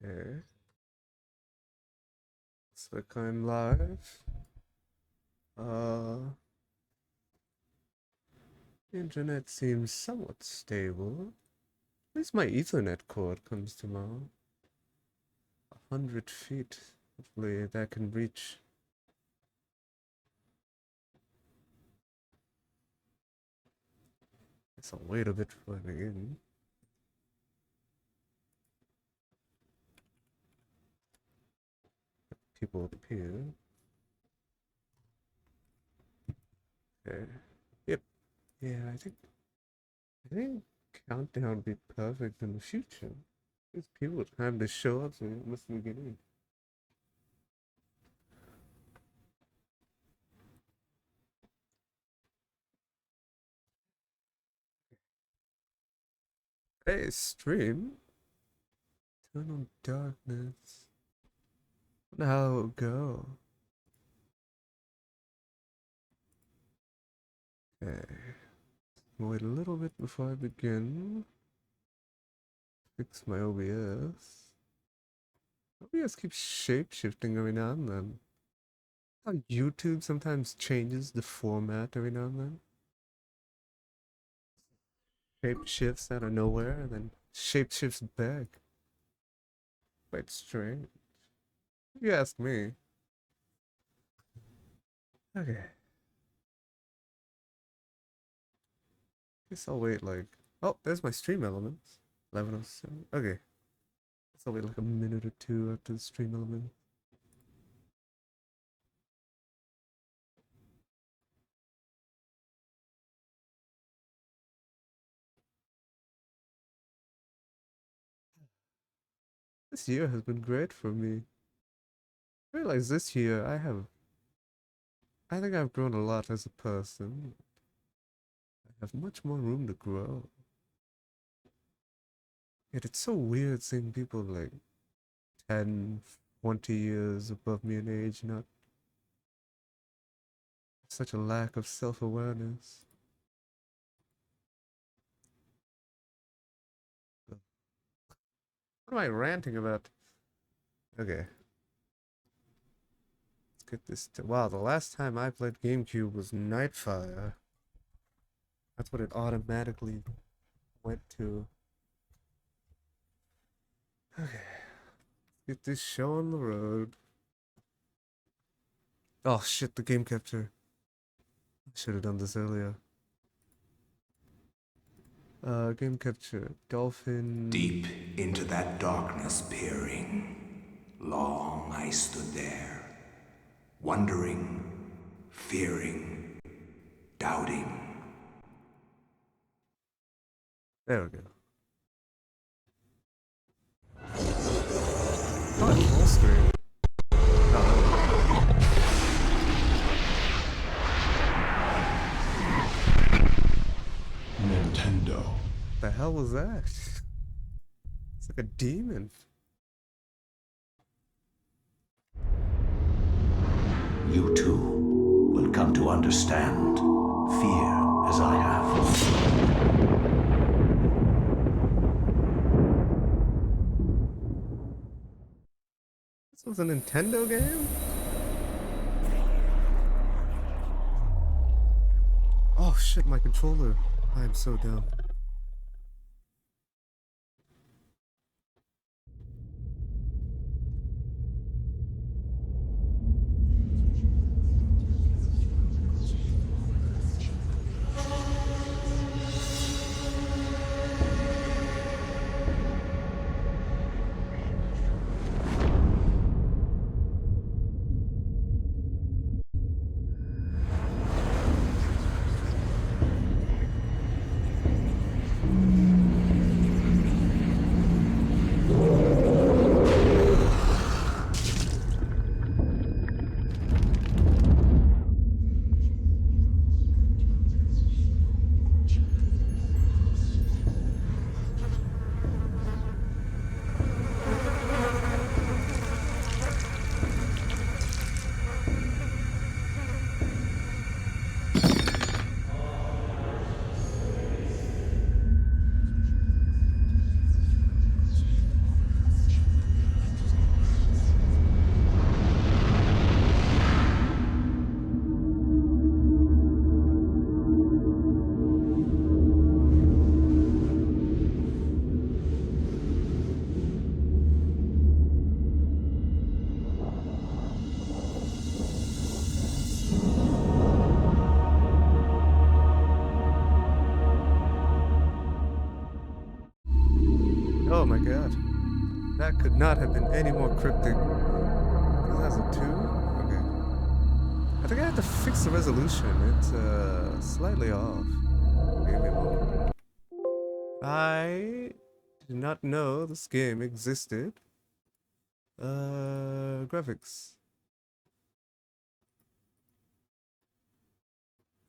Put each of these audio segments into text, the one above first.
Okay. So we're going live. Internet seems somewhat stable. At least my Ethernet cord comes to about 100 feet. Hopefully that can reach. Guess I'll wait a bit before I begin. People appear. Okay. Yep. Yeah, I think countdown would be perfect in the future. Because people would have to show up so it must be beginning. Hey, stream. Turn on darkness. Now go. Okay. Wait a little bit before I begin. Fix my OBS. OBS keeps shape-shifting every now and then. How YouTube sometimes changes the format every now and then. Shape shifts out of nowhere and then shape shifts back. Quite strange. If you ask me. Okay. Guess I'll wait like... Oh, there's my stream elements. 11:07. Okay. Guess I'll wait like a minute or two after the stream element. This year has been great for me. I realize this year I think I've grown a lot as a person. I have much more room to grow. Yet it's so weird seeing people like 10, 20 years above me in age, not such a lack of self-awareness. What am I ranting about? Okay. Let's get this. Wow, the last time I played GameCube was Nightfire. That's what it automatically went to. Okay. Get this show on the road. Oh shit, the game capture. I should have done this earlier. Game capture. Dolphin. Deep into that darkness peering, long I stood there, wondering, fearing, doubting. There we go. Oh, it's full screen. Oh, Nintendo. what the hell was that? It's like a demon. You too will come to understand fear as I have. This was a Nintendo game? Oh shit, my controller. I am so dumb. Oh my god. That could not have been any more cryptic. 2002? Okay. I think I have to fix the resolution. It's slightly off. Give me a moment. I did not know this game existed. Graphics.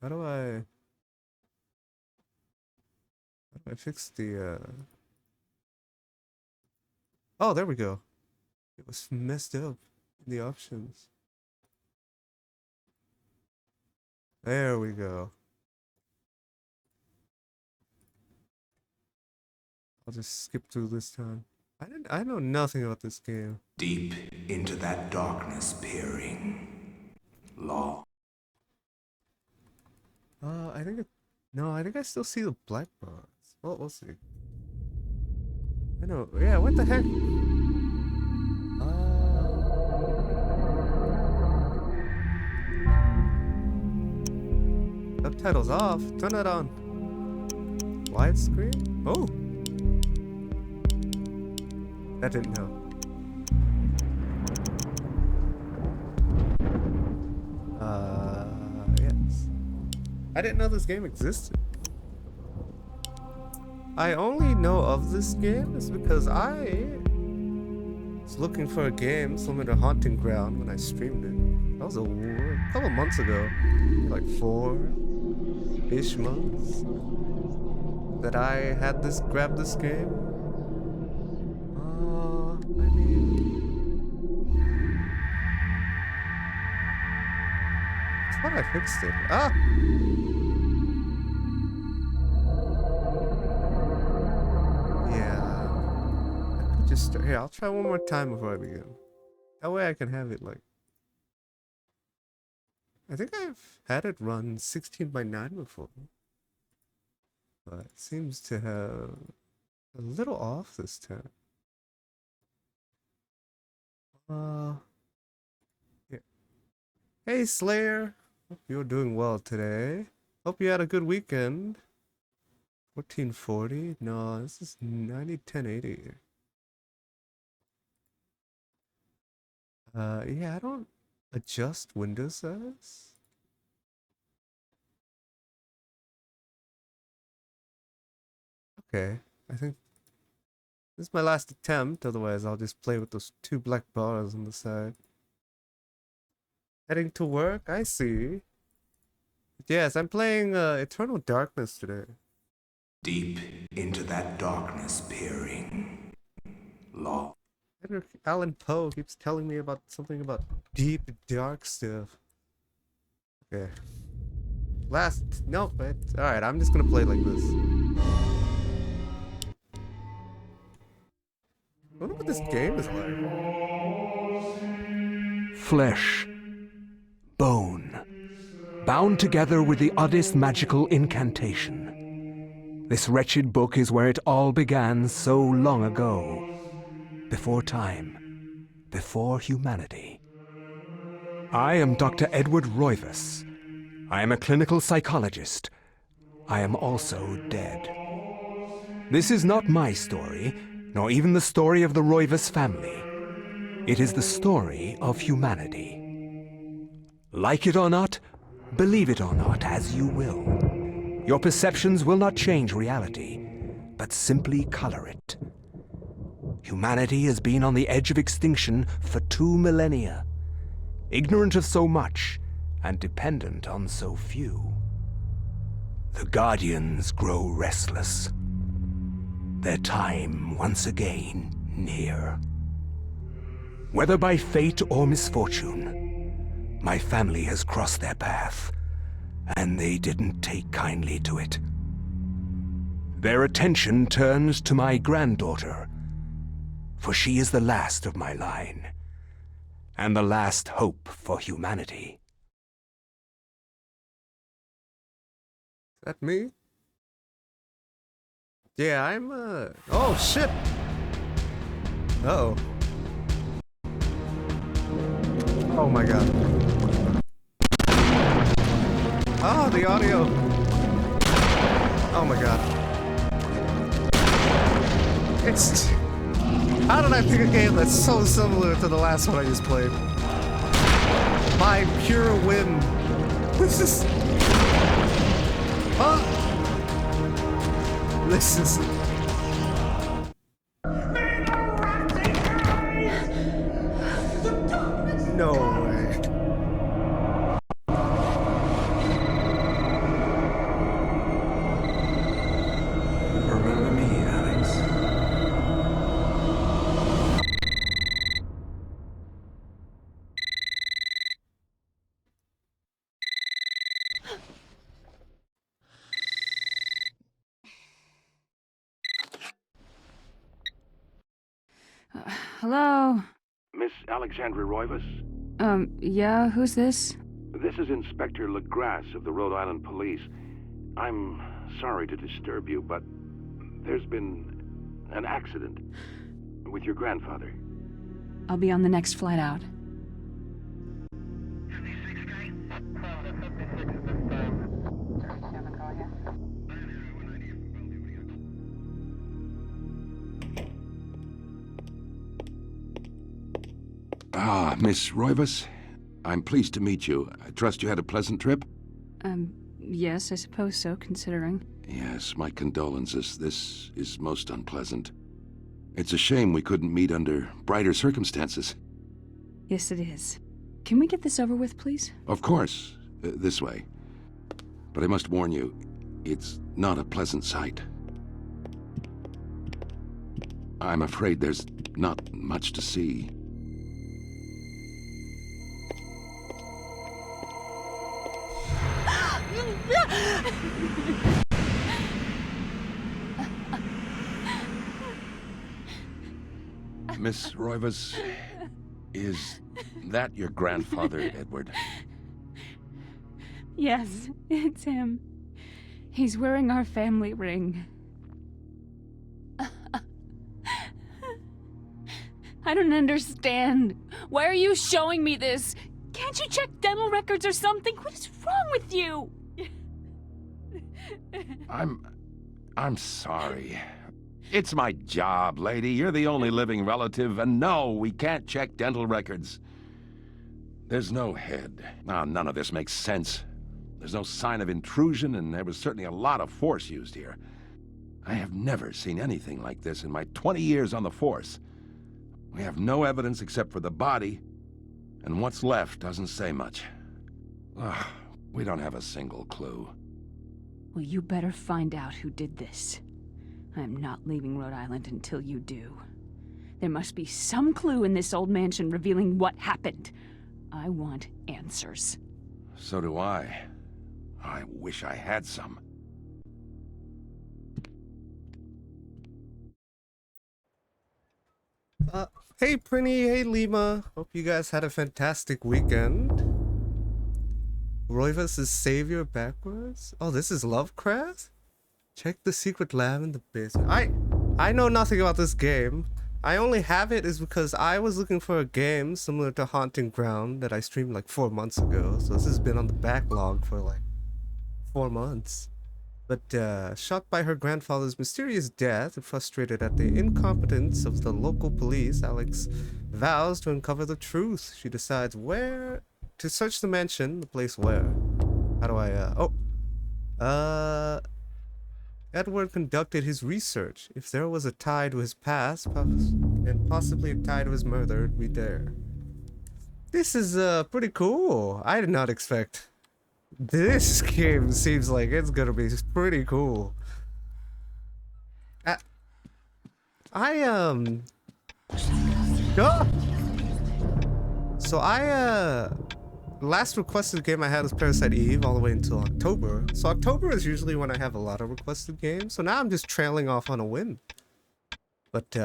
How do I fix the Oh, there we go. It was messed up in the options. There we go. I'll just skip through this time. I know nothing about this game. Deep into that darkness peering. Long. I think no, I think I still see the black bars. Well, we'll see. I know. Yeah, what the heck? Subtitles off. Turn it on. Widescreen? Oh. That didn't help. Yes. I didn't know this game existed. I only know of this game is because I was looking for a game similar to Haunting Ground when I streamed it. That was a couple months ago. Like 4-ish months. That I had grabbed this game. I mean, I thought I fixed it. Ah! Yeah. I could just here, I'll try one more time before I begin. That way I can have it like I think I've had it run 16:9 before. But it seems to have a little off this time. Yeah. Hey Slayer, hope you're doing well today. Hope you had a good weekend. 1440? No, this is 1080. Yeah, I don't adjust window size. Okay, I think this is my last attempt, otherwise I'll just play with those 2 black bars on the side. Heading to work, I see. Yes, I'm playing Eternal Darkness today. Deep into that darkness peering. Long. Edgar Allan Poe keeps telling me about something about deep, dark stuff. Okay. Nope, alright, I'm just gonna play like this. I wonder what this game is like. Flesh, bone, bound together with the oddest magical incantation. This wretched book is where it all began so long ago. Before time, before humanity. I am Dr. Edward Roivas. I am a clinical psychologist. I am also dead. This is not my story, nor even the story of the Roivas family. It is the story of humanity. Like it or not, believe it or not, as you will. Your perceptions will not change reality, but simply color it. Humanity has been on the edge of extinction for 2 millennia, ignorant of so much and dependent on so few. The Guardians grow restless. Their time once again near. Whether by fate or misfortune, my family has crossed their path, and they didn't take kindly to it. Their attention turns to my granddaughter, for she is the last of my line, and the last hope for humanity. Is that me? Yeah, I'm, oh, shit! Uh-oh. Oh my god. Oh, the audio! Oh my god. It's... How did I pick a game that's so similar to the last one I just played? By pure whim. This is... Huh? This is... No way. Remember me, Alex? Hello? Miss Alexandra Roivas? Yeah, who's this? This is Inspector LaGrasse of the Rhode Island Police. I'm sorry to disturb you, but there's been an accident with your grandfather. I'll be on the next flight out. Ah, Miss Roivas, I'm pleased to meet you. I trust you had a pleasant trip? Yes, I suppose so, considering. Yes, my condolences. This is most unpleasant. It's a shame we couldn't meet under brighter circumstances. Yes, it is. Can we get this over with, please? Of course, this way. But I must warn you, it's not a pleasant sight. I'm afraid there's not much to see. Miss Roivas, is that your grandfather, Edward? Yes, it's him. He's wearing our family ring. I don't understand. Why are you showing me this? Can't you check dental records or something? What is wrong with you? I'm sorry. It's my job, lady. You're the only living relative, and no, we can't check dental records. There's no head. None of this makes sense. There's no sign of intrusion, and there was certainly a lot of force used here. I have never seen anything like this in my 20 years on the force. We have no evidence except for the body, and what's left doesn't say much. Ugh, we don't have a single clue. Well, you better find out who did this. I'm not leaving Rhode Island until you do. There must be some clue in this old mansion revealing what happened. I want answers. So do I. I wish I had some. Hey Prinny, hey Lima. Hope you guys had a fantastic weekend. Roivas' savior backwards? Oh, this is Lovecraft? Check the secret lab in the basement. I know nothing about this game. I only have it is because I was looking for a game similar to Haunting Ground that I streamed like 4 months ago. So this has been on the backlog for like 4 months. But shocked by her grandfather's mysterious death and frustrated at the incompetence of the local police, Alex vows to uncover the truth. She decides where to search the mansion, the place where. How do I, Edward conducted his research. If there was a tie to his past, and possibly a tie to his murder, it'd be there. This is pretty cool. I did not expect. This game seems like it's gonna be pretty cool. So last requested game I had was Parasite Eve all the way until October. So October is usually when I have a lot of requested games. So now I'm just trailing off on a win. But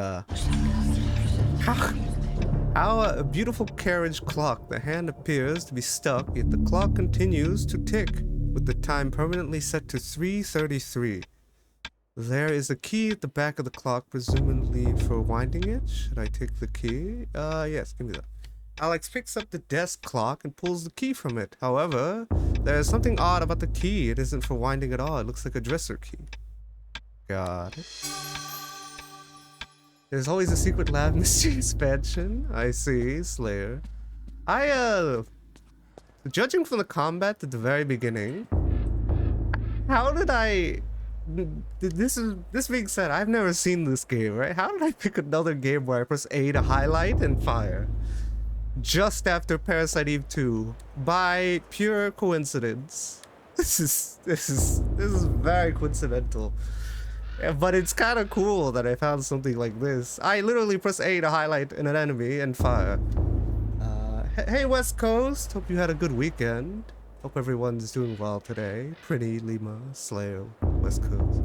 how a beautiful carriage clock. The hand appears to be stuck, yet the clock continues to tick, with the time permanently set to 3:33. There is a key at the back of the clock, presumably for winding it. Should I take the key? Yes, give me that. Alex picks up the desk clock and pulls the key from it. However, there is something odd about the key. It isn't for winding at all. It looks like a dresser key. Got it. There's always a secret lab mysterious expansion. I see, Slayer. Judging from the combat at the very beginning, how did I... This being said, I've never seen this game, right? How did I pick another game where I press A to highlight and fire? Just after Parasite Eve 2, by pure coincidence. This is very coincidental. Yeah, but it's kind of cool that I found something like this. I literally press A to highlight an enemy and fire. Hey West Coast, hope you had a good weekend. Hope everyone's doing well today. Pretty Lima, Slayer, West Coast.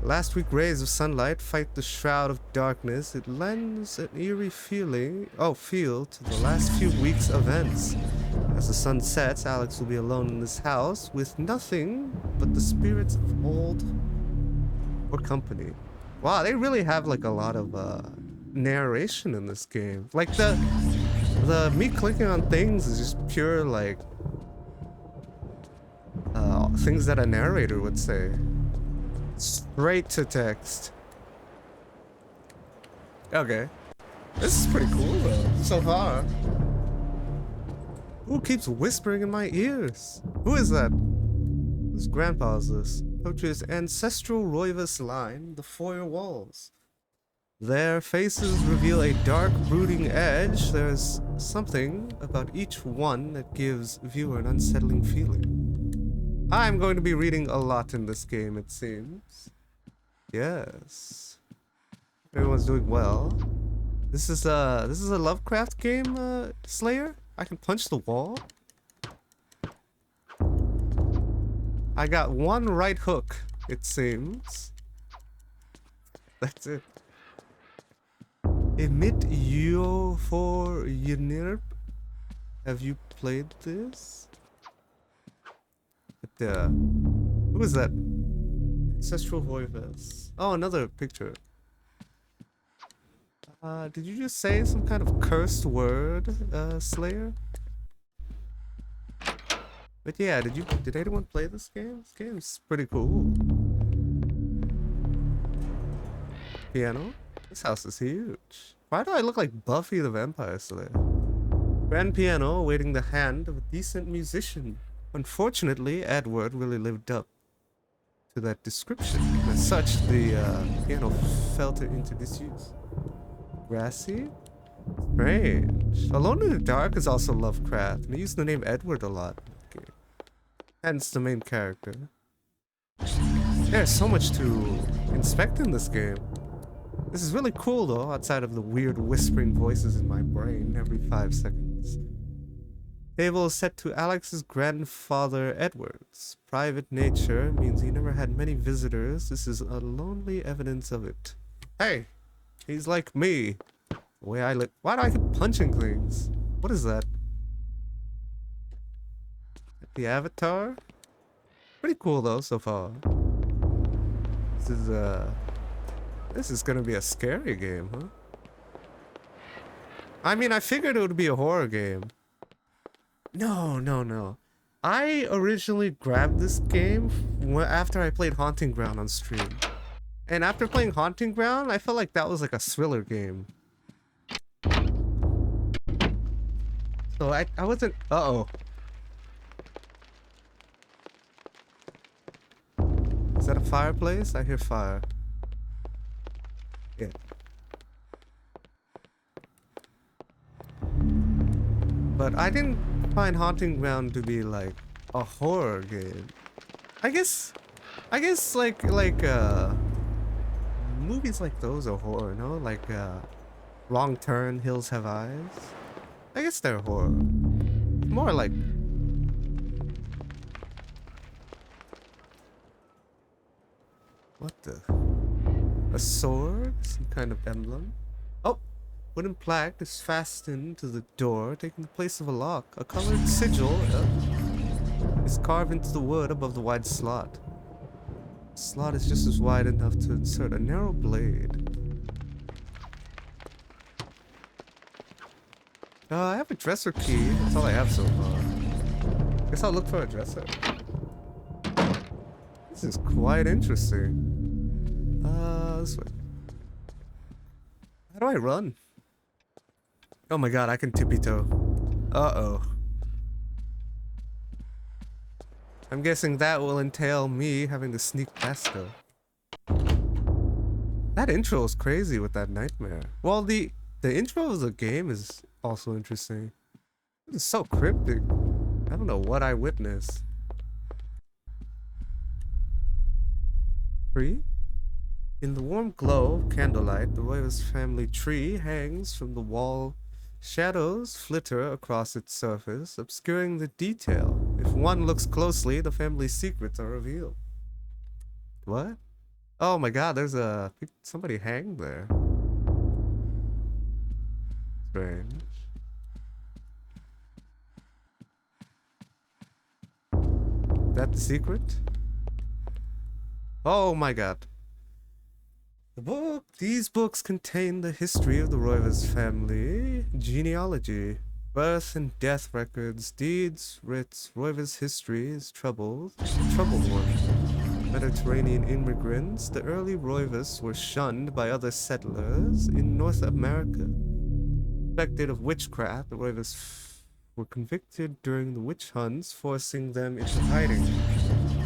Last week, rays of sunlight fight the shroud of darkness. It lends an eerie feel to the last few weeks' events. As the sun sets, Alex will be alone in this house with nothing but the spirits of old or company. Wow, they really have like a lot of narration in this game. Like the me clicking on things is just pure like things that a narrator would say. Straight to text. Okay. This is pretty cool though, so far. Who keeps whispering in my ears? Who is that? Whose grandpa is this? Approaches ancestral Roivus line, the foyer walls. Their faces reveal a dark, brooding edge. There's something about each one that gives viewer an unsettling feeling. I'm going to be reading a lot in this game, it seems. Yes. Everyone's doing well. This is a Lovecraft game, Slayer? I can punch the wall? I got one right hook, it seems. That's it. Emit yo for Ynirp. Have you played this? Who is that? Ancestral Voivus. Oh, another picture. Did you just say some kind of cursed word, Slayer? But yeah, did anyone play this game? This game's pretty cool. Piano? This house is huge. Why do I look like Buffy the Vampire Slayer? Grand piano awaiting the hand of a decent musician. Unfortunately, Edward really lived up to that description. As such, the piano fell into disuse. Grassy? Strange. Alone in the Dark is also Lovecraft, and he used the name Edward a lot. Okay. Hence the main character. There's so much to inspect in this game. This is really cool though, outside of the weird whispering voices in my brain every 5 seconds. Table is set to Alex's grandfather Edward's. Private nature means he never had many visitors. This is a lonely evidence of it. Hey! He's like me. The way I look. Why do I keep punching things? What is that? The avatar? Pretty cool though so far. This is gonna be a scary game, huh? I mean, I figured it would be a horror game. No. I originally grabbed this game after I played Haunting Ground on stream. And after playing Haunting Ground, I felt like that was like a thriller game. So I wasn't... Uh-oh. Is that a fireplace? I hear fire. Yeah. But I didn't find Haunting Ground to be like a horror game. I guess like movies like those are horror, no? Like Wrong Turn, Hills Have Eyes. I guess they're horror. More like... What the... A sword? Some kind of emblem? Oh! Wooden plaque is fastened to the door, taking the place of a lock. A colored sigil is carved into the wood above the wide slot. The slot is just as wide enough to insert a narrow blade. I have a dresser key. That's all I have so far. Guess I'll look for a dresser. This is quite interesting. This way. How do I run? Oh my god, I can tippy-toe. Uh-oh. I'm guessing that will entail me having to sneak past her. That intro is crazy with that nightmare. Well, the intro of the game is also interesting. It's so cryptic. I don't know what I witnessed. Tree? In the warm glow of candlelight, the Roivas family tree hangs from the wall. Shadows flitter across its surface, obscuring the detail. If one looks closely, the family's secrets are revealed. What? Oh my god, there's somebody hanged there. Strange. That the secret? Oh my god. These books contain the history of the Roivas family, genealogy, birth and death records, deeds, writs. Roivas' history is troubled one. Mediterranean immigrants, the early Roivas were shunned by other settlers in North America. Suspected of witchcraft, the Roivas were convicted during the witch hunts, forcing them into hiding.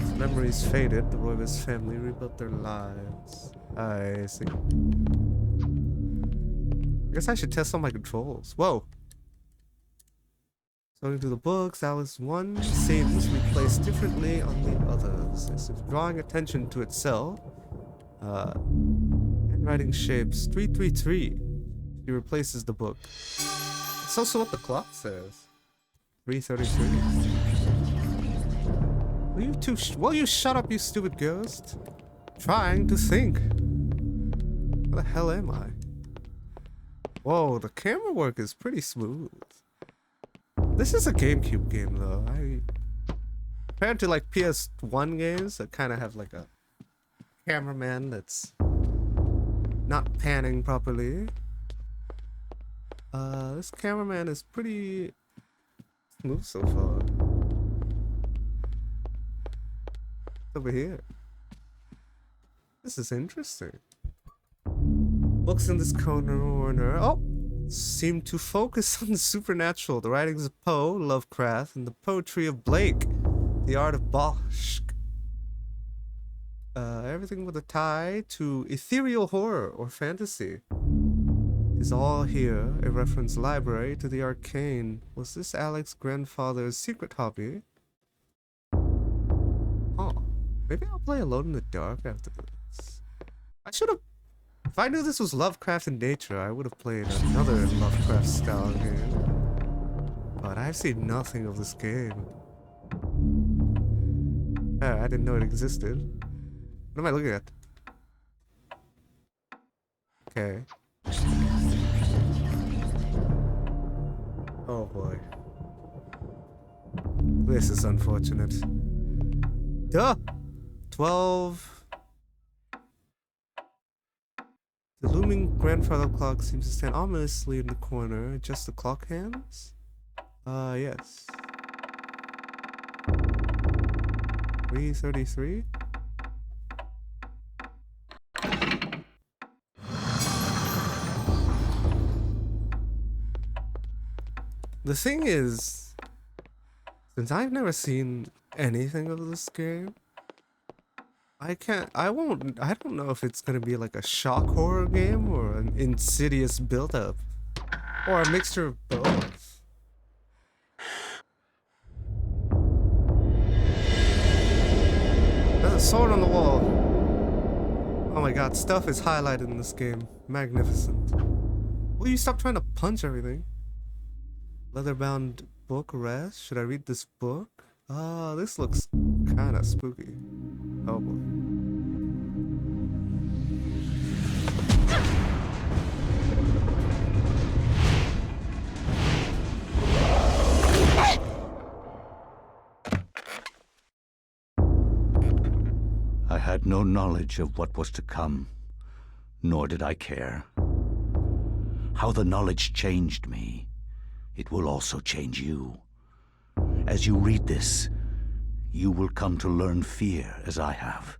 As memories faded, the Roivas family rebuilt their lives. I see. I guess I should test on my controls. Whoa! According to the books, Alice 1 seems to be placed differently on the others, as if drawing attention to itself. Handwriting shapes 333. She replaces the book. It's also what the clock says. 333. Will you shut up, you stupid ghost? Trying to think. Where the hell am I? Whoa, the camera work is pretty smooth. This is a GameCube game though. Compared to like PS1 games that kind of have like a cameraman that's not panning properly. This cameraman is pretty smooth so far. Over here. This is interesting. Books in this corner. Oh! Seem to focus on the supernatural. The writings of Poe, Lovecraft, and the poetry of Blake. The art of Bosch. Everything with a tie to ethereal horror or fantasy is all here. A reference library to the arcane. Was this Alex's grandfather's secret hobby? Oh, maybe I'll play Alone in the Dark after this. I should have. If I knew this was Lovecraft in nature, I would have played another Lovecraft style game. But I've seen nothing of this game. I didn't know it existed. What am I looking at? Okay. Oh boy. This is unfortunate. Duh! 12. The looming grandfather clock seems to stand ominously in the corner. Just the clock hands? Yes. 333? The thing is, since I've never seen anything of this game, I don't know if it's gonna be like a shock horror game or an insidious build-up. Or a mixture of both. There's a sword on the wall. Oh my god, stuff is highlighted in this game. Magnificent. Will you stop trying to punch everything? Leather-bound book rest. Should I read this book? This looks kinda spooky. Oh boy. I had no knowledge of what was to come, nor did I care. How the knowledge changed me, it will also change you. As you read this, you will come to learn fear as I have.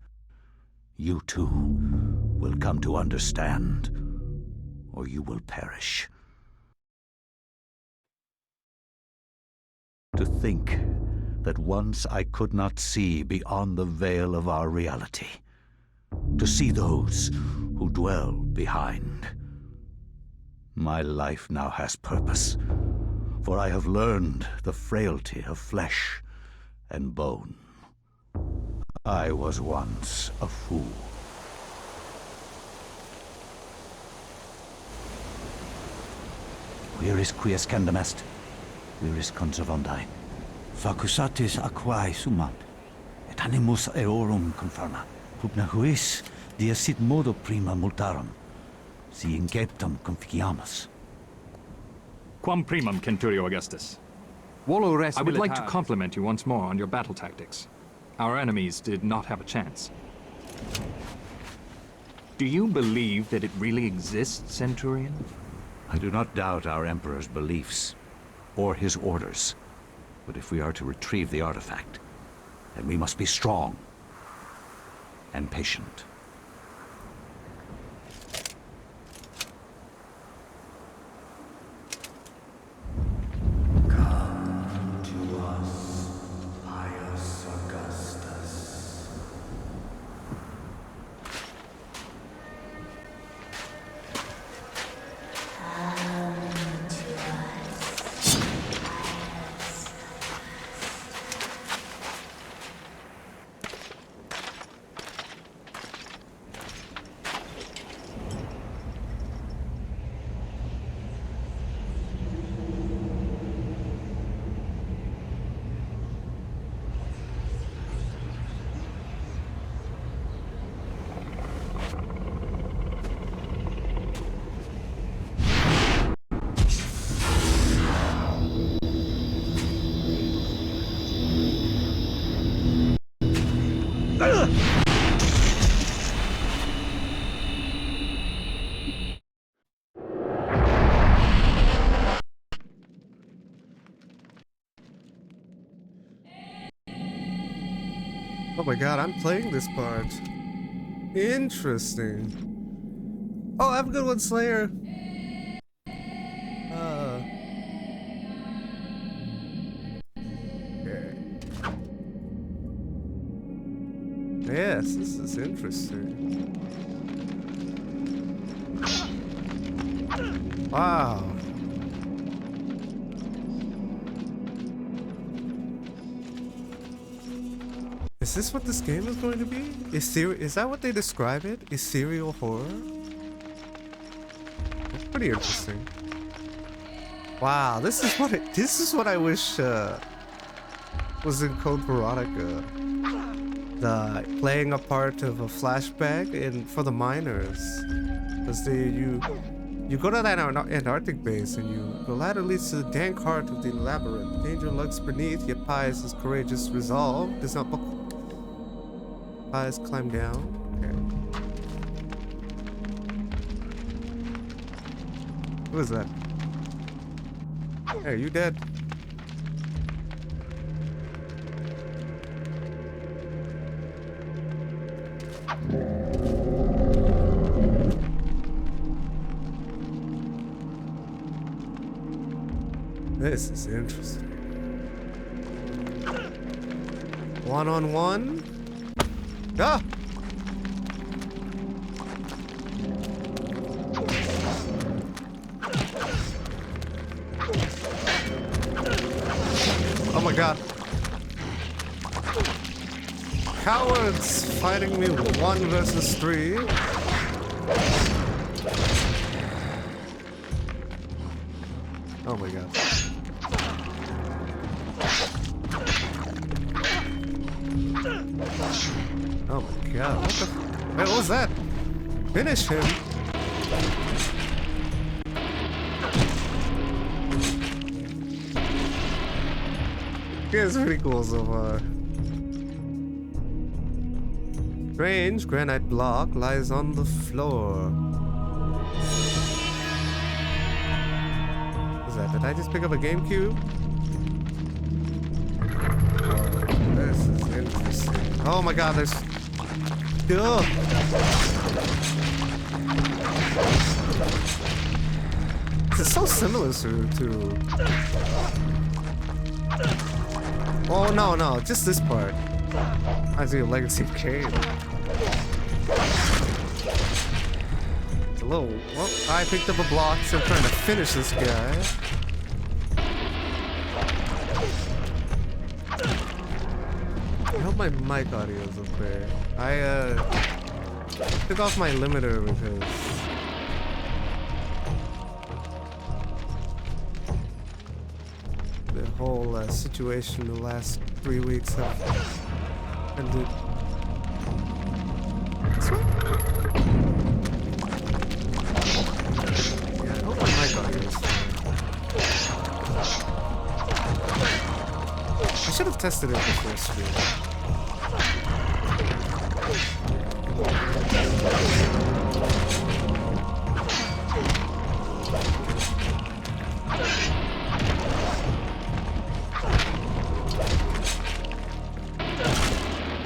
You too will come to understand, or you will perish. To think that once I could not see beyond the veil of our reality, to see those who dwell behind. My life now has purpose, for I have learned the frailty of flesh and bone. I was once a fool. Where is Quies Candamest? Where is Conservandai? Facusatis aquae sumat, et animus eorum confirma. Pugna huis, dia sit modo prima multarum, si inceptum conficiamus. Quam primum, Centurio Augustus. Volo res I would like to militaris. compliment you once more on your battle tactics. Our enemies did not have a chance. Do you believe that it really exists, Centurion? I do not doubt our Emperor's beliefs, or his orders. But if we are to retrieve the artifact, then we must be strong and patient. Come to us, pious Augustus. Oh my god, I'm playing this part. Interesting. Oh, have a good one, Slayer. Okay. Yes, this is interesting. Wow. Is this what this game is going to be? Is that what they describe it? Ethereal horror? That's pretty interesting. Wow, this is what I wish was in Code Veronica. The playing a part of a flashback for the miners. Because you go to that Antarctic base and the ladder leads to the dank heart of the labyrinth. Danger lurks beneath, yet Pius' courageous resolve does not buckle. Pius climb down. Okay. Who is that? Hey, you dead? This is interesting. One-on-one? Ah! Oh my god. Cowards fighting me 1 versus 3. Oh my god. Oh my god, what the wait, what was that? Finish him! Yeah, it's pretty cool so far. Strange granite block lies on the floor. What was that? Did I just pick up a GameCube? This is interesting. Oh my god, there's... Ugh. It's so similar to... Oh, no, just this part. I see a Legacy of Kain. It's a little... Well, I picked up a block, so I'm trying to finish this guy. I hope my mic audio is okay. I took off my limiter because the whole situation the last 3 weeks have ended. This way? Yeah, I hope my mic audio is fine. I should have tested it before stream.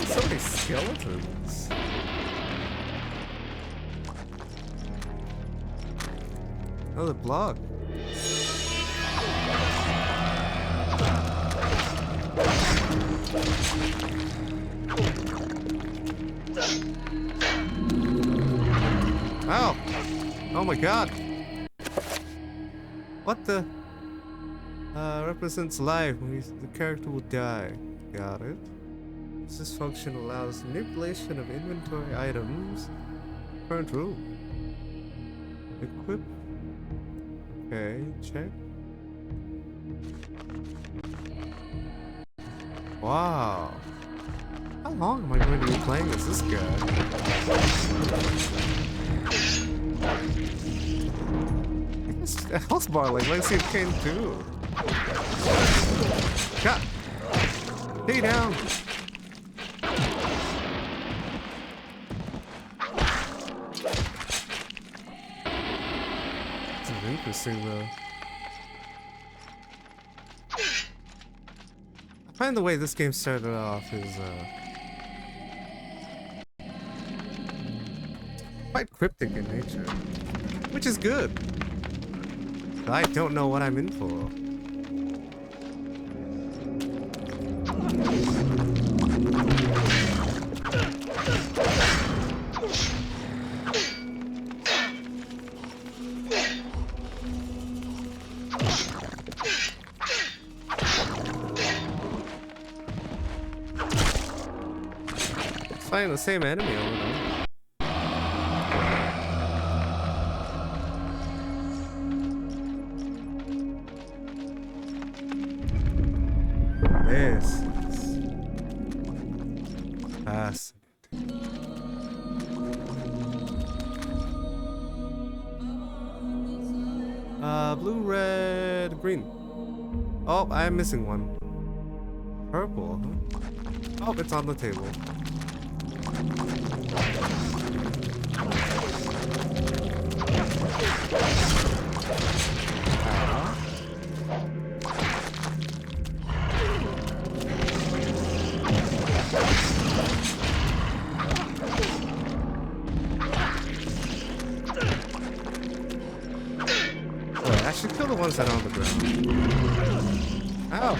So many skeletons. Another block. Ow! Oh my god! What the? Represents life. The character will die. Got it. This function allows manipulation of inventory items. Current rule. Equip. Okay, check. Wow. How long am I going to be playing as this guy? It's a health bar like Legacy of Kain 2. God! Stay down! This is interesting though. I find the way this game started off is quite cryptic in nature, which is good. I don't know what I'm in for. Fighting the same enemy over and over. This is fascinating. Blue, red, green. Oh, I'm missing one. Purple, huh? Oh, it's on the table. Wait, I should kill the ones that are on the ground. Ow!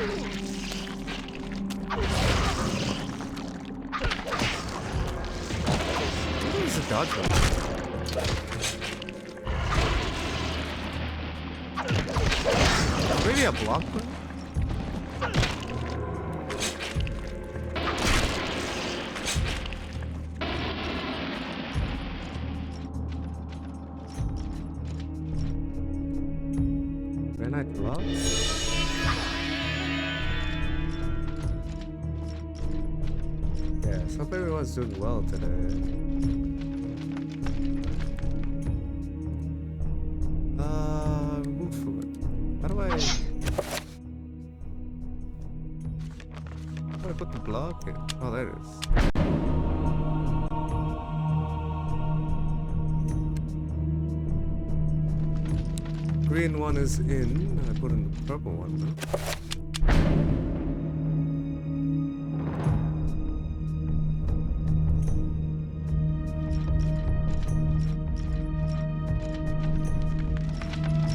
What is a dodge roll? Maybe a block one? Granite block? Yeah, so hope everyone's doing well today. Move from it. How do I put the block in? Oh, there it is. Green one is in. I put in the purple one, no?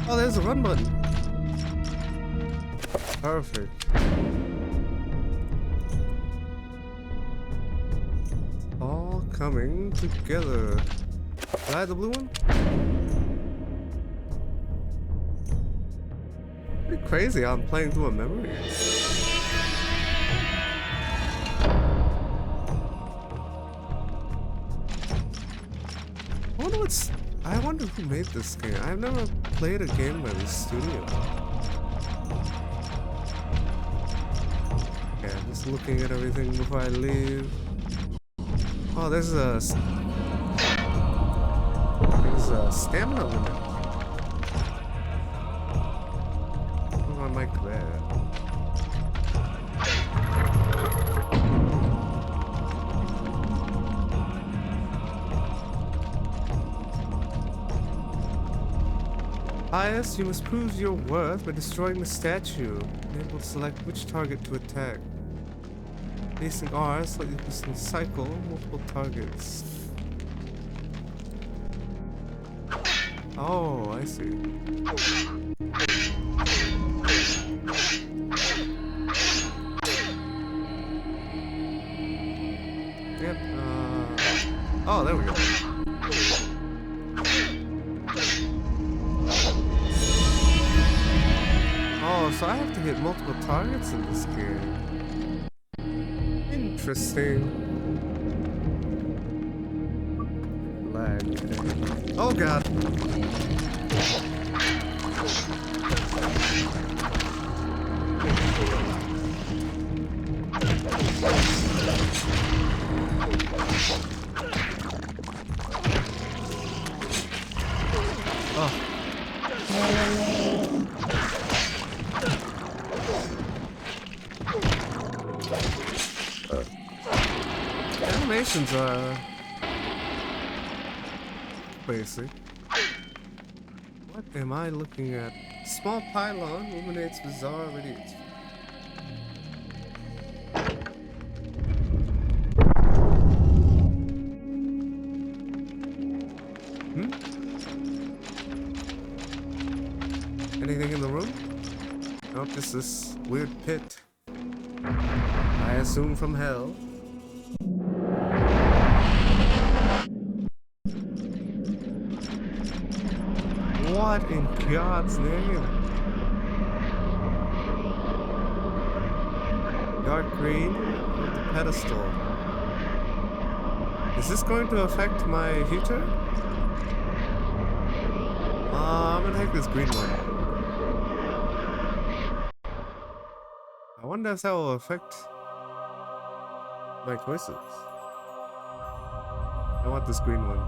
Oh, there's a run button. Perfect. All coming together. Did I have the blue one? Pretty crazy how I'm playing through a memory. I wonder who made this game. I've never played a game by this studio. Yeah, just looking at everything before I leave. Oh, there's a stamina limit. Oh, I might grab. Highest, you must prove your worth by destroying the statue. Enable to select which target to attack. Facing R, slightly boosting cycle, multiple targets. Oh, I see. Yep, oh, there we go. Oh, so I have to hit multiple targets in this game. Interesting. Lag today. Oh god. Oh. Animations are basic. What am I looking at? Small pylon illuminates bizarre radiance. Anything in the room? Nope, just this weird pit. I assume from hell. What in God's name? Dark green with the pedestal. Is this going to affect my future? I'm gonna take this green one. I wonder if that will affect my choices. I want this green one.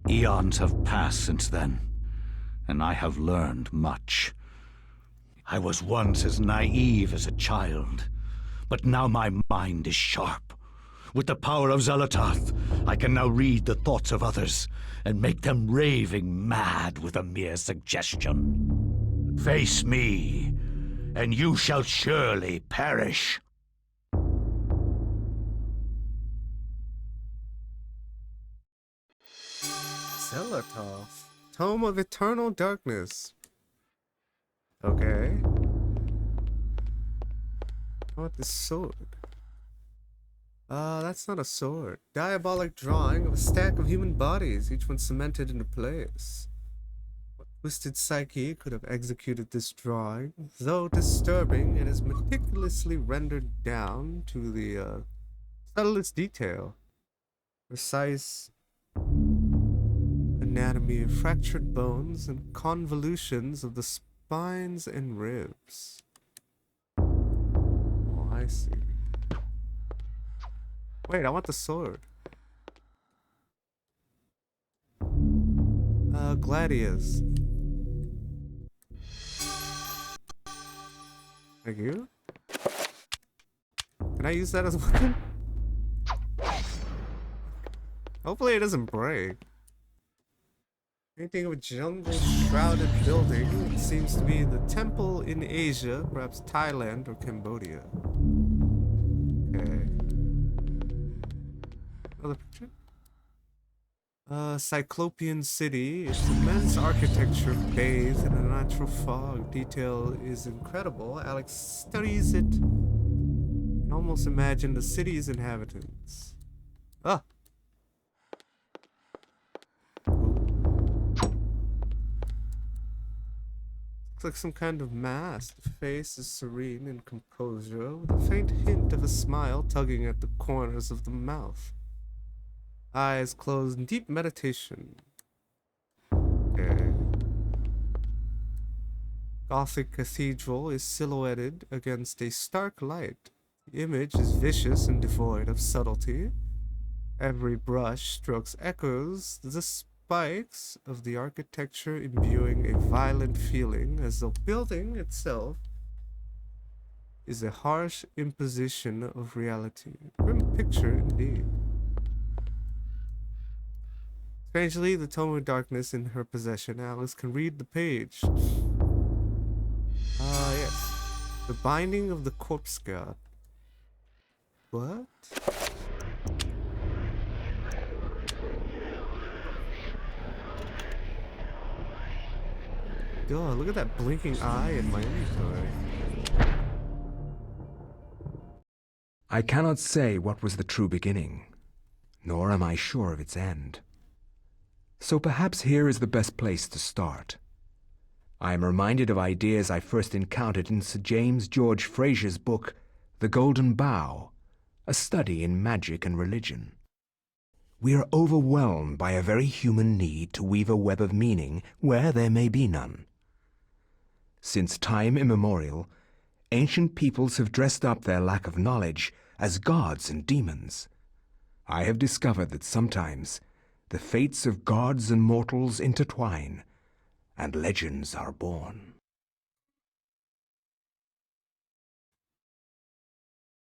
Eons have passed since then, and I have learned much. I was once as naive as a child, but now my mind is sharp. With the power of Xel'lotath, I can now read the thoughts of others and make them raving mad with a mere suggestion. Face me, and you shall surely perish. Xel'lotath. Tome of Eternal Darkness. Okay. I want this sword. That's not a sword. Diabolic drawing of a stack of human bodies, each one cemented into place. What twisted psyche could have executed this drawing? Though disturbing, it is meticulously rendered down to the subtlest detail. Precise anatomy of fractured bones and convolutions of the spines and ribs. Oh, I see. Wait, I want the sword. Gladius. Thank you. Can I use that as a weapon? Hopefully it doesn't break. Painting of a jungle-shrouded building. It seems to be the temple in Asia, perhaps Thailand or Cambodia. Okay. Another picture? Cyclopean city. Its immense architecture bathed in a natural fog. Detail is incredible. Alex studies it. Can almost imagine the city's inhabitants. Ah! Looks like some kind of mask. The face is serene in composure, with a faint hint of a smile tugging at the corners of the mouth. Eyes closed in deep meditation. Okay. Gothic cathedral is silhouetted against a stark light. The image is vicious and devoid of subtlety. Every brush strokes echoes the spikes of the architecture, imbuing a violent feeling as though building itself is a harsh imposition of reality. Grim picture indeed. Strangely, the tome of darkness in her possession, Alice can read the page. Yes. The Binding of the Corpse God. What? God, look at that blinking eye in my inventory. I cannot say what was the true beginning, nor am I sure of its end. So perhaps here is the best place to start. I am reminded of ideas I first encountered in Sir James George Fraser's book, The Golden Bough, a study in magic and religion. We are overwhelmed by a very human need to weave a web of meaning where there may be none. Since time immemorial, ancient peoples have dressed up their lack of knowledge as gods and demons. I have discovered that sometimes the fates of gods and mortals intertwine, and legends are born.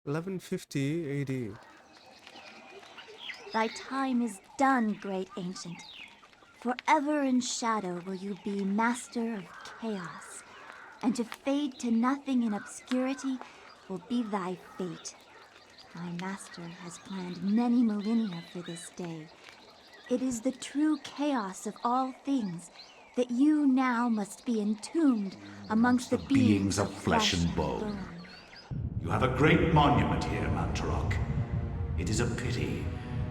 1150 AD. Thy time is done, great ancient. Forever in shadow will you be master of chaos, and to fade to nothing in obscurity will be thy fate. My master has planned many millennia for this day. It is the true chaos of all things that you now must be entombed amongst the beings of flesh and bone. You have a great monument here, Mantarok. It is a pity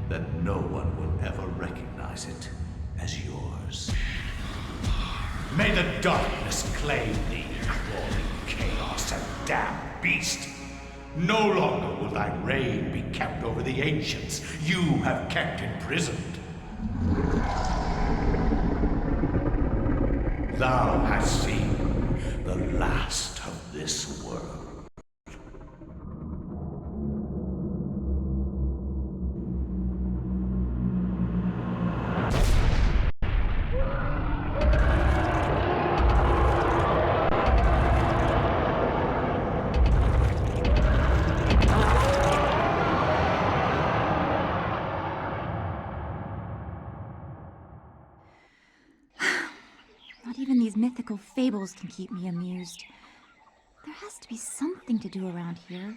that no one will ever recognize it as yours. May the darkness claim thee, crawling chaos and damned beast. No longer will thy reign be kept over the ancients you have kept imprisoned. Thou hast seen the last of this world. Not even these mythical fables can keep me amused. There has to be something to do around here.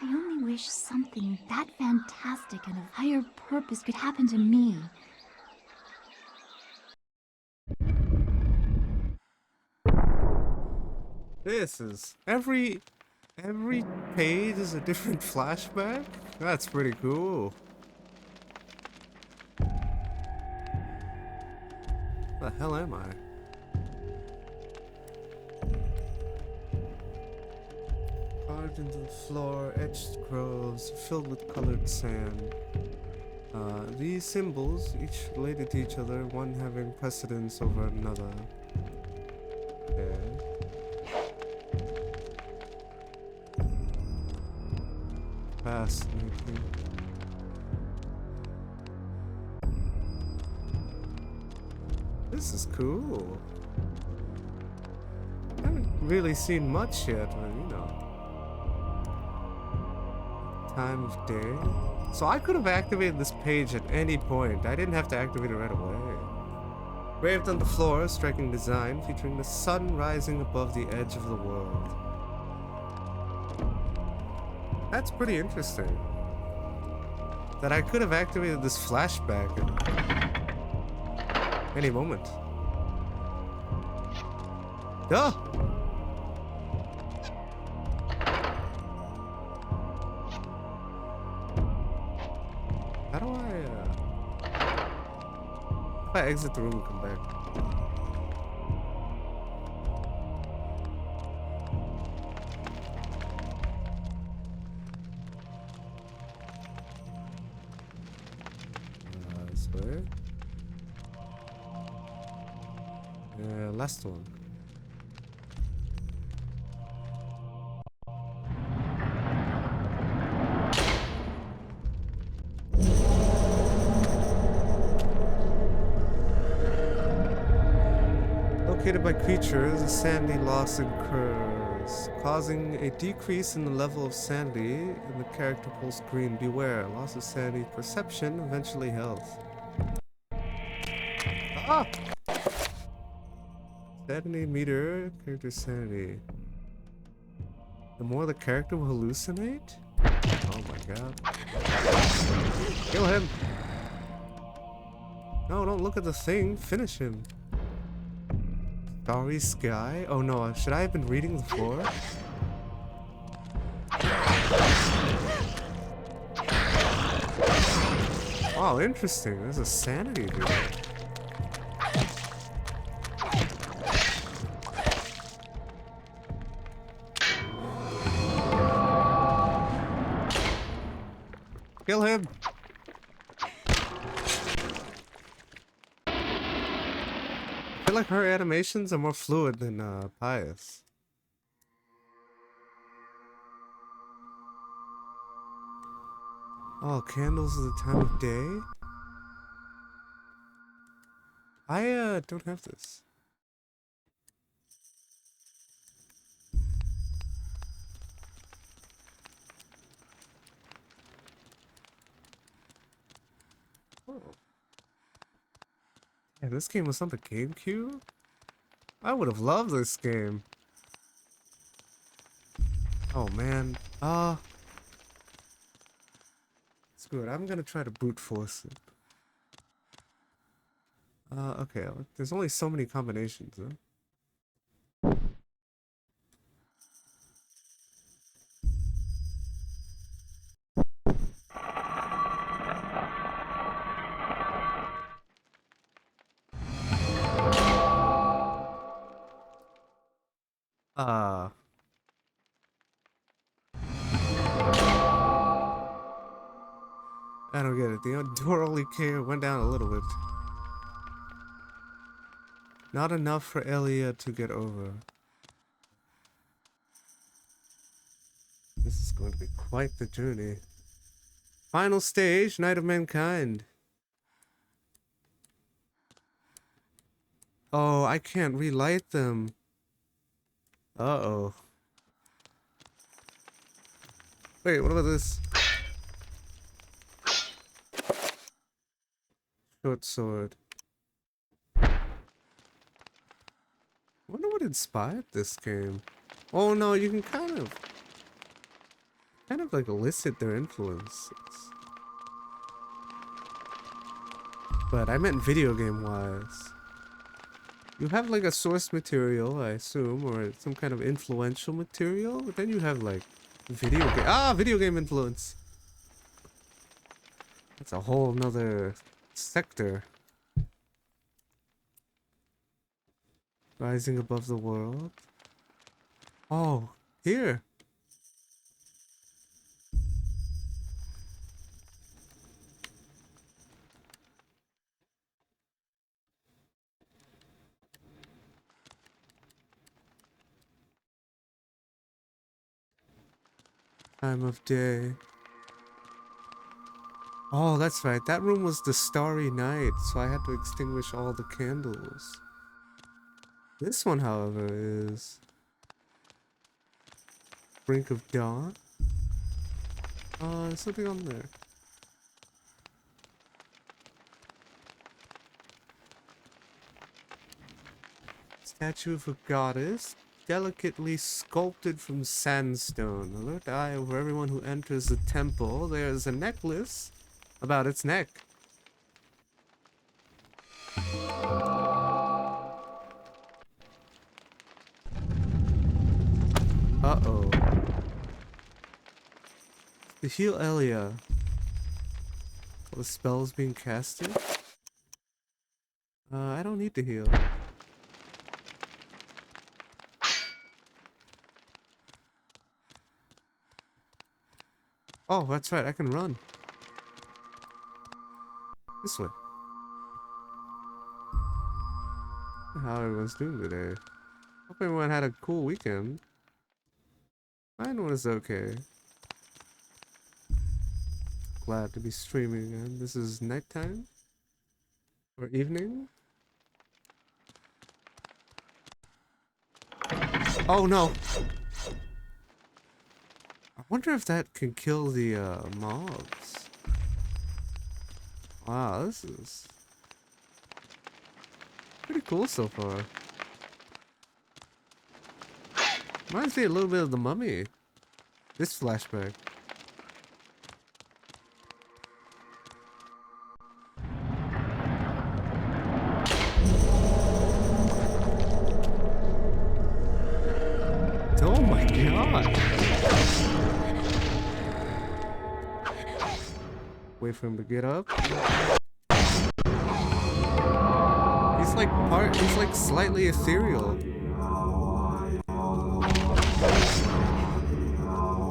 I only wish something that fantastic and of higher purpose could happen to me. This is every page is a different flashback? That's pretty cool. What the hell am I? Carved into the floor, etched groves filled with colored sand. These symbols, each related to each other, one having precedence over another. Okay. Fascinating. This is cool. I haven't really seen much yet, but you know. Time of day. So I could have activated this page at any point. I didn't have to activate it right away. Graved on the floor, a striking design featuring the sun rising above the edge of the world. That's pretty interesting. That I could have activated this flashback at any moment. Duh! How do if I exit the room and come back? This way. Last one. Located by creatures, a sanity loss occurs, causing a decrease in the level of sanity, and the character pulls green. Beware, loss of sanity, perception, eventually health. Ah! Sanity meter, character sanity. The more the character will hallucinate? Oh my god. Kill him! No, don't look at the thing, finish him. Starry sky? Oh no, should I have been reading the floor? Oh, interesting. There's a sanity dude. Kill him! I feel like her animations are more fluid than Pious. Oh, candles at the time of day? I don't have this. Oh. Yeah, this game was on the GameCube? I would have loved this game. Oh man. Screw it. I'm gonna try to brute force it. Okay. There's only so many combinations, huh? I don't get it. The door only went down a little bit. Not enough for Elia to get over. This is going to be quite the journey. Final stage, Night of Mankind. Oh, I can't relight them. Uh-oh. Wait, what about this? Short sword. I wonder what inspired this game. Oh no, you can kind of like elicit their influences. But I meant video game wise. You have like a source material, I assume, or some kind of influential material, but then you have like video game influence. That's a whole nother sector. Rising above the world. Oh, here. Time of day. Oh, that's right. That room was the starry night, so I had to extinguish all the candles. This one, however, is brink of dawn. There's something on there. Statue of a goddess, delicately sculpted from sandstone. Alert the eye over everyone who enters the temple. There's a necklace about its neck. Uh-oh. To heal Elia. The spell is being casted? I don't need to heal. Oh, that's right, I can run. This way. How everyone's doing today. Hope everyone had a cool weekend. Mine was okay. Glad to be streaming again. This is nighttime? Or evening? Oh no! I wonder if that can kill the mobs. Wow, this is pretty cool so far. Reminds me a little bit of the Mummy. This flashback. Oh my god! Wait for him to get up. He's like slightly ethereal.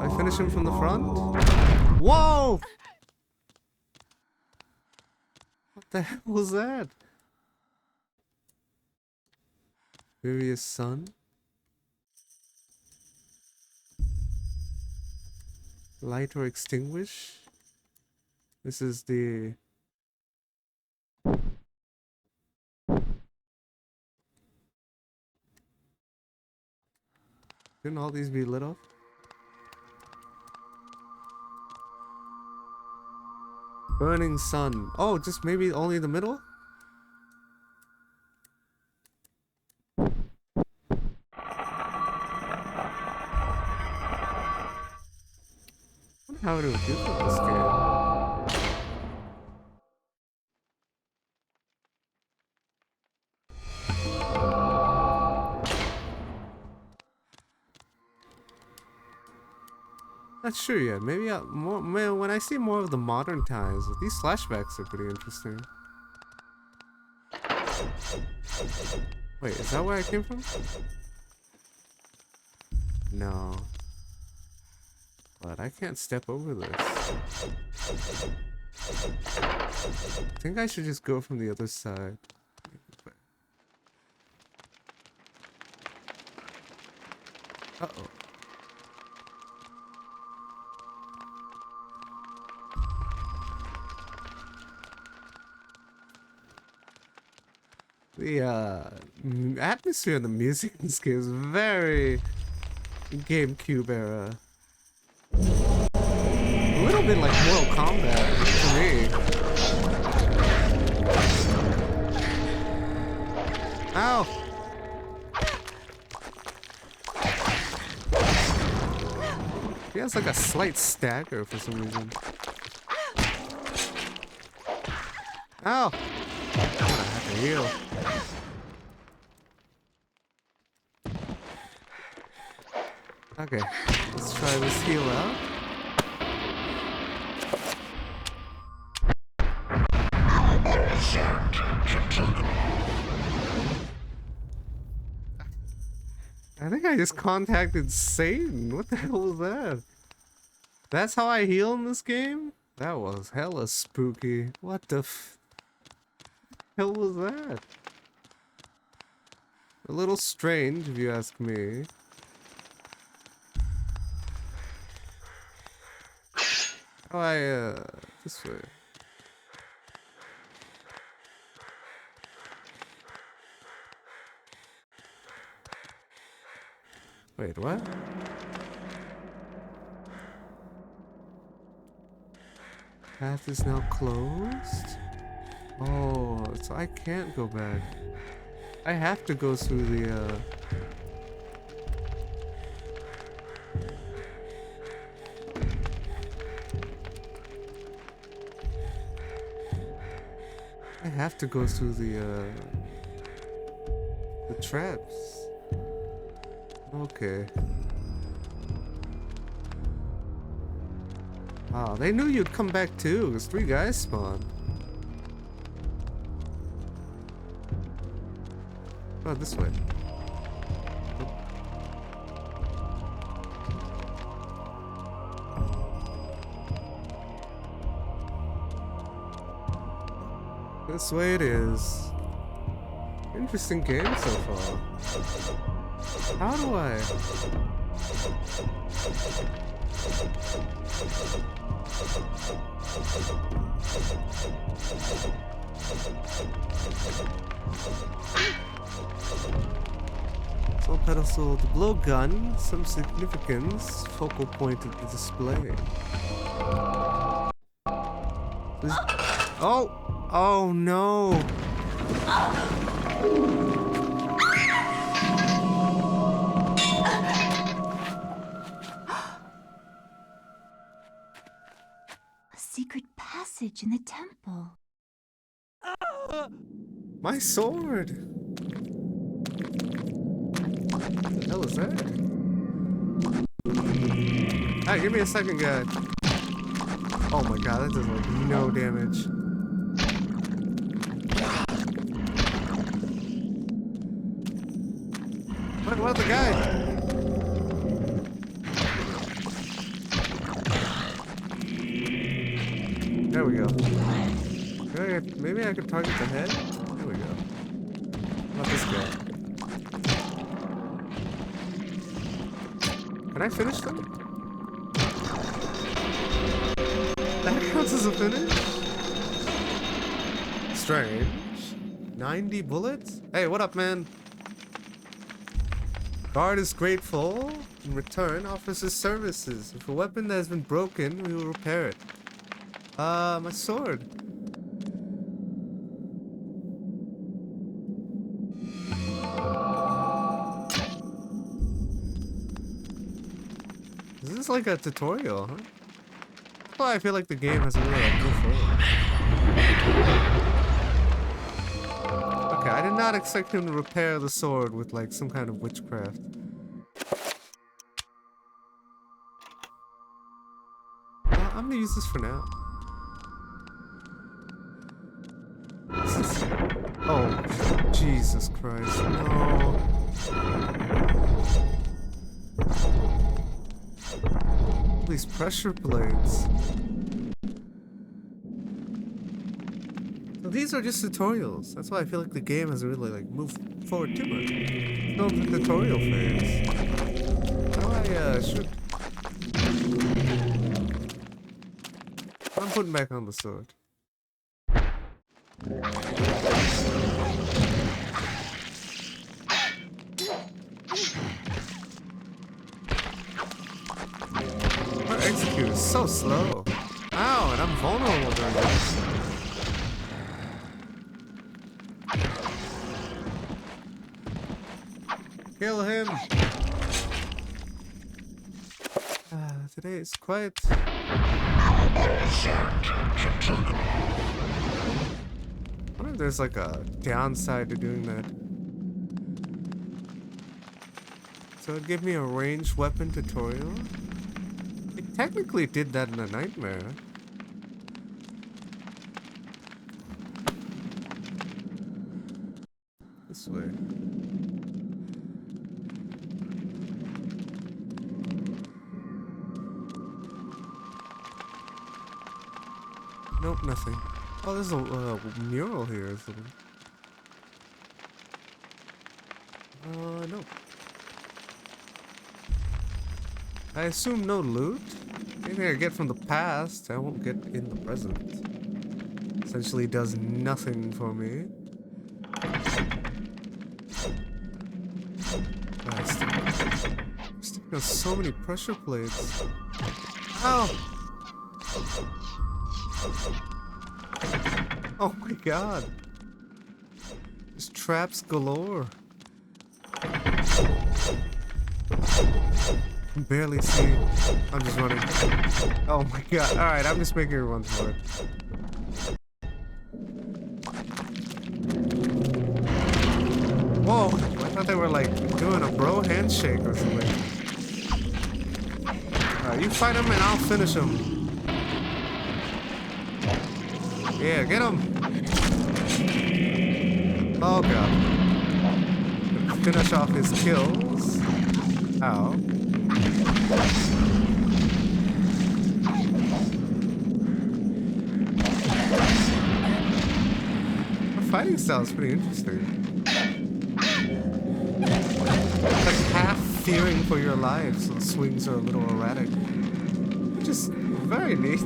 I finish him from the front? Whoa! What the hell was that? Furious Sun? Light or extinguish? This is the... Shouldn't all these be lit off? Burning sun. Oh, just maybe only the middle? I wonder how it would do for this game. Not sure yet. Maybe when I see more of the modern times, these flashbacks are pretty interesting. Wait, is that where I came from? No. But I can't step over this. I think I should just go from the other side. Uh-oh. The atmosphere and the music in this game is very GameCube era. A little bit like Mortal Kombat to me. Ow! He has like a slight stagger for some reason. Ow! I have to heal. Okay, let's try this heal out. I think I just contacted Satan. What the hell was that? That's how I heal in this game? That was hella spooky. What the hell was that? A little strange, if you ask me. Oh, this way. Wait, what? Path is now closed? Oh, so I can't go back. I have to go through the, I have to go through the traps. Okay. Oh, they knew you'd come back too, because 3 guys spawned. Oh, this way. This way it is. Interesting game so far. How do I? Small pedestal to blow gun, some significance, focal point of the display. Oh! Oh no! A secret passage in the temple. My sword! What the hell is that? Hey, give me a second, guy. Oh my god, that does like no damage. What the guy? There we go. Okay, maybe I could target the head? There we go. Not this guy. Can I finish them? That counts as a finish? Strange. 90 bullets? Hey, what up, man? Guard is grateful. In return, offers his services. If a weapon has been broken, we will repair it. My sword. This is like a tutorial, huh? That's why I feel like the game has really like moved forward. Okay, I did not expect him to repair the sword with like some kind of witchcraft. I'm gonna use this for now. Oh, Jesus Christ, no. These pressure plates. So these are just tutorials. That's why I feel like the game has really like moved forward too much. Still in the tutorial phase. How do I shoot? I'm putting back on the sword. My execute is so slow. Ow, and I'm vulnerable during this. Kill him! Today is quite... I wonder if there's like a downside to doing that. So it gave me a ranged weapon tutorial? It technically did that in a nightmare. This way. Nope, nothing. Oh, there's a mural here or something. Nope. I assume no loot? Anything I get from the past, I won't get in the present. Essentially does nothing for me. Nice. There's so many pressure plates. Ow! Oh my god. There's traps galore. Can barely see. I'm just running. Oh my god. Alright, I'm just making her run for it. Whoa! I thought they were like doing a bro handshake or something. Alright, you fight him and I'll finish him. Yeah, get him! Oh god. Finish off his kills. Ow. Her fighting style is pretty interesting. It's like half fearing for your life, so the swings are a little erratic. Which is very neat.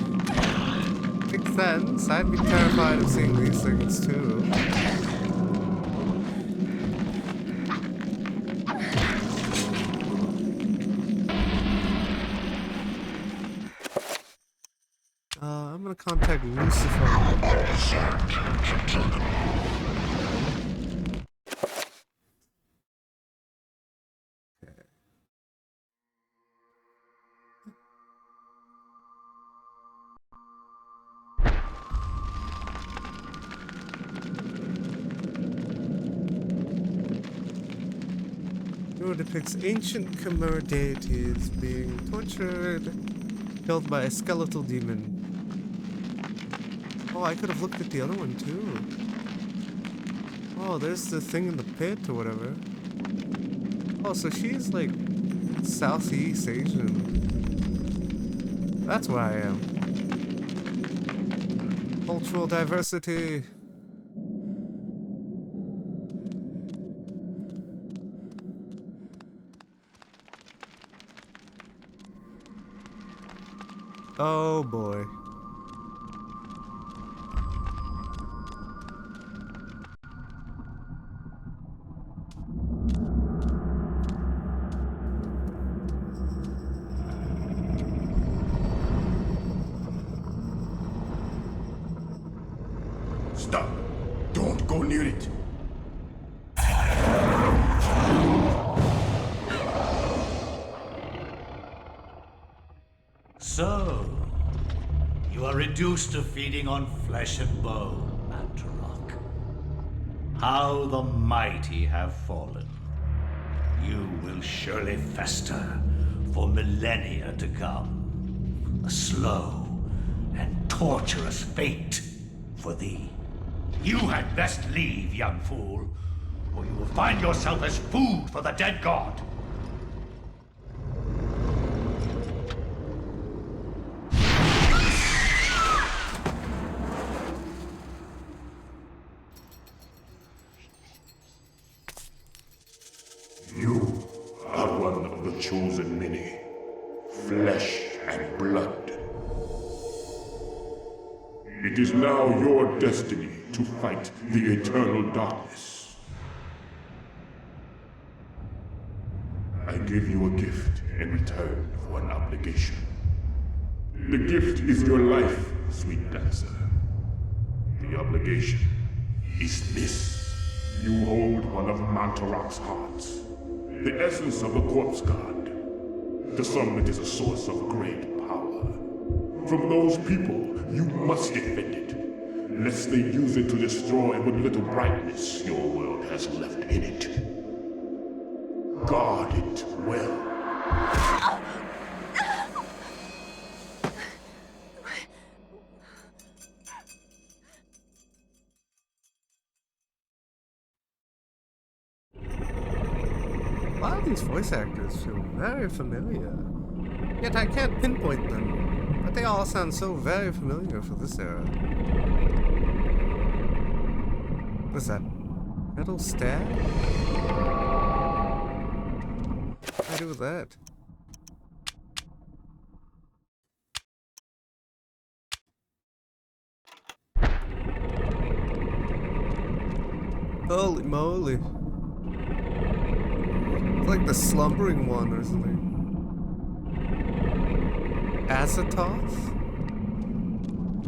Makes sense. I'd be terrified of seeing these things too. I'm gonna contact Lucifer. It depicts ancient Khmer deities being tortured, killed by a skeletal demon. Oh, I could have looked at the other one too. Oh, there's the thing in the pit or whatever. Oh, so she's like Southeast Asian. That's where I am. Cultural diversity. Oh boy. Stop. Don't go near it. So, you are reduced to feeding on flesh and bone, Mantarok. How the mighty have fallen. You will surely fester for millennia to come. A slow and torturous fate for thee. You had best leave, young fool, or you will find yourself as food for the dead god. You are one of the chosen many. Flesh and blood. It is now your destiny to fight the eternal darkness. I give you a gift in return for an obligation. The gift is your life, sweet dancer. The obligation is this. You hold one of Mantarok's hearts. The essence of the corpse god. The summit is a source of great power. From those people, you must defend it, lest they use it to destroy what little brightness your world has left in it. Guard it well. A lot of these voice actors feel very familiar. Yet I can't pinpoint them, but they all sound so very familiar for this era. What's that? Metal stab? What do I do with that? Holy moly. It's like the slumbering one or something. Azathoth?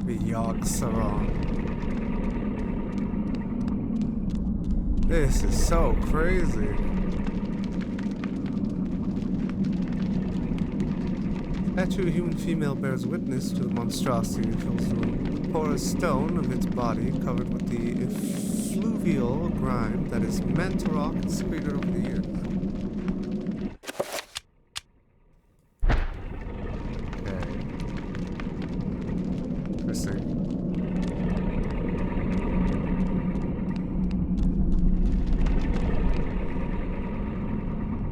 Maybe Yogg-Saron. This is so crazy. Statue of human female bears witness to the monstrosity that fills the room. The porous stone of its body covered with the effluvial grime that is Mantarok and secreted over the years. Okay. Interesting.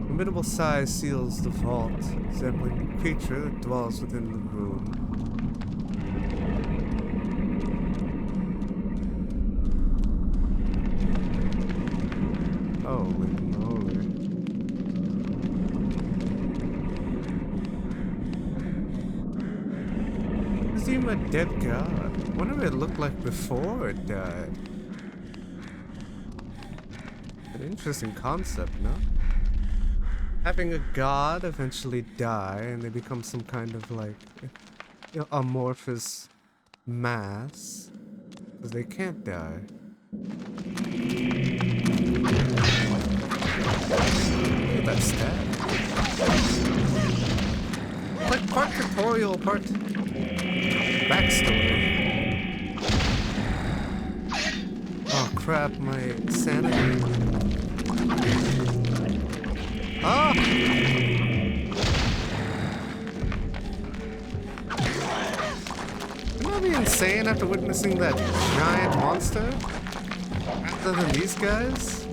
Formidable size seals the vault, resembling the creature that dwells within the room. Holy moly. It's even a dead god. Wonder what it looked like before it died. An interesting concept, no? Having a god eventually die and they become some kind of like amorphous mass because they can't die. Look at that stat. Like part tutorial, part backstory. Oh crap, my sanity. Ah! Wouldn't that be insane after witnessing that giant monster? Rather than these guys?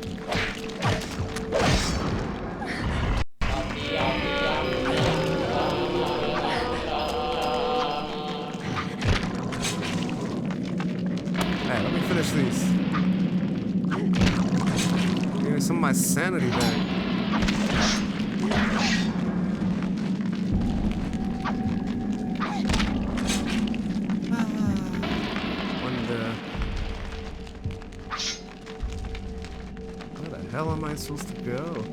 Alright, let me finish these. Give me some of my sanity back. Where the hell am I supposed to go?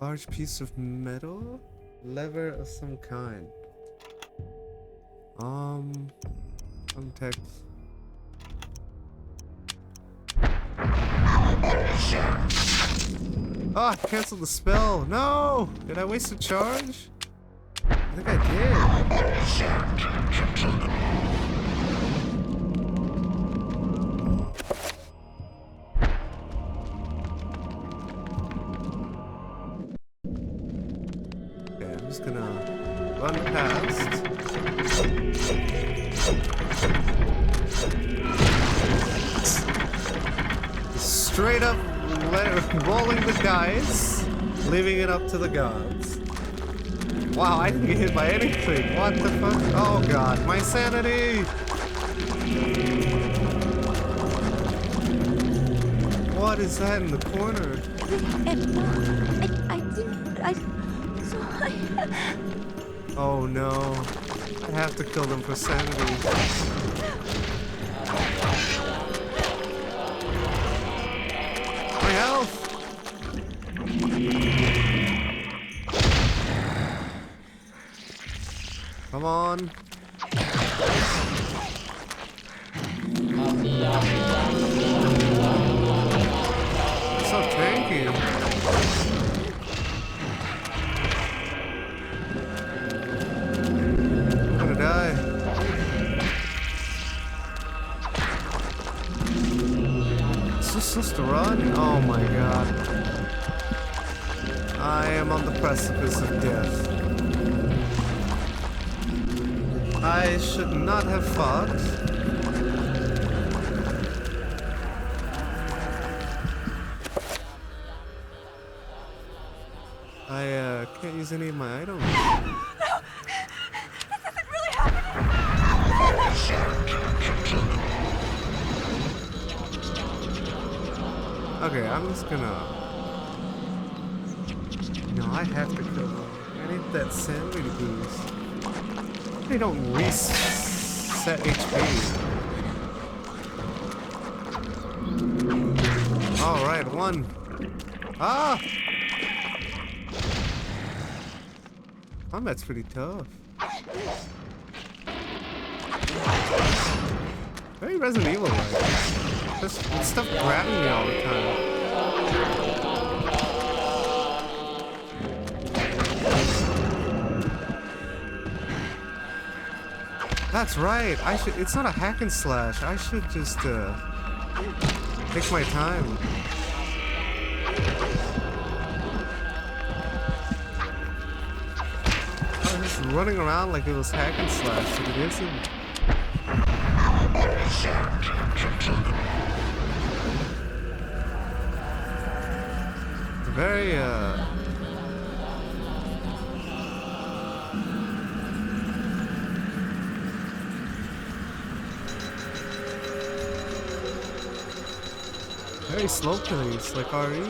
Large piece of metal? Lever of some kind. Some text. Oh, I canceled the spell. No! Did I waste a charge? I think I did. Okay, I'm just gonna run past. Straight up rolling the dice, leaving it up to the gods. Wow, I didn't get hit by anything. What the fuck? Oh god, my sanity! What is that in the corner? Oh no. I have to kill them for sanity. My health! Come on. So tanky. I'm gonna die. Is this supposed to run? Oh my god. I am on the precipice of death. I should not have fought. I can't use any of my items. No! This isn't really happening! Okay, I'm just gonna... No, I have to kill them. I need that sanity boost. They don't reset HP. Alright, one. Ah! Combat's pretty tough. Very Resident Evil like. Just stuff grabbing me all the time. That's right. It's not a hack and slash. I should just take my time. I was just running around like it was hack and slash, but it isn't. Very very slow pace, like RE.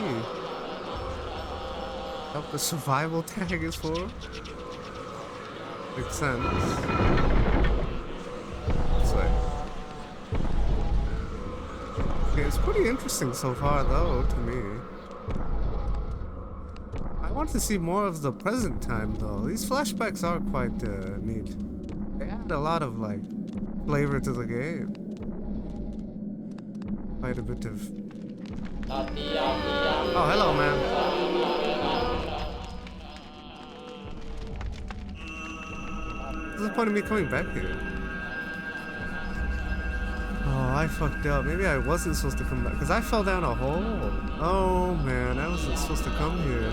What the survival tag is for? Makes sense. This way. Okay, it's pretty interesting so far, though, to me. I want to see more of the present time, though. These flashbacks are quite neat. They add a lot of, like, flavor to the game. Quite a bit of... Oh, hello, man. What's the point of me coming back here? Oh, I fucked up. Maybe I wasn't supposed to come back. Because I fell down a hole. Oh, man. I wasn't supposed to come here.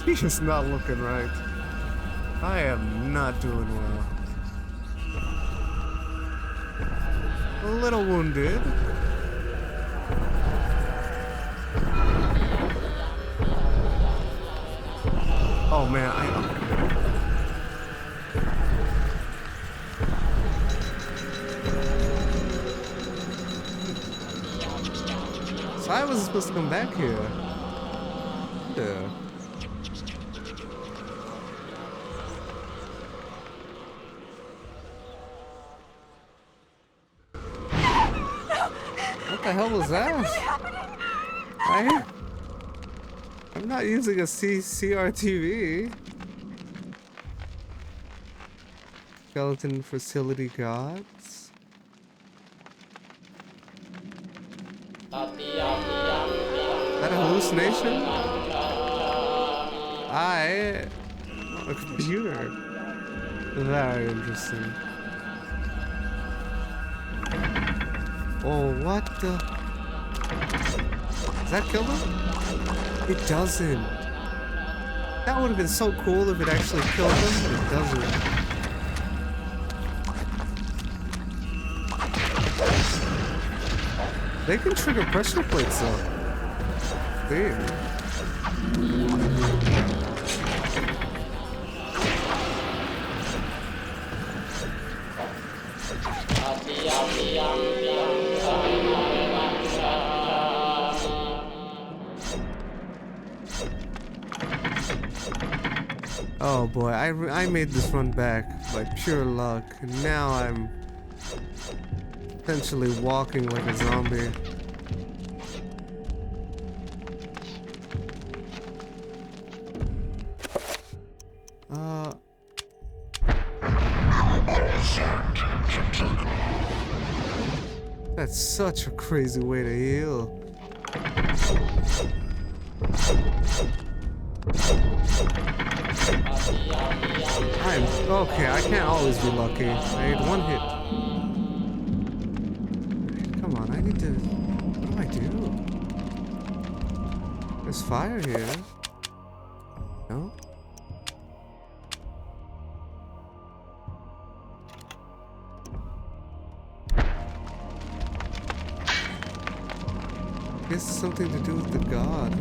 He's just not looking right. I am not doing well. A little wounded. Oh man, so I wasn't supposed to come back here. Yeah. What the hell was that? I'm not using a CRTV. Skeleton facility gods. Is that a hallucination? A computer. Very interesting. Oh, what the? Does that kill them? It doesn't. That would have been so cool if it actually killed them, but it doesn't. They can trigger pressure plates though. Damn. Oh boy, I made this run back by pure luck, and now I'm essentially walking like a zombie. That's such a crazy way to heal. Okay, I can't always be lucky. I need one hit. Come on, I need to... What do I do? There's fire here. No? I guess it's something to do with the god.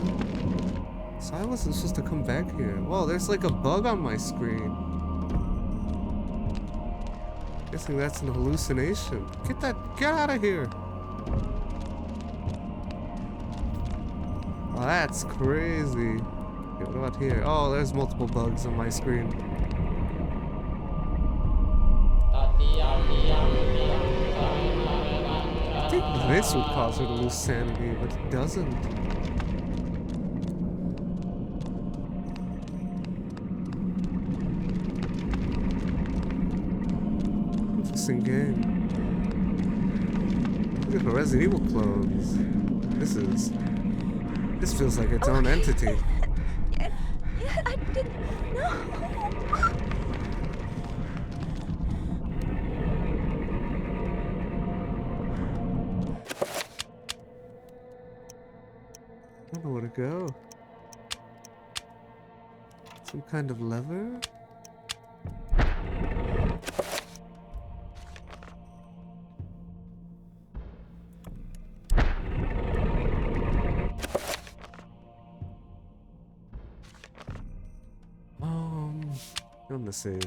So I wasn't supposed to come back here. Whoa, there's like a bug on my screen. Guessing that's an hallucination. Get out of here. Oh, that's crazy. Okay, what about here? Oh, there's multiple bugs on my screen. I think this would cause her to lose sanity, but it doesn't. interesting game. Look at the Resident Evil clones. This feels like its own entity. I didn't know. I don't know where to go. Some kind of lever? I'm gonna save.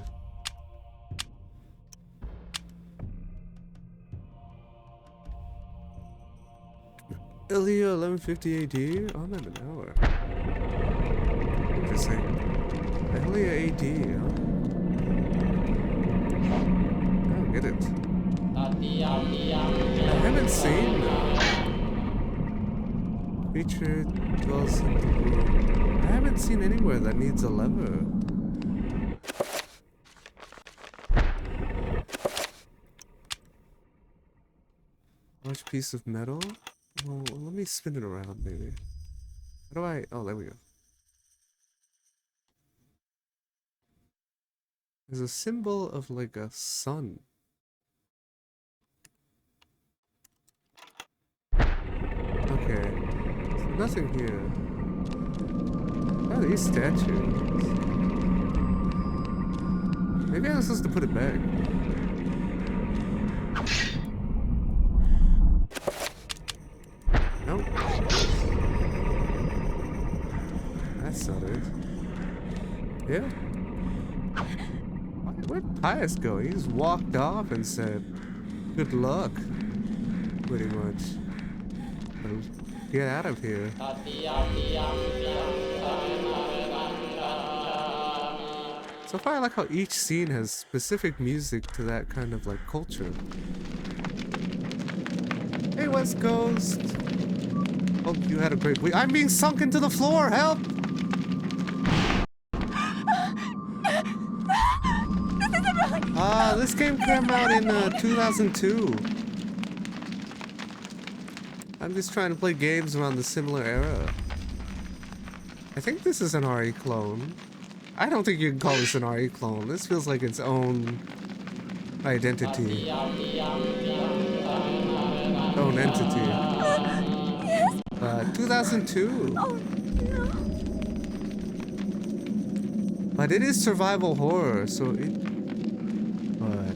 Ilya 1150 AD? Oh, I'm at an hour. Interesting. Ilya AD, huh? I don't get it. I haven't seen creature dwells in the room. I haven't seen anywhere that needs a lever. Large piece of metal? Well, let me spin it around, maybe. How do I... Oh, there we go. There's a symbol of, like, a sun. Okay. So nothing here. What are these statues? Maybe I'm supposed to put it back. Nope. That's not it. Yeah? Where'd Pius go? He just walked off and said, good luck. Pretty much. Get out of here. So far, I like how each scene has specific music to that kind of like culture. Hey, West Coast. Hope you had a great week. I'm being sunk into the floor. Help! This game came out in 2002. I'm just trying to play games around the similar era. I think this is an RE clone. I don't think you can call this an RE clone. This feels like its own identity. Own entity. 2002. Oh, no. But it is survival horror, so it... But...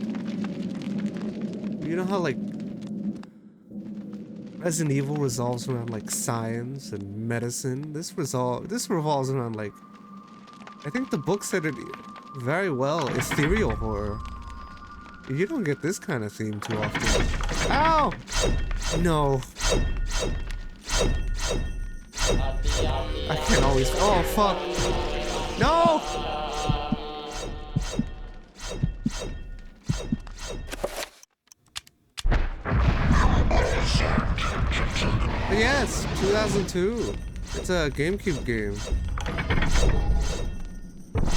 You know how, like... Resident Evil revolves around, like, science and medicine? This revolves around, like... I think the book said it very well. Ethereal horror. You don't get this kind of theme too often. Ow! No. I can't always... Oh, fuck. No! Yes, 2002. It's a GameCube game.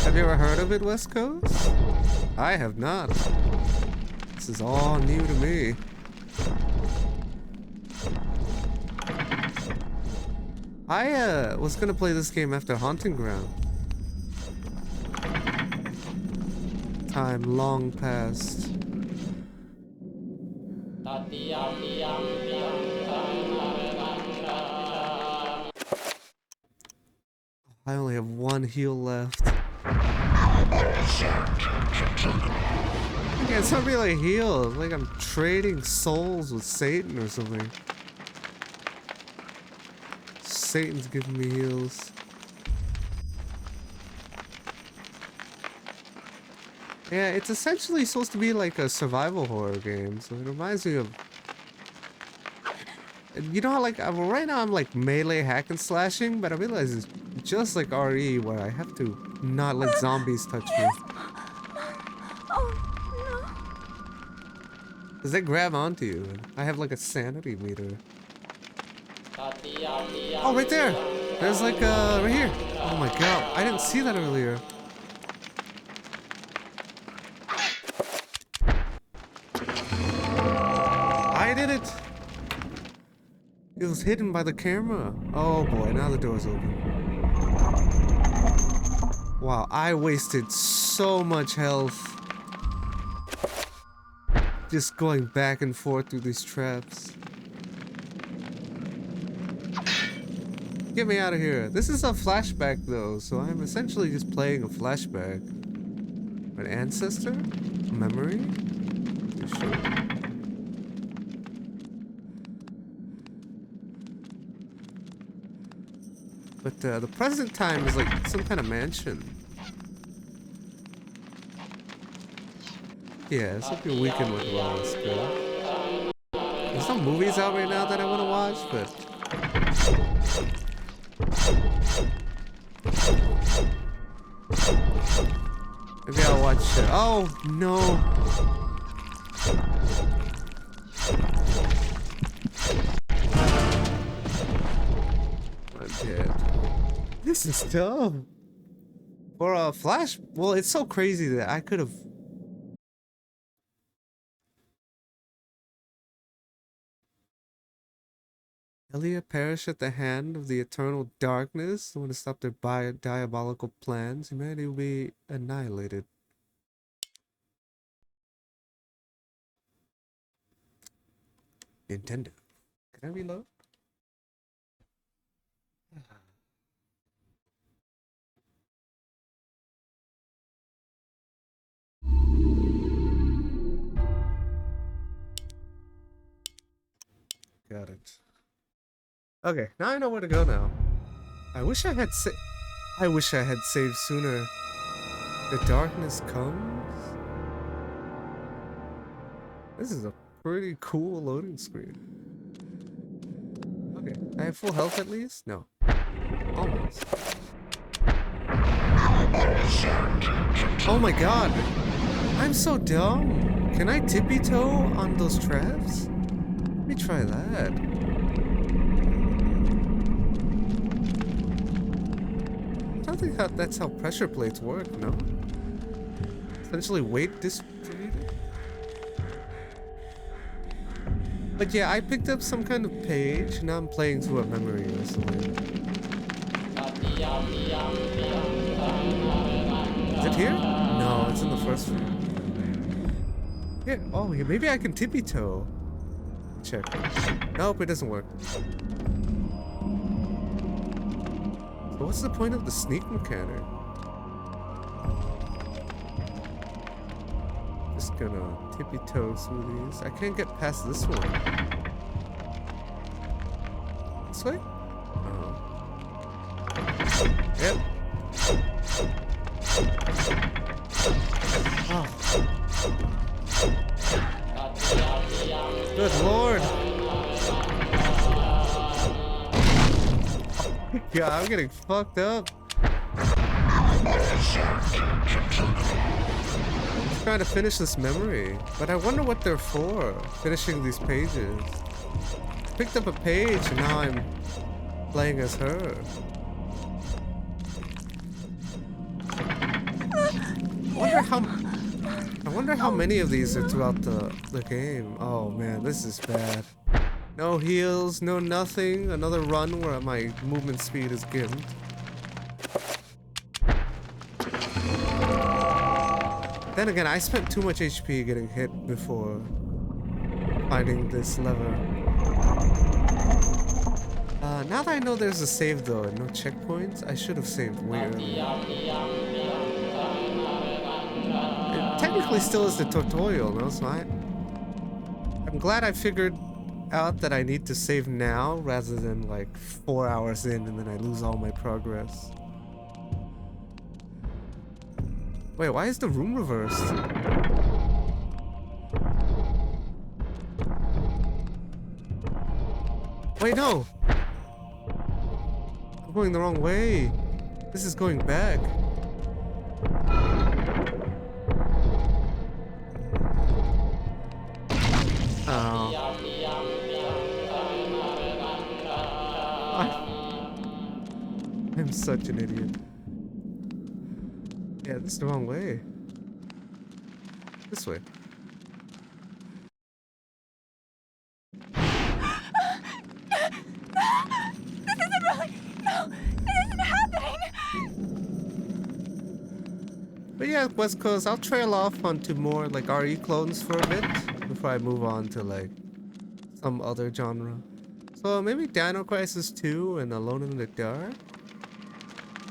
Have you ever heard of it, West Coast? I have not. This is all new to me. I was gonna play this game after Haunting Ground. Time long past. I only have one heal left. Yeah, it's not really a heal. It's like I'm trading souls with Satan or something. Satan's giving me heals. Yeah, it's essentially supposed to be like a survival horror game, so it reminds me of... You know how, like, right now I'm like melee hack and slashing, but I realize it's just like RE where I have to not let zombies touch me. Oh, no. Because they grab onto you. I have like a sanity meter. Oh, right there! There's like, right here. Oh my god, I didn't see that earlier. did it! It was hidden by the camera. Oh boy, now the door's open. Wow, I wasted so much health just going back and forth through these traps. Get me out of here. This is a flashback though, so I'm essentially just playing a flashback. An ancestor? A memory? You sure? But the present time is like some kind of mansion. Yeah, this would be a weekend with Wallace, good. There's no movies out right now that I want to watch, but... maybe I'll watch it. Oh, no! I'm dead. This is tough. For a flash... well, it's so crazy that I could have... Elia perished at the hand of the eternal darkness. I want to stop their diabolical plans. Humanity will be annihilated. Nintendo. Can I reload? Got it. Okay, now I know where to go now. I wish I had saved sooner. The darkness comes. This is a pretty cool loading screen. Okay, I have full health at least? No. Almost. Oh my god! I'm so dumb! Can I tippy-toe on those traps? Let me try that. I don't think that's how pressure plates work, no? Essentially weight distributed? But yeah, I picked up some kind of page, now I'm playing through a memory or something. Is it here? No, it's in the first room. Yeah, oh, yeah, maybe I can tippy-toe. Check. Nope, it doesn't work. So what's the point of the sneak mechanic? Just gonna tippy-toe through these. I can't get past this one. This way? Oh. Yep. Oh. Good lord! Yeah, I'm getting fucked up. I'm trying to finish this memory, but I wonder what they're for. Finishing these pages. Picked up a page and now I'm playing as her. I wonder how many of these are throughout the game. Oh man, this is bad. No heals, no nothing. Another run where my movement speed is given. Then again, I spent too much HP getting hit before finding this lever. Now that I know there's a save though and no checkpoints, I should have saved way earlier. It technically still is the tutorial, no? So I'm glad I figured out that I need to save now rather than like 4 hours in and then I lose all my progress. Wait, why is the room reversed? Wait, no! I'm going the wrong way. This is going back. Oh. I'm such an idiot. Yeah, this is the wrong way. This way. yeah, West Coast, I'll trail off onto more like RE clones for a bit before I move on to like some other genre. So maybe Dino Crisis 2 and Alone in the Dark.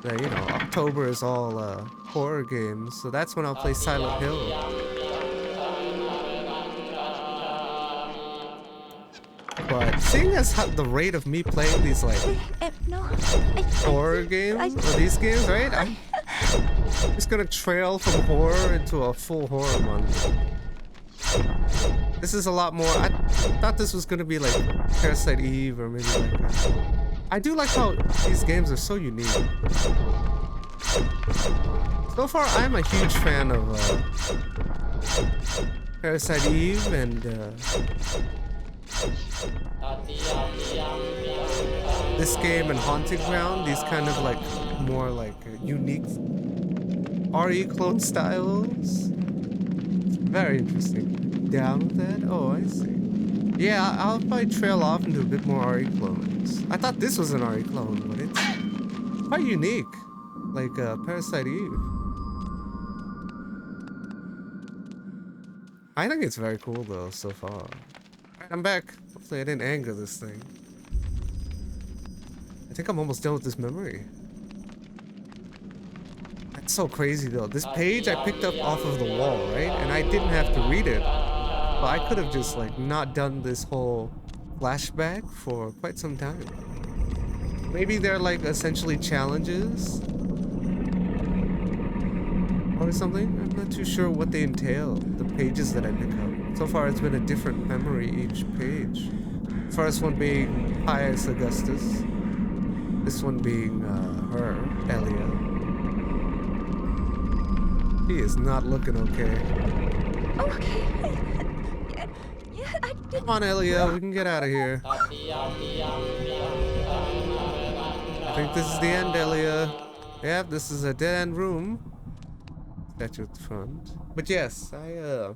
You know, October is all horror games, so that's when I'll play Silent Hill. But seeing as how the rate of me playing these like horror games or these games, right? I'm just gonna trail from horror into a full horror month. This is a lot more. I thought this was gonna be like Parasite Eve or maybe like. I do like how these games are so unique. So far, I'm a huge fan of Parasite Eve and this game and Haunting Ground. These kind of like more like unique RE clone styles. Very interesting. Down with that? Oh, I see. Yeah, I'll probably trail off into a bit more RE clones. I thought this was an RE clone, but it's quite unique. Like Parasite Eve. I think it's very cool though, so far. Alright, I'm back. Hopefully I didn't anger this thing. I think I'm almost done with this memory. That's so crazy though. This page I picked up off of the wall, right? And I didn't have to read it. But I could have just like not done this whole flashback for quite some time. Maybe they're like essentially challenges or something. I'm not too sure what they entail, the pages that I pick up. So far it's been a different memory each page. First one being Pius Augustus. This one being her, Elia. He is not looking okay. Oh, okay. Come on, Elia, we can get out of here. I think this is the end, Elia. Yep, this is a dead end room. Statue at the front. But yes, I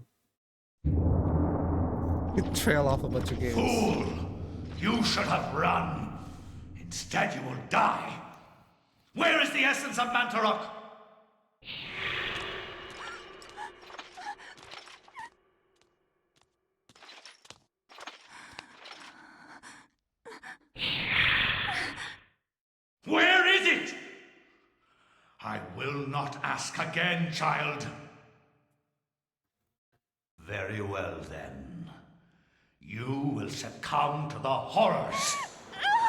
could trail off a bunch of games. Fool! You should have run. Instead, you will die. Where is the essence of Mantarok? Where is it? I will not ask again, child. Very well, then. You will succumb to the horrors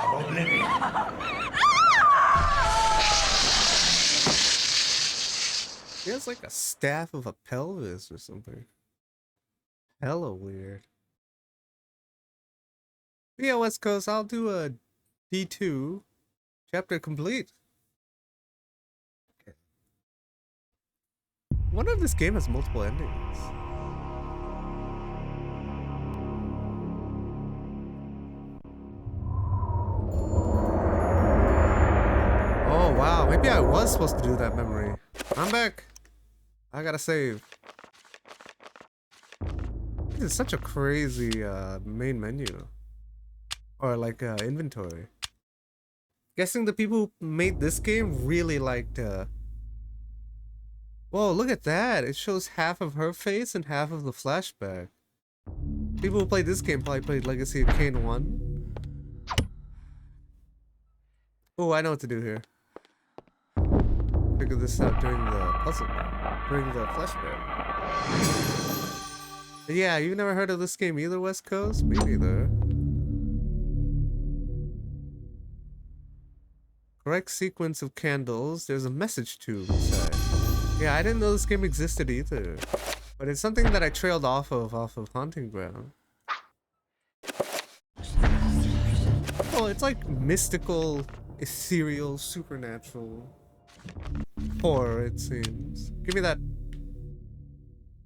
of oblivion. He has like a staff of a pelvis or something. Hella weird. But yeah, West Coast, I'll do a D2 chapter complete. Okay. I wonder if this game has multiple endings. Oh wow, maybe I was supposed to do that memory. I'm back. I gotta save. This is such a crazy main menu. Or like inventory. Guessing the people who made this game really liked whoa, look at that. It shows half of her face and half of the flashback. People who played this game probably played Legacy of Kain 1. Oh, I know what to do here. Figure this out during the puzzle. During the flashback. But yeah, you've never heard of this game either, West Coast? Me neither. Correct sequence of candles. There's a message tube inside. Yeah, I didn't know this game existed either. But it's something that I trailed off of Haunting Ground. Oh, it's like mystical, ethereal, supernatural horror, it seems. Give me that.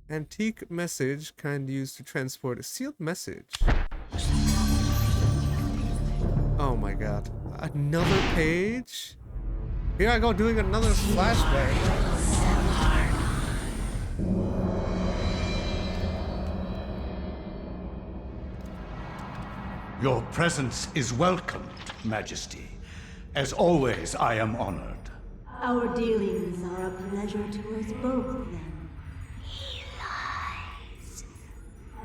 Antique message, kind used to transport a sealed message. Oh my god. Another page? Here I go doing another flashback. Your presence is welcomed, Majesty. As always, I am honored. Our dealings are a pleasure to us both, then. He lies.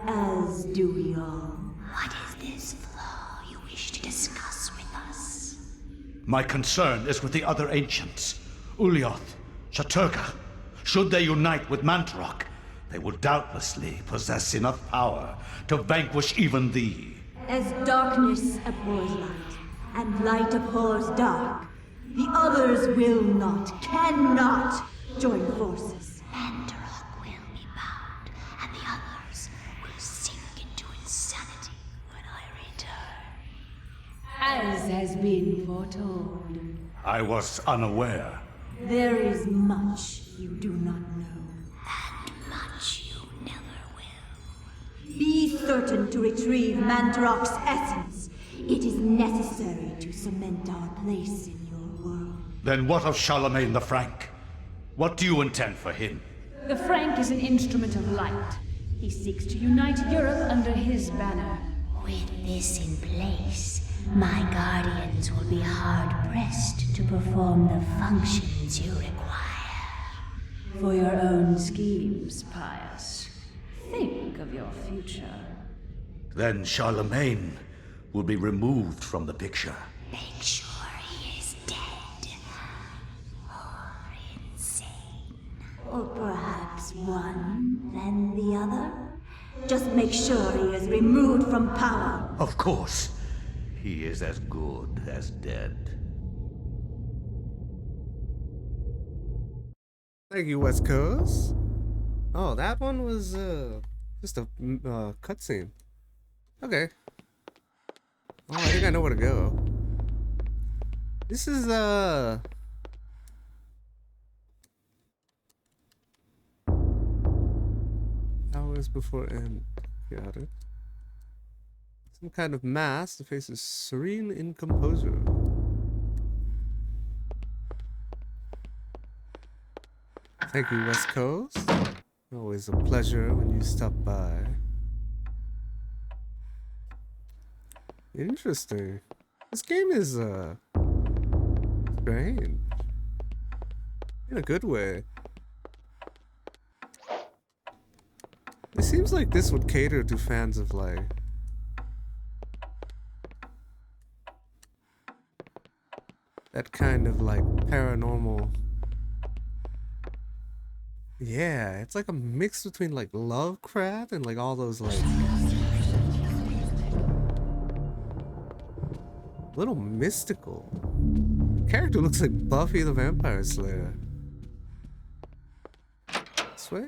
As do we all. What is this flaw you wish to discuss with us? My concern is with the other ancients. Ulyaoth, Shaturga. Should they unite with Mantarok, they will doubtlessly possess enough power to vanquish even thee. As darkness abhors light, and light abhors dark, the others will not, cannot join forces. Mantarok will be bound, and the others will sink into insanity when I return. As has been foretold. I was unaware. There is much you do not know. And much you never will. Be certain to retrieve Mantarok's essence. It is necessary to cement our place in your world. Then what of Charlemagne the Frank? What do you intend for him? The Frank is an instrument of light. He seeks to unite Europe under his banner. With this in place, my guardians will be hard-pressed to perform the functions you require. For your own schemes, Pius. Think of your future. Then Charlemagne will be removed from the picture. Make sure he is dead. Or insane. Or perhaps one, then the other. Just make sure he is removed from power. Of course. He is as good as dead. Thank you, West Coast. Oh, that one was just a cutscene. Okay. Oh, I think I know where to go. This is hours before end. Got it. Some kind of mask. The face is serene in composure. Thank you, West Coast. Always a pleasure when you stop by. Interesting. This game is strange. In a good way. It seems like this would cater to fans of like that kind of like paranormal. Yeah, it's like a mix between like Lovecraft and like all those like little mystical. Character looks like Buffy the Vampire Slayer. This way?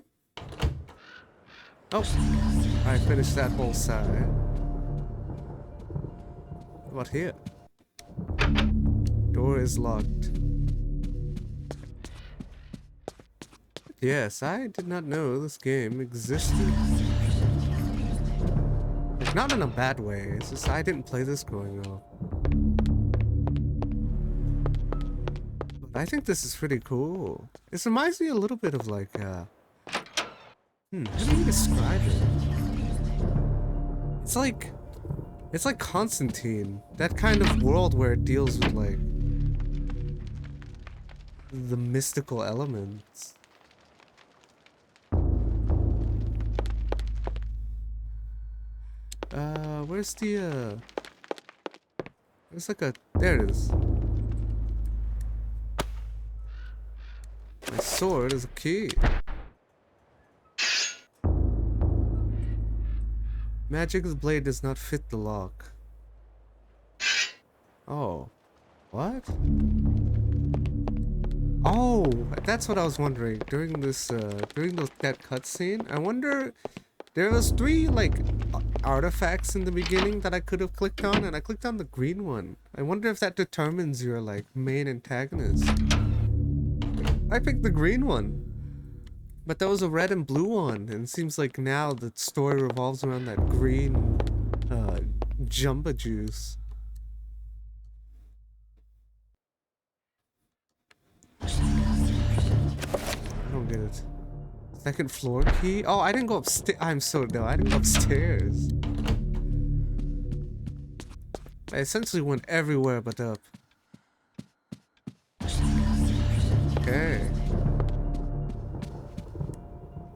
Oh, I finished that whole side. What about here? Door is locked. Yes, I did not know this game existed. Like, not in a bad way, it's just I didn't play this growing up. But I think this is pretty cool. This reminds me a little bit of like, how do you describe it? It's like Constantine. That kind of world where it deals with like the mystical elements. Where's the, there's like a, there it is. My sword is a key. Magic's blade does not fit the lock. Oh. What? Oh, that's what I was wondering. During this, that cutscene, I wonder, there was 3, like, artifacts in the beginning that I could have clicked on, and I clicked on the green one. I wonder if that determines your, like, main antagonist. I picked the green one. But there was a red and blue one, and it seems like now the story revolves around that green, Jumba Juice. I don't get it. Second floor key? Oh, I didn't go upstairs. I'm so dumb. I didn't go upstairs. I essentially went everywhere but up. Okay.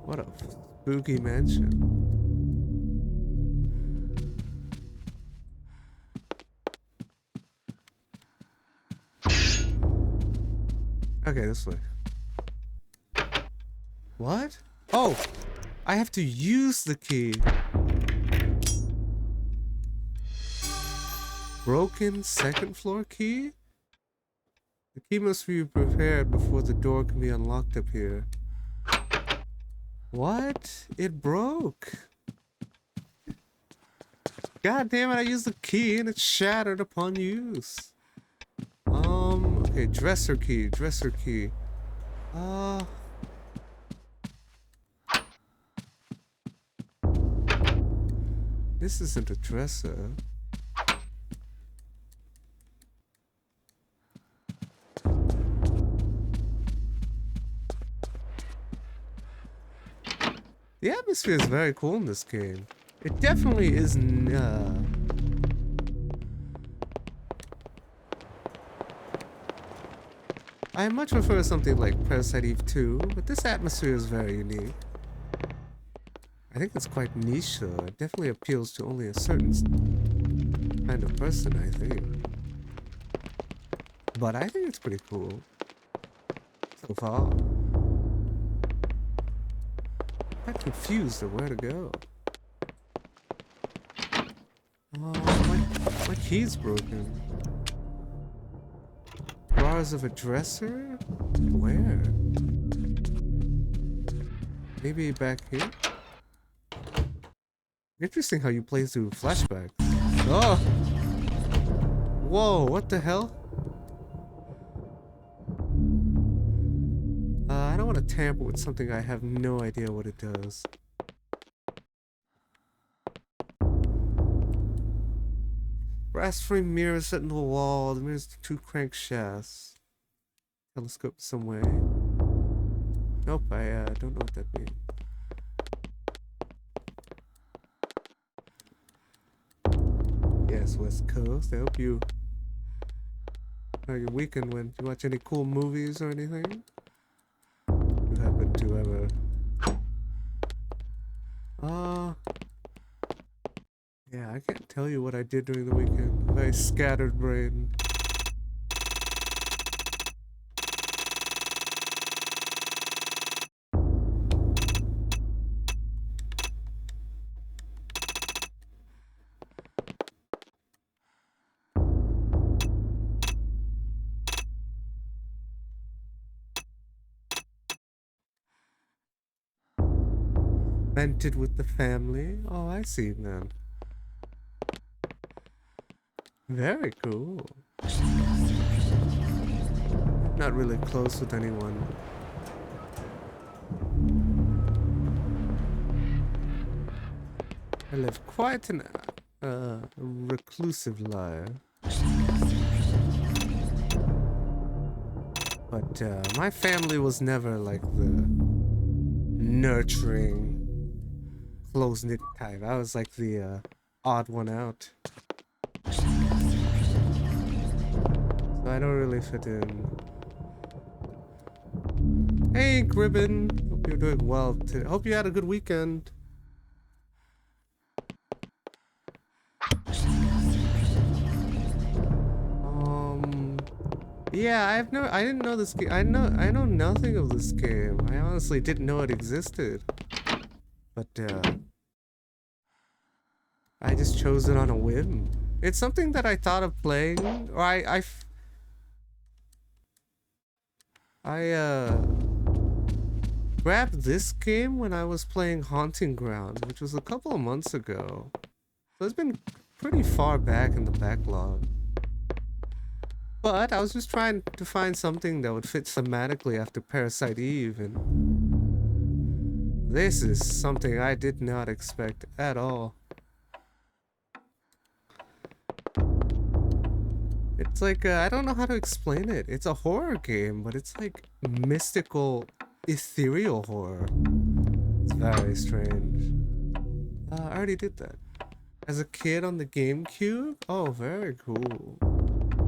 What a spooky mansion. Okay, this way. What? Oh! I have to use the key. Broken second floor key? The key must be prepared before the door can be unlocked up here. What? It broke. God damn it, I used the key and it shattered upon use. Okay, dresser key, dresser key. This isn't a dresser. The atmosphere is very cool in this game. It definitely is I much prefer something like Parasite Eve 2, but this atmosphere is very unique. I think it's quite niche though. It definitely appeals to only a certain kind of person, I think. But I think it's pretty cool. So far. I'm confused of where to go. Oh, my key's broken. Drawers of a dresser? Where? Maybe back here? Interesting how you play through flashbacks. Oh! Whoa, what the hell? I don't want to tamper with something I have no idea what it does. Brass frame mirror set into the wall. The mirror's two crankshafts. Telescope some way. Nope, I don't know what that means. Yes, West Coast. I hope you... How your weekend went? You watch any cool movies or anything? You happen to ever... Yeah, I can't tell you what I did during the weekend. Very scattered brain. Vented with the family? Oh, I see then. Very cool. Not really close with anyone. I live quite an reclusive life. But my family was never like the nurturing, close-knit type. I was like the odd one out. So I don't really fit in. Hey, Gribbon. Hope you're doing well today. Hope you had a good weekend. Yeah, I didn't know this game. I know nothing of this game. I honestly didn't know it existed. But I just chose it on a whim. It's something that I thought of playing, or I grabbed this game when I was playing Haunting Ground, which was a couple of months ago. So it's been pretty far back in the backlog. But I was just trying to find something that would fit thematically after Parasite Eve, and this is something I did not expect at all. It's like, I don't know how to explain it. It's a horror game, but it's like mystical, ethereal horror. It's very strange. I already did that. As a kid on the GameCube? Oh, very cool.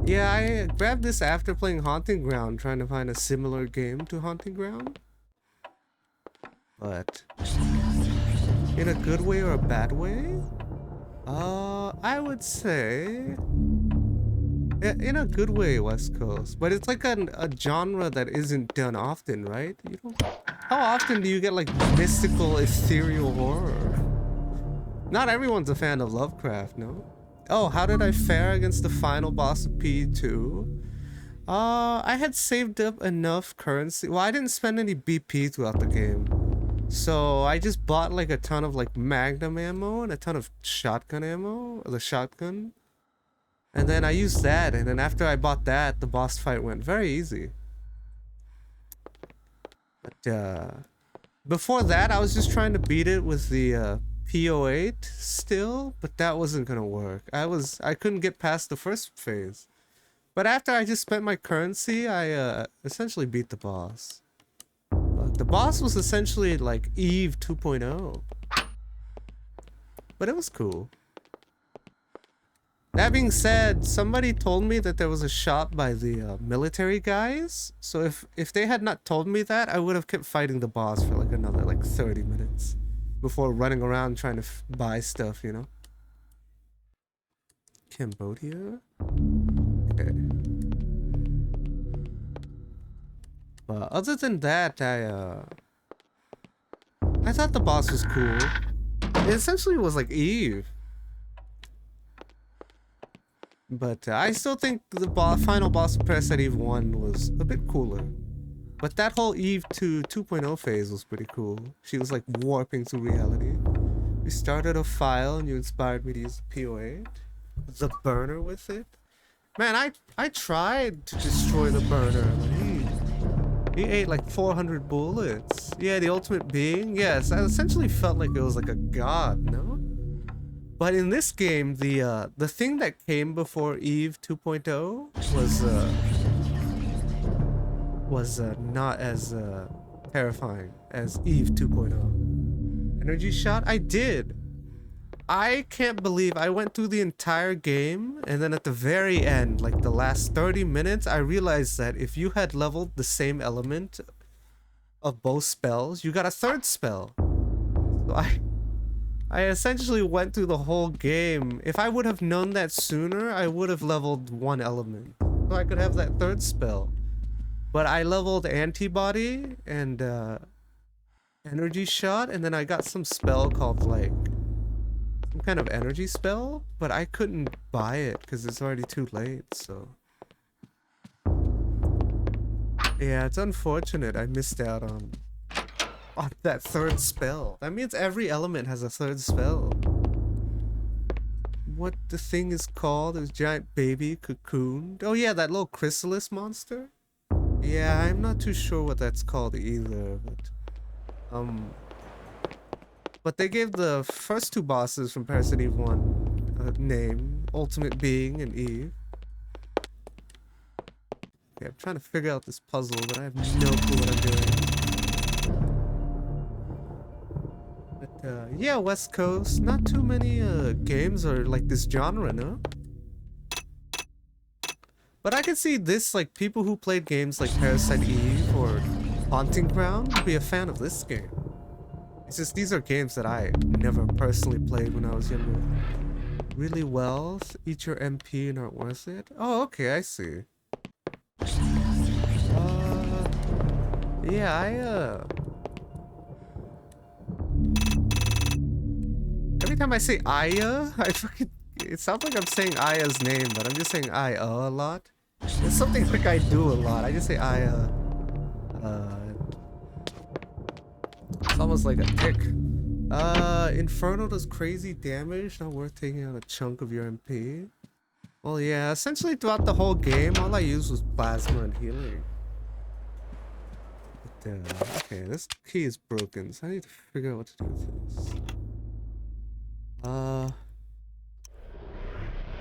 Yeah, I grabbed this after playing Haunting Ground, trying to find a similar game to Haunting Ground. But in a good way or a bad way? I would say in a good way, West Coast. But it's like a genre that isn't done often, right? You don't. How often do you get like mystical, ethereal horror? Not everyone's a fan of Lovecraft, no? Oh, how did I fare against the final boss of P2? I had saved up enough currency. Well, I didn't spend any BP throughout the game. So I just bought like a ton of like Magnum ammo and a ton of shotgun ammo, the shotgun. And then I used that, and then after I bought that, the boss fight went very easy. But before that, I was just trying to beat it with the PO8 still, but that wasn't gonna work. I couldn't get past the first phase. But after I just spent my currency, I essentially beat the boss. But the boss was essentially like Eve 2.0. But it was cool. That being said, somebody told me that there was a shop by the military guys. So if they had not told me that, I would have kept fighting the boss for like another like 30 minutes. Before running around trying to buy stuff, you know? Cambodia? Okay. But other than that, I thought the boss was cool. It essentially was like Eve. But I still think the final boss of Parasite Eve 1 was a bit cooler. But that whole Eve 2.0 phase was pretty cool. She was like warping through reality. We started a file and you inspired me to use the PO8. The burner with it. Man, I tried to destroy the burner. He ate like 400 bullets. Yeah, the ultimate being. Yes, I essentially felt like it was like a god, no? But in this game, the thing that came before Eve 2.0 was not as terrifying as Eve 2.0. Energy shot? I did. I can't believe I went through the entire game, and then at the very end, like the last 30 minutes, I realized that if you had leveled the same element of both spells, you got a third spell. So I essentially went through the whole game. If I would have known that sooner, I would have leveled one element, so I could have that third spell. But I leveled antibody and energy shot, and then I got some spell called like some kind of energy spell, but I couldn't buy it because it's already too late. So yeah, it's unfortunate I missed out on that third spell. That means every element has a third spell. What the thing is called? This giant baby cocoon. Oh yeah, that little chrysalis monster. Yeah, I'm not too sure what that's called either, but they gave the first two bosses from Parasite Eve 1 a name, Ultimate Being and Eve. Okay, I'm trying to figure out this puzzle, but I have no clue what I'm doing. But yeah, West Coast, not too many games are like this genre, no? But I can see this, like, people who played games like Parasite Eve or Haunting Ground would be a fan of this game. It's just these are games that I never personally played when I was younger. Really well, eat your MP and aren't worth it? Oh, okay, I see. Yeah, every time I say Aya, it sounds like I'm saying Aya's name, but I'm just saying Aya a lot. It's something like I do a lot. I just say Aya. It's almost like a tick. Inferno does crazy damage, not worth taking out a chunk of your MP. Well, yeah, essentially throughout the whole game, all I used was plasma and healing. But, okay, this key is broken, so I need to figure out what to do with this.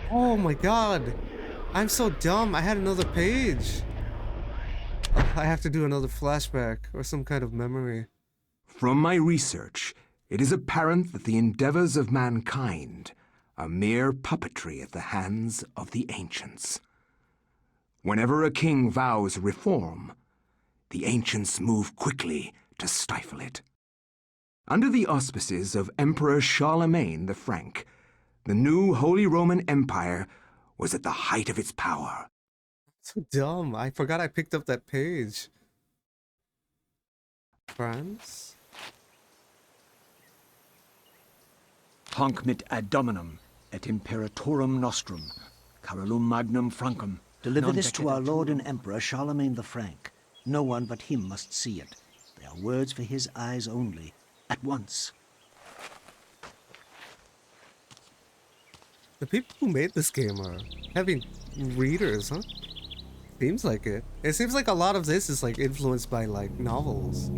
Oh my god! I'm so dumb, I had another page! I have to do another flashback, or some kind of memory. From my research, it is apparent that the endeavors of mankind are mere puppetry at the hands of the ancients. Whenever a king vows reform, the ancients move quickly to stifle it. Under the auspices of Emperor Charlemagne the Frank, the new Holy Roman Empire was at the height of its power. So dumb. I forgot I picked up that page. France? Hanc mit ad dominum et imperatorum nostrum, Carolum magnum Francum. Deliver non this to our decet- Lord and Emperor Charlemagne the Frank. No one but him must see it. They are words for his eyes only. At once. The people who made this game are having readers, huh? Seems like it. It seems like a lot of this is like influenced by like novels.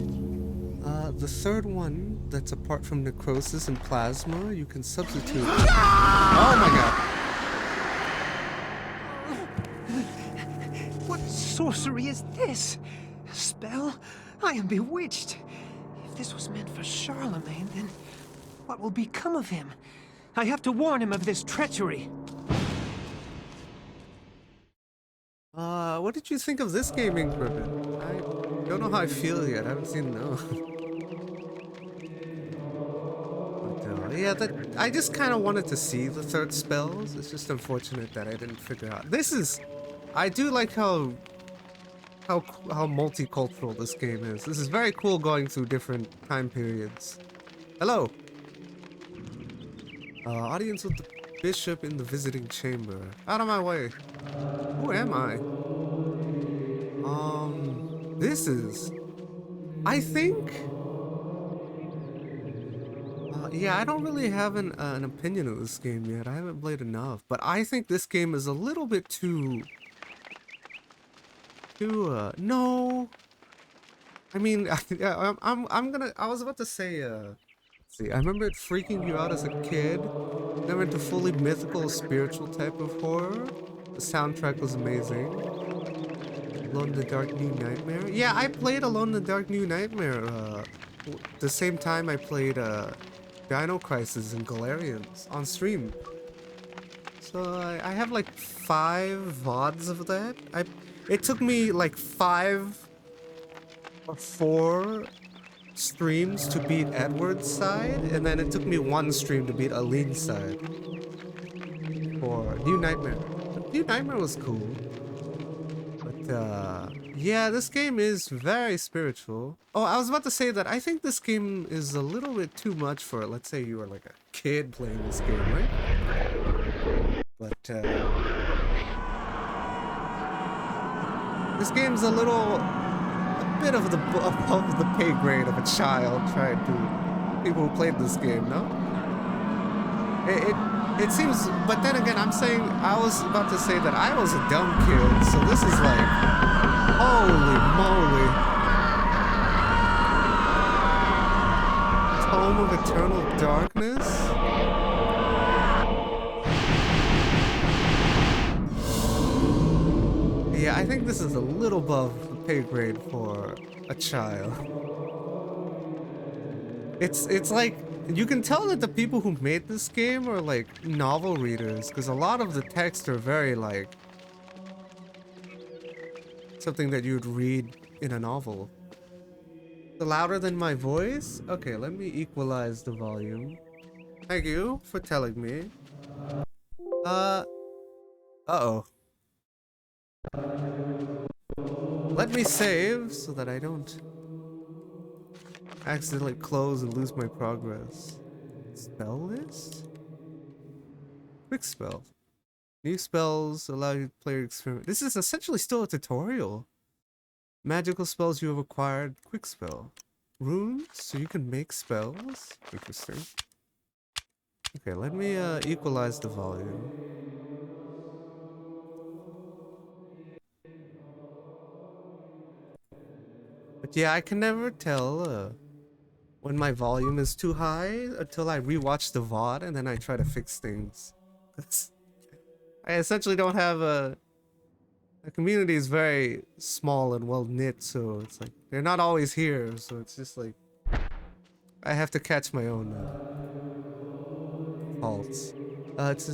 The third one that's apart from necrosis and plasma, you can substitute. Oh my god. What sorcery is this? A spell? I am bewitched. If this was meant for Charlemagne, then what will become of him? I have to warn him of this treachery. What did you think of this gaming Griffin? I don't know how I feel yet. I haven't seen no. But, yeah, I just kind of wanted to see the third spells. It's just unfortunate that I didn't figure out. I do like how multicultural this game is. This is very cool going through different time periods. Hello. Audience with the bishop in the visiting chamber. Out of my way. Who am I? This is... I think... yeah, I don't really have an opinion of this game yet. I haven't played enough. But I think this game is a little bit too... no... I mean, I was about to say, let's see, I remember it freaking you out as a kid. Then into fully mythical, spiritual type of horror. The soundtrack was amazing. Alone in the Dark New Nightmare? Yeah, I played Alone in the Dark New Nightmare, the same time I played, Dino Crisis and Galarians on stream. So I have like 5 VODs of that. It took me like 5 or 4 streams to beat Edward's side, and then it took me 1 stream to beat Aline's side for New Nightmare. New Nightmare was cool. But, yeah, this game is very spiritual. Oh, I was about to say that I think this game is a little bit too much for, let's say you were like a kid playing this game, right? But, this game's a bit of above the pay grade of a child trying to... People who played this game, no? It seems, but then again, I was about to say that I was a dumb kid, so this is like, holy moly. Tome of Eternal Darkness? Yeah, I think this is a little above the pay grade for a child. It's like, you can tell that the people who made this game are like novel readers, because a lot of the texts are very like something that you'd read in a novel. Louder than my voice? Okay, let me equalize the volume. Thank you for telling me. Uh-oh. Let me save so that I don't accidentally close and lose my progress. Spell list? Quick spell. New spells allow you to player experiment. This is essentially still a tutorial. Magical spells you have acquired. Quick spell. Runes, so you can make spells. Interesting. Okay, let me equalize the volume. But yeah, I can never tell when my volume is too high until I rewatch the VOD and then I try to fix things. I essentially don't have the community is very small and well knit, so it's like they're not always here, so it's just like I have to catch my own faults. It's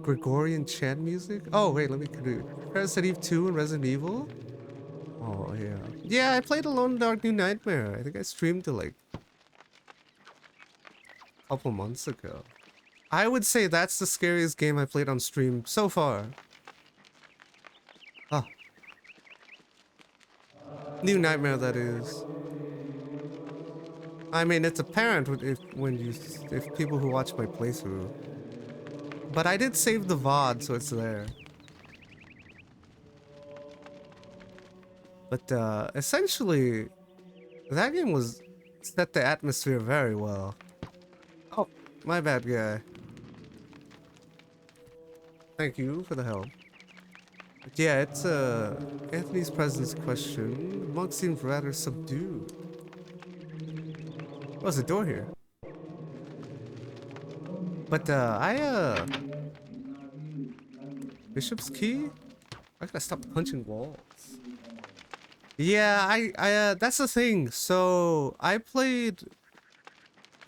Gregorian chant music. Oh wait, let me do Resident Evil 2 and Resident Evil. Oh yeah, yeah. I played Alone in the Dark New Nightmare. I think I streamed it like a couple months ago. I would say that's the scariest game I played on stream so far. Ah, New Nightmare, that is. I mean, it's apparent if people who watch my playthrough. But I did save the VOD, so it's there. But essentially, that game was set the atmosphere very well. Oh, my bad, guy. Thank you for the help. But yeah, it's Anthony's presence question. The monk seems rather subdued. Oh, there's a door here. But Bishop's key? I gotta stop punching walls. Yeah, that's the thing. So I played.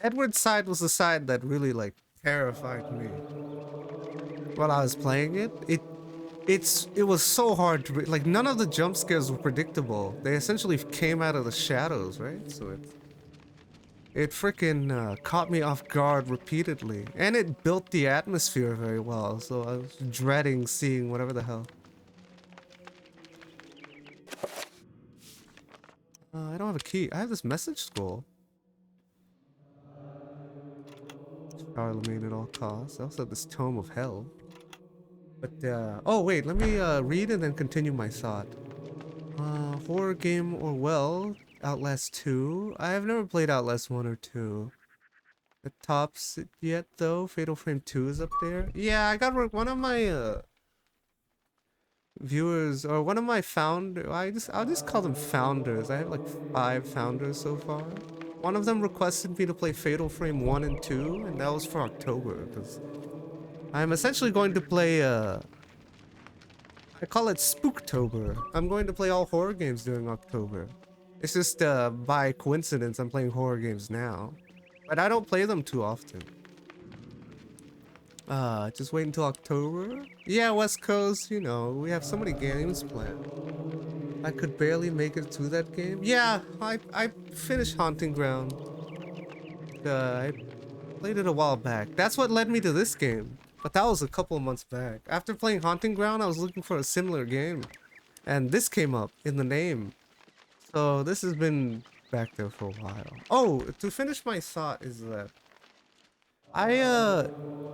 Edward's side was the side that really like terrified me while I was playing it. It was so hard to like. None of the jump scares were predictable. They essentially came out of the shadows, right? So it freaking caught me off guard repeatedly, and it built the atmosphere very well. So I was dreading seeing whatever the hell. I don't have a key. I have this message scroll. Charlemagne at all costs. I also have this Tome of Hell. But, oh wait, let me read and then continue my thought. Horror game or well, Outlast 2. I have never played Outlast 1 or 2. It tops it yet though. Fatal Frame 2 is up there. Yeah, I got one of my viewers, or one of my I'll just call them founders. I have like 5 founders so far. One of them requested me to play Fatal Frame 1 and 2, and that was for October, because I'm essentially going to play, I call it Spooktober. I'm going to play all horror games during October. It's just, by coincidence, I'm playing horror games now. But I don't play them too often. Just wait until October? Yeah, West Coast, you know, we have so many games planned. I could barely make it to that game. Yeah, I finished Haunting Ground. I played it a while back. That's what led me to this game. But that was a couple of months back. After playing Haunting Ground, I was looking for a similar game. And this came up in the name. So this has been back there for a while. Oh, to finish my thought is that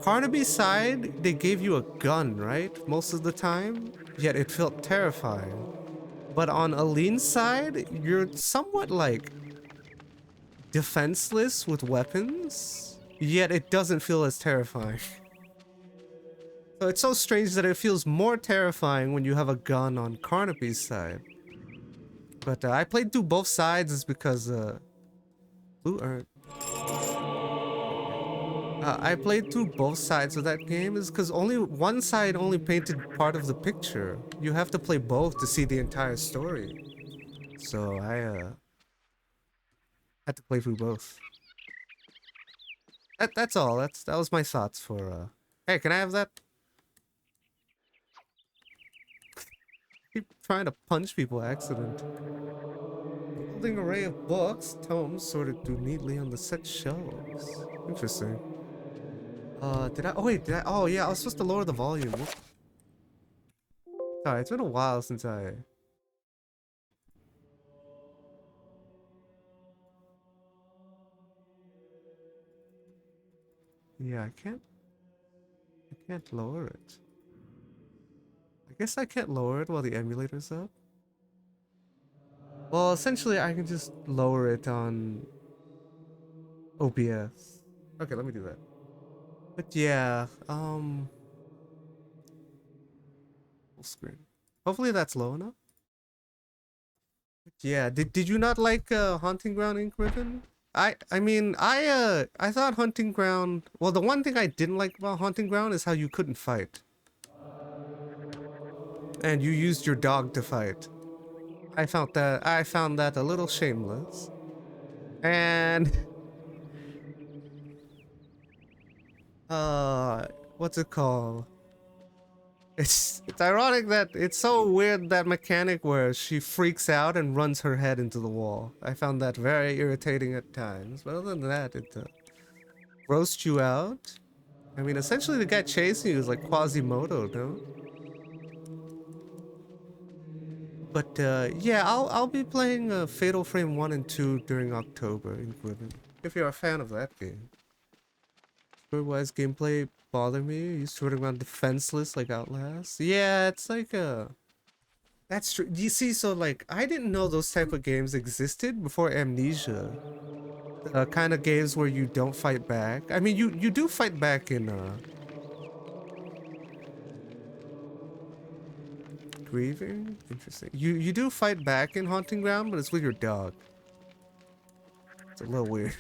Carnaby's side, they gave you a gun, right? Most of the time. Yet it felt terrifying. But on Aline's side, you're somewhat like defenseless with weapons. Yet it doesn't feel as terrifying. So it's so strange that it feels more terrifying when you have a gun on Carnaby's side. But I played through both sides is because Blue Earth. I played through both sides of that game is because only one side only painted part of the picture. You have to play both to see the entire story. So I had to play through both. That's all. That was my thoughts for Hey, can I have that? Keep trying to punch people accident. Holding array of books, tomes sorted through neatly on the set shelves. Interesting. Did I? Oh wait, did I? Oh yeah, I was supposed to lower the volume. Sorry, it's been a while since I. Yeah, I can't lower it. I guess I can't lower it while the emulator's up. Well, essentially, I can just lower it on OBS. Okay, let me do that. But yeah, full screen. Hopefully that's low enough. But yeah, did you not like Haunting Ground Ink Ribbon? I thought Haunting Ground. Well, the one thing I didn't like about Haunting Ground is how you couldn't fight, and you used your dog to fight. I found that a little shameless, and what's it called? It's ironic that it's so weird, that mechanic where she freaks out and runs her head into the wall. I found that very irritating at times, but other than that, it roasts you out. I mean, essentially the guy chasing you is like Quasimodo, no? But yeah, I'll be playing Fatal Frame 1 and 2 during October in Griffin, if you're a fan of that game. Story-wise, gameplay bother me. You sort around defenseless like Outlast. Yeah, it's like that's true. You see, so like I didn't know those type of games existed before Amnesia. Kind of games where you don't fight back. I mean, you do fight back in Grieving. Interesting. You do fight back in Haunting Ground, but it's with your dog. It's a little weird.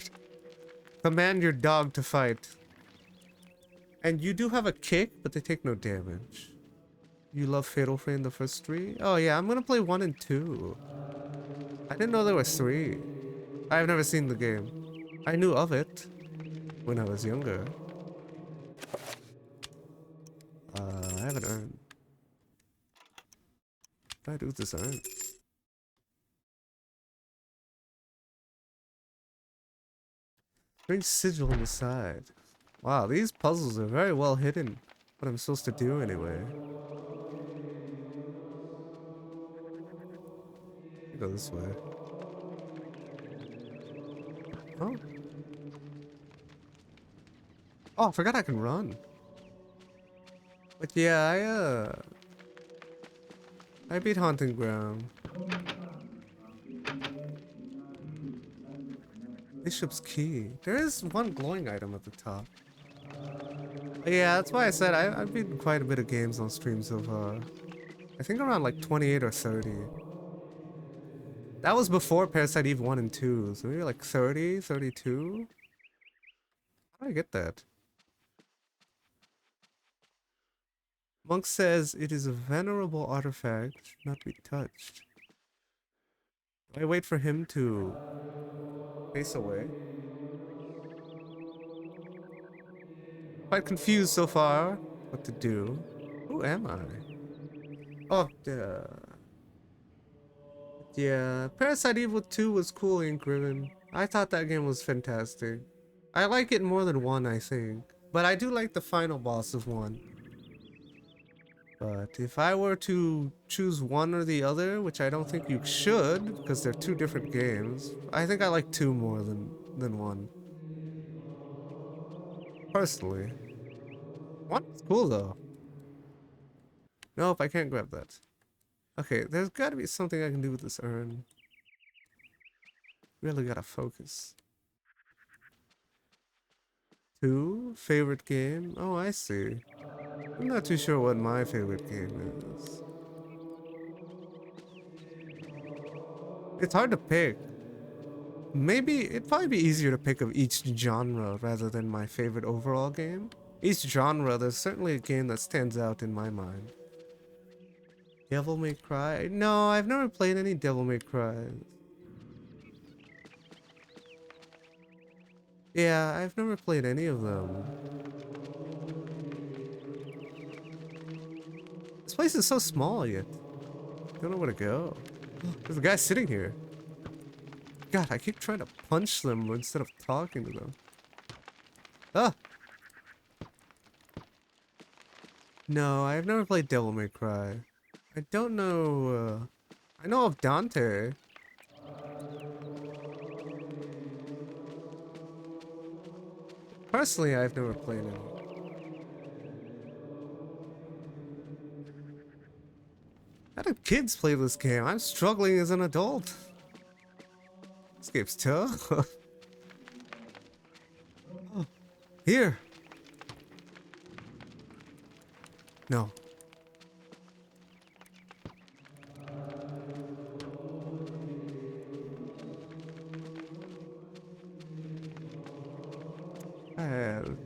Command your dog to fight. And you do have a kick, but they take no damage. You love Fatal Frame the first 3? Oh yeah, I'm gonna play 1 and 2. I didn't know there was 3. I've never seen the game. I knew of it when I was younger. I haven't earned. What do I do with this urn? Strange sigil on the side. Wow, these puzzles are very well hidden. What I'm supposed to do anyway. Go this way. Oh. Oh, I forgot I can run. But yeah, I beat Haunting Ground. Bishop's Key. There is one glowing item at the top. But yeah, that's why I said I've beaten quite a bit of games on stream so far. I think around like 28 or 30. That was before Parasite Eve 1 and 2, so maybe like 30, 32? How do I get that? Monk says it is a venerable artifact, should not be touched. Do I wait for him to face away? Quite confused so far what to do. Who am I? Oh, yeah, Parasite Evil 2 was cool in Griffin. I thought that game was fantastic. I like it more than 1, I think. But I do like the final boss of 1. But if I were to choose one or the other, which I don't think you should, because they're 2 different games, I think I like 2 more than 1. Personally. 1 is cool though. Nope, I can't grab that. Okay, there's gotta be something I can do with this urn. Really gotta focus. 2? Favorite game? Oh, I see. I'm not too sure what my favorite game is. It's hard to pick. Maybe it'd probably be easier to pick of each genre rather than my favorite overall game. Each genre, there's certainly a game that stands out in my mind. Devil May Cry? No, I've never played any Devil May Cry. Yeah, I've never played any of them. This place is so small yet. Don't know where to go. There's a guy sitting here. God, I keep trying to punch them instead of talking to them. Ah! No, I've never played Devil May Cry. I don't know, I know of Dante. Personally, I've never played it. How do kids play this game? I'm struggling as an adult. This game's tough. Oh, here. No.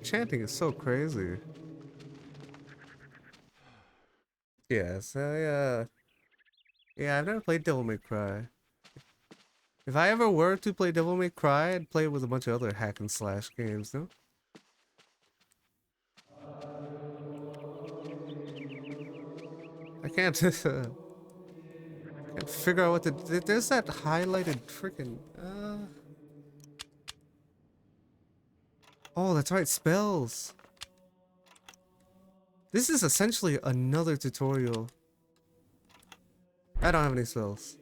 Chanting is so crazy. Yes, yeah, I've never played Devil May Cry. If I ever were to play Devil May Cry, I'd play it with a bunch of other hack and slash games, no? I can't, can't figure out what to... There's that highlighted freaking... Oh, that's right, spells. This is essentially another tutorial. I don't have any spells.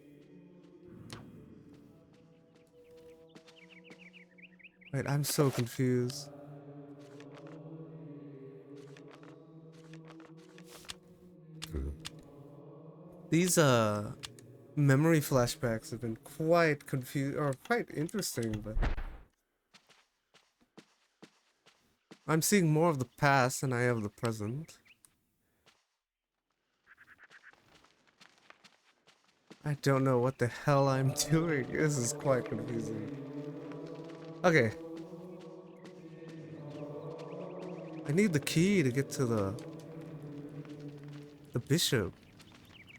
Wait, I'm so confused. These memory flashbacks have been quite quite interesting, but I'm seeing more of the past than I have the present. I don't know what the hell I'm doing. This is quite confusing. Okay. I need the key to get to the bishop.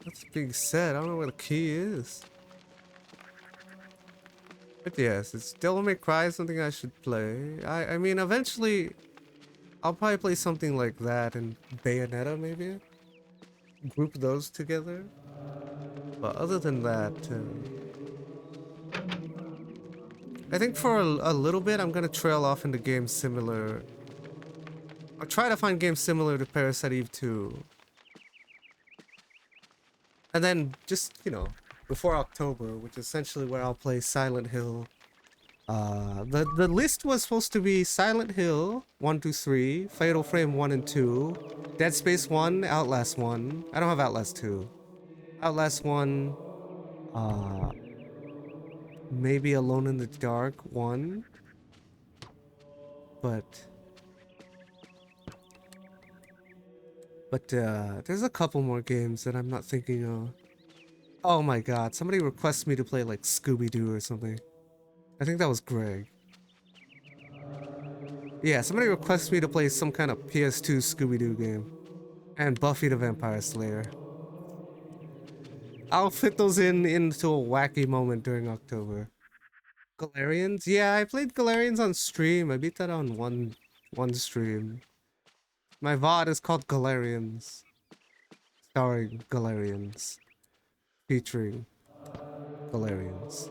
That's being said. I don't know where the key is. But yes, it's Devil May Cry is something I should play. I mean, eventually, I'll probably play something like that and Bayonetta, maybe? Group those together. But other than that, I think for a little bit, I'm gonna trail off into games similar. I'll try to find games similar to Parasite Eve 2. And then, just, you know, before October, which is essentially where I'll play Silent Hill. The list was supposed to be Silent Hill 1, 2, 3, Fatal Frame 1 and 2, Dead Space 1, Outlast 1. I don't have Outlast 2. Outlast 1, maybe Alone in the Dark 1. But there's a couple more games that I'm not thinking of. Oh my god, somebody requests me to play like Scooby-Doo or something. I think that was Greg. Yeah, somebody requests me to play some kind of PS2 Scooby-Doo game. And Buffy the Vampire Slayer. I'll fit those into a wacky moment during October. Galarians? Yeah, I played Galarians on stream. I beat that on one stream. My VOD is called Galarians. Starring Galarians. Featuring Galarians.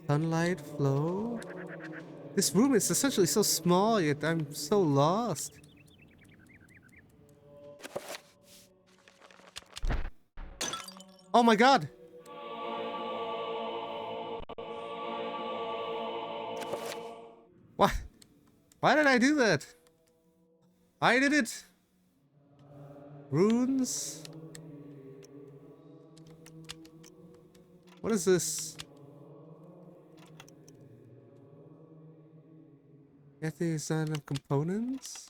Sunlight flow? This room is essentially so small, yet I'm so lost. Oh my god! Why? Why did I do that? I did it! Runes? What is this? Get the design of components?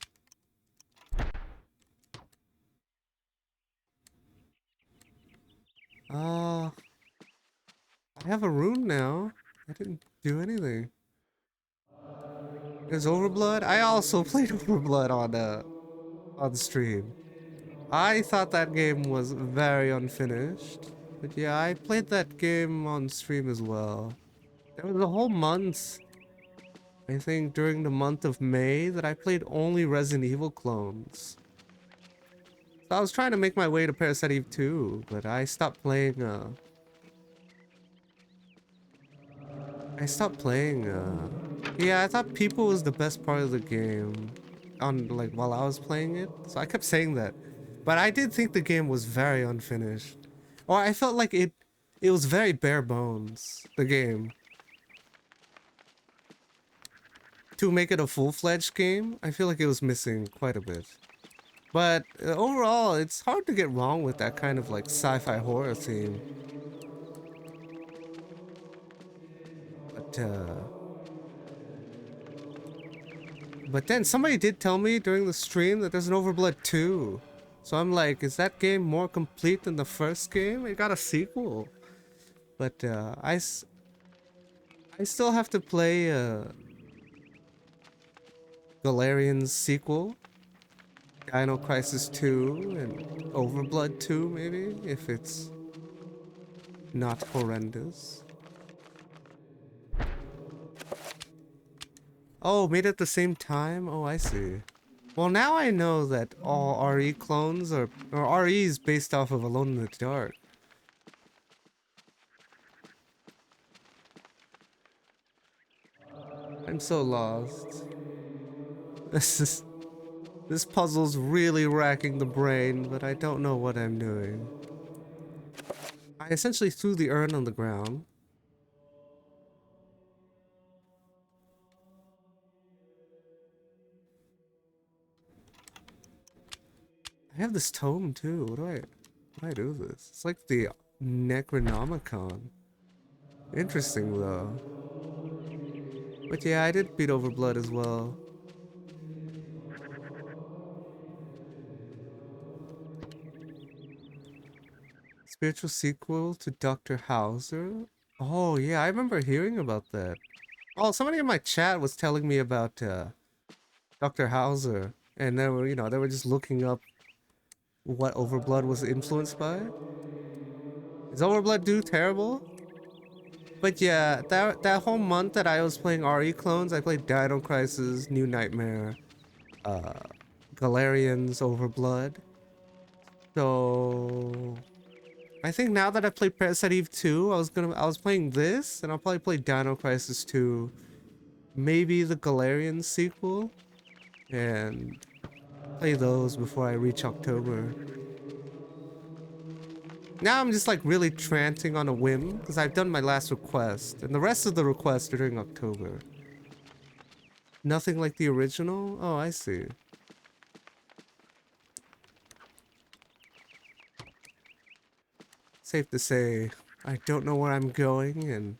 I have a rune now. I didn't do anything. There's Overblood. I also played Overblood on stream. I thought that game was very unfinished. But yeah, I played that game on stream as well. There was a whole month, I think during the month of May, that I played only Resident Evil clones. So I was trying to make my way to Parasite Eve 2, but I stopped playing, yeah, I thought people was the best part of the game while I was playing it. So I kept saying that. But I did think the game was very unfinished. Or I felt like it was very bare bones, the game. To make it a full-fledged game, I feel like it was missing quite a bit. But overall, it's hard to get wrong with that kind of like sci-fi horror theme. But then somebody did tell me during the stream that there's an Overblood 2. So I'm like, is that game more complete than the first game? It got a sequel. But I still have to play Galarian's sequel. Dino Crisis 2 and Overblood 2 maybe, if it's not horrendous. Oh, made it at the same time? Oh, I see. Well, now I know that all RE clones or RE is based off of Alone in the Dark. I'm so lost. This puzzle's really racking the brain, but I don't know what I'm doing. I essentially threw the urn on the ground. I have this tome too. What do I do with this? It's like the Necronomicon. Interesting though. But yeah, I did beat Overblood as well. Spiritual sequel to Dr. Hauser? Oh yeah, I remember hearing about that. Oh, somebody in my chat was telling me about Dr. Hauser. And they were, they were just looking up what Overblood was influenced by. Is Overblood do terrible? But yeah, that whole month that I was playing RE clones, I played Dino Crisis, New Nightmare, Galarian's Overblood. So I think now that I played Parasite Eve 2, I was playing this, and I'll probably play Dino Crisis 2, maybe the Galarian sequel, and play those before I reach October. Now I'm just like really tranting on a whim, because I've done my last request, and the rest of the requests are during October. Nothing like the original? Oh, I see. Safe to say, I don't know where I'm going, and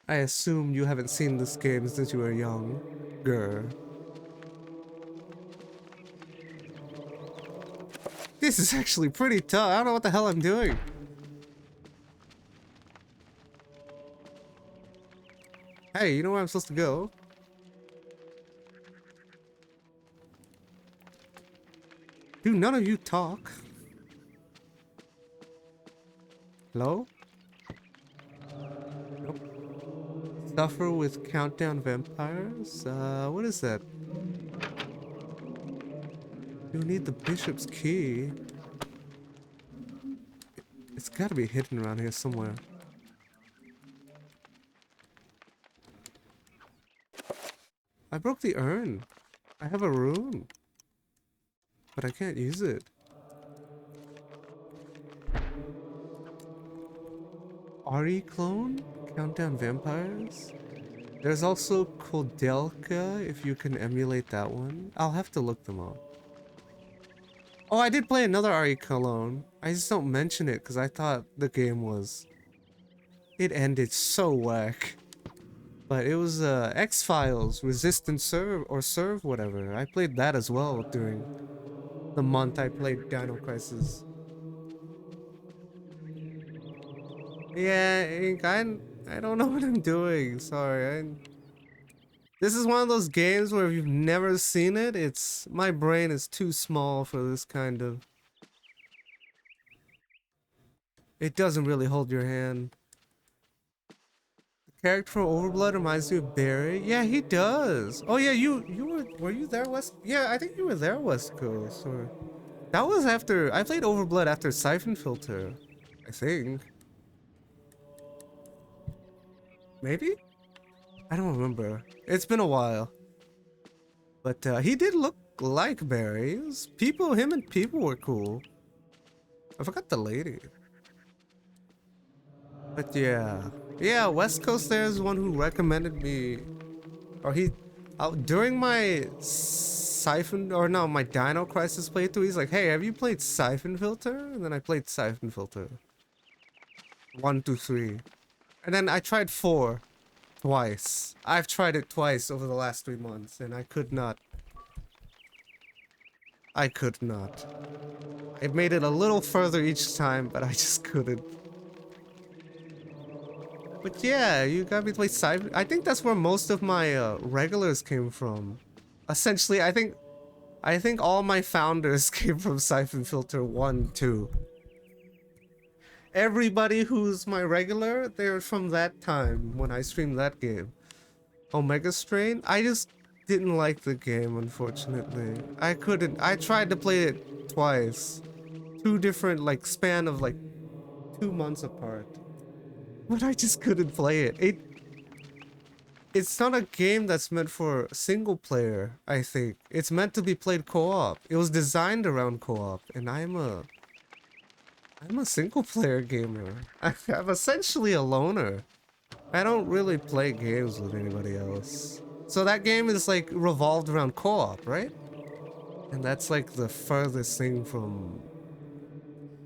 I assume you haven't seen this game since you were young. Grr. This is actually pretty tough. I don't know what the hell I'm doing. Hey, you know where I'm supposed to go? Do none of you talk? Hello? Nope. Suffer with countdown vampires? What is that? You need the bishop's key. It's gotta be hidden around here somewhere. I broke the urn. I have a rune. But I can't use it. RE clone? Countdown vampires? There's also Kodelka, if you can emulate that one. I'll have to look them up. Oh, I did play another RE clone. I just don't mention it because I thought the game was... It ended so whack. But it was X-Files, Resistance Serve, or Serve, whatever. I played that as well during the month I played Dino Crisis. Yeah, Ink, I don't know what I'm doing. Sorry. This is one of those games where if you've never seen it, my brain is too small for this kind of... It doesn't really hold your hand. The character from Overblood reminds me of Barry. Yeah, he does. Oh yeah, were you there, West? Yeah, I think you were there, West Coast. Or that was after I played Overblood after Siphon Filter, I think. Maybe? I don't remember. It's been a while. But he did look like Barry. Him and people were cool. I forgot the lady. But yeah. Yeah, West Coast there is the one who recommended me. Or during my my Dino Crisis playthrough, he's like, hey, have you played Siphon Filter? And then I played Siphon Filter. 1, 2, 3. And then I tried 4. Twice. I've tried it twice over the last 3 months, and I could not. I made it a little further each time, but I just couldn't. But yeah, you got me to play Siphon. I think that's where most of my regulars came from. Essentially, I think all my founders came from Siphon Filter 1, 2. Everybody who's my regular, they're from that time when I streamed that game. Omega Strain? didn't like the game, unfortunately. I couldn't. I tried to play it twice. Two different, like, span of, like, 2 months apart. But I just couldn't play it. It's not a game that's meant for single player, I think. It's meant to be played co-op. It was designed around co-op, and I'm a single player gamer. I'm essentially a loner. I don't really play games with anybody else. So that game is like revolved around co-op, right? And that's like the furthest thing from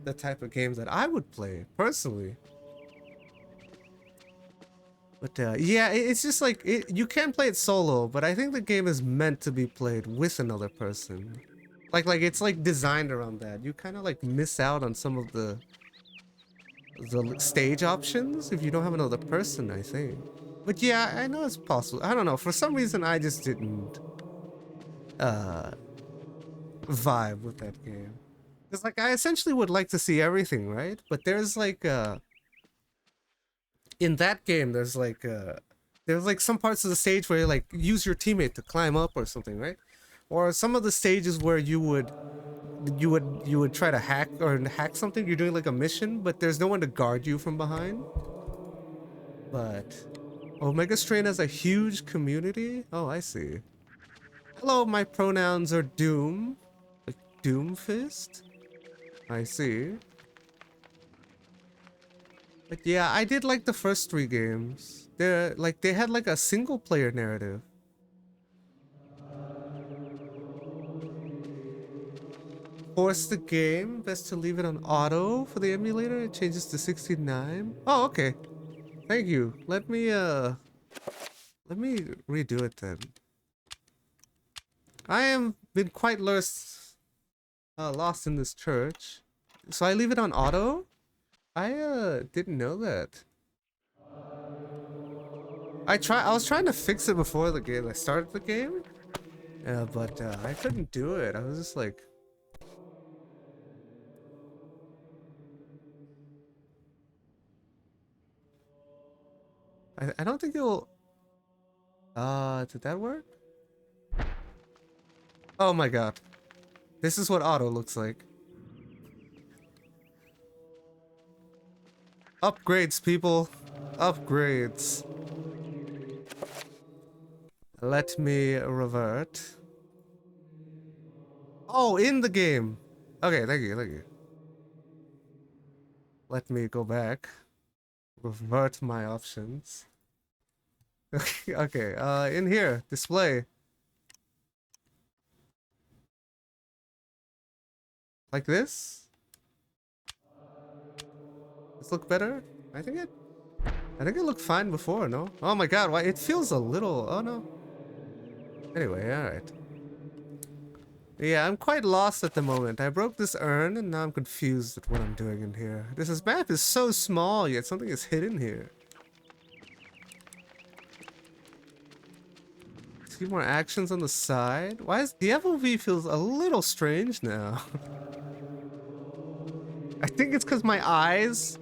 the type of games that I would play, personally. But yeah, it's just like, you can play it solo, but I think the game is meant to be played with another person. Like it's like designed around that. You kind of like miss out on some of the stage options if you don't have another person, I think. But yeah, I know it's possible. I don't know. For some reason, I just didn't vibe with that game. Because like I essentially would like to see everything, right? But there's like in that game, there's like some parts of the stage where you like use your teammate to climb up or something, right? Or some of the stages where you would try to hack something. You're doing like a mission, but there's no one to guard you from behind. But Omega Strain has a huge community. Oh, I see. Hello, my pronouns are Doom, like Doomfist. I see. But yeah, I did like the first 3 games. They had like a single player narrative. Force the game, best to leave it on auto for the emulator. It changes to 69. Oh, okay. Thank you. Let me redo it then. I am been quite lost in this church. So I leave it on auto? I didn't know that. I was trying to fix it before the game. I started the game, but I couldn't do it. I was just like, I don't think it'll. Did that work? Oh my god, this is what auto looks like. Upgrades, people, upgrades. Let me revert. Oh, in the game. Okay, thank you, thank you. Let me go back. Revert my options. Okay, in here, display. Like this? Does it look better? I think it looked fine before, no? Oh my god, why it feels a little, oh no. Anyway, alright. Yeah, I'm quite lost at the moment. I broke this urn and now I'm confused at what I'm doing in here. This map is so small, yet something is hidden here. See more actions on the side? Why is the FOV feels a little strange now? I think it's because my eyes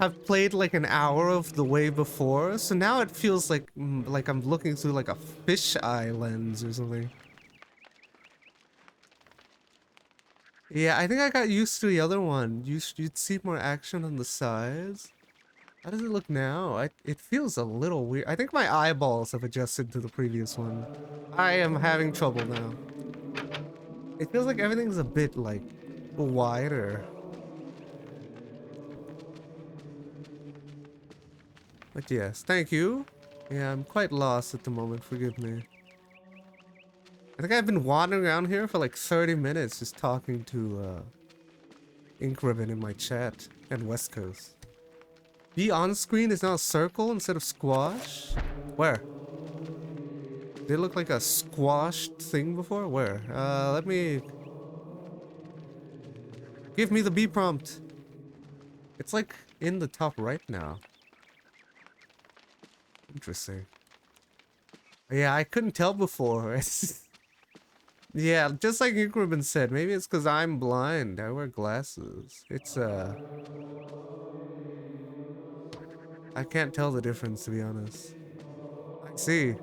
have played like an hour of the way before, so now it feels like I'm looking through like a fisheye lens or something. Yeah, I think I got used to the other one. You'd see more action on the sides. How does it look now? It feels a little weird. I think my eyeballs have adjusted to the previous one. I am having trouble now. It feels like everything's a bit like wider. But yes, thank you. Yeah, I'm quite lost at the moment, forgive me. I think I've been wandering around here for like 30 minutes just talking to Ink Ribbon in my chat and West Coast. Be on screen is now a circle instead of squash? Where? Did it look like a squashed thing before? Where? Let me... Give me the B prompt. It's like in the top right now. Interesting. Yeah, I couldn't tell before. Yeah, just like Ink Ribbon said, maybe it's because I'm blind. I wear glasses. I can't tell the difference, to be honest. I see.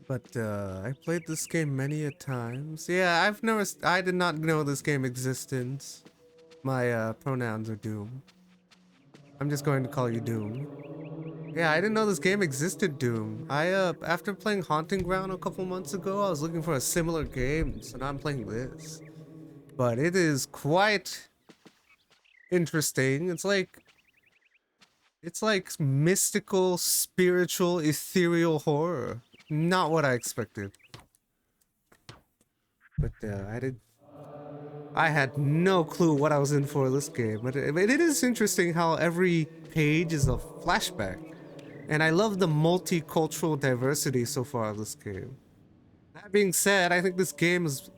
But I played this game many a times. Yeah, I did not know this game existed. My pronouns are Doom. I'm just going to call you Doom. Yeah, I didn't know this game existed, Doom. After playing Haunting Ground a couple months ago, I was looking for a similar game, so now I'm playing this. But it is quite interesting. It's like mystical, spiritual, ethereal horror. Not what I expected. But I had no clue what I was in for this game. But it is interesting how every page is a flashback. And I love the multicultural diversity so far of this game. That being said, I think this game is...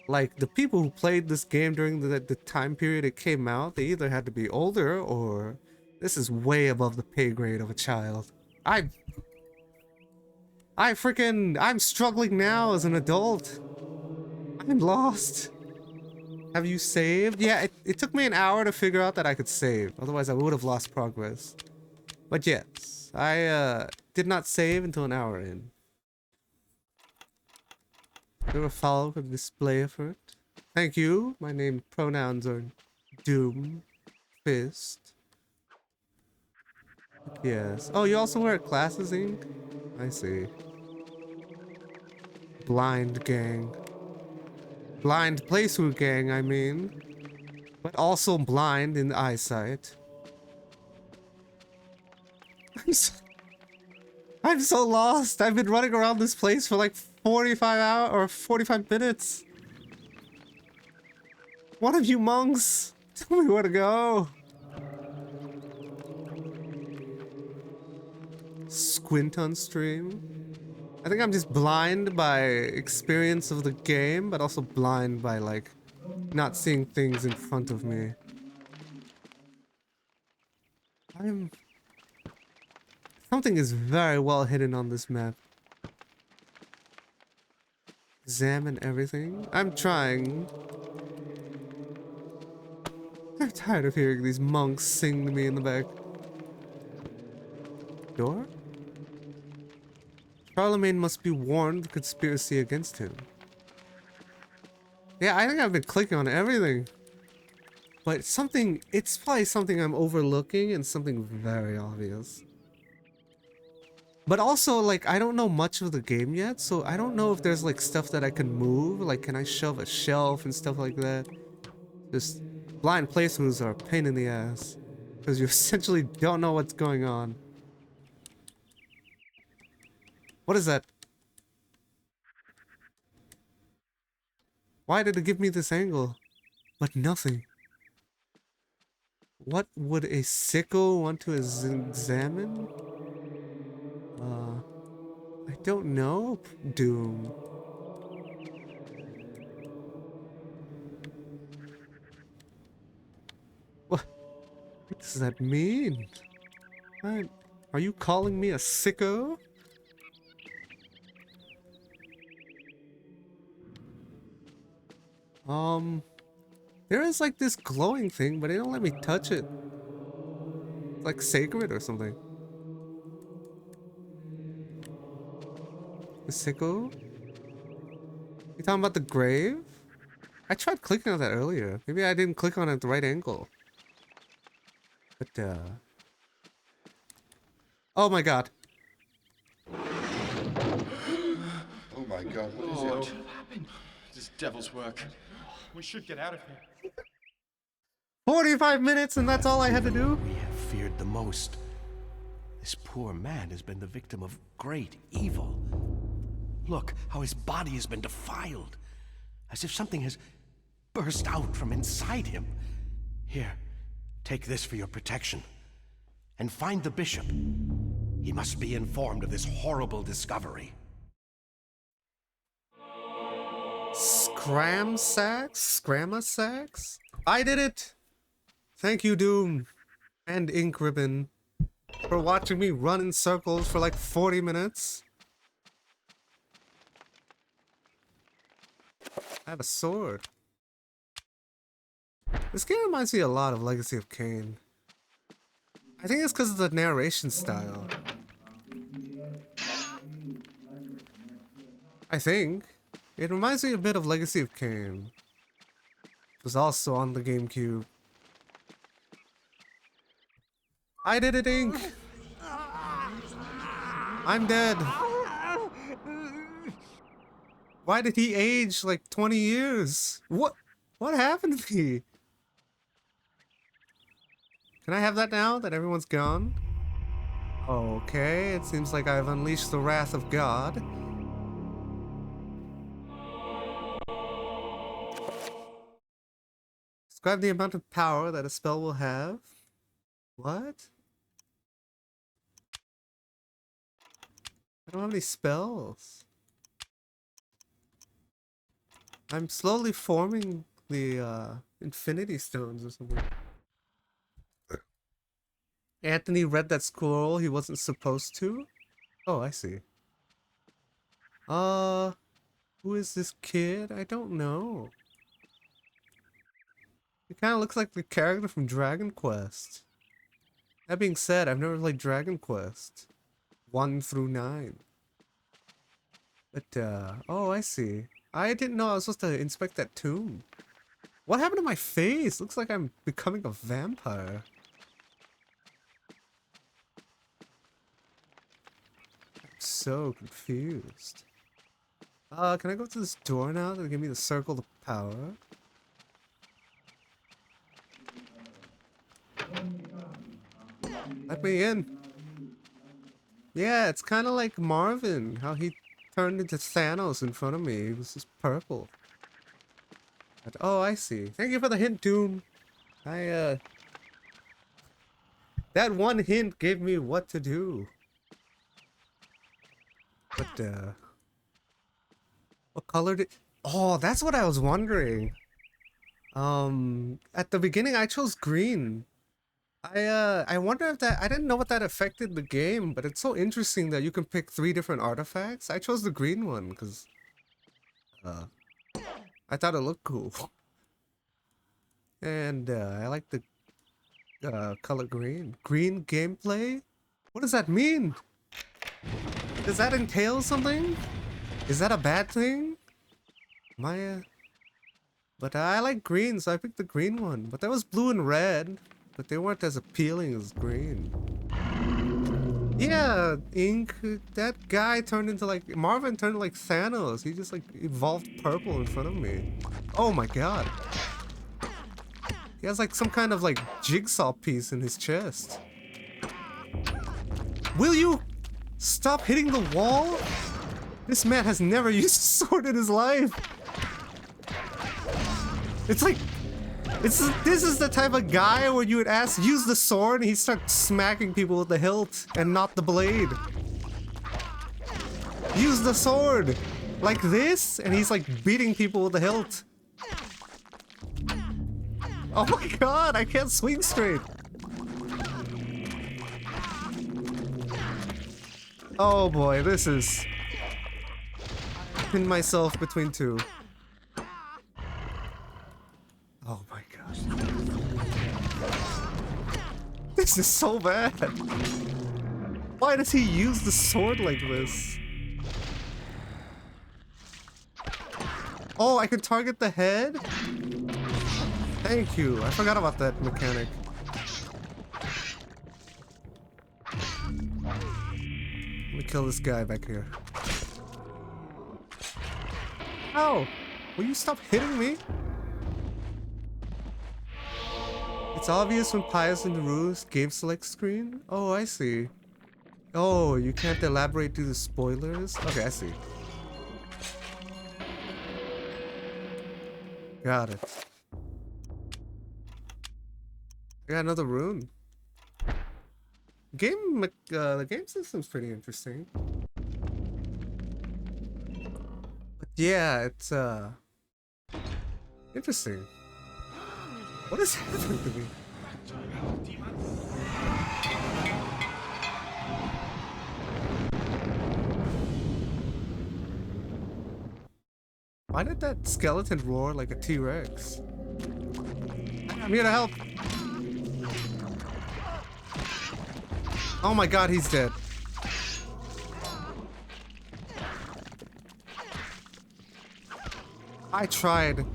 Like, the people who played this game during the time period it came out, they either had to be older or... This is way above the pay grade of a child. I'm struggling now as an adult. I'm lost. Have you saved? Yeah, it took me an hour to figure out that I could save. Otherwise, I would have lost progress. But yes, I did not save until an hour in. Do a follow a display effort. Thank you. My name pronouns are Doom, Fist. Yes. Oh, you also wear glasses, Ink? I see. Blind gang. Blind playthrough gang, I mean. But also blind in eyesight. I'm so lost. I've been running around this place for like 45 hours or 45 minutes. One of you monks, tell me where to go. Squint on stream. I think I'm just blind by experience of the game, but also blind by like not seeing things in front of me. Something is very well hidden on this map. Examine everything. I'm trying. I'm tired of hearing these monks sing to me in the back. Door? Charlemagne must be warned of the conspiracy against him. Yeah, I think I've been clicking on everything. But it's probably something I'm overlooking and something very obvious. But also, like, I don't know much of the game yet, so I don't know if there's, like, stuff that I can move. Like, can I shove a shelf and stuff like that? Just blind playthroughs are a pain in the ass. Because you essentially don't know what's going on. What is that? Why did it give me this angle? But nothing. What would a sicko want to examine? I don't know, Doom. What does that mean? Are you calling me a sicko? There is like this glowing thing, but they don't let me touch it. It's like sacred or something. The sicko? You talking about the grave? I tried clicking on that earlier. Maybe I didn't click on it at the right angle. But, oh my god. Oh my god, what is it? What happened? This devil's work. We should get out of here. 45 minutes and that's all I had to do? We have feared the most. This poor man has been the victim of great evil. Look how his body has been defiled, as if something has burst out from inside him. Here, take this for your protection. And find the bishop. He must be informed of this horrible discovery. Scramasax? I did it! Thank you, Doom. And Ink Ribbon. For watching me run in circles for like 40 minutes. I have a sword. This game reminds me a lot of Legacy of Kain. I think it's because of the narration style. I think. It reminds me a bit of Legacy of Kain. It was also on the GameCube. I did it, Ink! I'm dead. Why did he age like 20 years? What happened to me? Can I have that now that everyone's gone? Okay, it seems like I've unleashed the wrath of God. Describe the amount of power that a spell will have. What? I don't have any spells. I'm slowly forming the Infinity Stones or something. Anthony read that scroll he wasn't supposed to? Oh, I see. Who is this kid? I don't know. He kind of looks like the character from Dragon Quest. That being said, I've never played Dragon Quest 1 through 9. But, oh, I see. I didn't know I was supposed to inspect that tomb. What happened to my face? Looks like I'm becoming a vampire. I'm so confused. Can I go to this door now to give me the circle of power? Let me in. Yeah, it's kind of like Marvin, how he turned into Thanos in front of me. He was just purple. But, oh, I see. Thank you for the hint, Doom. That one hint gave me what to do. But, what color did... Oh, that's what I was wondering. At the beginning, I chose green. I wonder if that... I didn't know what that affected the game, but it's so interesting that you can pick 3 different artifacts. I chose the green one, because... I thought it looked cool. And, I like the color green. Green gameplay? What does that mean? Does that entail something? Is that a bad thing? But I like green, so I picked the green one. But there was blue and red, but they weren't as appealing as green. Yeah, Ink, that guy turned into like... Marvin turned like Thanos. He just like evolved purple in front of me. Oh my god. He has like some kind of like jigsaw piece in his chest. Will you stop hitting the wall? This man has never used a sword in his life. It's like... This is the type of guy where you would ask, use the sword, and he starts smacking people with the hilt and not the blade. Use the sword! Like this, and he's like beating people with the hilt. Oh my god, I can't swing straight. Oh boy, this is... Pin myself between 2. Oh my gosh. This is so bad. Why does he use the sword like this? Oh, I can target the head? Thank you. I forgot about that mechanic. Let me kill this guy back here. Ow! Will you stop hitting me? It's obvious when Pius and Rue's game select screen? Oh, I see. Oh, you can't elaborate due to spoilers? Okay, I see. Got it. I got another rune. The game system's pretty interesting. But yeah, it's interesting. What is happening to me? Why did that skeleton roar like a T-Rex? I'm here to help. Oh my god, he's dead. I tried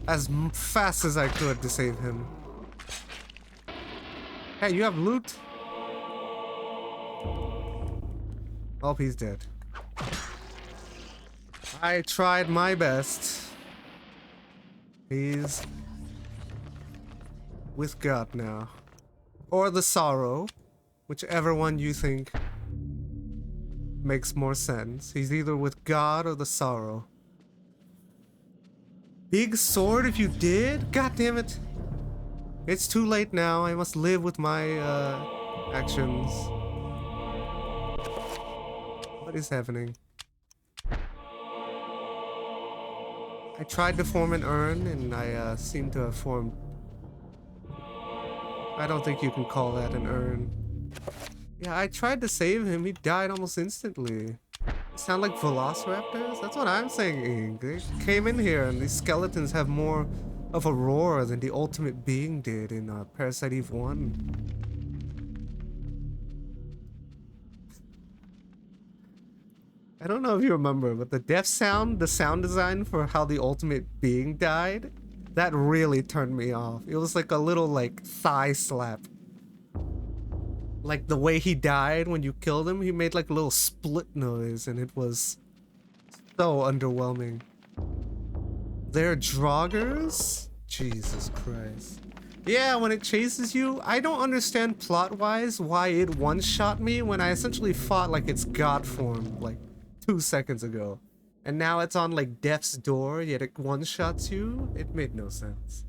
as fast as I could to save him. Hey, you have loot? Oh, he's dead. I tried my best. He's with God now. Or the sorrow. Whichever one you think makes more sense. He's either with God or the sorrow. Big sword if you did? God damn it. It's too late now. I must live with my actions. What is happening? I tried to form an urn and I seem to have formed... I don't think you can call that an urn. Yeah, I tried to save him. He died almost instantly. They sound like velociraptors? That's what I'm saying. They came in here and these skeletons have more of a roar than the ultimate being did in Parasite Eve 1. I don't know if you remember, but the death sound, the sound design for how the ultimate being died, that really turned me off. It was like a little like thigh slap. Like the way he died when you killed him, he made like a little split noise and it was so underwhelming. They're Draugrs? Jesus Christ. Yeah, when it chases you, I don't understand plot-wise why it one-shot me when I essentially fought like it's God form like 2 seconds ago. And now it's on like death's door, yet it one-shots you? It made no sense.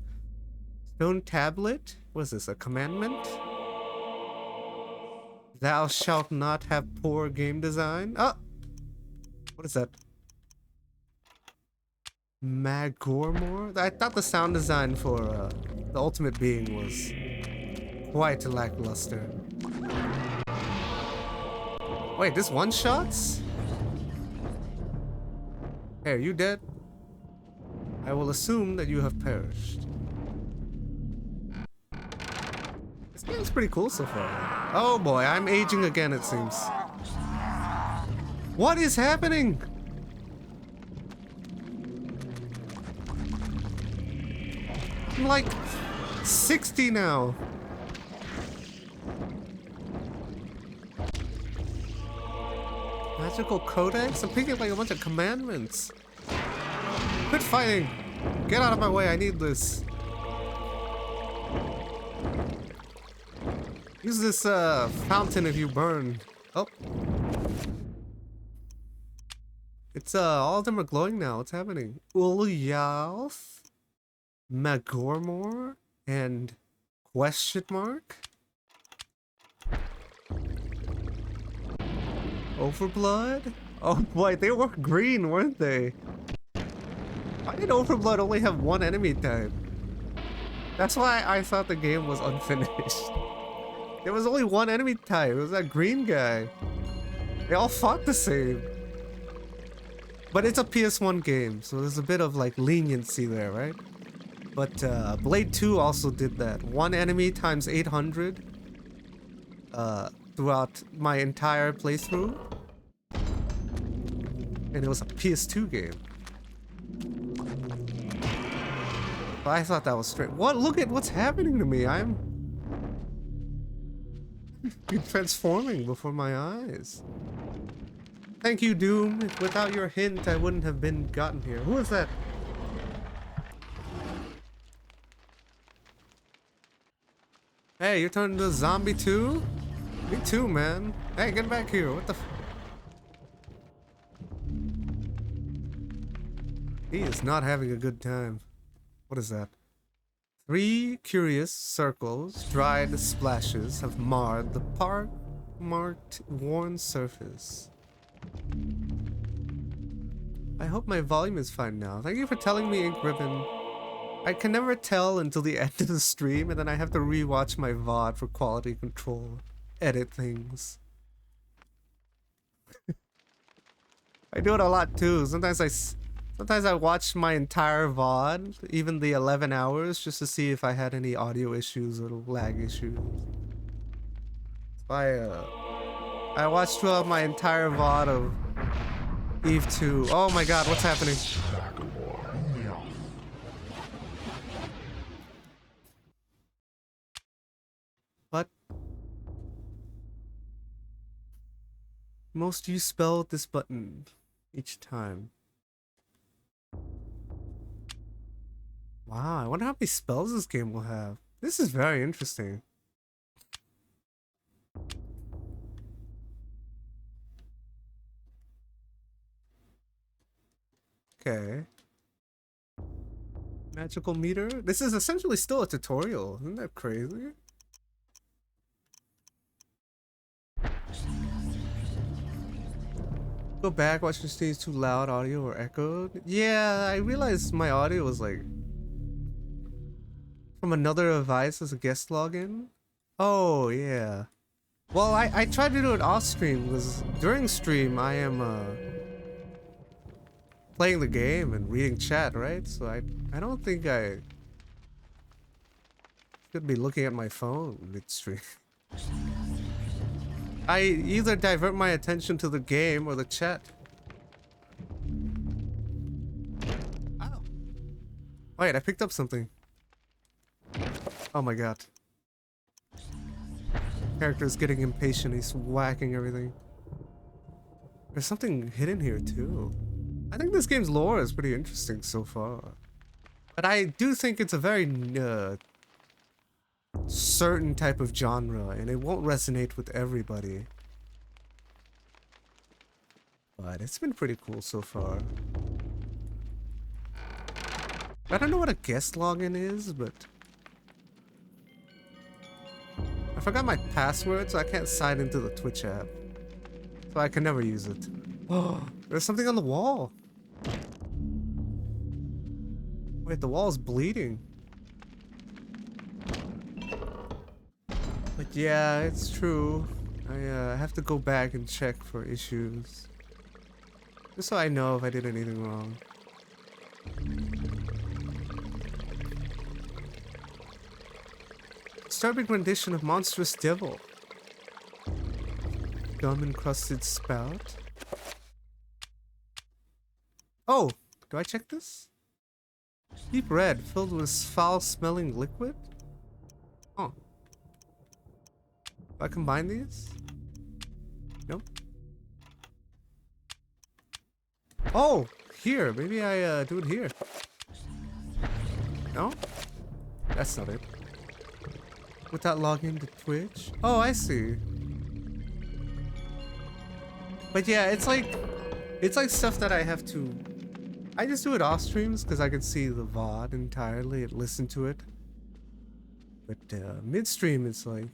Stone tablet? What is this, a commandment? Thou shalt not have poor game design. Oh! What is that? Magormor? I thought the sound design for the ultimate being was quite lackluster. Wait, this one-shots? Hey, are you dead? I will assume that you have perished. This game's pretty cool so far. Oh boy, I'm aging again, it seems. What is happening? I'm like 60 now. Magical codex? I'm picking like a bunch of commandments. Quit fighting. Get out of my way, I need this. Use this fountain if you burn. Oh. It's all of them are glowing now. What's happening? Ulyalf, Magormor, and question mark? Overblood? Oh boy, they were green, weren't they? Why did Overblood only have one enemy type? That's why I thought the game was unfinished. There was only one enemy type. It was that green guy. They all fought the same. But it's a PS1 game, so there's a bit of like leniency there, right? But Blade 2 also did that. One enemy times 800 throughout my entire playthrough. And it was a PS2 game. But I thought that was straight. What? Look at what's happening to me. I'm transforming before my eyes. Thank you, Doom. Without your hint, I wouldn't have been gotten here. Who is that? Hey, you're turning into a zombie too? Me too, man. Hey, get back here. What the f— He is not having a good time. What is that? 3 curious circles, dried splashes, have marred the marked worn surface. I hope my volume is fine now. Thank you for telling me, Ink Ribbon. I can never tell until the end of the stream, and then I have to rewatch my VOD for quality control. Edit things. I do it a lot too. Sometimes I watch my entire VOD, even the 11 hours, just to see if I had any audio issues or lag issues. I watched throughout my entire VOD of Eve 2. Oh my god, what's happening? But most use spell with this button each time. Wow, I wonder how many spells this game will have. This is very interesting. Okay. Magical meter? This is essentially still a tutorial. Isn't that crazy? Go back, watch your stage too loud, audio or echoed. Yeah, I realized my audio was like from another device as a guest login. Oh yeah. Well, I tried to do it off stream because during stream I am playing the game and reading chat, right? So I don't think I should be looking at my phone mid-stream. I either divert my attention to the game or the chat. Ow. Wait, I picked up something. Oh my god. Character's getting impatient, he's whacking everything. There's something hidden here too. I think this game's lore is pretty interesting so far. But I do think it's a very certain type of genre, and it won't resonate with everybody. But it's been pretty cool so far. I don't know what a guest login is, but I forgot my password, so I can't sign into the Twitch app. So I can never use it. Oh, there's something on the wall. Wait, the wall's bleeding. But yeah, it's true. I have to go back and check for issues. Just so I know if I did anything wrong. Disturbing rendition of monstrous devil. Gum encrusted spout. Oh, do I check this? Deep red, filled with foul-smelling liquid? Oh. Do I combine these? Nope. Oh, here. Maybe I do it here. No? That's not it. Without logging to Twitch? Oh, I see. But yeah, it's like stuff that I have to... I just do it off streams because I can see the VOD entirely and listen to it. But mid-stream, it's like...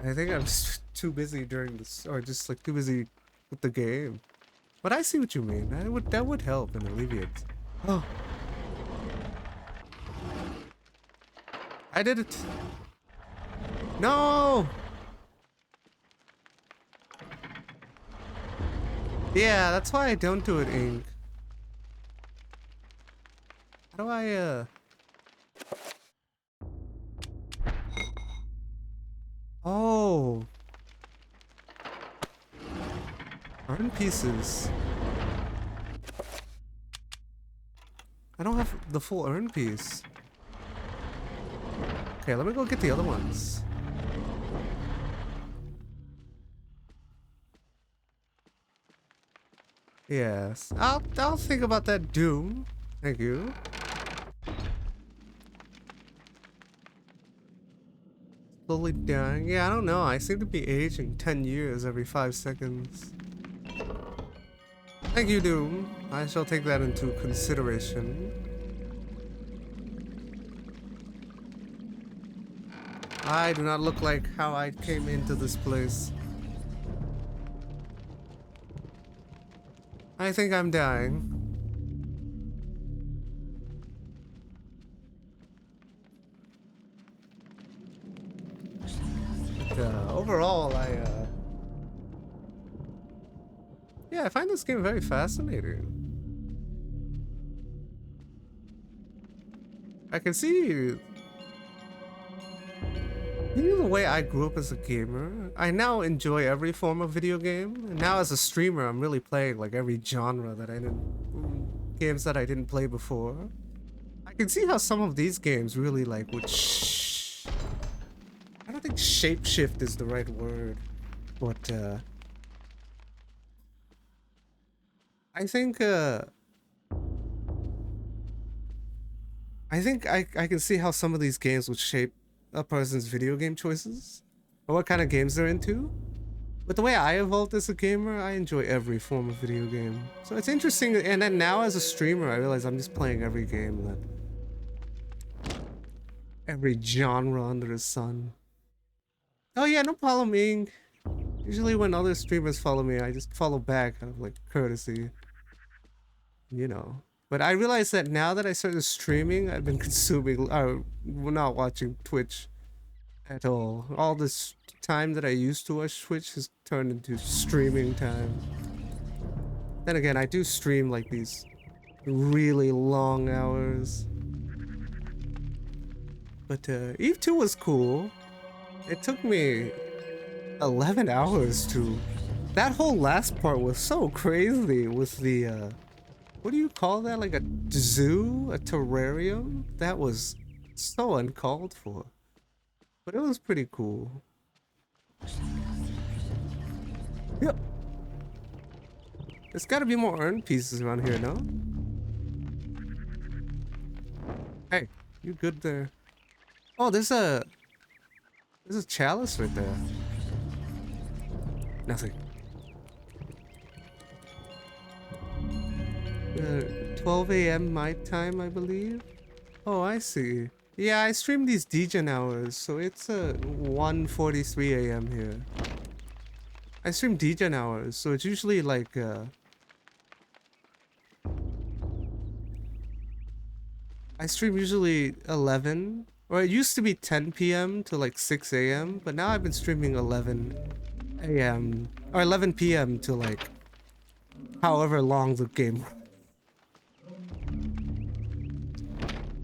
I think I'm just too busy during this, or just like too busy with the game. But I see what you mean. That would help and alleviate. Oh. I did it. No! Yeah, that's why I don't do it, Ink. How do I, Oh. Urn pieces. I don't have the full urn piece. Okay, let me go get the other ones. Yes. I'll think about that, Doom. Thank you. Slowly dying. Yeah, I don't know. I seem to be aging 10 years every 5 seconds. Thank you, Doom. I shall take that into consideration. I do not look like how I came into this place. I think I'm dying. But, overall, yeah, I find this game very fascinating. I can see the way I grew up as a gamer. I now enjoy every form of video game, and now as a streamer, I'm really playing like every genre that I didn't, games that I didn't play before. I can see how some of these games really like would I don't think shapeshift is the right word, but I think I can see how some of these games would shape a person's video game choices or what kind of games they're into. But the way I evolved as a gamer, I enjoy every form of video game. So it's interesting, and then now as a streamer, I realize I'm just playing every game that... every genre under the sun. Oh yeah, no problem, Ing. Usually when other streamers follow me, I just follow back out of like courtesy. You know. But I realized that now that I started streaming, I've been consuming, not watching Twitch at all. All this time that I used to watch Twitch has turned into streaming time. Then again, I do stream like these really long hours. But Eve 2 was cool. It took me 11 hours to... That whole last part was so crazy with the, what do you call that? Like a zoo? A terrarium? That was so uncalled for. But it was pretty cool. Yep. There's gotta be more urn pieces around here, no? Hey, you good there? Oh, there's a chalice right there. Nothing. 12 a.m. my time, I believe. Oh, I see. Yeah, I stream these degen hours, so it's 1:43 a.m. here. I stream degen hours, so it's usually like I stream usually 11, or it used to be 10 p.m. to like 6 a.m., but now I've been streaming 11 a.m. or 11 p.m. to like however long the game.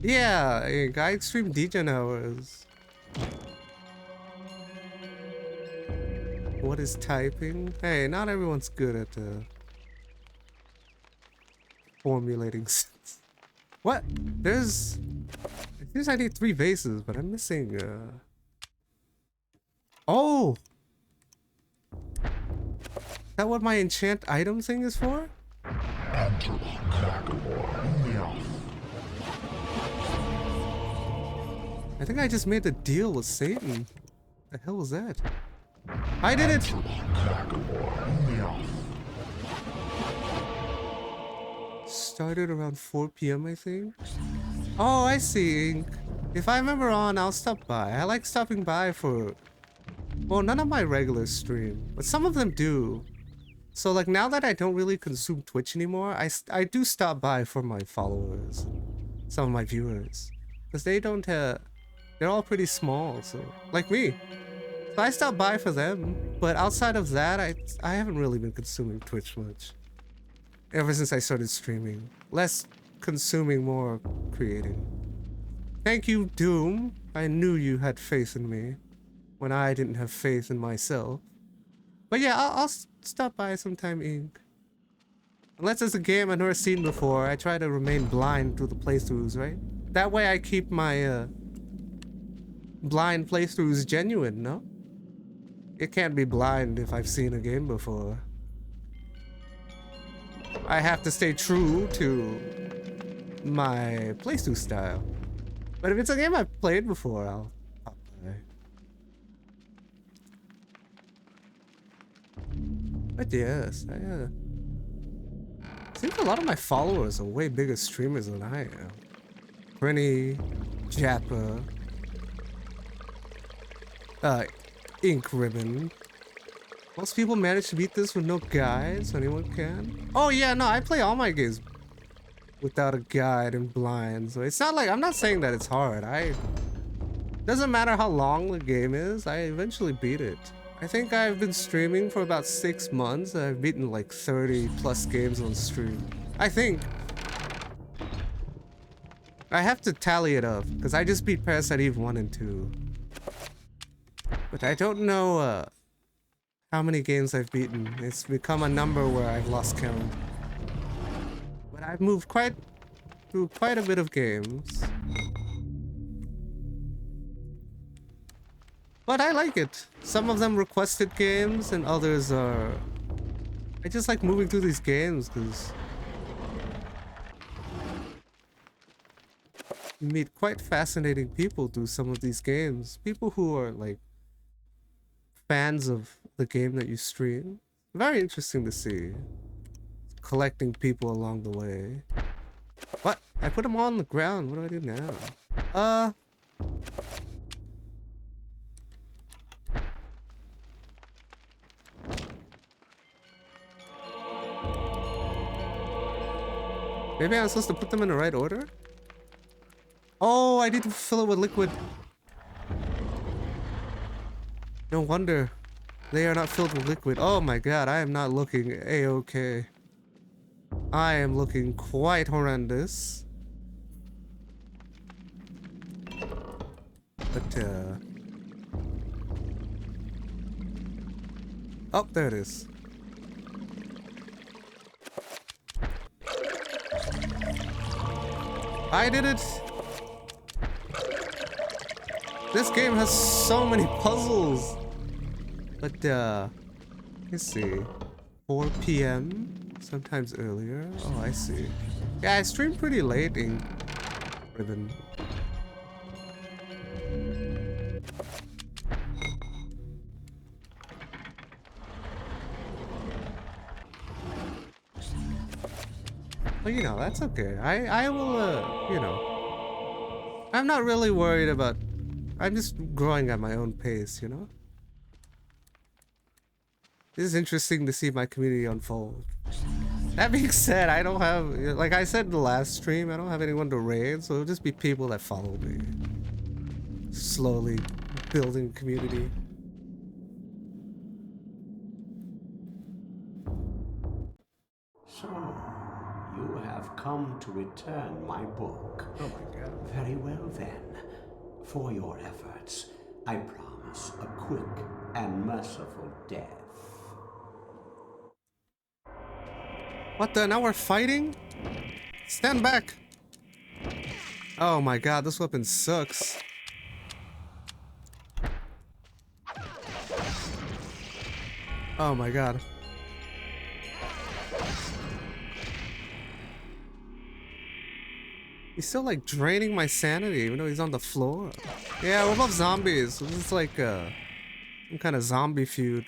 Yeah, I stream degen hours. What is typing? Hey, not everyone's good at formulating sense. What? There's... It seems I need 3 vases, but I'm missing Oh! Is that what my enchant item thing is for? I think I just made a deal with Satan. The hell was that? I did it! Started around 4 p.m. I think. Oh, I see. If I remember on, I'll stop by. I like stopping by for... Well, none of my regulars stream, but some of them do. So like now that I don't really consume Twitch anymore, I do stop by for my followers. Some of my viewers. Because they don't they're all pretty small, so like me. So I stop by for them, but outside of that, I haven't really been consuming Twitch much. Ever since I started streaming. Less consuming, more creating. Thank you, Doom. I knew you had faith in me when I didn't have faith in myself. But yeah, I'll stop by sometime, Ink. Unless it's a game I've never seen before, I try to remain blind through the playthroughs, right? That way I keep my blind playthroughs genuine, no? It can't be blind if I've seen a game before. I have to stay true to my playthrough style. But if it's a game I've played before, I'll play. But yes, I think a lot of my followers are way bigger streamers than I am. Prinny, Jappa, Ink Ribbon. Most people manage to beat this with no guide, so anyone can. Oh yeah, no, I play all my games without a guide and blind, so it's not like, I'm not saying that it's hard. Doesn't matter how long the game is, I eventually beat it. I think I've been streaming for about 6 months. I've beaten like 30 plus games on stream. I think. I have to tally it up, because I just beat Parasite Eve 1 and 2. But I don't know how many games I've beaten. It's become a number where I've lost count. But I've moved quite through quite a bit of games. But I like it. Some of them requested games and others are... I just like moving through these games because you meet quite fascinating people through some of these games. People who are like fans of the game that you stream. Very interesting to see. Collecting people along the way. What? I put them all on the ground. What do I do now? Maybe I'm supposed to put them in the right order? Oh, I need to fill it with liquid. No wonder they are not filled with liquid. Oh my god, I am not looking a-okay. I am looking quite horrendous. But, oh, there it is. I did it! This game has so many puzzles! But, let's see. 4 p.m? Sometimes earlier? Oh, I see. Yeah, I stream pretty late in Ribbon. Well, you know, that's okay. I will, you know. I'm not really worried about... I'm just growing at my own pace, you know? This is interesting to see my community unfold. That being said, I don't have... Like I said in the last stream, I don't have anyone to raid, so it'll just be people that follow me. Slowly building community. So... you have come to return my book. Oh my god. Very well then. For your efforts, I promise a quick and merciful death. What the? Now we're fighting? Stand back! Oh my god, this weapon sucks. Oh my god. He's still like draining my sanity even though he's on the floor. Yeah, what about zombies? This is like some kind of zombie feud.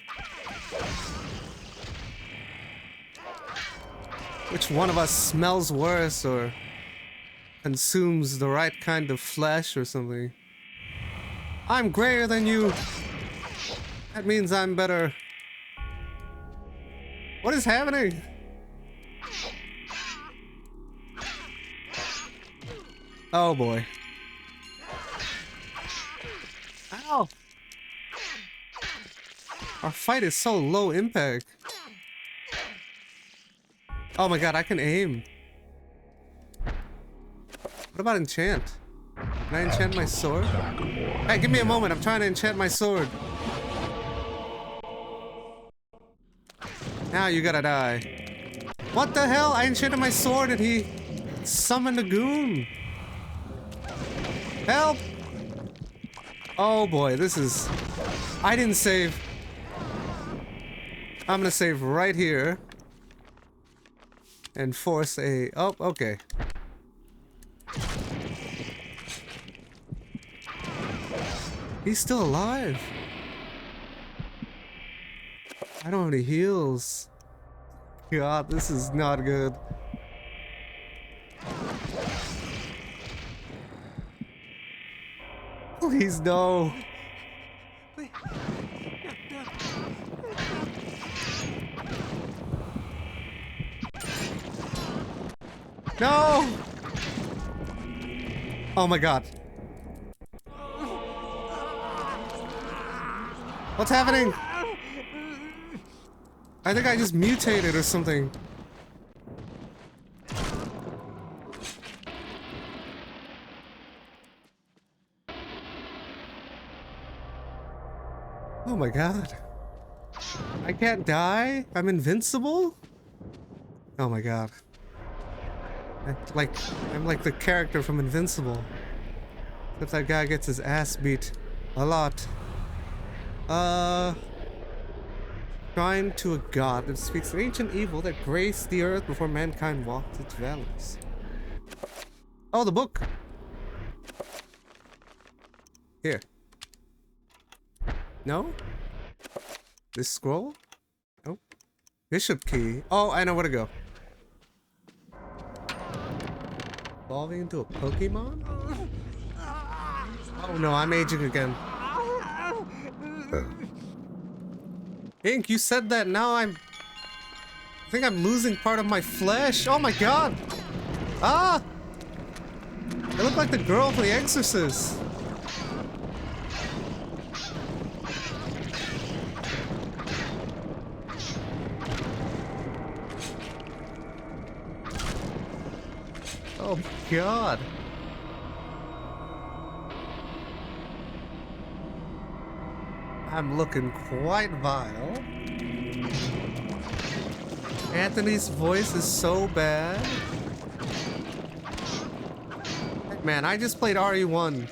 Which one of us smells worse or consumes the right kind of flesh or something? I'm grayer than you. That means I'm better. What is happening? Oh boy. Ow! Our fight is so low impact. Oh my god, I can aim. What about enchant? Can I enchant my sword? Hey, give me a moment. I'm trying to enchant my sword. Now you gotta die. What the hell? I enchanted my sword and he summoned a goon. Help! Oh boy, this is... I didn't save. I'm gonna save right here. And force a... Oh, okay. He's still alive. I don't have any heals. God, this is not good. Please, no. No! Oh my god. What's happening? I think I just mutated or something. Oh my god. I can't die? I'm invincible? Oh my god. I'm like the character from Invincible. Except that guy gets his ass beat a lot. Shrine to a god that speaks of ancient evil that graced the earth before mankind walked its valleys. Oh, the book! Here. No? This scroll? Oh. Bishop key. Oh, I know where to go. Evolving into a Pokemon? Oh no, I'm aging again. Ink, you said that, now I think I'm losing part of my flesh. Oh my god! Ah! I look like the girl from The Exorcist. Oh god. I'm looking quite vile. Anthony's voice is so bad. Man, I just played RE1.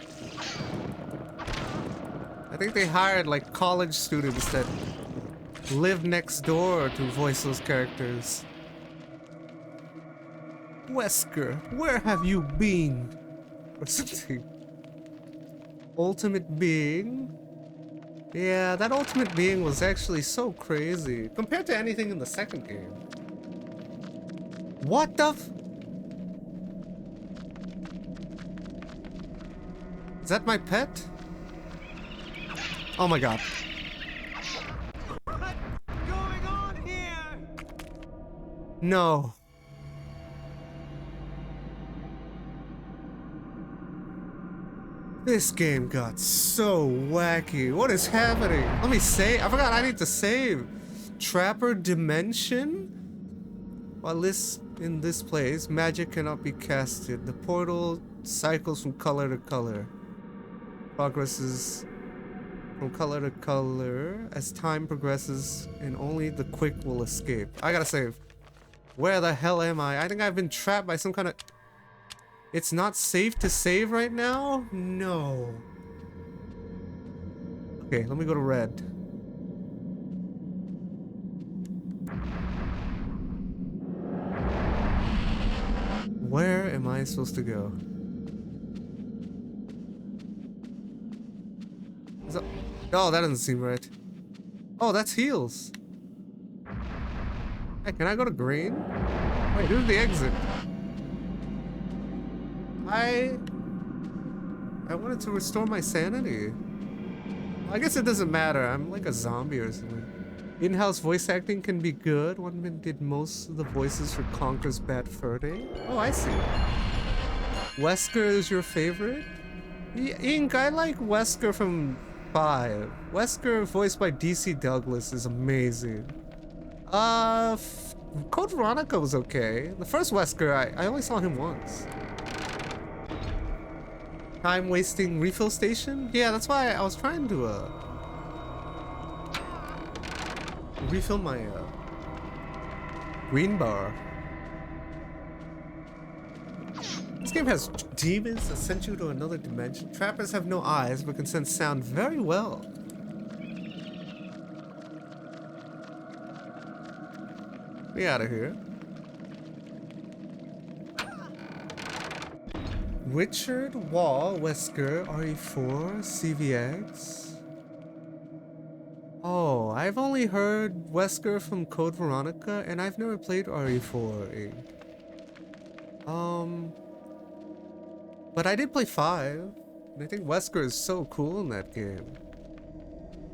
I think they hired like college students that live next door to voice those characters. Wesker, where have you been? Or something. Ultimate Being? Yeah, that Ultimate Being was actually so crazy compared to anything in the second game. What the f— Is that my pet? Oh my god. What's going on here? No. This game got so wacky. What is happening? Let me save. I forgot I need to save. Trapper Dimension? While in this place, magic cannot be casted. The portal cycles from color to color. Progresses from color to color as time progresses, and only the quick will escape. I gotta save. Where the hell am I? I think I've been trapped by some kind of— It's not safe to save right now? No. Okay, let me go to red. Where am I supposed to go? Oh, that doesn't seem right. Oh, that's heals. Hey, can I go to green? Wait, here's the exit. I wanted to restore my sanity. I guess it doesn't matter. I'm like a zombie or something. In-house voice acting can be good. One man did most of the voices for Conker's Bad Fur Day. Oh, I see. Wesker is your favorite? Ink, I like Wesker from 5. Wesker, voiced by DC Douglas, is amazing. Code Veronica was okay. The first Wesker, I only saw him once. Time wasting refill station? Yeah, that's why I was trying to refill my green bar. This game has demons that send you to another dimension. Trappers have no eyes but can sense sound very well. Be out of here. Richard Wall, Wesker, RE4, CVX. Oh, I've only heard Wesker from Code Veronica, and I've never played RE4. But I did play 5, and I think Wesker is so cool in that game.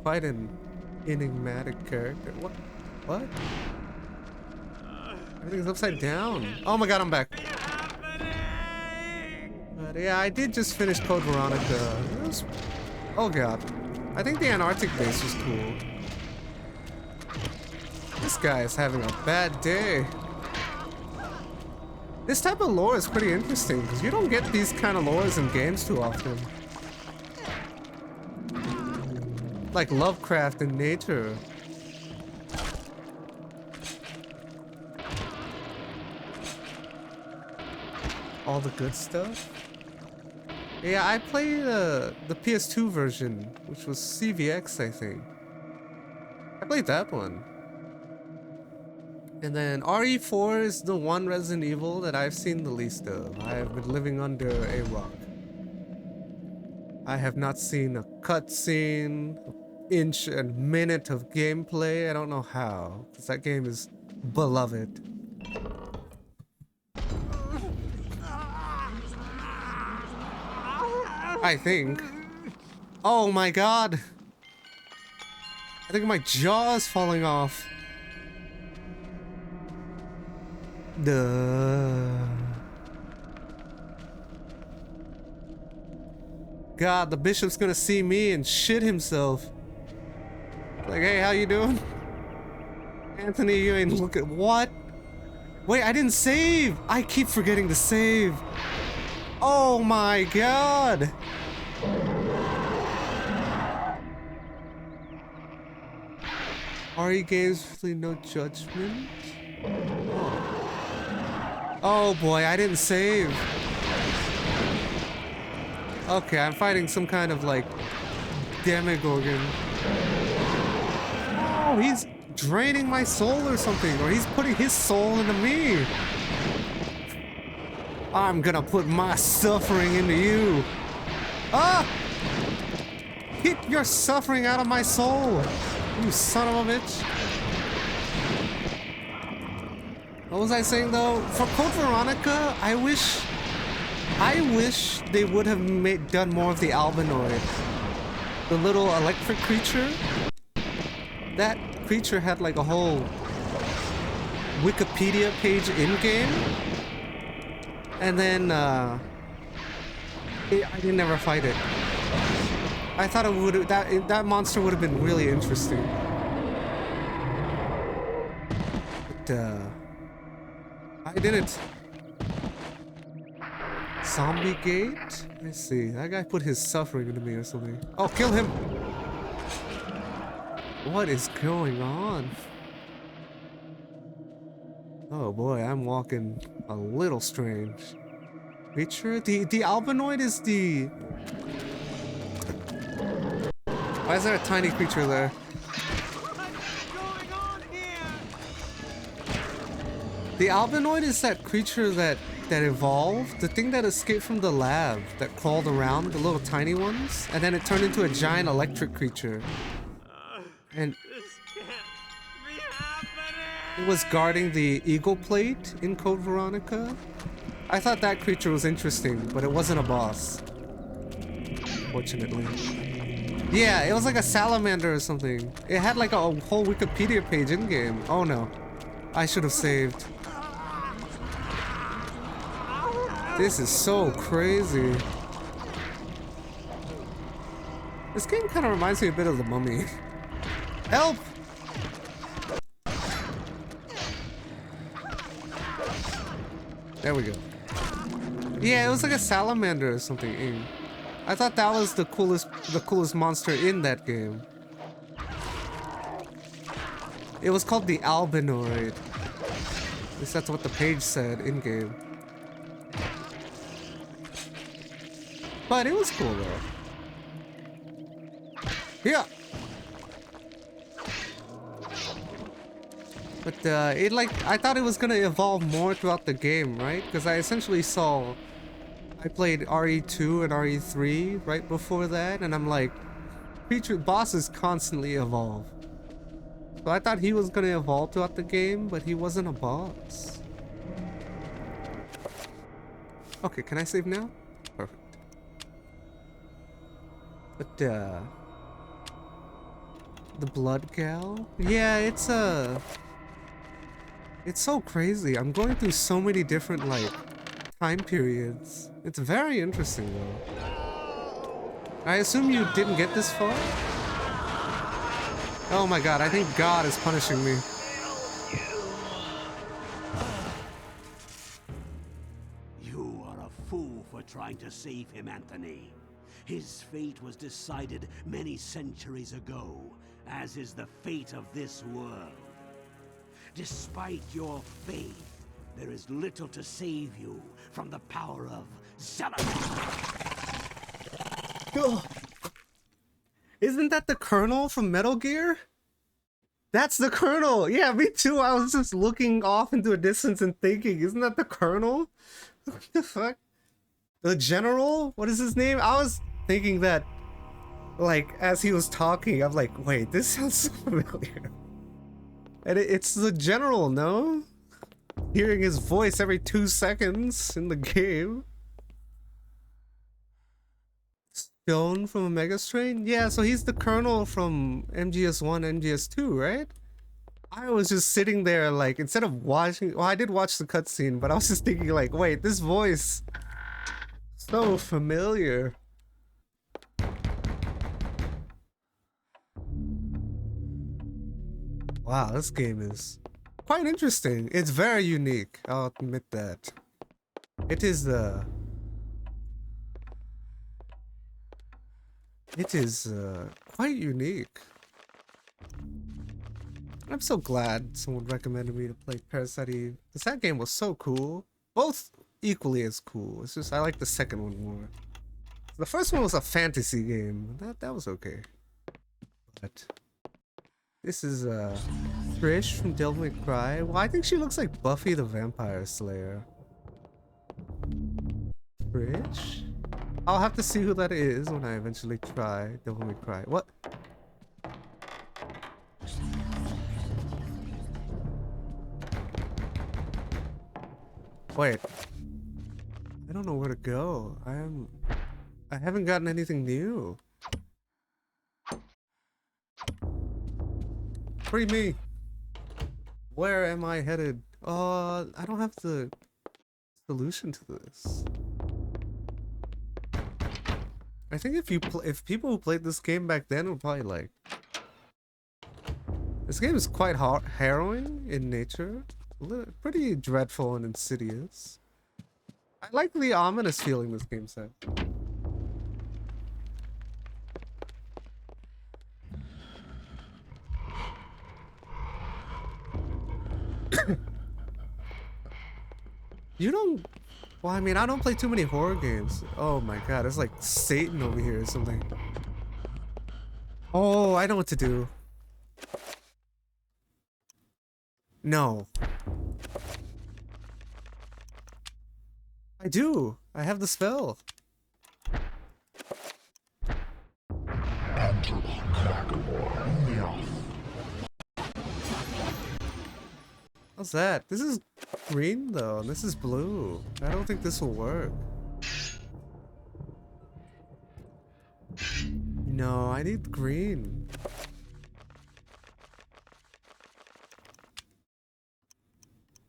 Quite an enigmatic character. What? What? Everything's upside down. Oh my god, I'm back. But yeah, I did just finish Code Veronica. It was— oh god. I think the Antarctic base was cool. This guy is having a bad day. This type of lore is pretty interesting, because you don't get these kind of lores in games too often. Like Lovecraft in nature. all the good stuff. Yeah, I played the PS2 version, which was CVX, I think. I played that one. And then RE4 is the one Resident Evil that I've seen the least of. I have been living under a rock. I have not seen a cutscene, inch and minute of gameplay. I don't know how, because that game is beloved. I think. Oh my god. I think my jaw is falling off. Duh. God, the bishop's gonna see me and shit himself. Like, hey, how you doing? Anthony, you ain't looking. What? Wait, I didn't save! I keep forgetting to save. Oh my god! RE games, really no judgment? Oh boy, I didn't save. Okay, I'm fighting some kind of like demogorgon. Oh, he's draining my soul or something, or he's putting his soul into me. I'm gonna put my suffering into you. Ah! Get your suffering out of my soul, you son of a bitch. What was I saying though? For Code Veronica, I wish they would have done more of the Albinoid. The little electric creature. That creature had like a whole Wikipedia page in-game. And then, I didn't never fight it. I thought it would that monster would have been really interesting. But, I didn't. Zombie gate? Let's see. That guy put his suffering into me or something. Oh, kill him! What is going on? Oh boy, I'm walking a little strange. Creature? The Albinoid is the... Why is there a tiny creature there? The Albinoid is that creature that evolved, the thing that escaped from the lab, that crawled around, the little tiny ones, and then it turned into a giant electric creature. And it was guarding the Eagle Plate in Code Veronica. I thought that creature was interesting, but it wasn't a boss. Fortunately. Yeah, it was like a salamander or something. It had like a whole Wikipedia page in-game. Oh no. I should have saved. This is so crazy. This game kind of reminds me a bit of The Mummy. Help! There we go. Yeah, it was like a salamander or something. I thought that was the coolest monster in that game. It was called the Albinoid. At least that's what the page said in game. But it was cool though. Yeah. But it I thought it was gonna evolve more throughout the game, right? Because I essentially saw, I played RE2 and RE3 right before that, and I'm like, bosses constantly evolve. So I thought he was gonna evolve throughout the game, but he wasn't a boss. Okay, can I save now? Perfect. But the Blood Gal? Yeah, it's so crazy. I'm going through so many different, like, time periods. It's very interesting, though. I assume you didn't get this far? Oh my god, I think God is punishing me. You are a fool for trying to save him, Anthony. His fate was decided many centuries ago, as is the fate of this world. Despite your faith, There is little to save you from the power of Xelazar. Isn't that the Colonel from Metal Gear? That's the Colonel! Yeah, me too. I was just looking off into a distance and thinking, isn't that the Colonel? What the fuck? The General? What is his name? I was thinking that, like, as he was talking, I'm like, wait, this sounds so familiar. And it's the General, no? Hearing his voice every 2 seconds in the game. Stone from a Mega Strain? Yeah, so he's the Colonel from MGS1, MGS2, right? I was just sitting there, like, instead of watching... Well, I did watch the cutscene, but I was just thinking, like, wait, this voice... So familiar. Wow, this game is quite interesting. It's very unique, I'll admit that. It is quite unique. I'm so glad someone recommended me to play Parasite Eve, because that game was so cool. Both equally as cool. It's just I like the second one more. The first one was a fantasy game. That was okay. But this is Trish from Devil May Cry. Well, I think she looks like Buffy the Vampire Slayer. Trish? I'll have to see who that is when I eventually try Devil May Cry. What? Wait. I don't know where to go. I haven't gotten anything new. Free me. Where am I headed? I don't have the solution to this. I think if people who played this game back then would probably like. This game is quite harrowing in nature, pretty dreadful and insidious. I like the ominous feeling this game has. You don't... Well, I mean, I don't play too many horror games. Oh my god, it's like Satan over here or something. Oh, I know what to do. No. I do. I have the spell. How's that? This is green though. This is blue. I don't think this will work. No, I need green.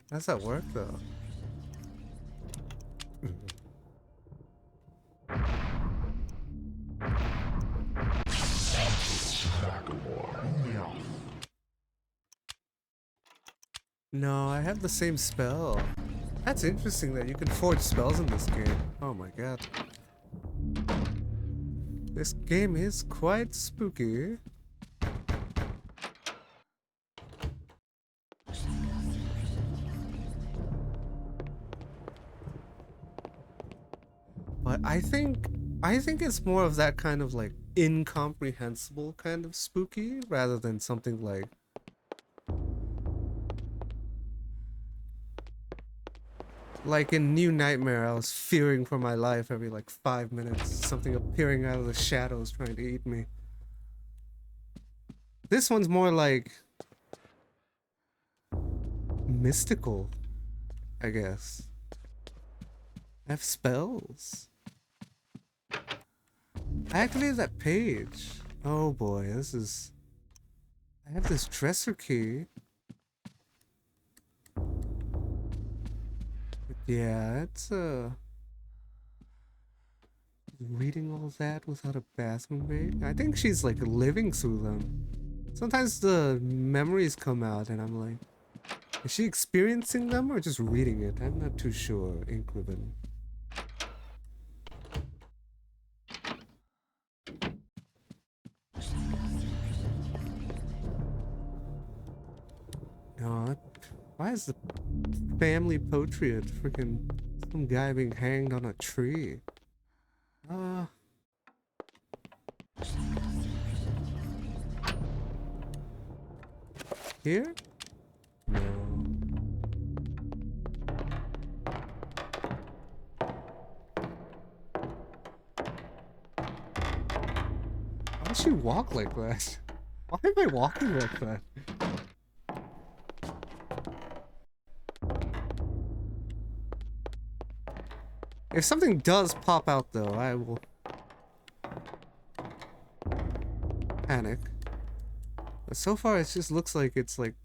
How's that work though? No, I have the same spell. That's interesting that you can forge spells in this game. Oh my god. This game is quite spooky. But I think it's more of that kind of like incomprehensible kind of spooky rather than something like in New Nightmare, I was fearing for my life every like 5 minutes. Something appearing out of the shadows trying to eat me. This one's more like mystical, I guess. I have spells. I activated that page. Oh boy, this is... I have this dresser key. Yeah, it's reading all that without a bathroom break. I think she's like living through them. Sometimes the memories come out and I'm like, is she experiencing them or just reading it? I'm not too sure, Ink Ribbon. No, why is the family portrait. Freaking some guy being hanged on a tree. Here? No. Why does she walk like that? Why am I walking like that? If something does pop out though, I will panic. But so far it just looks like it's like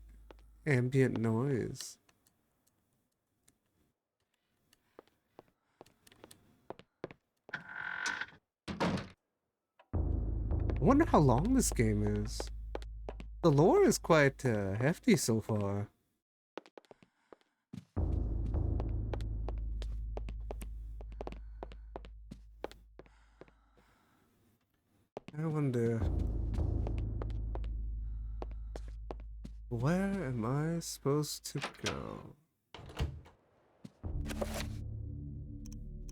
ambient noise. I wonder how long this game is. The lore is quite hefty so far. I wonder, where am I supposed to go?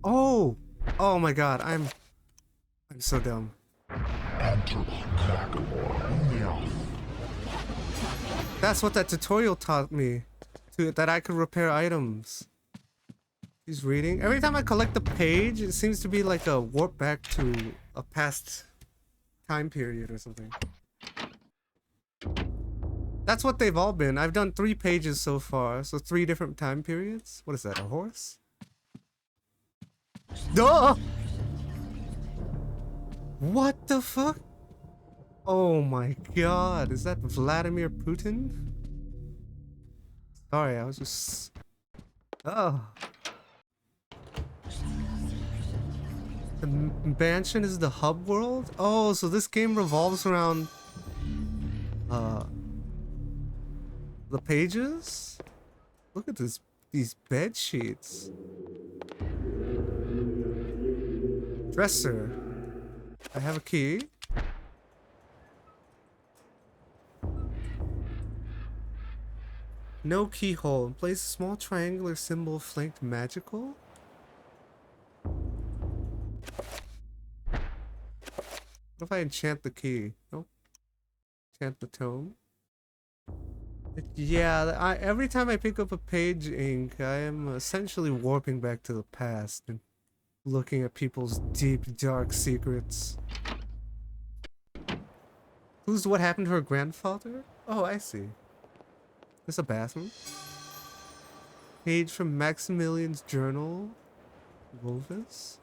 Oh! Oh my god, I'm so dumb. That's what that tutorial taught me. That I could repair items. He's reading. Every time I collect a page, it seems to be like a warp back to a past time period or something. That's what they've all been. I've done 3 pages so far, so 3 different time periods. What is that, a horse? Duh! What the fuck? Oh my god, is that Vladimir Putin? Sorry, I was just... Oh. The mansion is the hub world? Oh, so this game revolves around... the pages? Look at these bed sheets. Dresser. I have a key. No keyhole. Place a small triangular symbol flanked magical. What if I enchant the key? Nope. Enchant the tome. Yeah, every time I pick up a page ink, I am essentially warping back to the past and looking at people's deep, dark secrets. Who's what happened to her grandfather? Oh, I see. This a bathroom? Page from Maximilian's journal. Wolvis?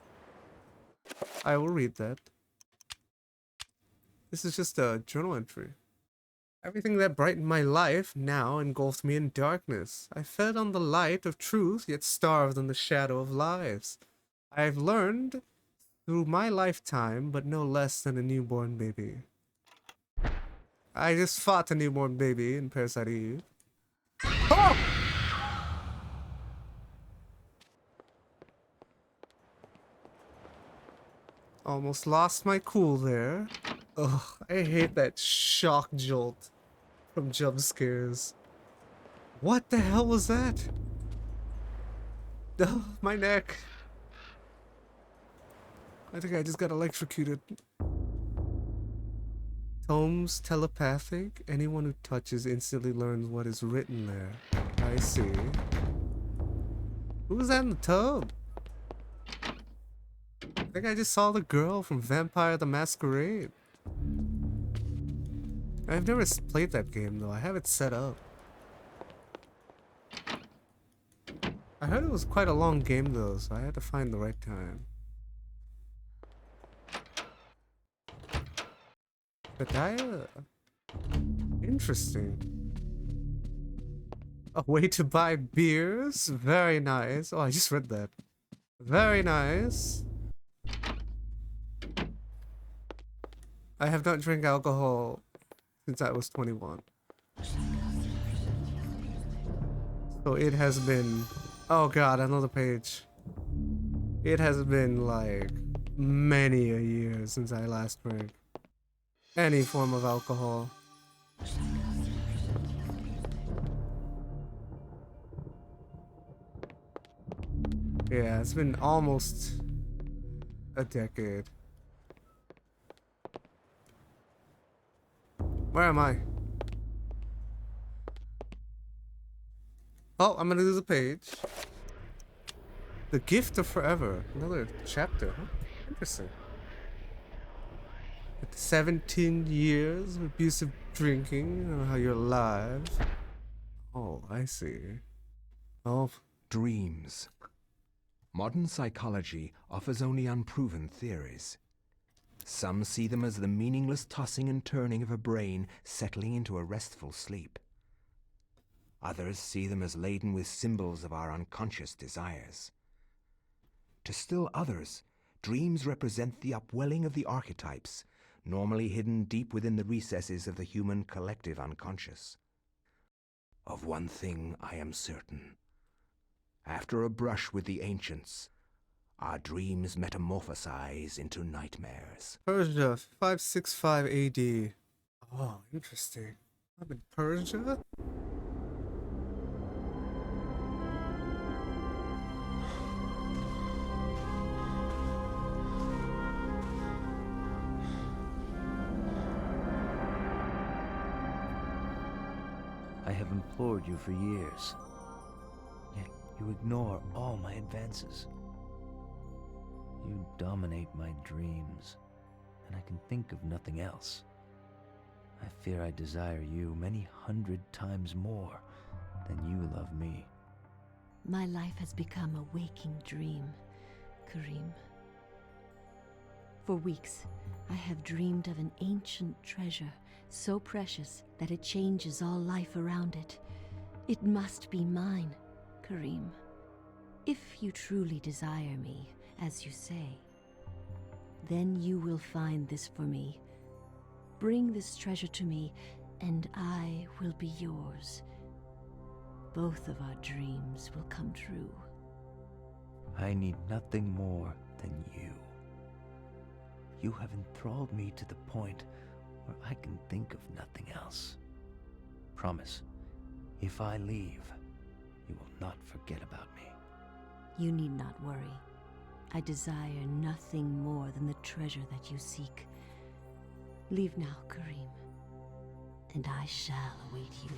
I will read that. This is just a journal entry. Everything that brightened my life now engulfed me in darkness. I fed on the light of truth, yet starved in the shadow of lies. I have learned through my lifetime, but no less than a newborn baby. I just fought a newborn baby in Parasite Eve. Oh! Almost lost my cool there. Ugh, I hate that shock jolt from jump scares. What the hell was that? Ugh, my neck. I think I just got electrocuted. Tomes telepathic. Anyone who touches instantly learns what is written there. I see. Who was that in the tub? I think I just saw the girl from Vampire the Masquerade. I've never played that game though. I have it set up. I heard it was quite a long game though, so I had to find the right time. But interesting. A way to buy beers? Very nice. Oh, I just read that. Very nice. I have not drank alcohol since I was 21. So it has been... Oh god, another page. It has been like many a year since I last drank any form of alcohol. Yeah, it's been almost a decade. Where am I? Oh, I'm gonna do the page. The Gift of Forever. Another chapter, huh? Interesting. At 17 years of abusive drinking, you know how you're alive. Oh, I see. Oh. Dreams. Modern psychology offers only unproven theories. Some see them as the meaningless tossing and turning of a brain settling into a restful sleep. Others see them as laden with symbols of our unconscious desires. To still others, dreams represent the upwelling of the archetypes, normally hidden deep within the recesses of the human collective unconscious. Of one thing I am certain. After a brush with the ancients, our dreams metamorphosize into nightmares. Persia, 565 AD. Oh, interesting. I'm in Persia? I have implored you for years, yet you ignore all my advances. You dominate my dreams, and I can think of nothing else. I fear I desire you many 100 times more than you love me. My life has become a waking dream, Karim. For weeks, I have dreamed of an ancient treasure so precious that it changes all life around it. It must be mine, Karim. If you truly desire me, as you say, then you will find this for me. Bring this treasure to me, and I will be yours. Both of our dreams will come true. I need nothing more than you. You have enthralled me to the point where I can think of nothing else. Promise, if I leave, you will not forget about me. You need not worry. I desire nothing more than the treasure that you seek. Leave now, Karim, and I shall await you.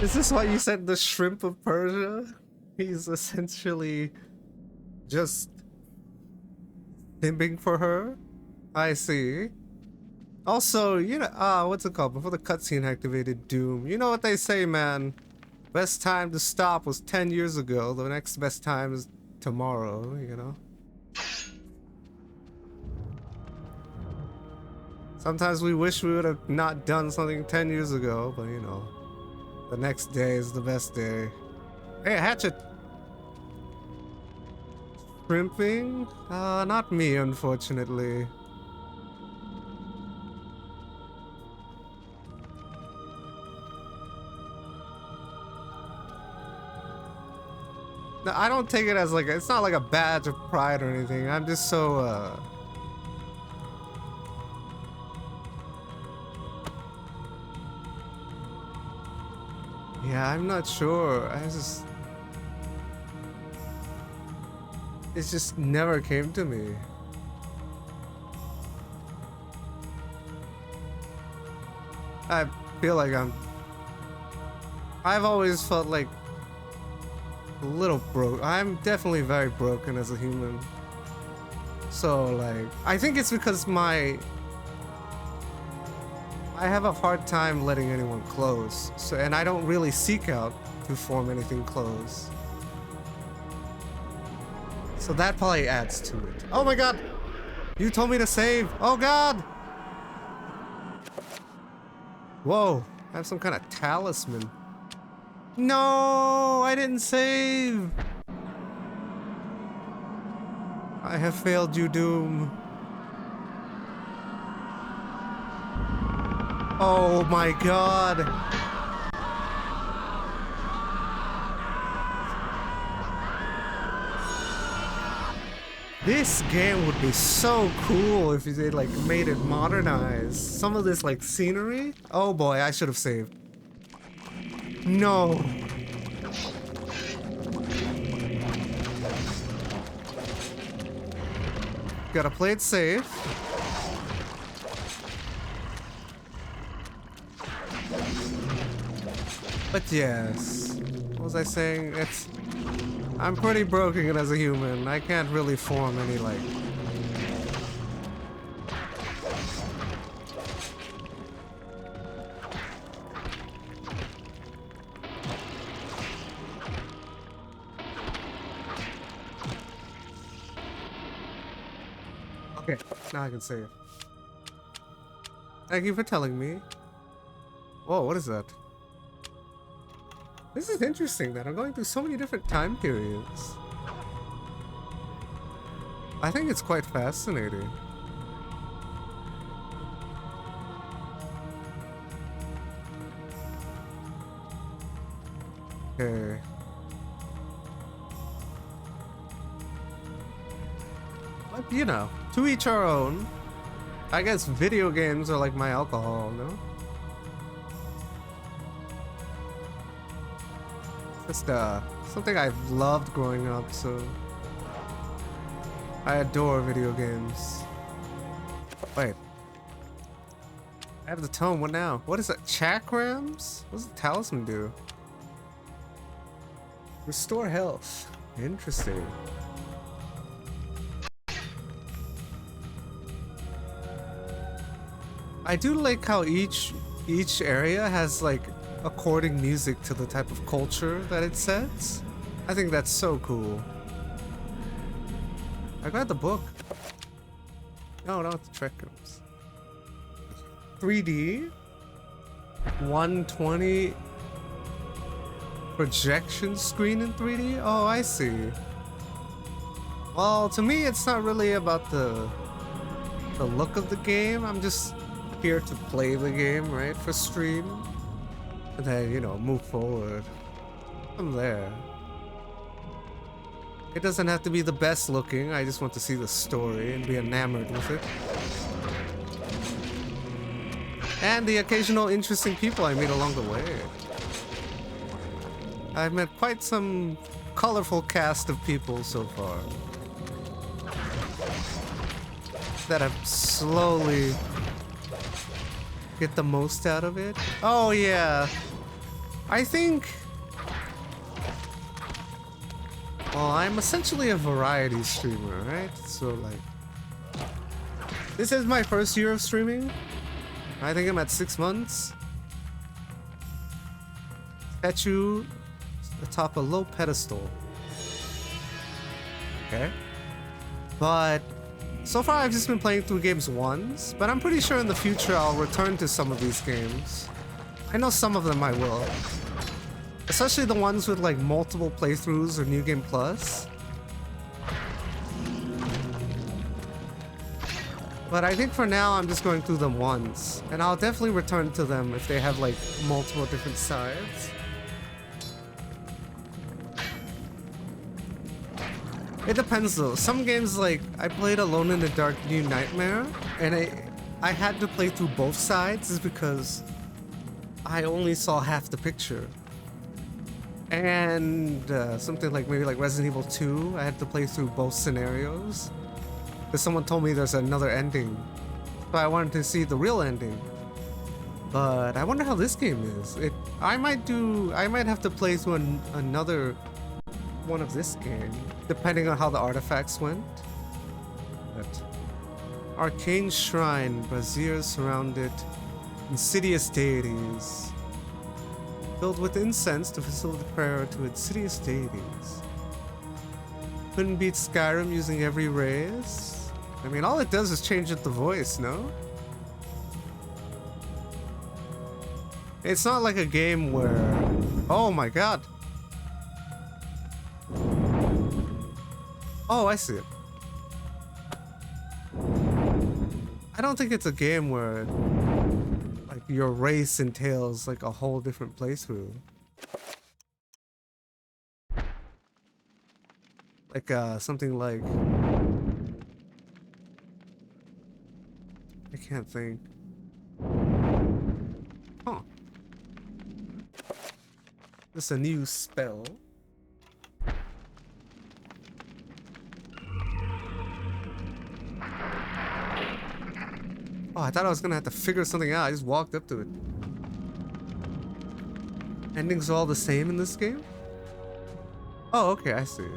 Is this why you said the shrimp of Persia? He's essentially just pimping for her? I see. Also, you know, what's it called? Before the cutscene activated Doom. You know what they say, man. Best time to stop was 10 years ago. The next best time is tomorrow, you know? Sometimes we wish we would have not done something 10 years ago, but you know. The next day is the best day. Hey, hatchet! Shrimping? Not me, unfortunately. No, I don't take it as like, it's not like a badge of pride or anything. I'm just so, yeah, I'm not sure. It just never came to me. I feel like I've always felt like a little broke. I'm definitely very broken as a human. So like, I think it's because I have a hard time letting anyone close. So, and I don't really seek out to form anything close. So that probably adds to it. Oh my god! You told me to save! Oh god! Whoa, I have some kind of talisman. No, I didn't save! I have failed you, Doom. Oh my god! This game would be so cool if they like made it modernized. Some of this like scenery. Oh boy, I should have saved. No. Gotta play it safe. But yes, what was I saying? I'm pretty broken as a human. I can't really form any like... Okay, now I can save. Thank you for telling me. Whoa, what is that? This is interesting that I'm going through so many different time periods. I think it's quite fascinating. Okay. But you know, to each our own. I guess video games are like my alcohol, no? Just something I've loved growing up, so I adore video games. Wait. I have the tome, what now? What is that? Chakrams? What does the talisman do? Restore health. Interesting. I do like how each area has like according music to the type of culture that it sets. I think that's so cool. I got the book. No, not the Trek rooms. 3D 120 projection screen in 3D? Oh, I see. Well, to me it's not really about the look of the game. I'm just here to play the game, right? For stream. And then, you know, move forward from there. It doesn't have to be the best looking. I just want to see the story and be enamored with it. And the occasional interesting people I meet along the way. I've met quite some colorful cast of people so far. That have slowly get the most out of it. Oh yeah. I think... Well, I'm essentially a variety streamer, right? So like... This is my first year of streaming. I think I'm at 6 months. Statue atop a low pedestal. Okay. But so far I've just been playing through games once, but I'm pretty sure in the future I'll return to some of these games. I know some of them I will. Especially the ones with like multiple playthroughs or New Game Plus. But I think for now I'm just going through them once, and I'll definitely return to them if they have like multiple different sides. It depends though. Some games, like I played Alone in the Dark New Nightmare, and I had to play through both sides is because I only saw half the picture. And something like maybe like Resident Evil 2, I had to play through both scenarios. Because someone told me there's another ending. So I wanted to see the real ending. But I wonder how this game is. I might have to play through another one of this game, depending on how the artifacts went. But Arcane Shrine, braziers surrounded insidious deities. Filled with incense to facilitate prayer to insidious deities. Couldn't beat Skyrim using every raise. I mean, all it does is change the voice, no? It's not like a game where... Oh my god! Oh, I see it. I don't think it's a game where like your race entails like a whole different playthrough. Like something like can't think. Huh. This is a new spell. Oh, I thought I was gonna have to figure something out. I just walked up to it. Endings are all the same in this game? Oh, okay, I see.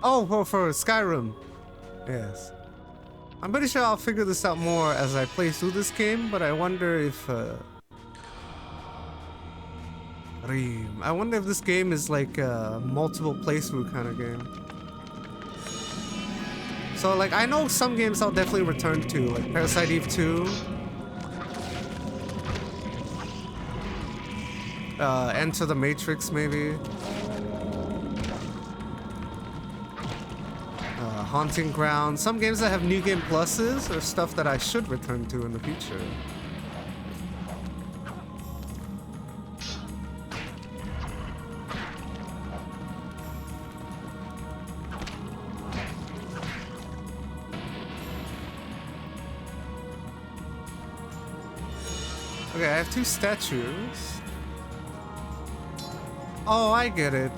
Oh, for Skyrim. Yes. I'm pretty sure I'll figure this out more as I play through this game, but I wonder if I wonder if this game is like a multiple playthrough kind of game. So like I know some games I'll definitely return to, like Parasite Eve 2. Enter the Matrix maybe. Haunting Ground. Some games that have New Game Pluses are stuff that I should return to in the future. Okay, I have 2 statues. Oh, I get it.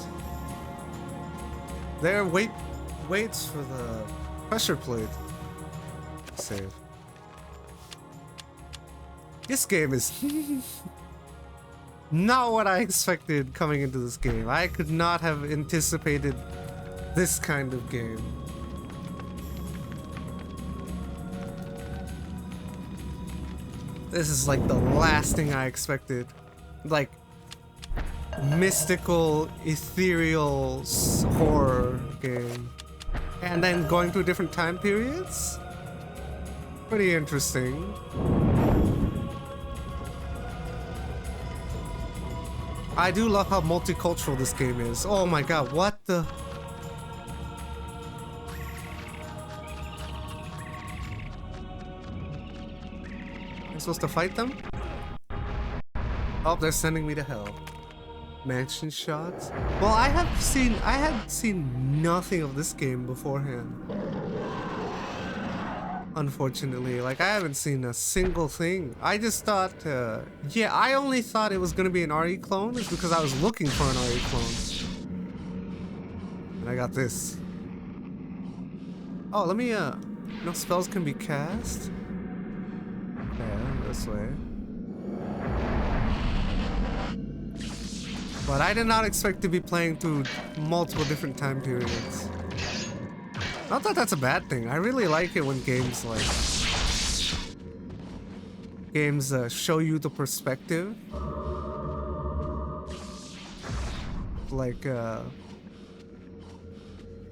They're weights for the pressure plate. Save. This game is not what I expected coming into this game. I could not have anticipated this kind of game. This is like the last thing I expected. Like mystical, ethereal horror game. And then going through different time periods? Pretty interesting. I do love how multicultural this game is. Oh my god, what the... I'm supposed to fight them? Oh, they're sending me to hell. Mansion shots? Well, I had seen nothing of this game beforehand. Unfortunately, like I haven't seen a single thing. I just thought, yeah, I only thought it was gonna be an RE clone is because I was looking for an RE clone. And I got this. Oh, let me, no spells can be cast? Yeah, this way. But I did not expect to be playing through multiple different time periods. Not that that's a bad thing. I really like it when games show you the perspective. Like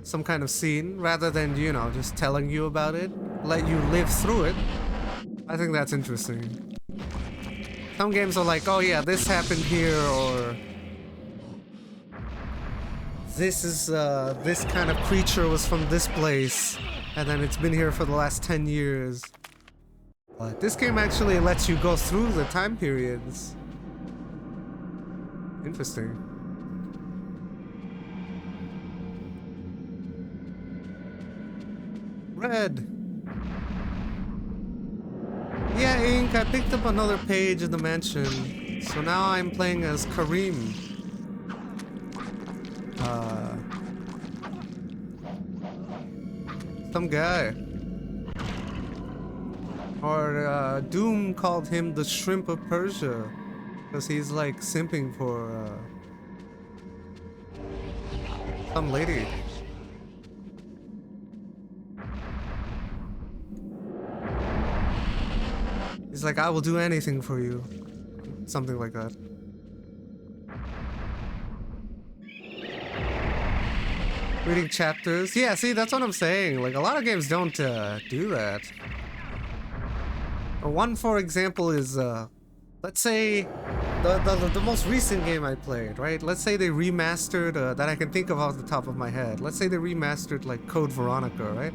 some kind of scene rather than, you know, just telling you about it. Let you live through it. I think that's interesting. Some games are like, oh yeah, this happened here, or this is this kind of creature was from this place and then it's been here for the last 10 years. But this game actually lets you go through the time periods. Interesting. Red. Yeah, Ink, I picked up another page in the mansion. So now I'm playing as Kareem. Some guy. Or Doom called him the Shrimp of Persia. Because he's like simping for some lady. He's like, I will do anything for you. Something like that. Reading chapters. Yeah, see, that's what I'm saying. Like, a lot of games don't do that. One, for example, is, let's say, the most recent game I played, right? Let's say they remastered, that I can think of off the top of my head. Let's say they remastered, like, Code Veronica, right?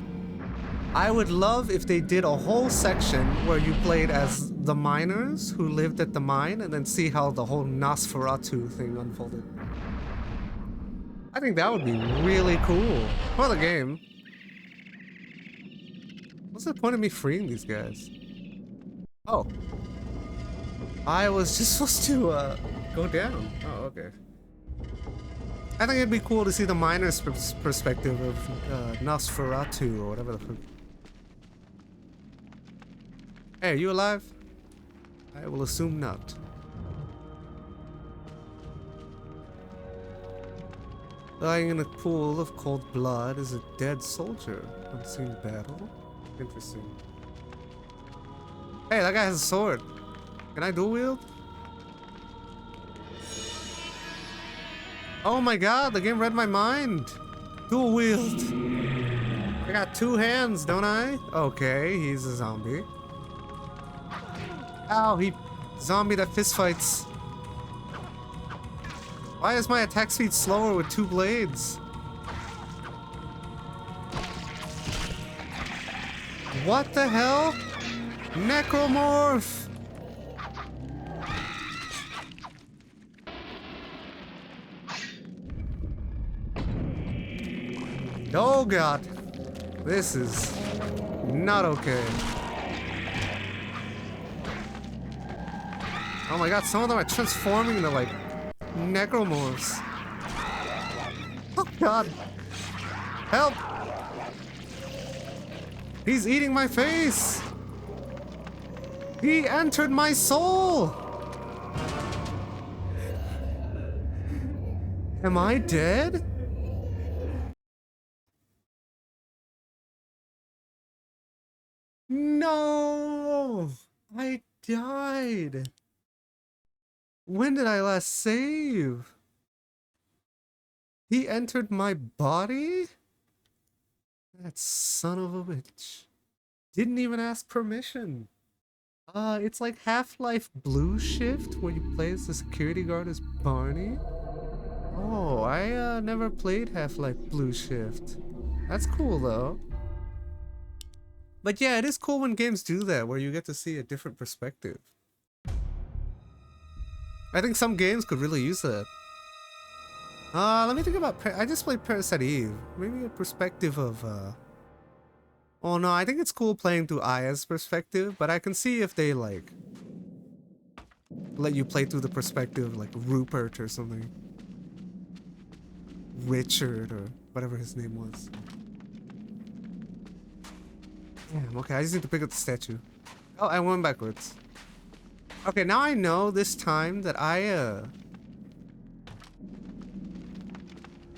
I would love if they did a whole section where you played as the miners who lived at the mine and then see how the whole Nosferatu thing unfolded. I think that would be really cool for the game. What's the point of me freeing these guys? Oh. I was just supposed to go down. Oh, okay. I think it'd be cool to see the miner's perspective of Nosferatu or whatever the fuck. Hey, are you alive? I will assume not. Lying in a pool of cold blood is a dead soldier. Unseen battle? Interesting. Hey, that guy has a sword. Can I dual wield? Oh my god, the game read my mind. Dual wield. I got 2 hands, don't I? Okay, he's a zombie. Ow, he zombie that fist fights. Why is my attack speed slower with 2 blades? What the hell? Necromorph! Oh god. This is not okay. Oh my god, some of them are transforming into like necromorphs. Oh god. Help! He's eating my face! He entered my soul! Am I dead? No! I died! When did I last save? He entered my body? That son of a bitch. Didn't even ask permission. It's like Half-Life Blue Shift, where you play as the security guard as Barney. Oh, I never played Half-Life Blue Shift. That's cool though. But yeah, it is cool when games do that, where you get to see a different perspective. I think some games could really use that. Let me think about... I just played Parasite Eve. Maybe a perspective of... Oh no, I think it's cool playing through Aya's perspective, but I can see if they, like... let you play through the perspective of, like, Rupert or something. Richard, or whatever his name was. Damn, okay, I just need to pick up the statue. Oh, I went backwards. Okay, now I know this time that I,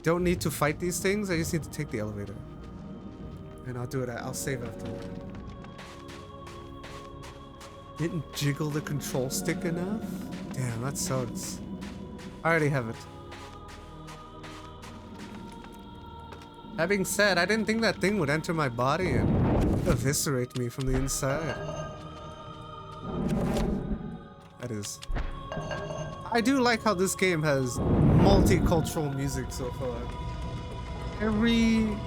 don't need to fight these things. I just need to take the elevator. And I'll do it. I'll save after. Didn't jiggle the control stick enough? Damn, that sucks. I already have it. That being said, I didn't think that thing would enter my body and eviscerate me from the inside. That is. I do like how this game has multicultural music so far. Every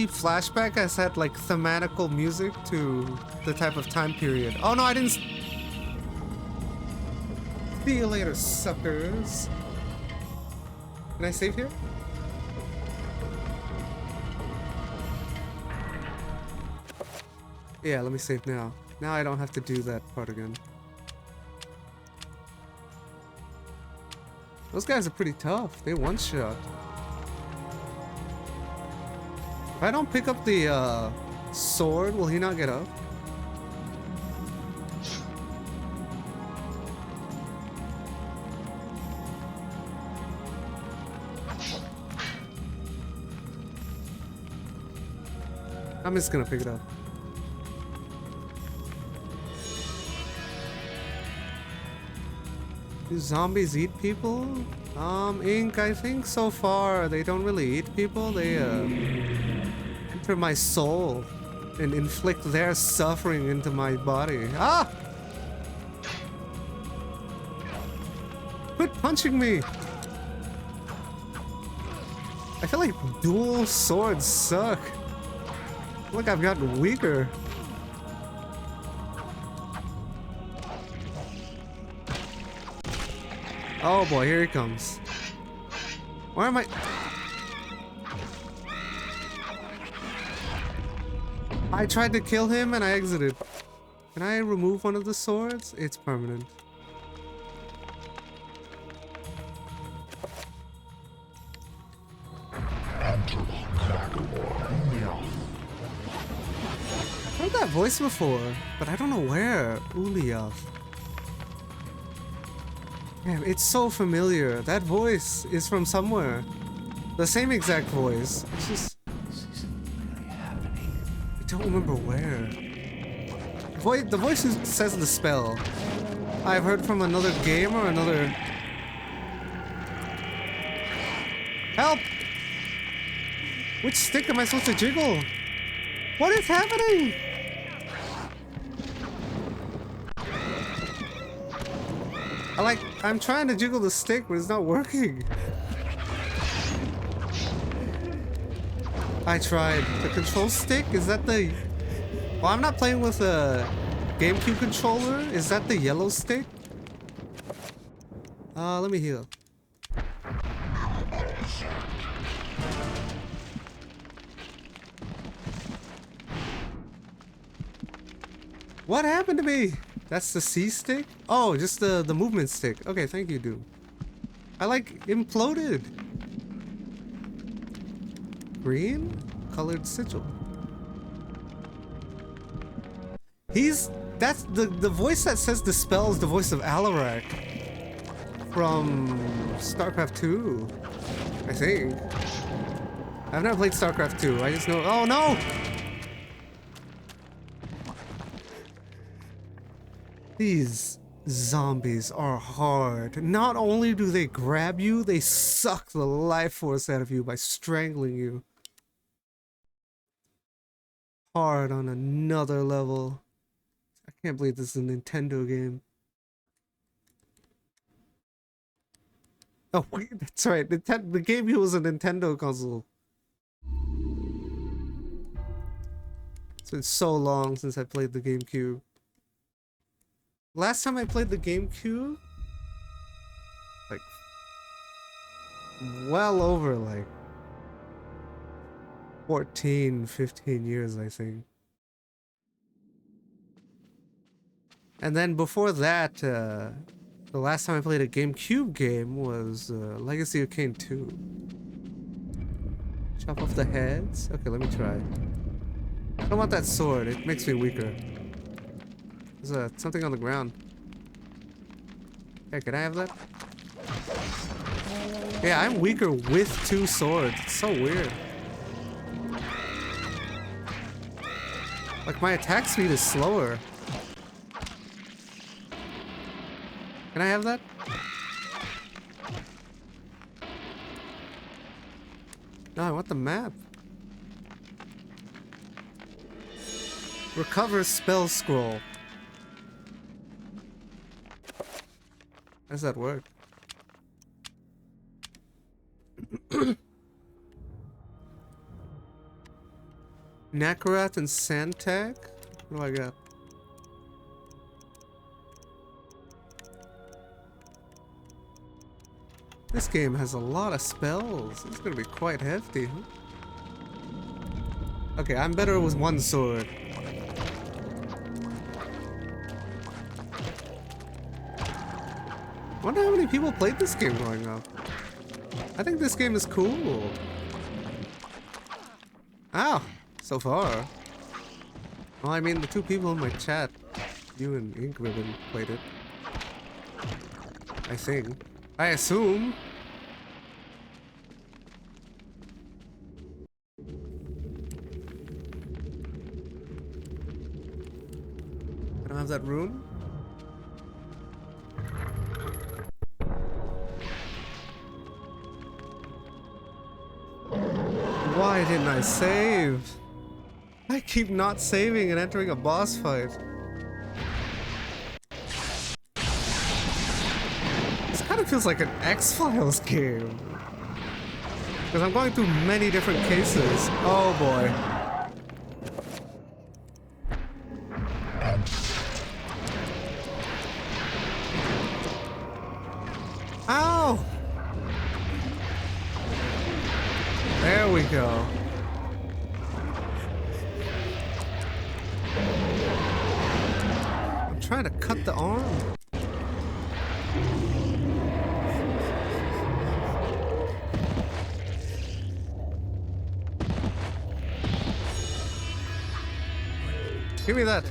flashback has had like thematical music to the type of time period. Oh no, I didn't. See you later, suckers. Can I save here? Yeah, let me save now. Now I don't have to do that part again. Those guys are pretty tough. They one-shot. If I don't pick up the sword, will he not get up? I'm just gonna pick it up. Do zombies eat people? Ink, I think so far they don't really eat people. They enter my soul and inflict their suffering into my body. Ah! Quit punching me! I feel like dual swords suck. Look, I've gotten weaker. Oh boy, here he comes. Why am I... I tried to kill him and I exited. Can I remove one of the swords? It's permanent. I've heard that voice before, but I don't know where. Ulyav. Damn, it's so familiar. That voice is from somewhere. The same exact voice. It's just... I don't remember where. The voice who says the spell. I've heard from another game or another... Help! Which stick am I supposed to jiggle? What is happening? I'm trying to jiggle the stick, but it's not working. I tried. The control stick? Is that the... Well, I'm not playing with a GameCube controller. Is that the yellow stick? Let me heal. What happened to me? That's the C stick? Oh, just the movement stick. Okay, thank you, dude. I like imploded. Green? Colored sigil. That's the voice that says the spell is the voice of Alarak from StarCraft 2, I think. I've never played StarCraft 2. I just know. Oh no! These zombies are hard. Not only do they grab you, they suck the life force out of you by strangling you. Hard on another level. I can't believe this is a Nintendo game. Oh, wait, that's right. The GameCube was a Nintendo console. It's been so long since I played the GameCube. Last time I played the GameCube, like, well over, like, 14, 15 years, I think. And then before that, the last time I played a GameCube game was Legacy of Kain 2. Chop off the heads? Okay, let me try. I don't want that sword, it makes me weaker. There's something on the ground. Hey, can I have that? Yeah, I'm weaker with 2 swords. It's so weird. Like, my attack speed is slower. Can I have that? No, I want the map. Recover spell scroll. How does that work? Nakarat and Santag? What do I got? This game has a lot of spells. It's gonna be quite hefty, huh? Okay, I'm better with 1 sword. I wonder how many people played this game growing up. I think this game is cool. Ow! So far. Well, I mean, the 2 people in my chat, you and Ink Ribbon, played it. I think. I assume. I don't have that rune. Why didn't I save? I keep not saving and entering a boss fight. This kind of feels like an X-Files game. Because I'm going through many different cases. Oh boy. Ow! There we go. trying to cut the arm. Give me that.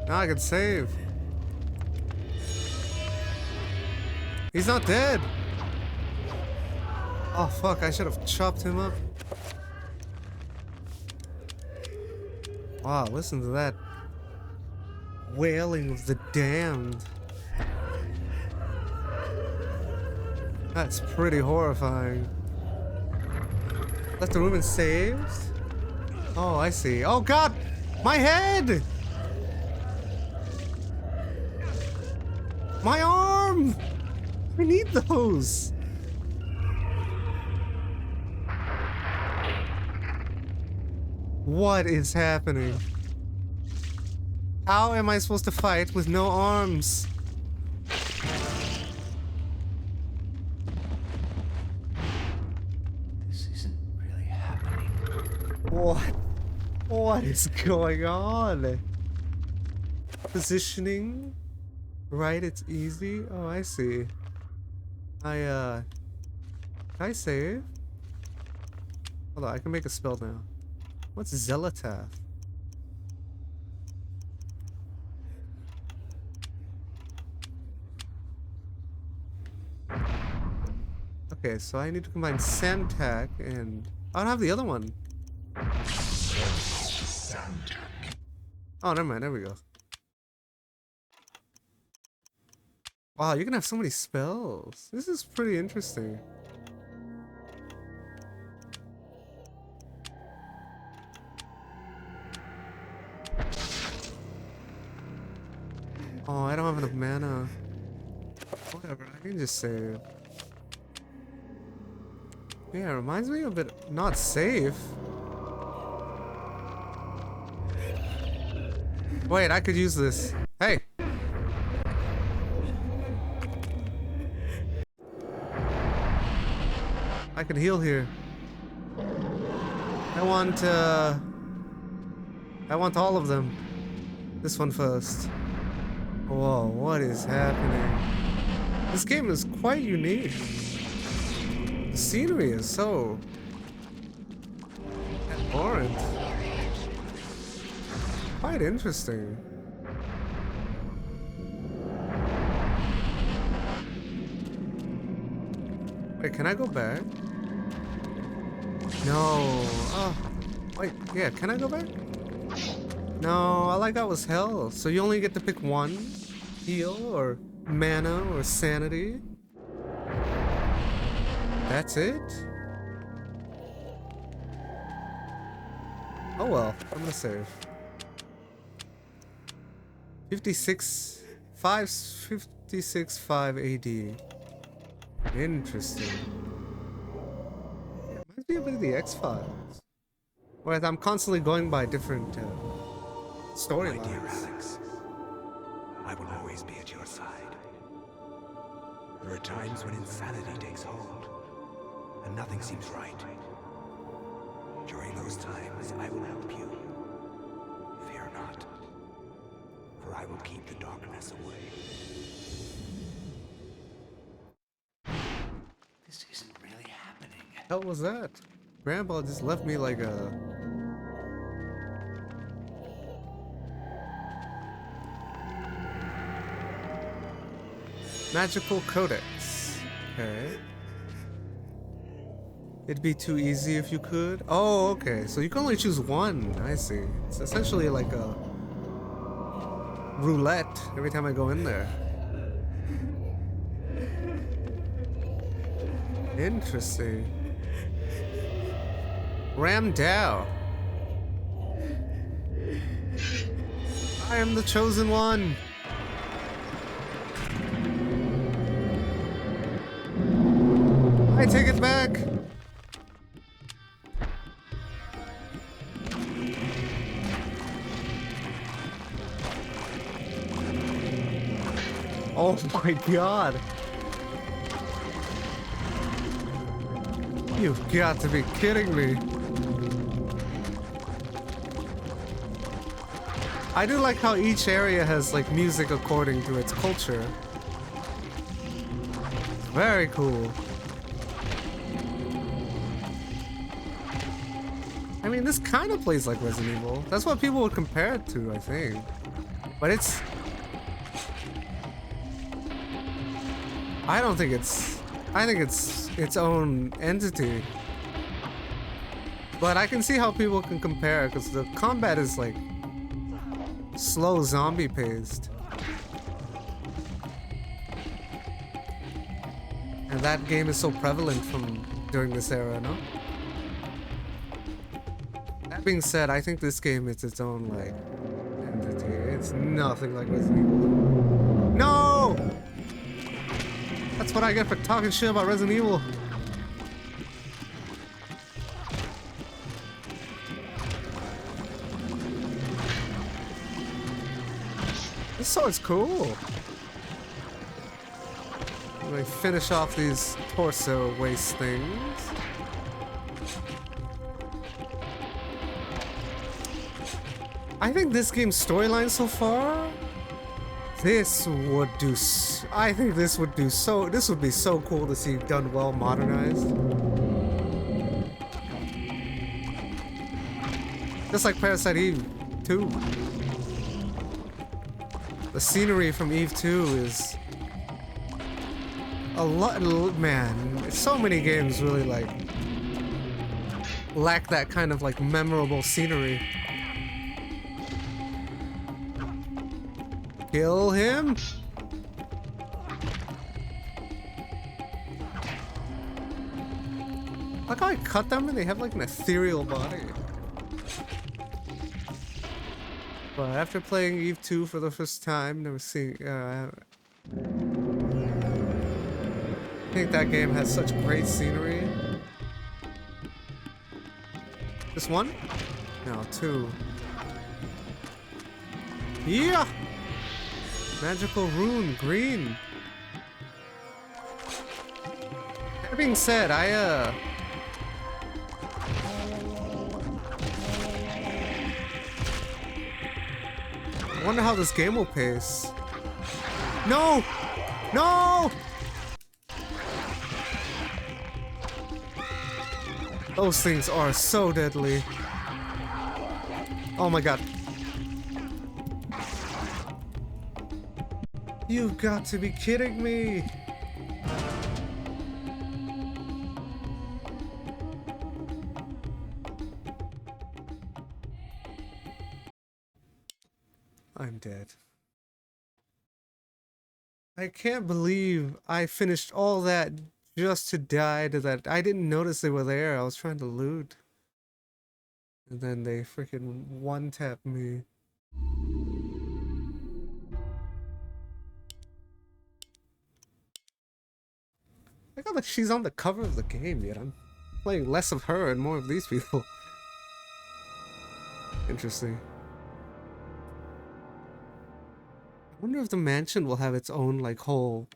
Now I can save. He's not dead. Oh fuck, I should have chopped him up. Wow, listen to that wailing of the damned. That's pretty horrifying. Left the room and saved? Oh, I see. Oh god! My head! My arm! I need those! What is happening? How am I supposed to fight with no arms? This isn't really happening. What? What is going on? Positioning? Right, it's easy? Oh, I see. Can I save? Hold on, I can make a spell now. What's Zelatath? Okay, so I need to combine Santac and... I don't have the other one. Oh, never mind, there we go. Wow, you can have so many spells. This is pretty interesting. Oh, I don't have enough mana. Whatever, I can just save. Yeah, it reminds me of it not safe. Wait, I could use this. Hey! I can heal here. I want all of them. This one first. Whoa, what is happening? This game is quite unique. The scenery is so abhorrent. Quite interesting. Wait, can I go back? No. Oh, wait, yeah, can I go back? No, all I got was health. So you only get to pick one? Heal, or mana, or sanity? That's it? Oh well, I'm gonna save. 56.5 AD. Interesting. Yeah, reminds me a bit of the X-Files. Whereas I'm constantly going by different storylines. My dear Alex, I will always be at your side. There are times when insanity takes hold, and nothing seems right. During those times, I will help you. Fear not, for I will keep the darkness away. This isn't really happening. Hell was that? Grandpa just left me like a... Magical Codex. Okay. It'd be too easy if you could. Oh, okay. So you can only choose one. I see. It's essentially like a roulette every time I go in there. Interesting. Ram Dow. I am the chosen one. I take it back. Oh my god. You've got to be kidding me. I do like how each area has like music according to its culture. Very cool. I mean, this kind of plays like Resident Evil. That's what people would compare it to, I think. But it's... I don't think it's... I think it's its own entity. But I can see how people can compare it, because the combat is like... slow zombie paced. And that game is so prevalent from during this era, no? That being said, I think this game is its own, like, entity. It's nothing like Resident Evil. No! That's what I get for talking shit about Resident Evil. This sword's cool. Like finish off these torso waste things. I think this game's storyline so far, this would do. I think this would do so. This would be so cool to see done well, modernized. Just like Parasite Eve 2. The scenery from Eve 2 is a lot, man. So many games really like lack that kind of like memorable scenery. Kill him. Look how I cut them and they have like an ethereal body. But after playing Eve 2 for the first time, never seeing. I think that game has such great scenery. This one? No, 2. Yeah! Magical rune, green. That being said, I wonder how this game will pace. No! No! Those things are so deadly. Oh my god. You've got to be kidding me. I'm dead. I can't believe I finished all that just to die to that. I didn't notice they were there. I was trying to loot. And then they freaking one-tapped me. I got that she's on the cover of the game, yet I'm playing less of her and more of these people. Interesting. I wonder if the mansion will have its own, like, whole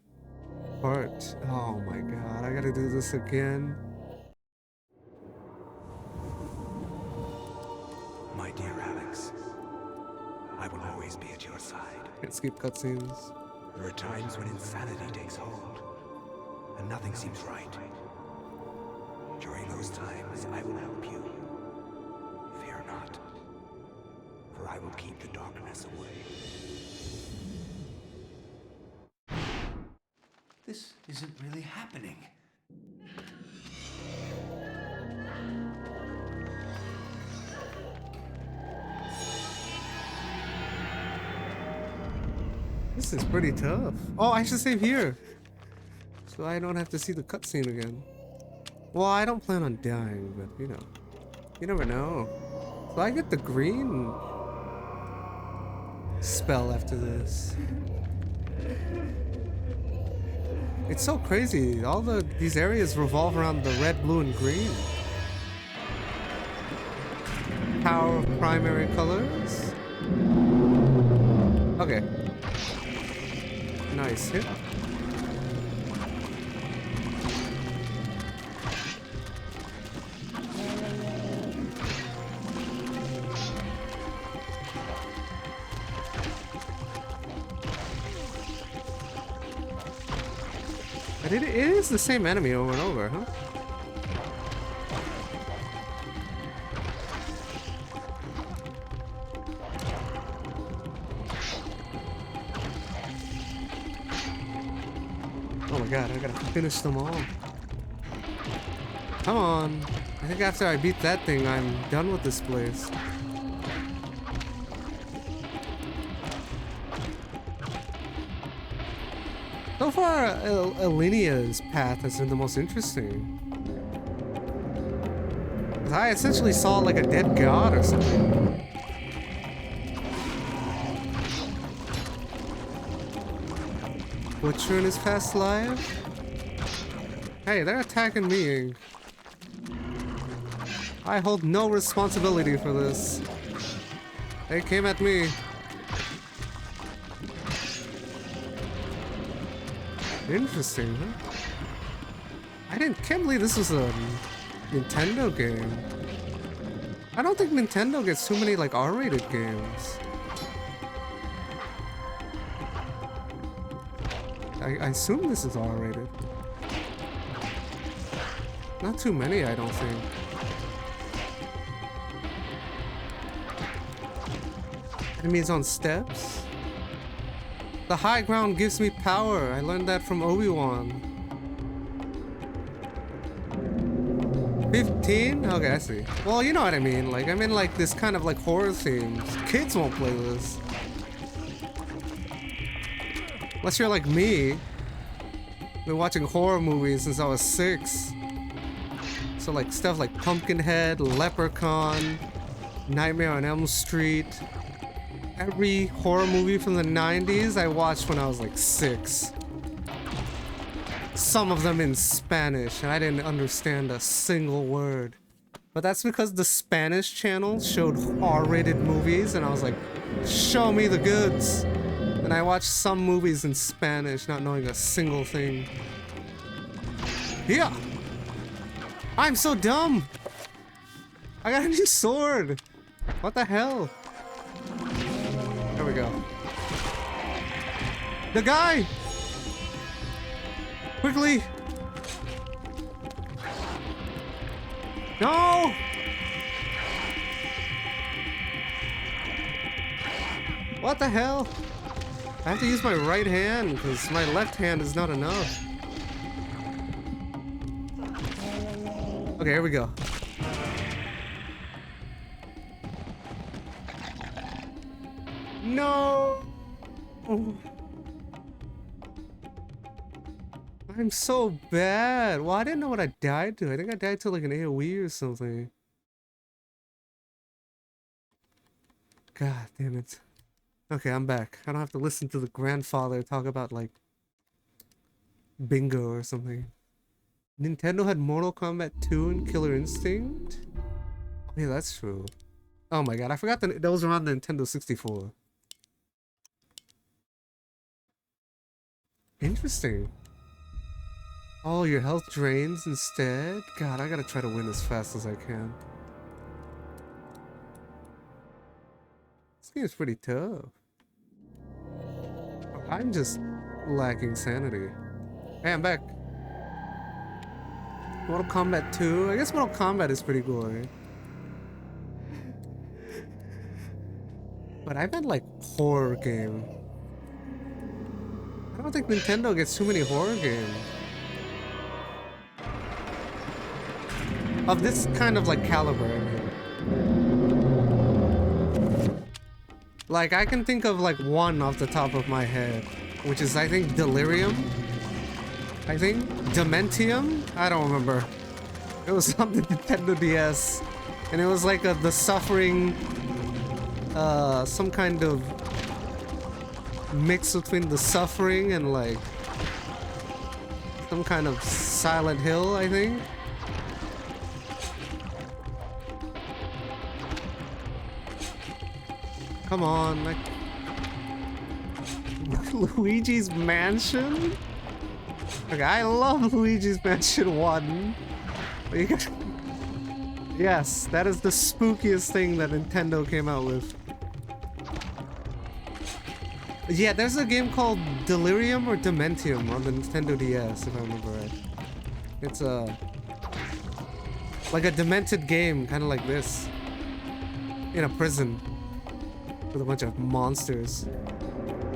part. Oh my god, I gotta do this again. My dear Alex, I will always be at your side. Can't skip cutscenes. There are times when insanity takes hold, and nothing seems right. During those times, I will help you. Fear not, for I will keep the darkness away. This isn't really happening. This is pretty tough. Oh, I should save here, so I don't have to see the cutscene again. Well, I don't plan on dying, but you know, you never know. So I get the green spell after this. It's so crazy. All these areas revolve around the red, blue, and green. Power of primary colors. Okay. Nice hit. But it is the same enemy over and over, huh? Oh my god, I gotta finish them all. Come on. I think after I beat that thing, I'm done with this place. So far, Alinia's path has been the most interesting. 'Cause I essentially saw like a dead god or something. Butcher in his past life? Hey, they're attacking me. I hold no responsibility for this. They came at me. Interesting, huh? Can't believe this was a Nintendo game. I don't think Nintendo gets too many like R-rated games. I assume this is R-rated. Not too many, I don't think. Enemies on steps. The high ground gives me power. I learned that from Obi-Wan. 15? Okay, I see. Well, you know what I mean. Like, I'm in like this kind of like horror themes. Kids won't play this. Unless you're like me. Been watching horror movies since I was 6. So like stuff like Pumpkinhead, Leprechaun, Nightmare on Elm Street. Every horror movie from the 90s I watched when I was like 6. Some of them in Spanish, and I didn't understand a single word. But that's because the Spanish channel showed R-rated movies, and I was like, show me the goods. And I watched some movies in Spanish, not knowing a single thing. Yeah! I'm so dumb! I got a new sword! What the hell? There we go. The guy! Quickly! No! What the hell? I have to use my right hand because my left hand is not enough. Okay, here we go. No! I'm so bad. Well, I didn't know what I died to. I think I died to like an AoE or something. God damn it. Okay, I'm back. I don't have to listen to the grandfather talk about like bingo or something. Nintendo had Mortal Kombat 2 and Killer Instinct? Oh, yeah, that's true. Oh my god, I forgot that those were on the Nintendo 64. Interesting. Oh, your health drains instead? God, I gotta try to win as fast as I can. This game's pretty tough. I'm just lacking sanity. Hey, I'm back. Mortal Kombat 2? I guess Mortal Kombat is pretty gory. But I meant like horror game. I don't think Nintendo gets too many horror games. Of this kind of like caliber. Like I can think of like one off the top of my head, which is I think Delirium. I think Dementium? I don't remember. It was on the Nintendo DS. And it was like the suffering, some kind of mix between the suffering and like some kind of Silent Hill, I think. Come on, like Luigi's Mansion? Okay, I love Luigi's Mansion 1. But you got... Yes, that is the spookiest thing that Nintendo came out with. Yeah, there's a game called Delirium or Dementium on the Nintendo DS, if I remember right. It's like a demented game, kind of like this, in a prison with a bunch of monsters.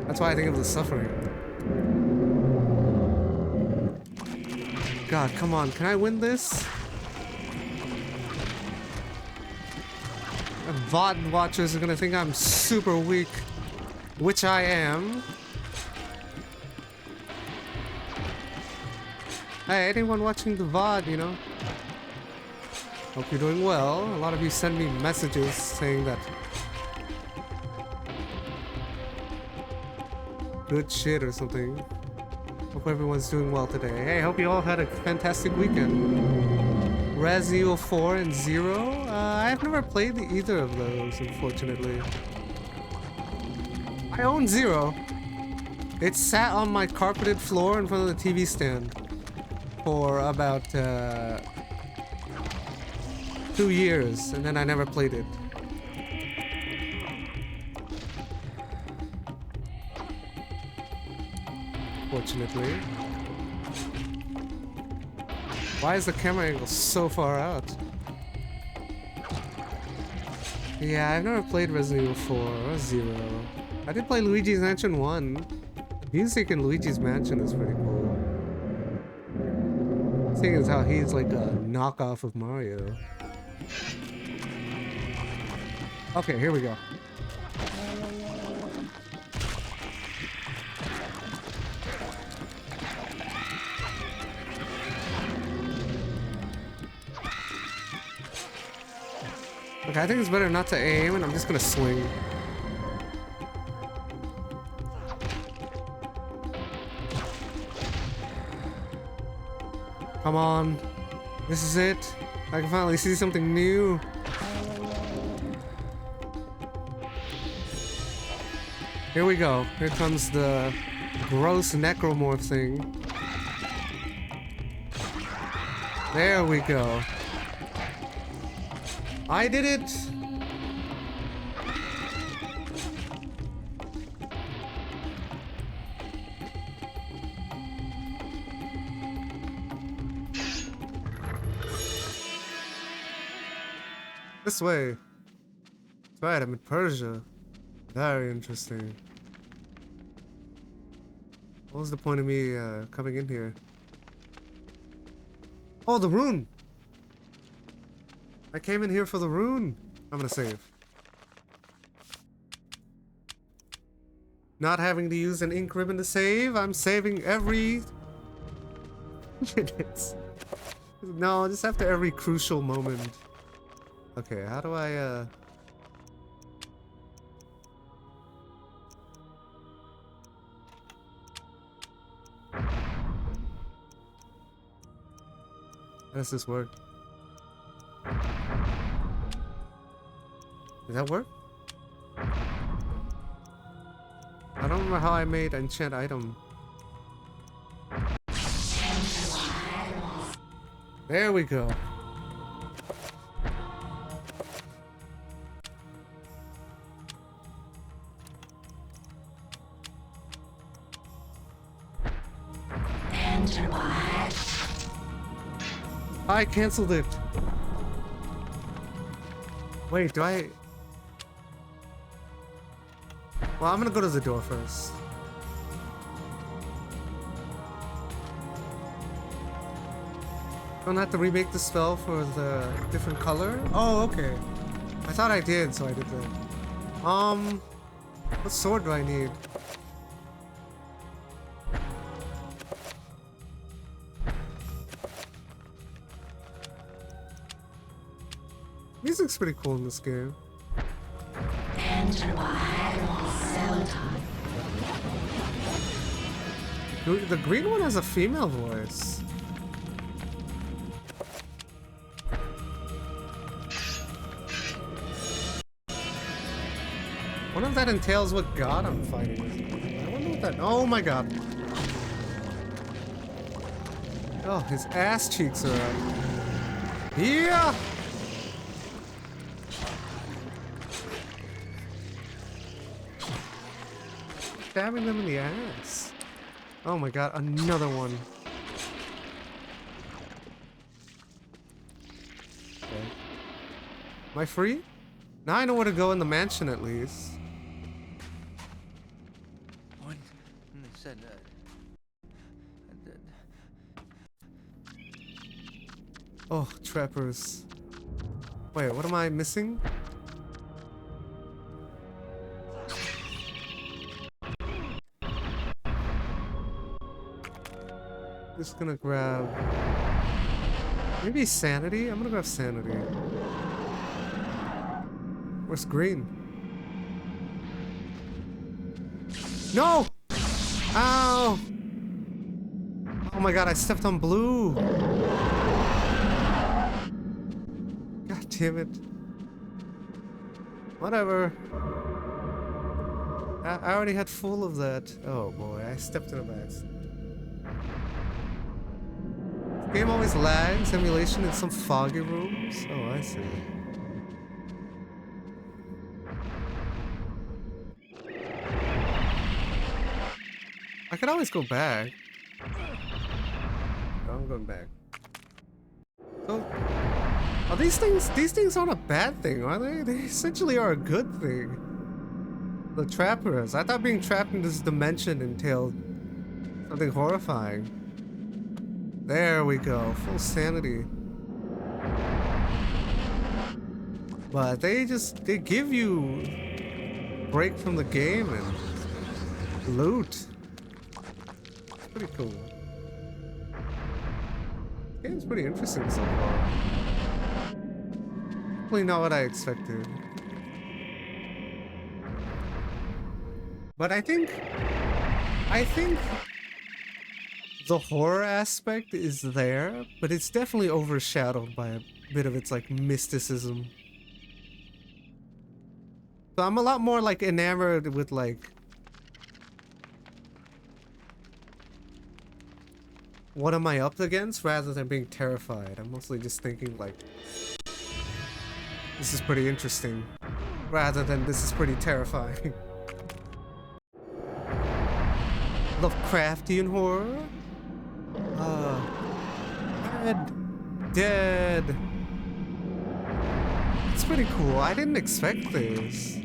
That's why I think of The Suffering. God, come on, can I win this? VOD watchers are gonna think I'm super weak, which I am. Hey, anyone watching the VOD, you know? Hope you're doing well. A lot of you send me messages saying that good shit or something. Hope everyone's doing well today. Hey, hope you all had a fantastic weekend. Resident Evil 4 and 0? I've never played either of those, unfortunately. I own 0. It sat on my carpeted floor in front of the TV stand for about 2 years, and then I never played it. Fortunately. Why is the camera angle so far out? Yeah, I've never played Resident Evil 4 or 0. I did play Luigi's Mansion 1. The music in Luigi's Mansion is pretty cool. Seeing as how he's like a knockoff of Mario. Okay, here we go. Okay, I think it's better not to aim, and I'm just gonna swing. Come on. This is it. I can finally see something new. Here we go. Here comes the gross necromorph thing. There we go. I did it! This way. That's right, I'm in Persia. Very interesting. What was the point of me coming in here? Oh, the rune! I came in here for the rune. I'm gonna save. Not having to use an ink ribbon to save, I'm saving every minute. No, just after every crucial moment. Okay, how do I how does this work? Did that work? I don't remember how I made enchant item. There we go. I canceled it. Wait, do I? Well, I'm gonna go to the door first. Don't have to remake the spell for the different color? Oh, okay. I thought I did, so I did that. What sword do I need? Music's pretty cool in this game. The green one has a female voice. I wonder if that entails what god I'm fighting with. I wonder what that. Oh my god. Oh, his ass cheeks are up. Yeah! stabbing them in the ass. Oh my god, another one. Okay. Am I free? Now I know where to go in the mansion at least. When they said Oh, trappers. Wait, what am I missing? Just gonna grab... maybe sanity? I'm gonna grab sanity. Where's green? No! Ow! Oh my god, I stepped on blue! God damn it. Whatever. I already had full of that. Oh boy, I stepped in a box. Game always lags emulation in some foggy rooms. Oh, I see. I could always go back. No, I'm going back. So, are these things aren't a bad thing, are they? They essentially are a good thing. The trappers. I thought being trapped in this dimension entailed something horrifying. There we go, full sanity. But they give you a break from the game and loot. It's pretty cool. This game's pretty interesting so far. Definitely not what I expected. But I think the horror aspect is there, but it's definitely overshadowed by a bit of its like mysticism. So I'm a lot more like enamored with like what am I up against rather than being terrified. I'm mostly just thinking like this is pretty interesting rather than this is pretty terrifying. Lovecraftian horror? Dead. It's pretty cool. I didn't expect this.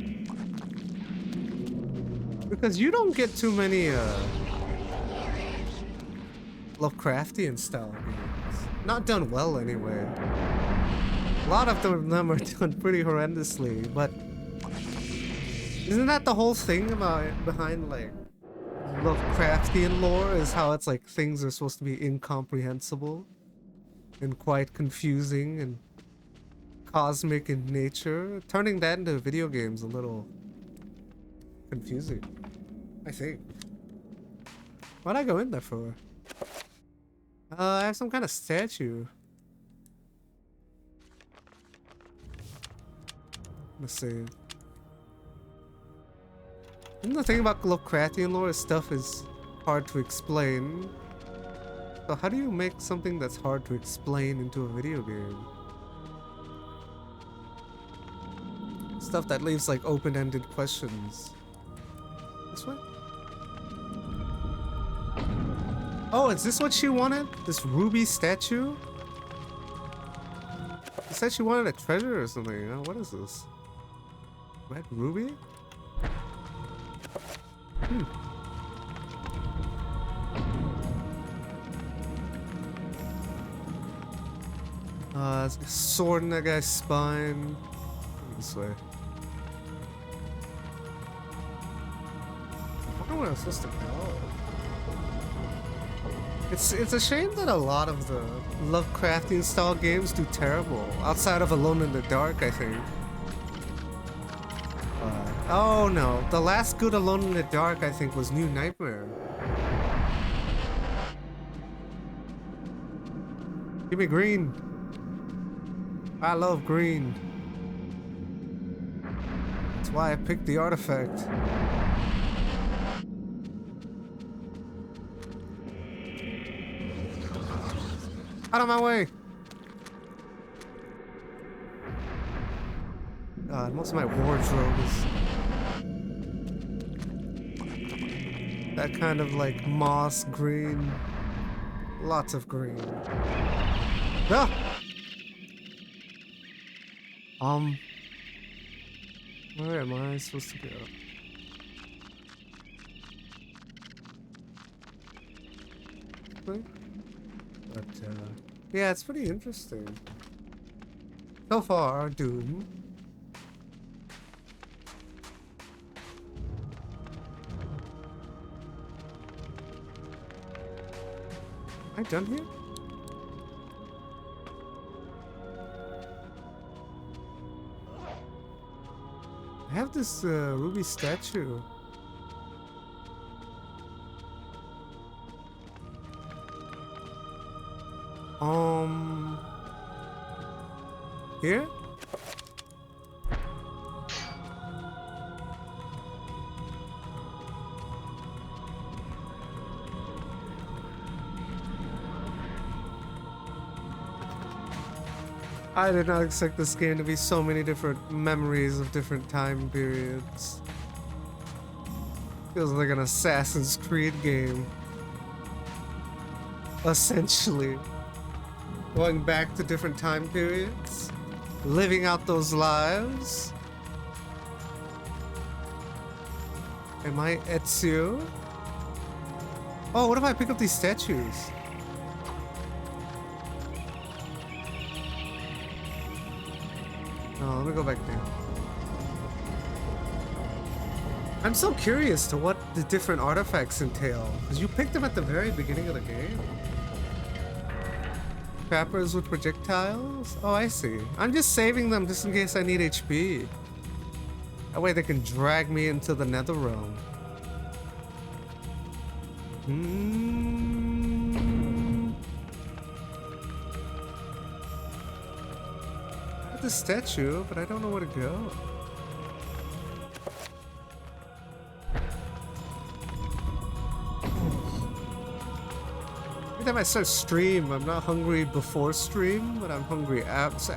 Because you don't get too many Lovecraftian style games. Not done well anyway. A lot of them are done pretty horrendously, but isn't that the whole thing behind like Lovecraftian lore is how it's like things are supposed to be incomprehensible and quite confusing and cosmic in nature. Turning that into video games a little confusing, I think. What'd I go in there for? I have some kind of statue. Let's see. And the thing about Lovecraftian lore is stuff is hard to explain. So how do you make something that's hard to explain into a video game? Stuff that leaves like open-ended questions. This way? Oh, is this what she wanted? This ruby statue? She said she wanted a treasure or something. Oh, what is this? Red ruby? There's a sword in that guy's spine. This way. I wonder where I'm supposed to go. It's a shame that a lot of the Lovecraftian style games do terrible. Outside of Alone in the Dark, I think. Oh no, the last good Alone in the Dark I think was New Nightmare. Give me green. I love green. That's why I picked the artifact. Out of my way! God, most of my wardrobe is That kind of like moss green. Lots of green. Ah! Where am I supposed to go? But, yeah, it's pretty interesting. So far, Doom. Am I done here? I have this ruby statue. Here? I did not expect this game to be so many different memories of different time periods. Feels like an Assassin's Creed game. Essentially. Going back to different time periods. Living out those lives. Am I Ezio? Oh, what if I pick up these statues? Oh, let me go back down. I'm so curious to what the different artifacts entail, because you picked them at the very beginning of the game. Trappers with projectiles? Oh, I see. I'm just saving them just in case I need HP. That way they can drag me into the nether realm. I have the statue, but I don't know where to go. Every time I start stream, I'm not hungry before stream, but I'm hungry after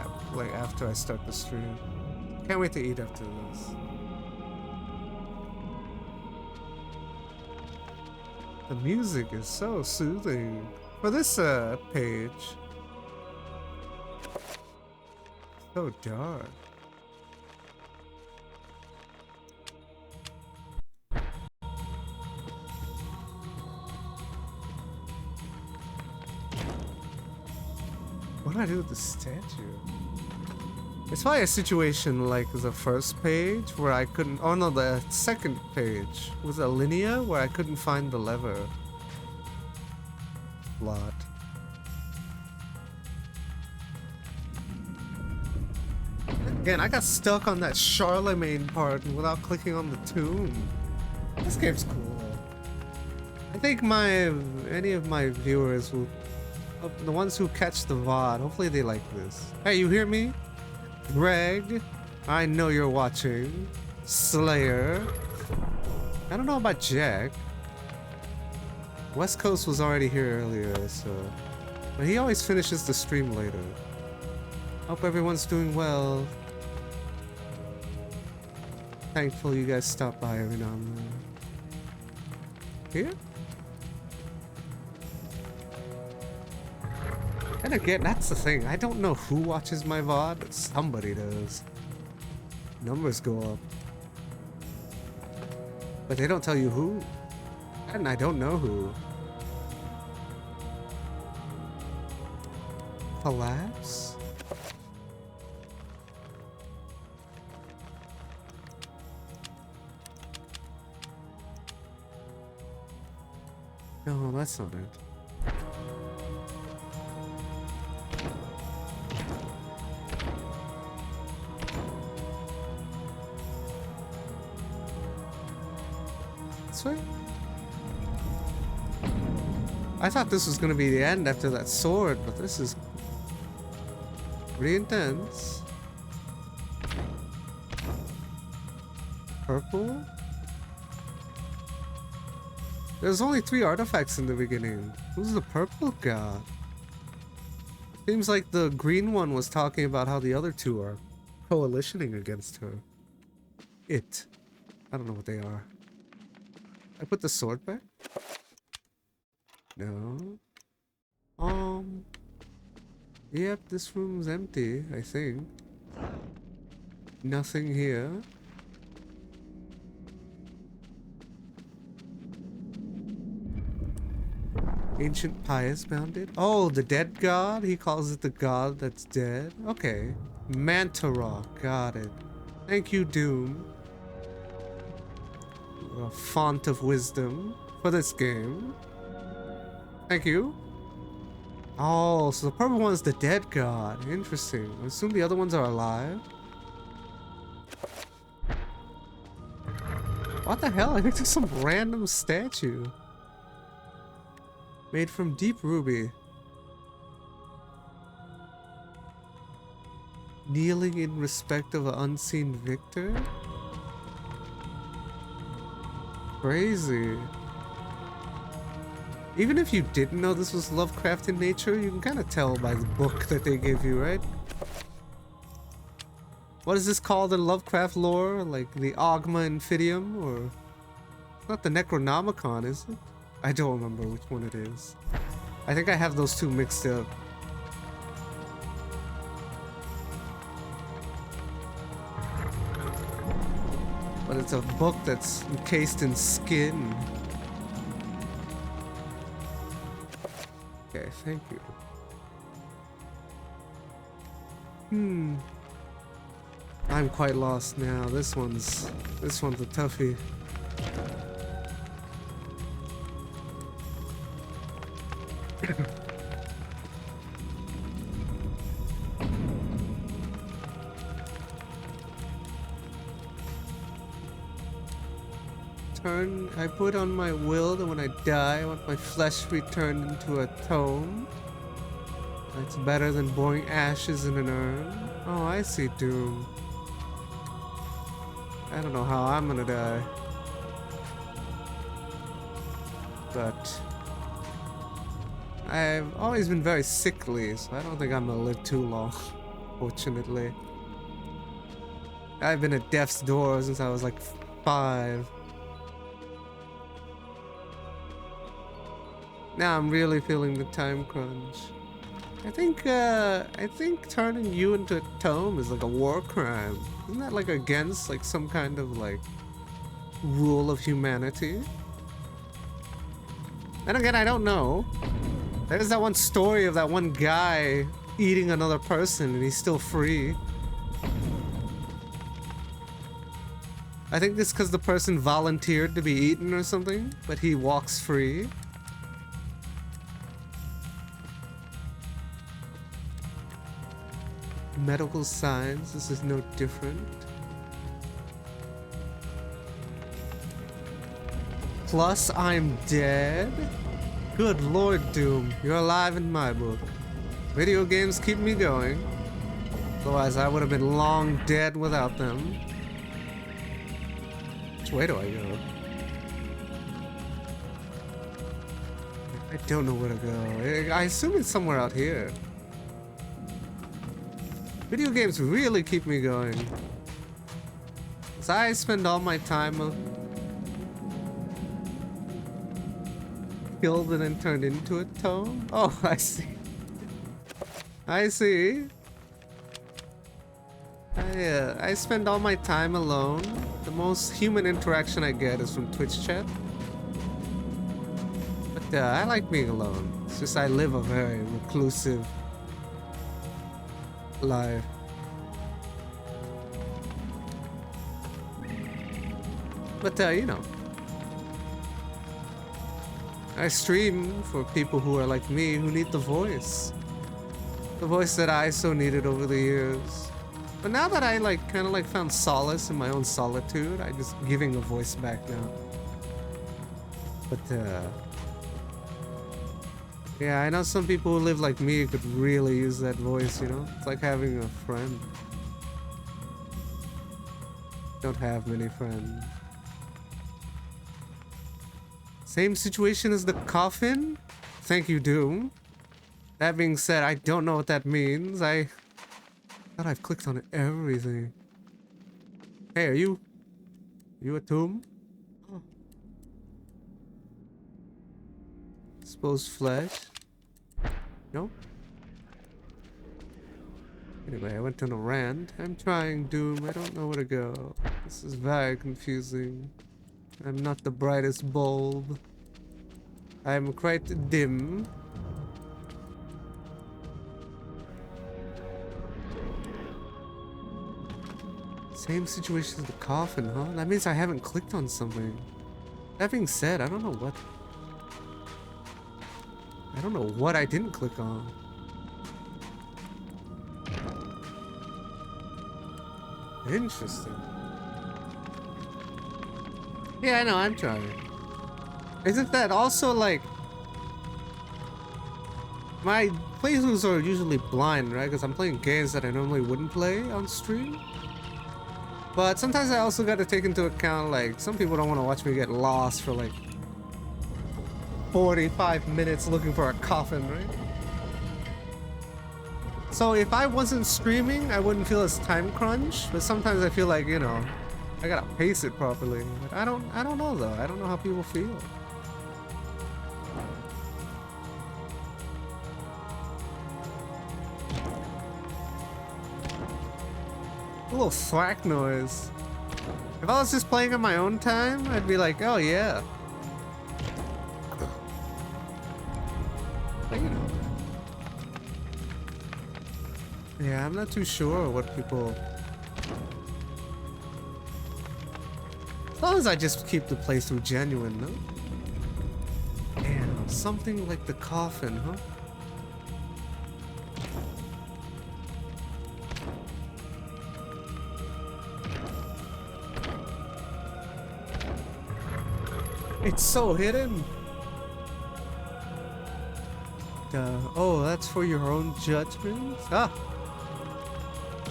I start the stream. Can't wait to eat after this. The music is so soothing. For this page. So dark. What do I do with the statue? It's probably a situation like the first page where I couldn't. Oh no, the second page was a linear where I couldn't find the lever. Lot. Again, I got stuck on that Charlemagne part without clicking on the tomb. This game's cool. I think any of my viewers will, the ones who catch the VOD, hopefully they like this. Hey, you hear me? Greg, I know you're watching. Slayer. I don't know about Jack. West Coast was already here earlier, so... But he always finishes the stream later. Hope everyone's doing well. Thankful you guys stop by every now and then. Here? And again, that's the thing. I don't know who watches my VOD, but somebody does. Numbers go up. But they don't tell you who. And I don't know who. Collapse? No, that's not it. This way? I thought this was gonna be the end after that sword, but this is pretty intense. Purple? There's only 3 artifacts in the beginning. Who's the purple guy? Seems like the green one was talking about how the other 2 are coalitioning against her. I don't know what they are. I put the sword back? No. Yep, this room's empty, I think. Nothing here. Ancient pious bounded? Oh, the dead god? He calls it the god that's dead? Okay. Mantara, got it. Thank you, Doom. You're a font of wisdom for this game. Thank you. Oh, so the purple one's the dead god. Interesting. I assume the other ones are alive. What the hell? I think there's some random statue. Made from deep ruby. Kneeling in respect of an unseen victor? Crazy. Even if you didn't know this was Lovecraft in nature, you can kind of tell by the book that they give you, right? What is this called in Lovecraft lore? Like the Ogma Infidium? Or... It's not the Necronomicon, is it? I don't remember which one it is. I think I have those two mixed up. But it's a book that's encased in skin. Okay, thank you. I'm quite lost now. This one's a toughie. I put on my will that when I die, I want my flesh returned into a tome. That's better than boring ashes in an urn. Oh, I see, Doom. I don't know how I'm gonna die. But I've always been very sickly, so I don't think I'm gonna live too long, fortunately. I've been at death's door since I was like 5. Now I'm really feeling the time crunch. I think turning you into a tome is like a war crime. Isn't that like against like some kind of like rule of humanity? And again, I don't know. There's that one story of that one guy eating another person and he's still free. I think it's because the person volunteered to be eaten or something, but he walks free. Medical science, this is no different. Plus, I'm dead? Good Lord, Doom, you're alive in my book. Video games keep me going. Otherwise, I would have been long dead without them. Which way do I go? I don't know where to go. I assume it's somewhere out here. Video games really keep me going. As I spend all my time killed and then turned into a tome? Oh, I see. I see. I spend all my time alone. The most human interaction I get is from Twitch chat. But I like being alone. It's just I live a very reclusive live. But you know, I stream for people who are like me, who need the voice that I so needed over the years. But now that I like kind of like found solace in my own solitude, I'm just giving a voice back now. But yeah, I know some people who live like me could really use that voice, you know? It's like having a friend. Don't have many friends. Same situation as the coffin? Thank you, Doom. That being said, I don't know what that means. I thought I've clicked on everything. Hey, are you a tomb? Oh. exposed flesh. No? Anyway, I went on a rant. I'm trying, Doom. I don't know where to go. This is very confusing. I'm not the brightest bulb. I'm quite dim. Same situation as the coffin, huh? That means I haven't clicked on something. That being said, I don't know what I didn't click on. Interesting. Yeah, I know, I'm trying. Isn't that also like... My playthroughs are usually blind, right? Because I'm playing games that I normally wouldn't play on stream. But sometimes I also got to take into account, like, some people don't want to watch me get lost for like 45 minutes looking for a coffin, right? So if I wasn't streaming, I wouldn't feel as time crunch. But sometimes I feel like, you know, I gotta pace it properly. But I don't know though. I don't know how people feel. A little thwack noise. If I was just playing on my own time, I'd be like, oh yeah. But, you know. Yeah, I'm not too sure what people... As long as I just keep the playthrough genuine, no? Damn, something like the coffin, huh? It's so hidden. Oh, that's for your own judgment? Ah.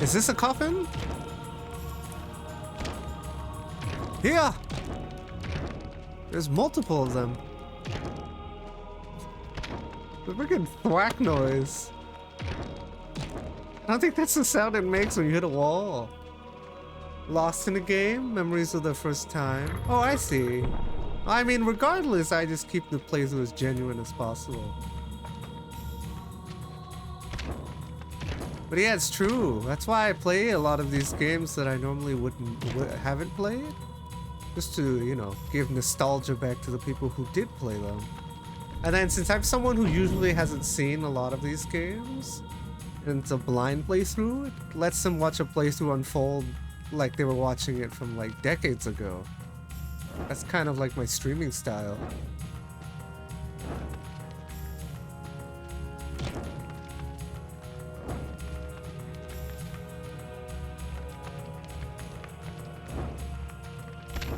Is this a coffin? Yeah. There's multiple of them. The freaking thwack noise. I don't think that's the sound it makes when you hit a wall. Lost in a game? Memories of the first time? Oh, I see. I mean, regardless, I just keep the playthrough as genuine as possible. But yeah, it's true. That's why I play a lot of these games that I normally haven't played. Just to, you know, give nostalgia back to the people who did play them. And then since I'm someone who usually hasn't seen a lot of these games, and it's a blind playthrough, it lets them watch a playthrough unfold like they were watching it from like decades ago. That's kind of like my streaming style.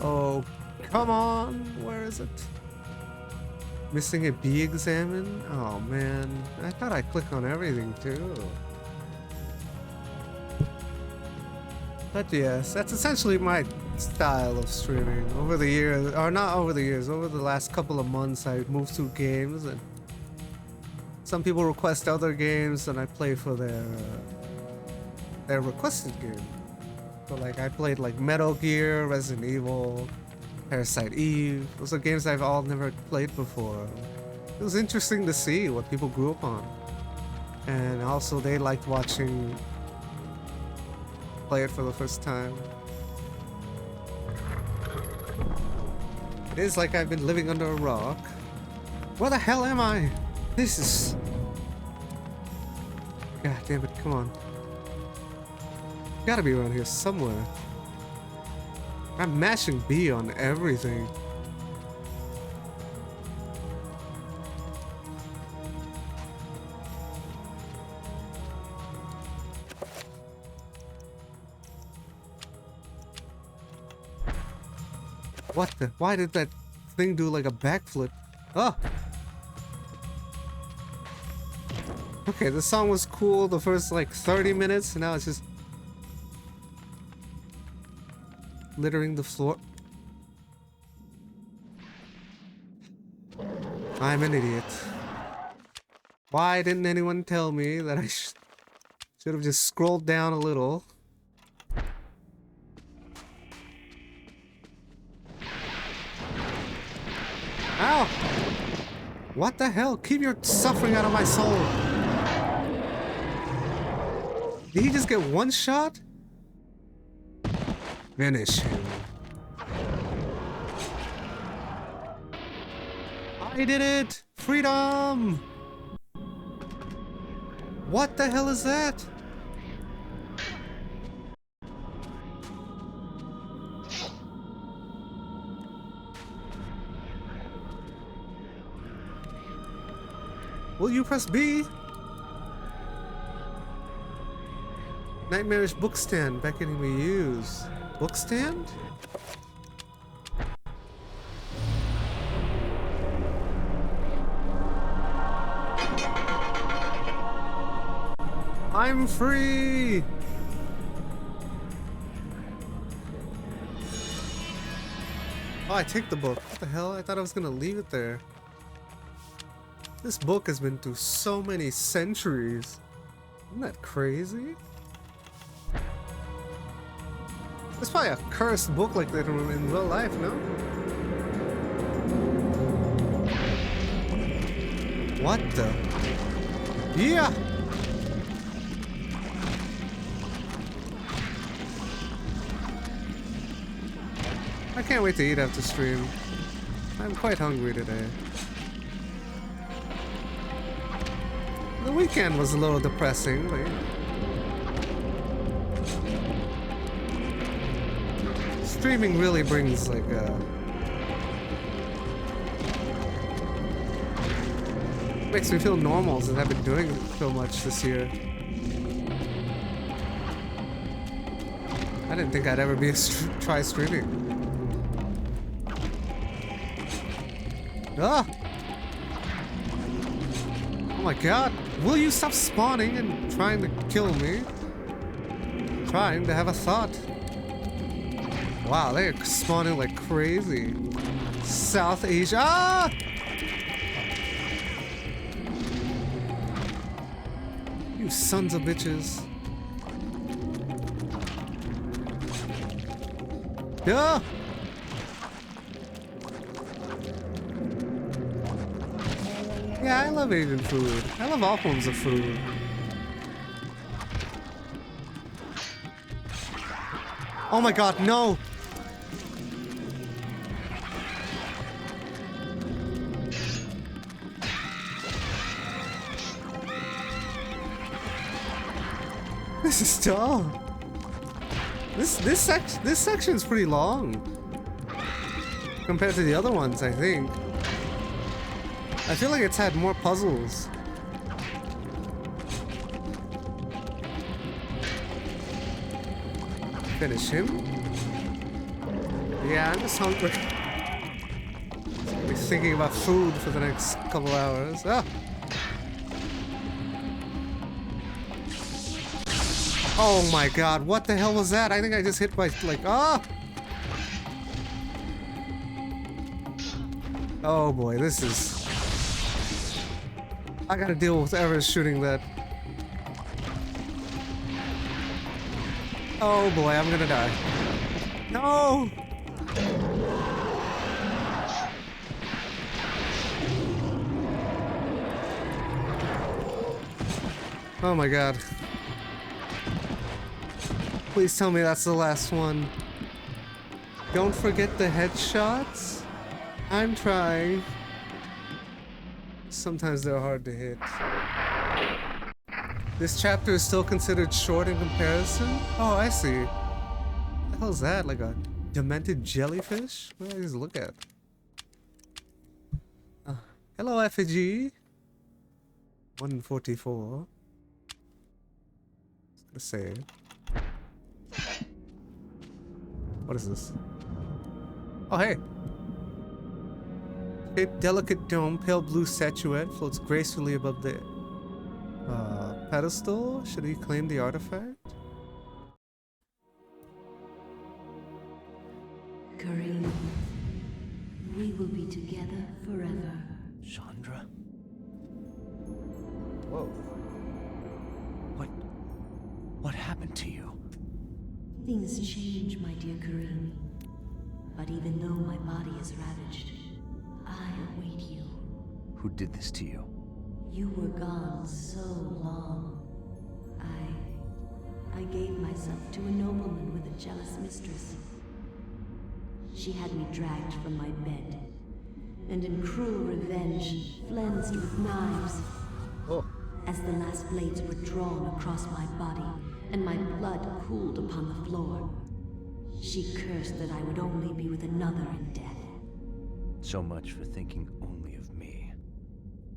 Oh, come on. Where is it? Missing a bee examine? Oh man, I thought I clicked on everything too. But yes, that's essentially my style of streaming. Over the years, or not over the years, over the last couple of months I moved through games and some people request other games and I play for their requested game. So like I played like Metal Gear, Resident Evil, Parasite Eve. Those are games I've all never played before. It was interesting to see what people grew up on. And also they liked watching play it for the first time. It is like I've been living under a rock. Where the hell am I? This is... God damn it, come on. Gotta be around here somewhere. I'm mashing B on everything. What the? Why did that thing do like a backflip? Oh! Okay, the song was cool the first like 30 minutes, and now it's just littering the floor. I'm an idiot. Why didn't anyone tell me that I should have just scrolled down a little? Ow! What the hell? Keep your suffering out of my soul. Did he just get one shot? Finish him. I did it! Freedom! What the hell is that? Will you press B? Nightmarish bookstand beckoning me use. Bookstand? I'm free! Oh, I take the book. What the hell? I thought I was gonna leave it there. This book has been through so many centuries. Isn't that crazy? It's probably a cursed book like that in real life, no? What the? Yeah! I can't wait to eat after stream. I'm quite hungry today. The weekend was a little depressing, but yeah. Streaming really brings like makes me feel normal since I've been doing so much this year. I didn't think I'd ever be try streaming. Ah! Oh my god! Will you stop spawning and trying to kill me? Trying to have a thought. Wow, they're spawning like crazy. South Asia. Ah! You sons of bitches. Yeah! Yeah, I love Asian food. I love all forms of food. Oh my god, no! This is tough. This section's pretty long compared to the other ones, I think. I feel like it's had more puzzles. Finish him. Yeah, I'm just hungry. I'll be thinking about food for the next couple hours. Ah! Oh my god, what the hell was that? I think I just hit my, like, ah! Oh boy, this is... I gotta deal with whoever's shooting that. Oh boy, I'm gonna die. No! Oh my god. Please tell me that's the last one. Don't forget the headshots. I'm trying. Sometimes they're hard to hit. This chapter is still considered short in comparison? Oh, I see. What the hell is that? Like a demented jellyfish? What do I just look at? Hello, effigy. 144. Just gonna save. What is this? Oh, hey. A delicate dome, pale blue statuette floats gracefully above the pedestal. Should he claim the artifact? Kareem, we will be together forever. Chandra? Whoa. What happened to you? Things change, my dear Kareem. But even though my body is ravaged, I await you. who did this to you. You were gone so long. I gave myself to a nobleman with a jealous mistress. She had me dragged from my bed, and in cruel revenge, flensed with knives. As the last blades were drawn across my body, and my blood cooled upon the floor, she cursed that I would only be with another in death. So much for thinking only of me.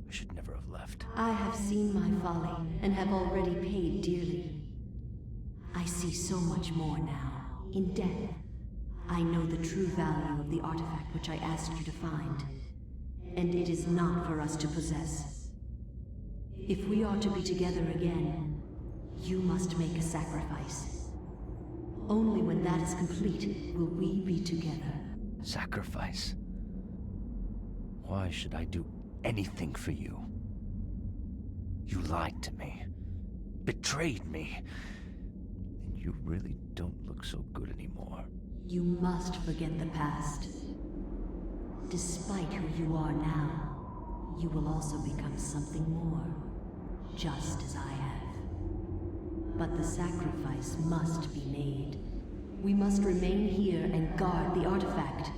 I should never have left. I have seen my folly, and have already paid dearly. I see so much more now. In death, I know the true value of the artifact which I asked you to find. And it is not for us to possess. If we are to be together again, you must make a sacrifice. Only when that is complete will we be together. Sacrifice? Why should I do anything for you? You lied to me. Betrayed me. And you really don't look so good anymore. You must forget the past. Despite who you are now, you will also become something more, just as I have. But the sacrifice must be made. We must remain here and guard the artifact.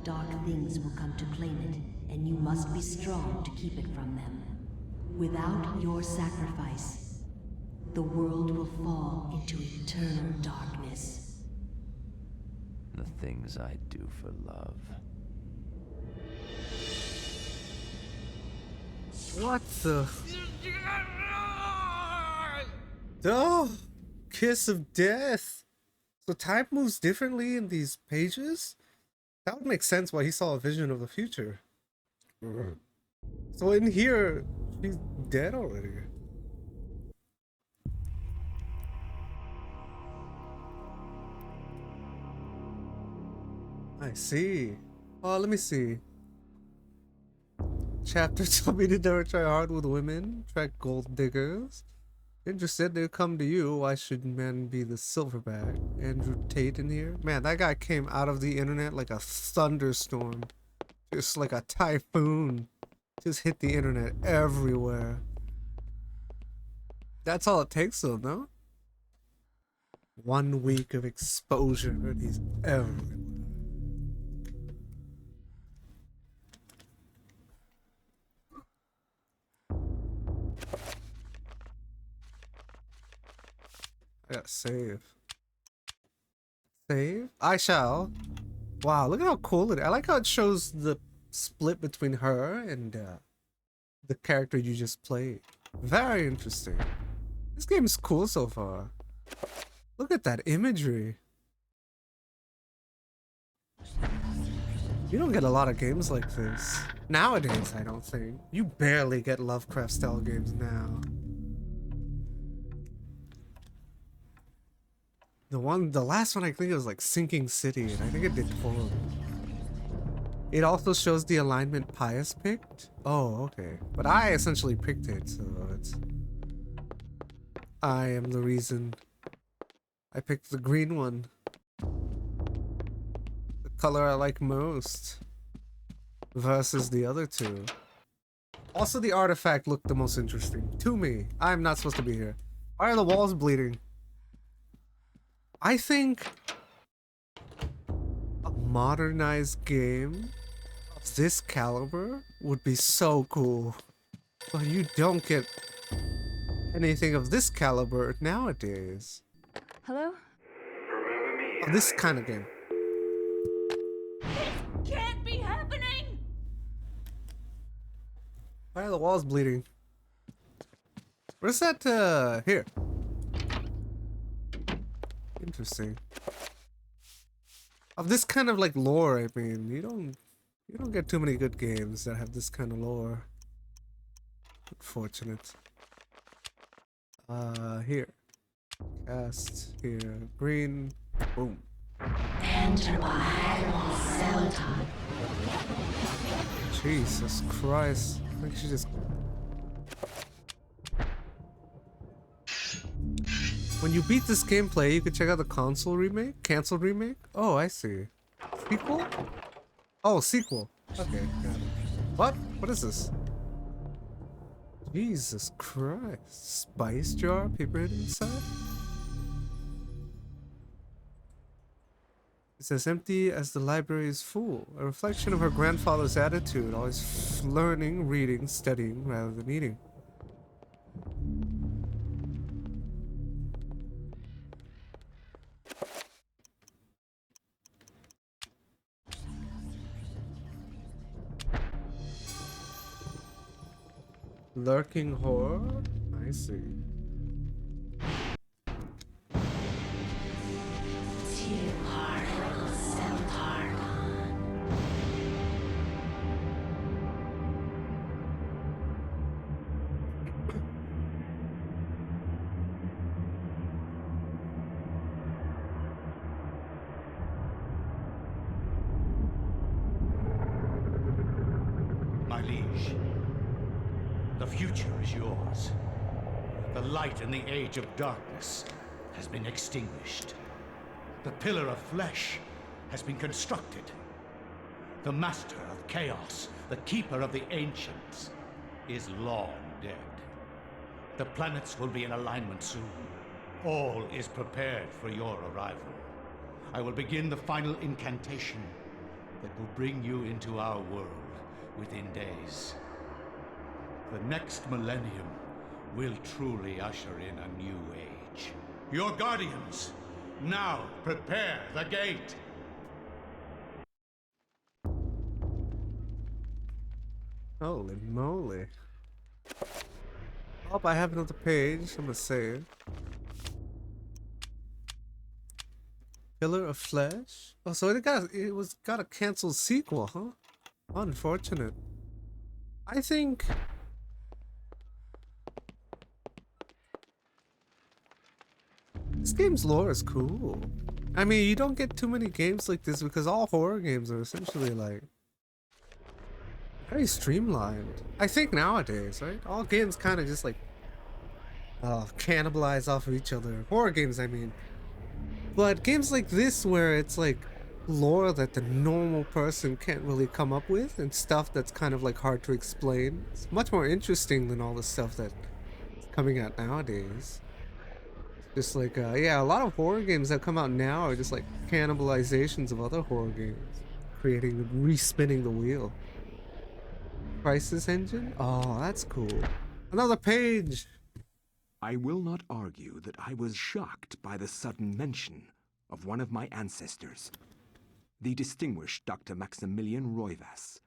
Dark things will come to claim it, and you must be strong to keep it from them. Without your sacrifice, the world will fall into eternal darkness. The things I do for love. What the? Oh, kiss of death. So time moves differently in these pages? That would make sense why he saw a vision of the future. So in here, she's dead already. I see. Oh, let me see. Chapter told me to never try hard with women, track gold diggers. Interested, they come to you. Why should men be the silverback? Andrew Tate in here? Man, that guy came out of the internet like a thunderstorm. Just like a typhoon. Just hit the internet everywhere. That's all it takes though, no? 1 week of exposure and he's everywhere. I gotta save. Save? I shall. Wow, look at how cool it is. I like how it shows the split between her and the character you just played. Very interesting. This game is cool so far. Look at that imagery. You don't get a lot of games like this. Nowadays, I don't think. You barely get Lovecraft style games now. The last one I think it was like Sinking City, and I think it did horrible. It also shows the alignment Pius picked. Oh, okay. But I essentially picked it, so it's... I am the reason. I picked the green one. The color I like most. Versus the other two. Also, the artifact looked the most interesting. To me. I'm not supposed to be here. Why are the walls bleeding? I think a modernized game of this caliber would be so cool. But you don't get anything of this caliber nowadays. Hello? Oh, this kind of game. This can't be happening! Why are the walls bleeding? Where's that, here? Interesting. Of this kind of like lore, I mean, you don't get too many good games that have this kind of lore. Unfortunate. Here. Cast here. Green. Boom. Jesus Christ. I think she just... When you beat this gameplay, you can check out the console remake? Cancelled remake? Oh, I see. Sequel? Oh, sequel. Okay, got it. What? What is this? Jesus Christ. Spice jar? Paper hidden inside? It's as empty as the library is full. A reflection of her grandfather's attitude, always learning, reading, studying, rather than eating. Lurking horror? I see. My liege, the future is yours. The light in the age of darkness has been extinguished. The pillar of flesh has been constructed. The master of chaos, the keeper of the ancients, is long dead. The planets will be in alignment soon. All is prepared for your arrival. I will begin the final incantation that will bring you into our world within days. The next millennium will truly usher in a new age. Your guardians, now prepare the gate! Holy moly. Oh, I have another page. I'm gonna save. Pillar of Flesh? Oh, so it got a canceled sequel, huh? Unfortunate. I think this game's lore is cool. I mean, you don't get too many games like this because all horror games are essentially like very streamlined. I think nowadays, right? All games kind of just like cannibalize off of each other. Horror games, I mean. But games like this where it's like lore that the normal person can't really come up with and stuff that's kind of like hard to explain. It's much more interesting than all the stuff that's coming out nowadays. Just like, yeah, a lot of horror games that come out now are just like cannibalizations of other horror games. Creating, respinning the wheel. Crisis Engine? Oh, that's cool. Another page! I will not argue that I was shocked by the sudden mention of one of my ancestors, the distinguished Dr. Maximilian Roivas.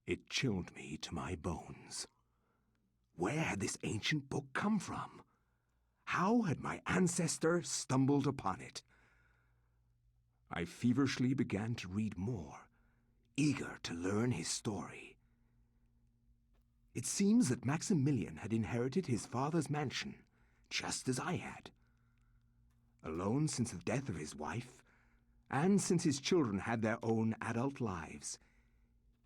It chilled me to my bones. Where had this ancient book come from? How had my ancestor stumbled upon it? I feverishly began to read more, eager to learn his story. It seems that Maximilian had inherited his father's mansion, just as I had. Alone since the death of his wife, and since his children had their own adult lives,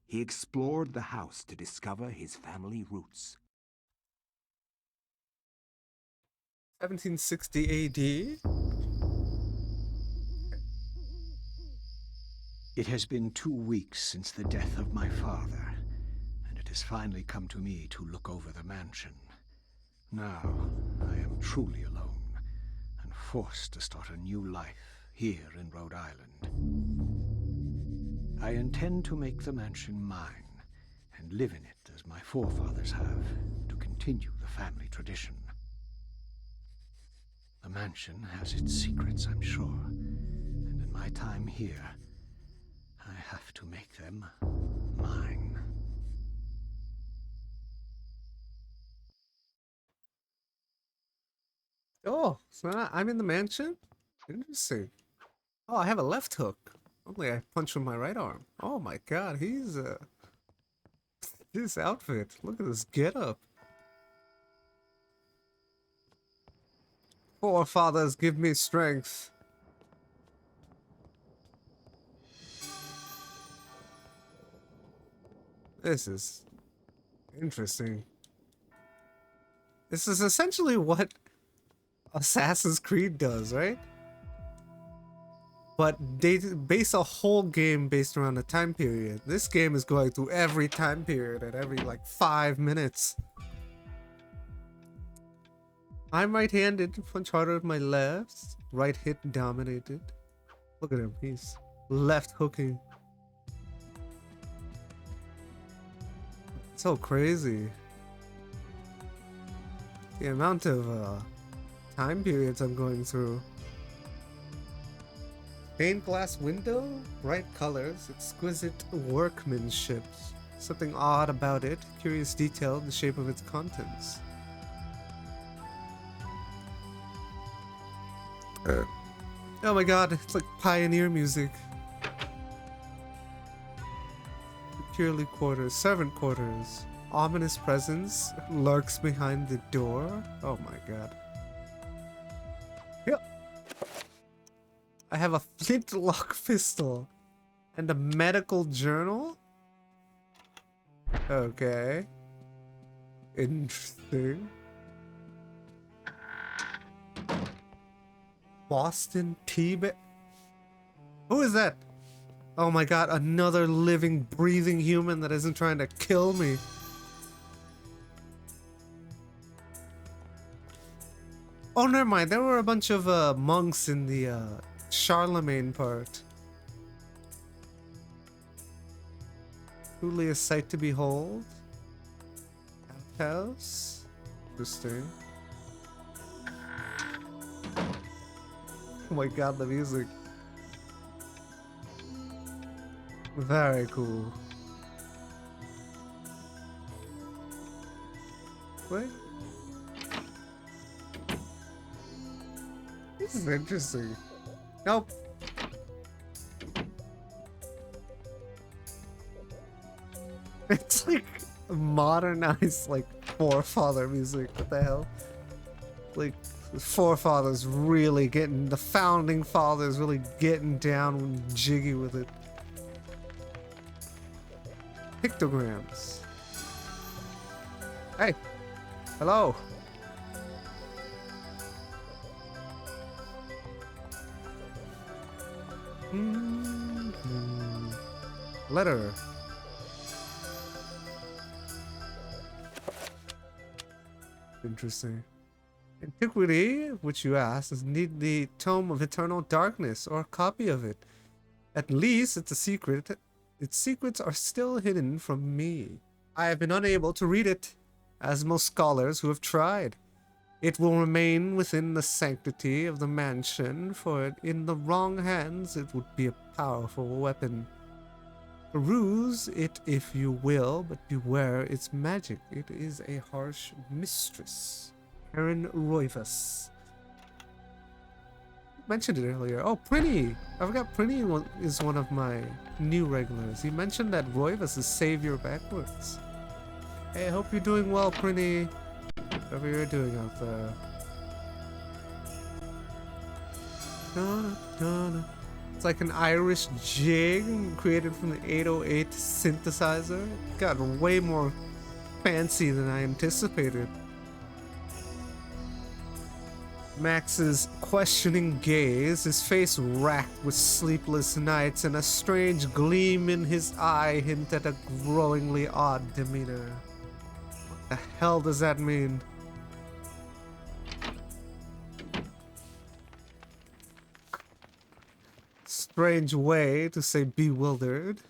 he explored the house to discover his family roots. 1760 AD? It has been 2 weeks since the death of my father, and it has finally come to me to look over the mansion. Now, I am truly alone, and forced to start a new life here in Rhode Island. I intend to make the mansion mine, and live in it as my forefathers have, to continue the family tradition. The mansion has its secrets, I'm sure, and in my time here, I have to make them mine. Oh, so I'm in the mansion? Interesting. Oh, I have a left hook. Only I punch with my right arm. Oh my god, he's this outfit. Look at this getup. Forefathers give me strength. This is interesting. This is essentially what Assassin's Creed does, right? but they base a whole game based around a time period. This game is going through every time period at every like 5 minutes. I'm right-handed, punch harder with my left. Right hit dominated. Look at him, he's left hooking. So crazy. The amount of time periods I'm going through. Stained glass window, bright colors, exquisite workmanship. Something odd about it, curious detail, the shape of its contents. Oh my god, it's like pioneer music. Securely quarters, servant quarters. Ominous presence lurks behind the door. Oh my god. Yep. I have a flintlock pistol and a medical journal. Okay. Interesting. Boston tea bag. Who is that? Oh my god, another living, breathing human that isn't trying to kill me. Oh, never mind. There were a bunch of monks in the Charlemagne part. Truly a sight to behold. House. Interesting. Oh my god, the music. Very cool. Wait. This is interesting. Nope. It's like modernized, like, forefather music. What the hell? Like, the forefathers really getting, the founding fathers really getting down and jiggy with it. Pictograms. Hey. Hello. Letter. Interesting. Antiquity, which you asked, is need the Tome of Eternal Darkness, or a copy of it. At least it's a secret. Its secrets are still hidden from me. I have been unable to read it, as most scholars who have tried. It will remain within the sanctity of the mansion, for in the wrong hands it would be a powerful weapon. Peruse it if you will, but beware its magic. It is a harsh mistress. Aaron Roivas. Mentioned it earlier. Oh, Prinny! I forgot Prinny is one of my new regulars. He mentioned that Roivas is savior backwards. Hey, I hope you're doing well, Prinny. Whatever you're doing out there. It's like an Irish jig created from the 808 synthesizer. Got way more fancy than I anticipated. Max's questioning gaze, his face racked with sleepless nights, and a strange gleam in his eye hint at a growingly odd demeanor. What the hell does that mean? Strange way to say bewildered.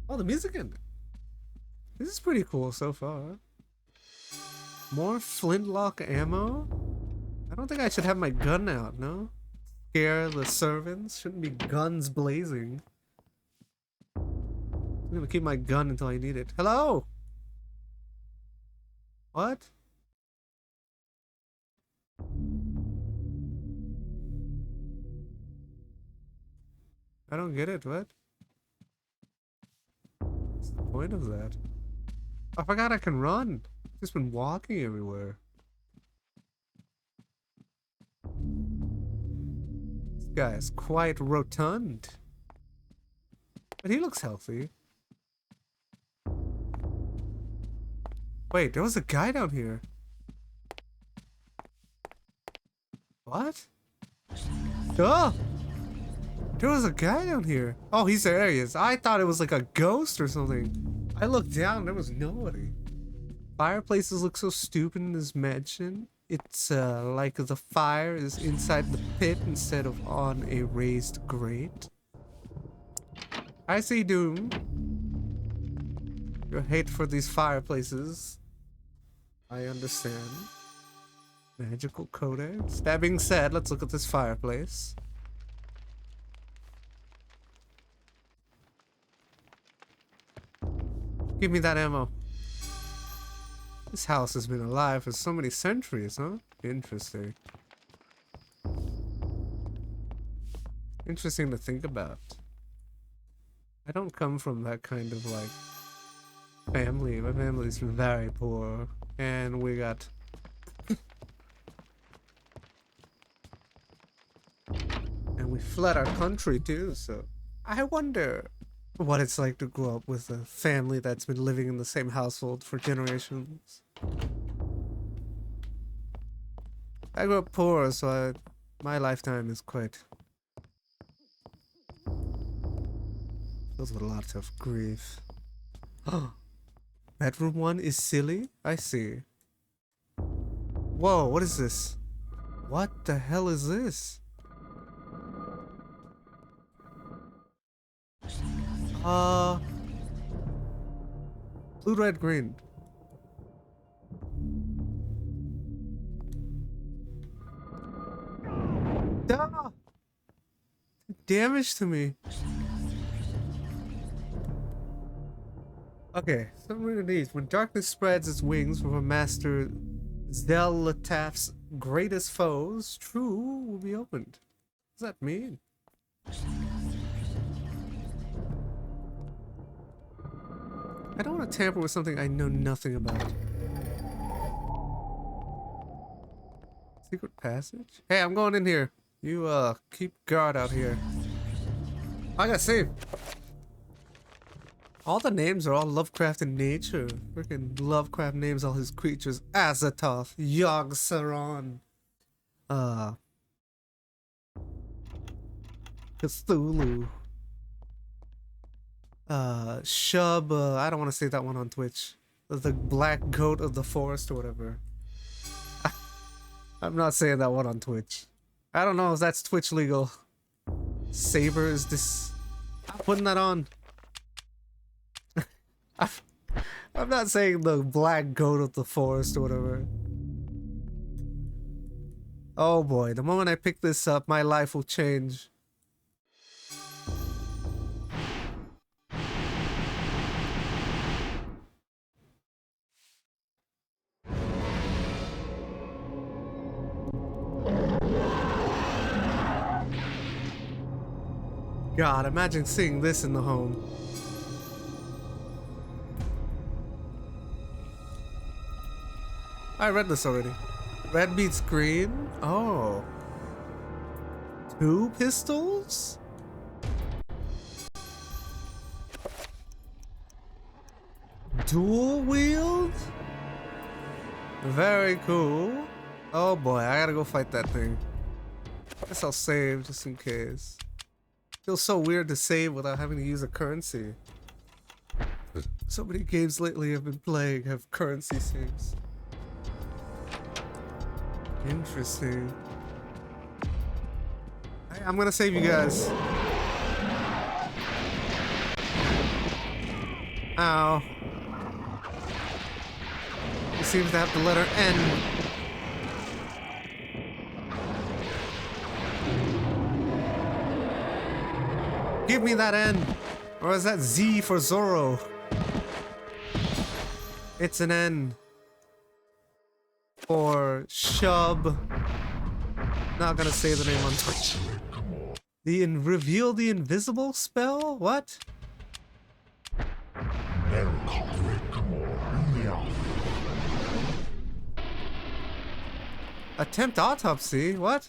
Oh, the music in it. This is pretty cool so far. More flintlock ammo? I don't think I should have my gun out, no? Scare the servants? Shouldn't be guns blazing. I'm gonna keep my gun until I need it. Hello? What? I don't get it, what? What's the point of that? I forgot I can run. I've just been walking everywhere. This guy is quite rotund. But he looks healthy. Wait, there was a guy down here. What? Oh! There was a guy down here. Oh, there he is. I thought it was like a ghost or something. I looked down, there was nobody. Fireplaces look so stupid in this mansion. It's like the fire is inside the pit instead of on a raised grate. I see Doom. Your hate for these fireplaces. I understand. Magical codex. That being said, let's look at this fireplace. Give me that ammo. This house has been alive for so many centuries, huh? Interesting. Interesting to think about. I don't come from that kind of like family. My family's very poor. And we got and we fled our country too, so I wonder what it's like to grow up with a family that's been living in the same household for generations. I grew up poor, so my lifetime is quite filled with a lot of grief. Bedroom 1 is silly? I see. Whoa, what is this? What the hell is this? Blue, red, green. Duh! Damage to me. Okay, some of these. When darkness spreads its wings from a master Zelataf's greatest foes, true will be opened. What does that mean? I don't want to tamper with something I know nothing about. Secret passage? Hey, I'm going in here. You, keep guard out here. I gotta save. All the names are all Lovecraft in nature. Freaking Lovecraft names all his creatures. Azathoth, Yogg-Saron, Cthulhu. Shub, I don't want to say that one on Twitch. The black goat of the forest or whatever. I'm not saying that one on Twitch. I don't know if that's Twitch legal. Saber is this... I'm putting that on. I'm not saying the black goat of the forest or whatever. Oh boy, the moment I pick this up, my life will change. God, imagine seeing this in the home. I read this already. Red beats green? Oh. 2 pistols? Dual wield? Very cool. Oh boy, I gotta go fight that thing. Guess I'll save just in case. Feels so weird to save without having to use a currency. So many games lately I've been playing have currency saves. Interesting. Hey, I'm gonna save you guys. Ow. He seems to have the letter N. Give me that N. Or is that Z for Zorro? It's an N. For Shub. Not gonna say the name on Twitch. Reveal the invisible spell? What? Attempt autopsy? What?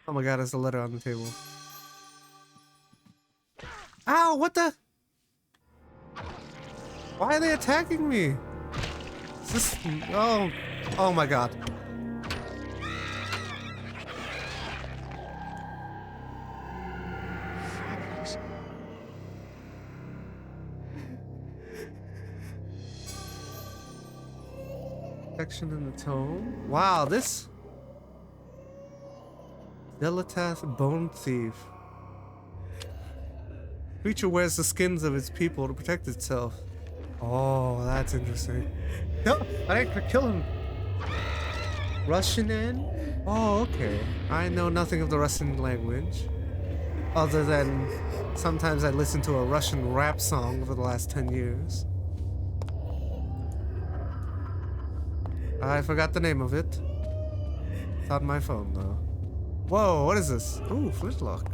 Oh my god, there's a letter on the table. Ow, what the? Why are they attacking me? Is this... Oh my god. Section in the tome. Wow, this Delatath Bone Thief. Creature wears the skins of its people to protect itself. Oh, that's interesting. No, I could kill him. Russian N? Oh, okay. I know nothing of the Russian language. Other than sometimes I listen to a Russian rap song for the last 10 years. I forgot the name of it. It's on my phone though. Whoa, what is this? Ooh, flintlock.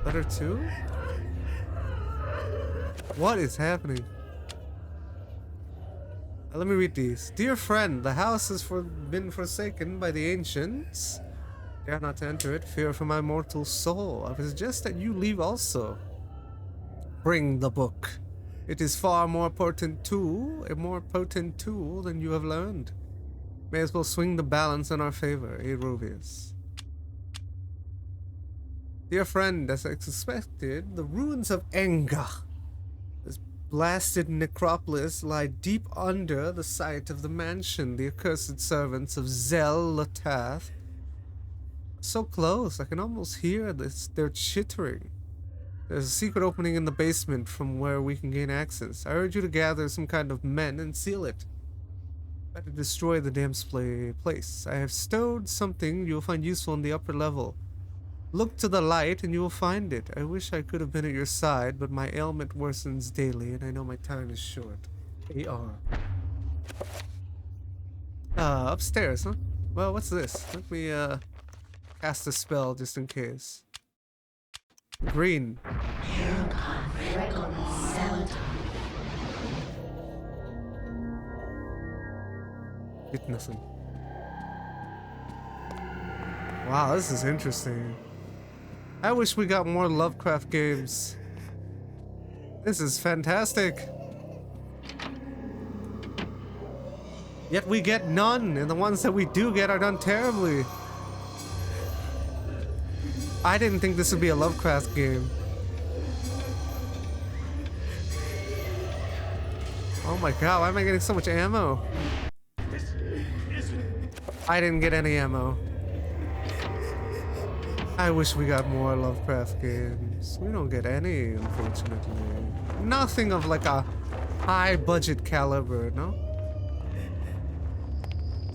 Letter 2? What is happening? Let me read these. Dear friend, the house has been forsaken by the ancients. Dare not to enter it, fear for my mortal soul. I would suggest that you leave also. Bring the book. It is far more potent tool, a more potent tool than you have learned. May as well swing the balance in our favor, Aerovius. Dear friend, as I suspected, the ruins of Enga, this blasted necropolis, lie deep under the site of the mansion. The accursed servants of Zel-Latath. So close, I can almost hear their chittering. There's a secret opening in the basement from where we can gain access. I urge you to gather some kind of men and seal it. Try to destroy the damn place. I have stowed something you will find useful in the upper level. Look to the light and you will find it. I wish I could have been at your side, but my ailment worsens daily and I know my time is short. AR. Upstairs, huh? Well, what's this? Let me, cast a spell just in case. Green. Get nothing. Wow, this is interesting. I wish we got more Lovecraft games. This is fantastic. Yet we get none, and the ones that we do get are done terribly. I didn't think this would be a Lovecraft game. Oh my god, why am I getting so much ammo? I didn't get any ammo. I wish we got more Lovecraft games. We don't get any, unfortunately. Nothing of like a high budget caliber, no?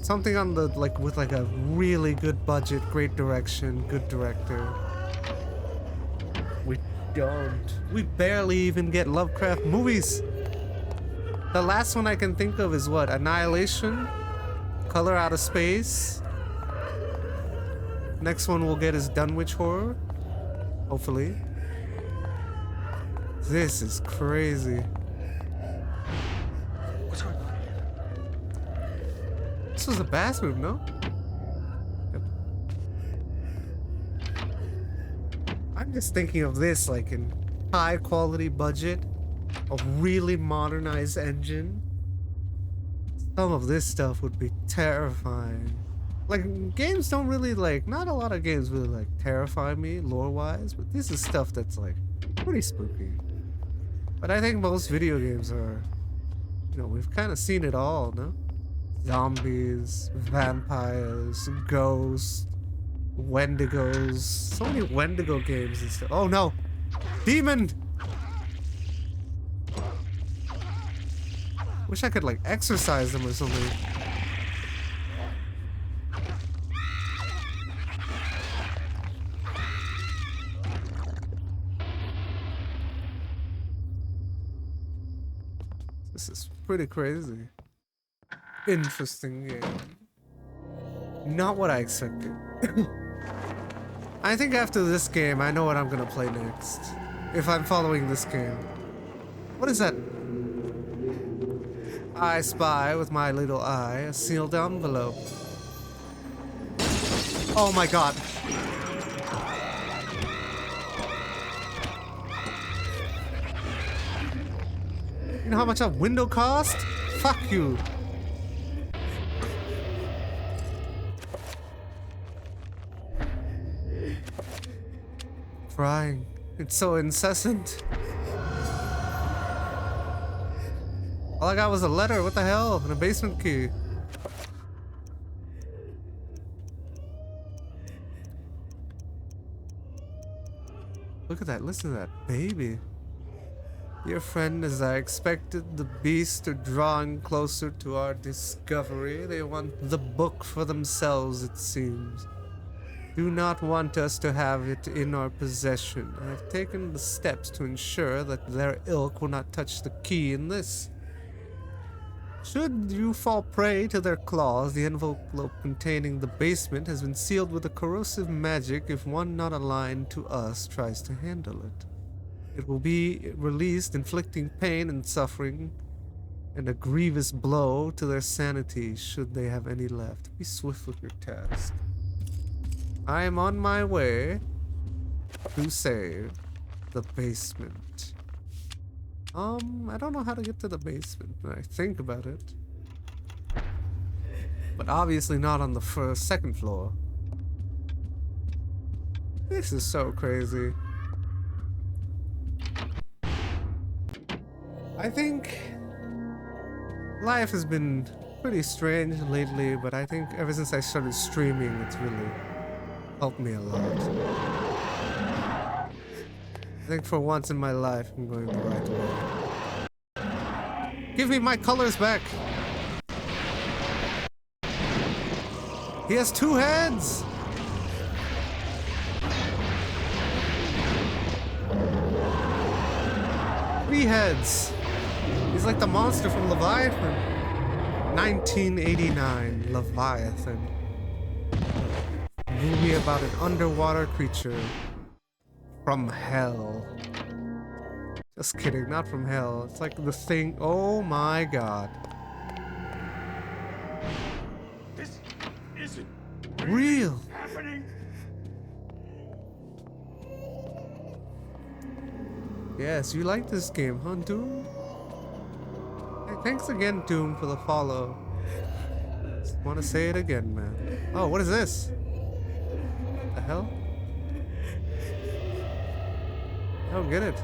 Something on the, like, with like a really good budget, great direction, good director. We don't. We barely even get Lovecraft movies. The last one I can think of is what? Annihilation? Color Out of Space? Next one we'll get is Dunwich Horror. Hopefully. This is crazy. What's going on? This was a bathroom, no? Yep. I'm just thinking of this like in high quality budget, a really modernized engine. Some of this stuff would be terrifying. Like, games don't really, like, not a lot of games really, like, terrify me lore-wise, but this is stuff that's, like, pretty spooky. But I think most video games are, you know, we've kind of seen it all, no? Zombies, vampires, ghosts, Wendigos. So many Wendigo games and stuff. Oh, no! Demon! Wish I could, like, exorcise them or something. This is pretty crazy. Interesting game. Not what I expected. I think after this game, I know what I'm gonna play next. If I'm following this game. What is that? I spy with my little eye a sealed envelope. Oh my god. You know how much a window cost? Fuck you. crying. It's so incessant. All I got was a letter. What the hell? And a basement key. Look at that. Listen to that baby. Dear friend, as I expected, the beasts are drawing closer to our discovery. They want the book for themselves, it seems. Do not want us to have it in our possession. I have taken the steps to ensure that their ilk will not touch the key in this. Should you fall prey to their claws, the envelope containing the basement has been sealed with a corrosive magic if one not aligned to us tries to handle it. It will be released, inflicting pain and suffering, and a grievous blow to their sanity should they have any left. Be swift with your task. I am on my way to save the basement. I don't know how to get to the basement when I think about it. But obviously not on the second floor. This is so crazy. I think life has been pretty strange lately, but I think ever since I started streaming, it's really helped me a lot. I think for once in my life, I'm going the right way. Give me my colors back! He has 2 heads! Three heads! He's like the monster from Leviathan. 1989, Leviathan. A movie about an underwater creature from hell. Just kidding, not from hell. It's like the thing. Oh my god. This isn't real. happening. Yes, you like this game, huh, Doom? Hey, thanks again, Doom, for the follow. Just want to say it again, man. Oh, what is this? What the hell? I don't get it.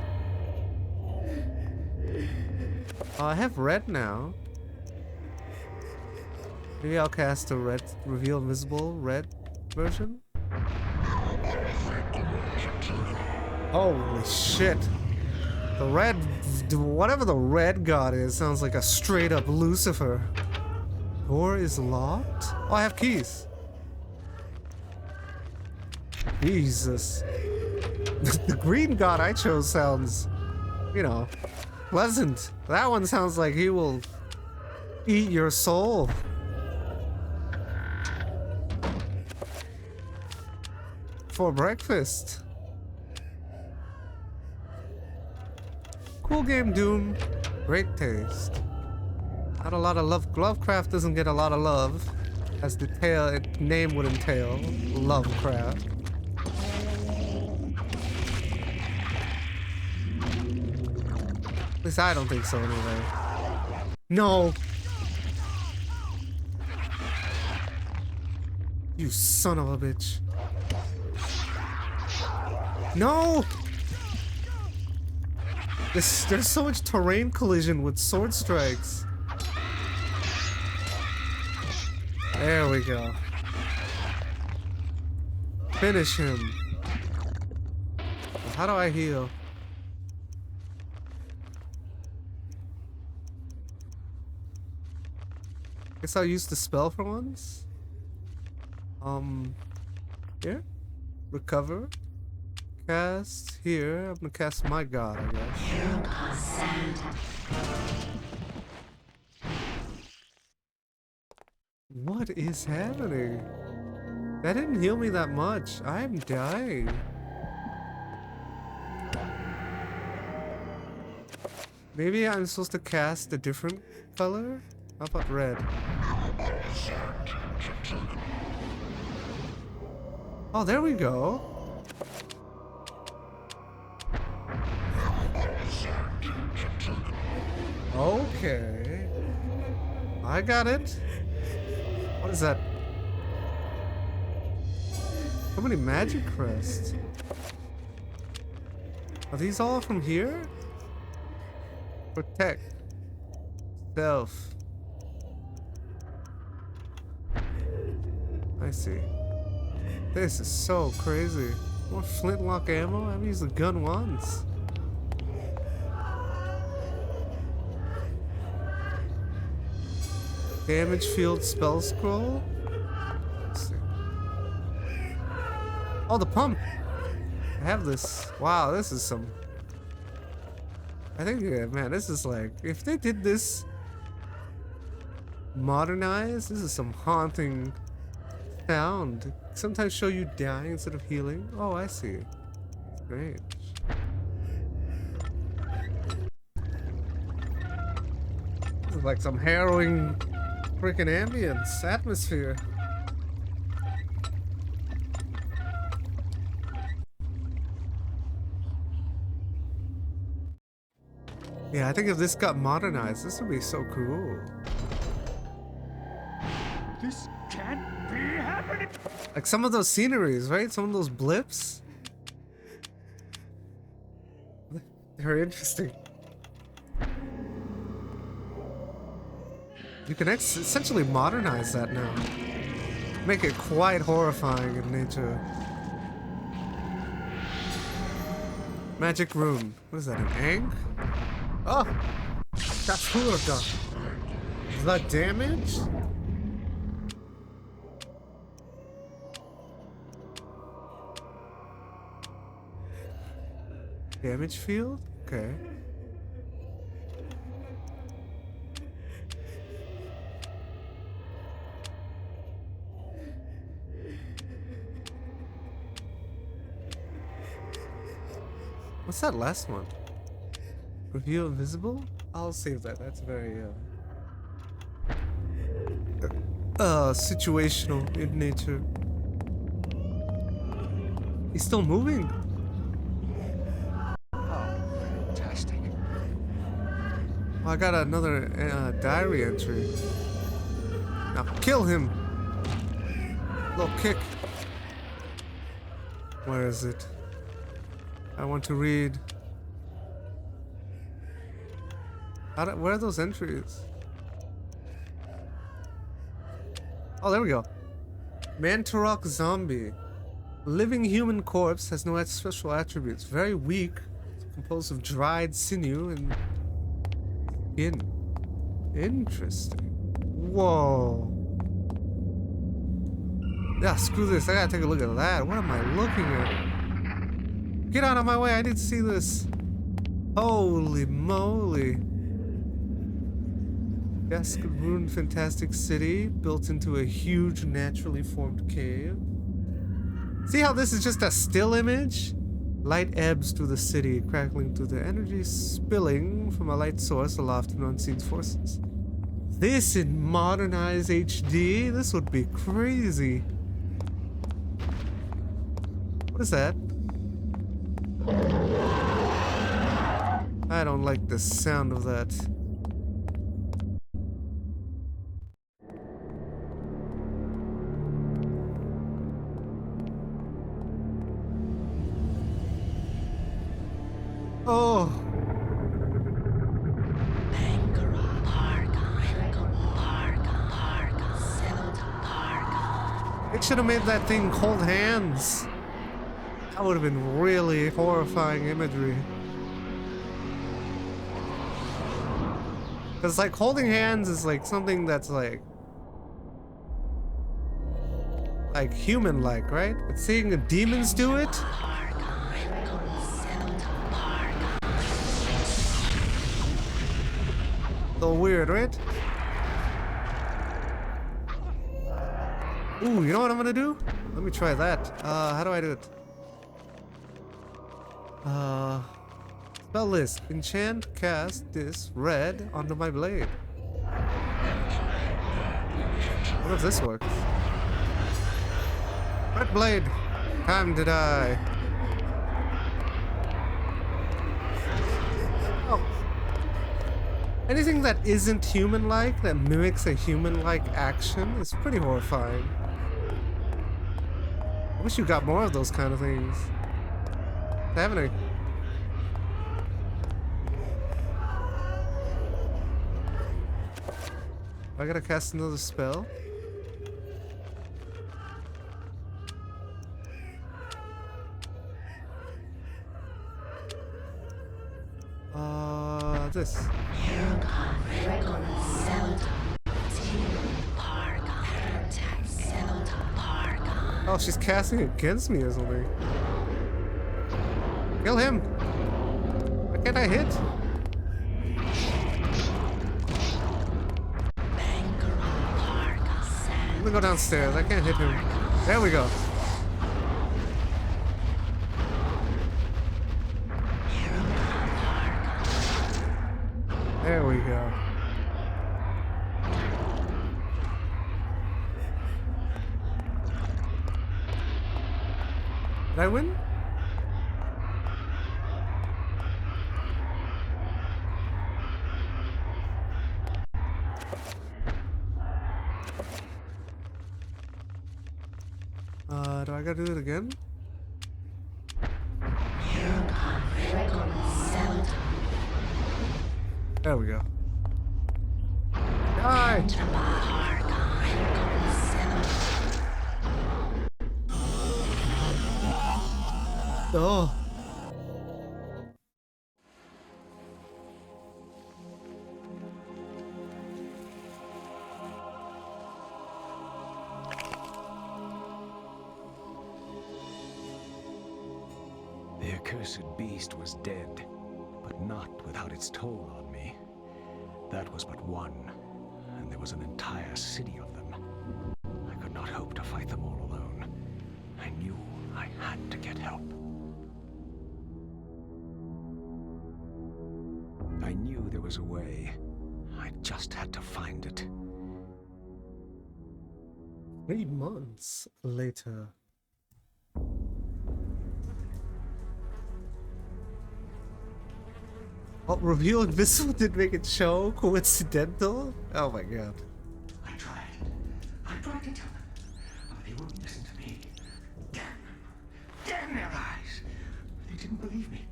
Oh, I have red now. Maybe I'll cast a red, reveal visible red version. Holy shit. The red, whatever the red god is, sounds like a straight up Lucifer. Door is locked? Oh, I have keys. Jesus. The green god I chose sounds, you know, pleasant. That one sounds like he will eat your soul. For breakfast. Cool game, Doom. Great taste. Not a lot of love. Lovecraft doesn't get a lot of love, as the name would entail. Lovecraft. At least I don't think so, anyway. No! You son of a bitch. No! There's so much terrain collision with sword strikes. There we go. Finish him. How do I heal? Guess I'll use the spell for once. Here? Recover. Cast here. I'm gonna cast my god, I guess. What is happening? That didn't heal me that much. I'm dying. Maybe I'm supposed to cast a different color? How about red? Oh, there we go. Okay. I got it. What is that? So many magic crests. Are these all from here? Protect. Self. I see. This is so crazy. More flintlock ammo? I've used the gun once. Damage field spell scroll? Let's see. Oh, the pump! I have this. Wow, this is some... I think, yeah, man, this is like... If they did this... modernized, this is some haunting sound. Sometimes show you dying instead of healing. Oh, I see. Great. This is like some harrowing freaking ambience, atmosphere. Yeah, I think if this got modernized, this would be so cool. This can't be happening. Like some of those sceneries, right? Some of those blips. They're interesting. You can essentially modernize that now. Make it quite horrifying in nature. Magic rune. What is that, an Ang? Oh! That's cool done. The damage? Damage field? Okay. What's that last one? Review invisible? I'll save that. That's very situational in nature. He's still moving. Fantastic. Oh, I got another diary entry. Now kill him. Little kick. Where is it? I want to read. Where are those entries? Oh, there we go. Mantarok zombie. Living human corpse has no special attributes. Very weak. Composed of dried sinew and skin. Interesting. Whoa. Yeah, screw this. I gotta take a look at that. What am I looking at? Get out of my way. I need to see this. Holy moly. Desk ruined fantastic city built into a huge naturally formed cave. See how this is just a still image? Light ebbs through the city, crackling through the energy spilling from a light source aloft in unseen forces. This in modernized HD? This would be crazy. What is that? I don't like the sound of that. Oh. It should have made that thing hold hands. That would have been really horrifying imagery. Because like holding hands is like something that's like human-like, right? But seeing the demons do it? A little weird, right? Ooh, you know what I'm gonna do? Let me try that. How do I do it? Spell list. Enchant, cast this red onto my blade. What if this works? Red blade. Time to die. Oh. Anything that isn't human-like, that mimics a human-like action, is pretty horrifying. I wish you got more of those kind of things. I haven't I gotta cast another spell. This. Oh, she's casting against me or something. Kill him! Why can't I hit? Let me go downstairs. I can't hit him. There we go. There we go. Did I win? Do I gotta do it again? There we go. Die! Oh. The accursed beast was dead, but not without its toll on me. That was but one, and there was an entire city of them. I could not hope to fight them all alone. I knew I had to get help. I knew there was a way. I just had to find it. 3 months later. Oh, reveal invisible did make it show? Coincidental? Oh my god. I tried to tell them, but they wouldn't listen to me. Damn them. Damn their eyes. They didn't believe me.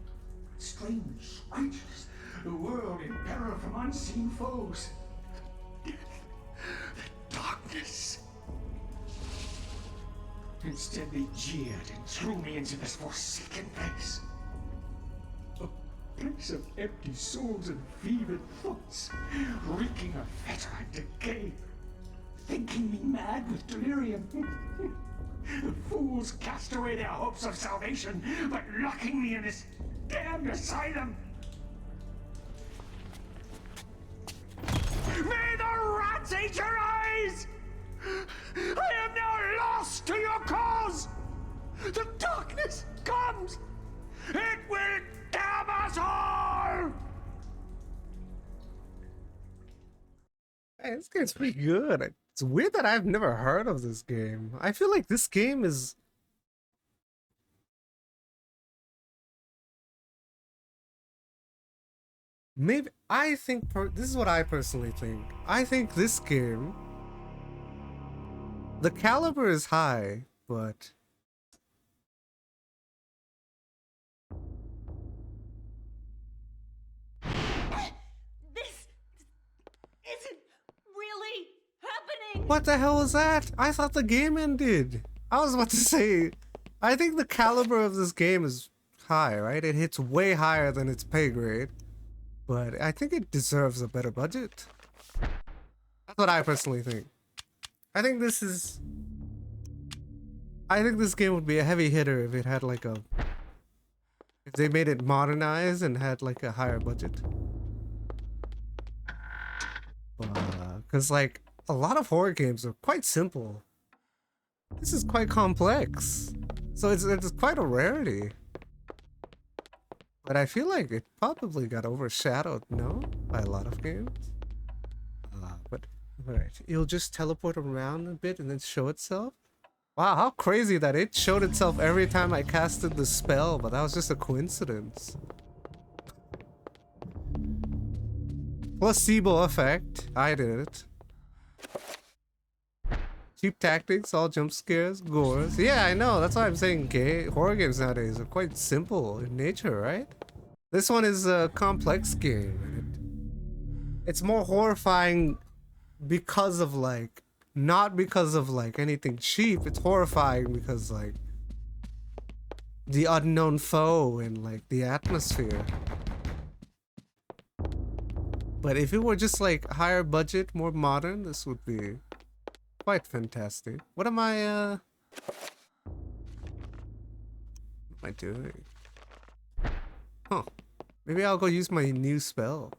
Strange creatures. The world in peril from unseen foes. Death. The darkness. Instead, they jeered and threw me into this forsaken place. A place of empty souls and fevered thoughts, reeking of fetor and decay, thinking me mad with delirium. The fools cast away their hopes of salvation, but locking me in this damned asylum. May the rats eat your eyes! I am now lost to your cause! The darkness comes! It will damn us all! Hey, this game's pretty good. It's weird that I've never heard of this game. I feel like this game is... Maybe, I think, this is what I personally think. I think this game, the caliber is high, but... This isn't really happening! What the hell was that? I thought the game ended. I was about to say, I think the caliber of this game is high, right? It hits way higher than its pay grade. But I think it deserves a better budget. That's what I personally think. I think this is... I think this game would be a heavy hitter if it had like a... If they made it modernized and had like a higher budget. Because like, a lot of horror games are quite simple. This is quite complex. So it's quite a rarity. But I feel like it probably got overshadowed, no? By a lot of games. But, alright. It'll just teleport around a bit and then show itself? Wow, how crazy that it showed itself every time I casted the spell, but that was just a coincidence. Placebo effect. I did it. Cheap tactics, all jump scares, gores. Yeah, I know. That's why I'm saying horror games nowadays are quite simple in nature, right? This one is a complex game. It's more horrifying because of like, not because of like anything cheap. It's horrifying because like the unknown foe and like the atmosphere. But if it were just like higher budget, more modern, this would be quite fantastic. What am I doing? Huh. Maybe I'll go use my new spell.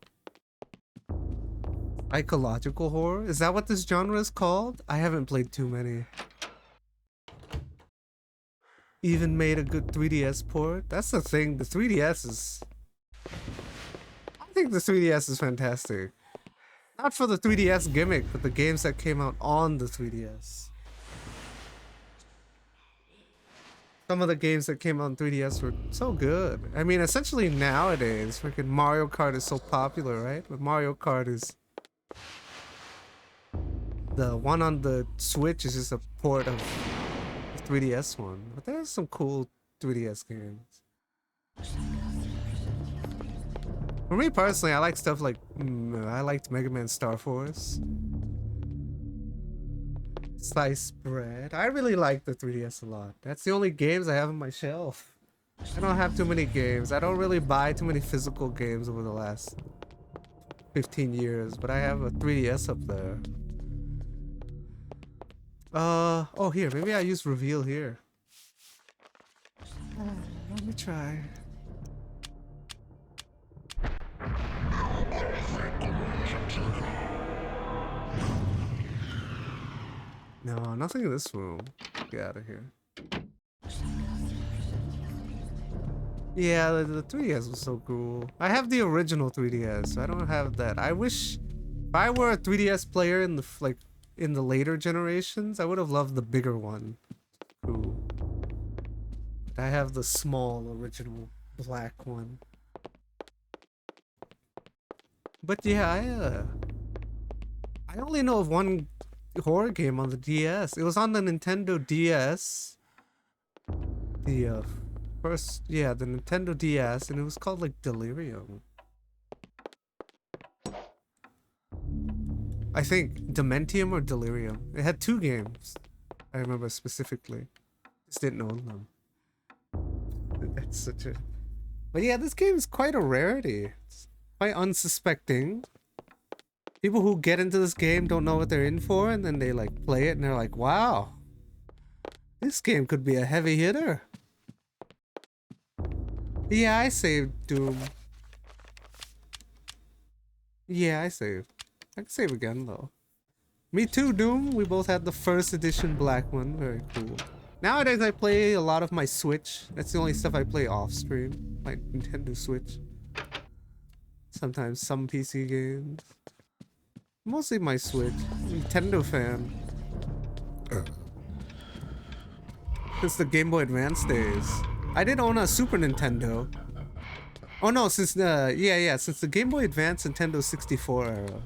Psychological horror? Is that what this genre is called? I haven't played too many. Even made a good 3DS port? That's the thing, the 3DS is... I think the 3DS is fantastic. Not for the 3DS gimmick, but the games that came out on the 3DS. Some of the games that came out on 3DS were so good. I mean, essentially nowadays, freaking Mario Kart is so popular, right? But Mario Kart is... The one on the Switch is just a port of the 3DS one. But there's some cool 3DS games. For me personally, I like stuff like... I liked Mega Man Star Force. Sliced Bread. I really like the 3DS a lot. That's the only games I have on my shelf. I don't have too many games. I don't really buy too many physical games over the last 15 years, but I have a 3DS up there. Oh, here. Maybe I use reveal here. Let me try. No, nothing in this room. Get out of here. Yeah, the 3DS was so cool. I have the original 3DS. So I don't have that. I wish if I were a 3DS player in the in the later generations, I would have loved the bigger one. Cool. But I have the small original black one. But yeah, I only know of one horror game on the DS. It was on the Nintendo DS. The first, yeah, the Nintendo DS, and it was called like Delirium. I think Dementium or Delirium. It had two games. I remember specifically. Just didn't own them. That's such a... But yeah, this game is quite a rarity. It's quite unsuspecting. People who get into this game don't know what they're in for, and then they like play it and they're like, wow, this game could be a heavy hitter. Yeah, I saved Doom. Yeah, I saved. I can save again though. Me too, Doom. We both had the first edition black one. Very cool. Nowadays I play a lot of my Switch. That's the only stuff I play off stream. My Nintendo Switch. Sometimes some PC games. Mostly my Switch. Nintendo fan. Since the Game Boy Advance days. I did own a Super Nintendo. Oh no, since the since the Game Boy Advance Nintendo 64 era.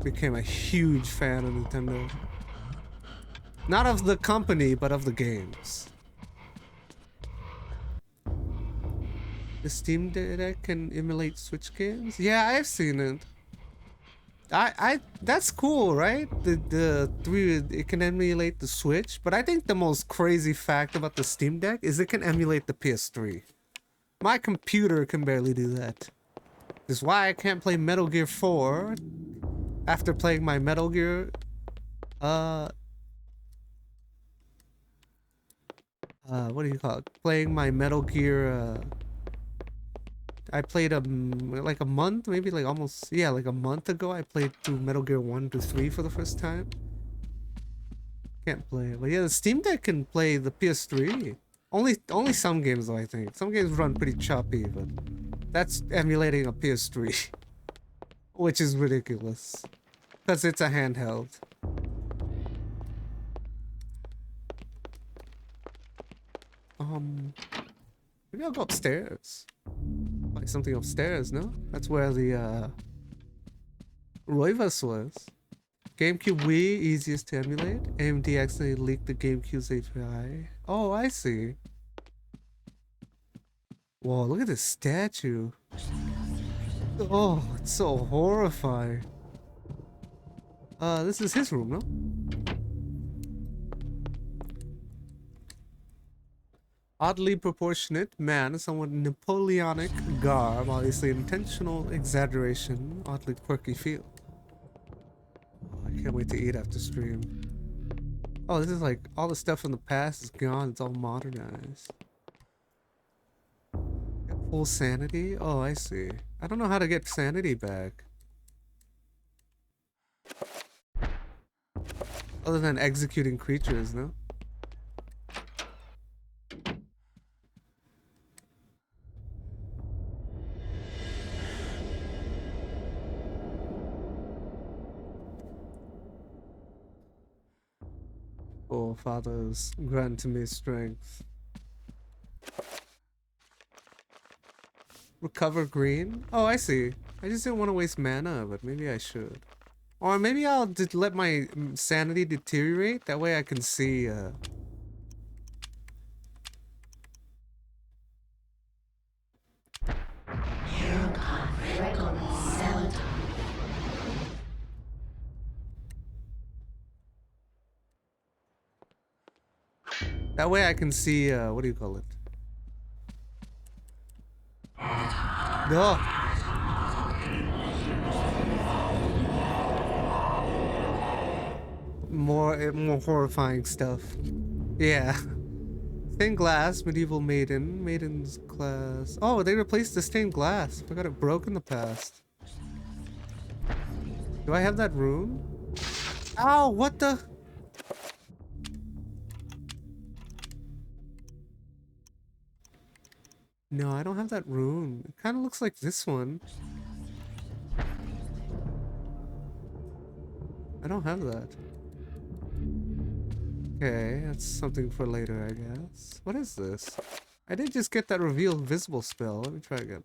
Became a huge fan of Nintendo. Not of the company, but of the games. The Steam Deck can emulate Switch games? Yeah, I've seen it. That's cool, right? It can emulate the Switch, but I think the most crazy fact about the Steam Deck is it can emulate the PS3. My computer can barely do that. This is why I can't play Metal Gear 4 after playing my Metal Gear what do you call it? Playing my Metal Gear I played like a month, maybe like almost, yeah, like a month ago. I played through Metal Gear 1 to 3 for the first time. Can't play it, but yeah, the Steam Deck can play the PS3. Only some games though, I think. Some games run pretty choppy, but that's emulating a PS3, which is ridiculous because it's a handheld. Maybe I'll go upstairs. Like something upstairs, no? That's where the Roivas was. GameCube Wii, easiest to emulate. AMD accidentally leaked the GameCube's API. Oh, I see. Whoa, look at this statue. Oh, it's so horrifying. This is his room, no? Oddly proportionate man, somewhat Napoleonic garb, obviously intentional exaggeration, oddly quirky feel. Oh, I can't wait to eat after stream. Oh, this is like all the stuff from the past is gone, it's all modernized. Get full sanity? Oh, I see. I don't know how to get sanity back. Other than executing creatures, no? Oh, fathers, grant to me strength. Recover green? Oh, I see. I just didn't want to waste mana, but maybe I should. Or maybe I'll let my sanity deteriorate. That way I can see, that way I can see, what do you call it? No. More horrifying stuff. Yeah. Stained glass, medieval maiden, maiden's class. Oh, they replaced the stained glass. Forgot it broke in the past. Do I have that rune? Ow, what the? No, I don't have that rune. It kind of looks like this one. I don't have that. Okay, that's something for later, I guess. What is this? I did just get that reveal visible spell. Let me try again.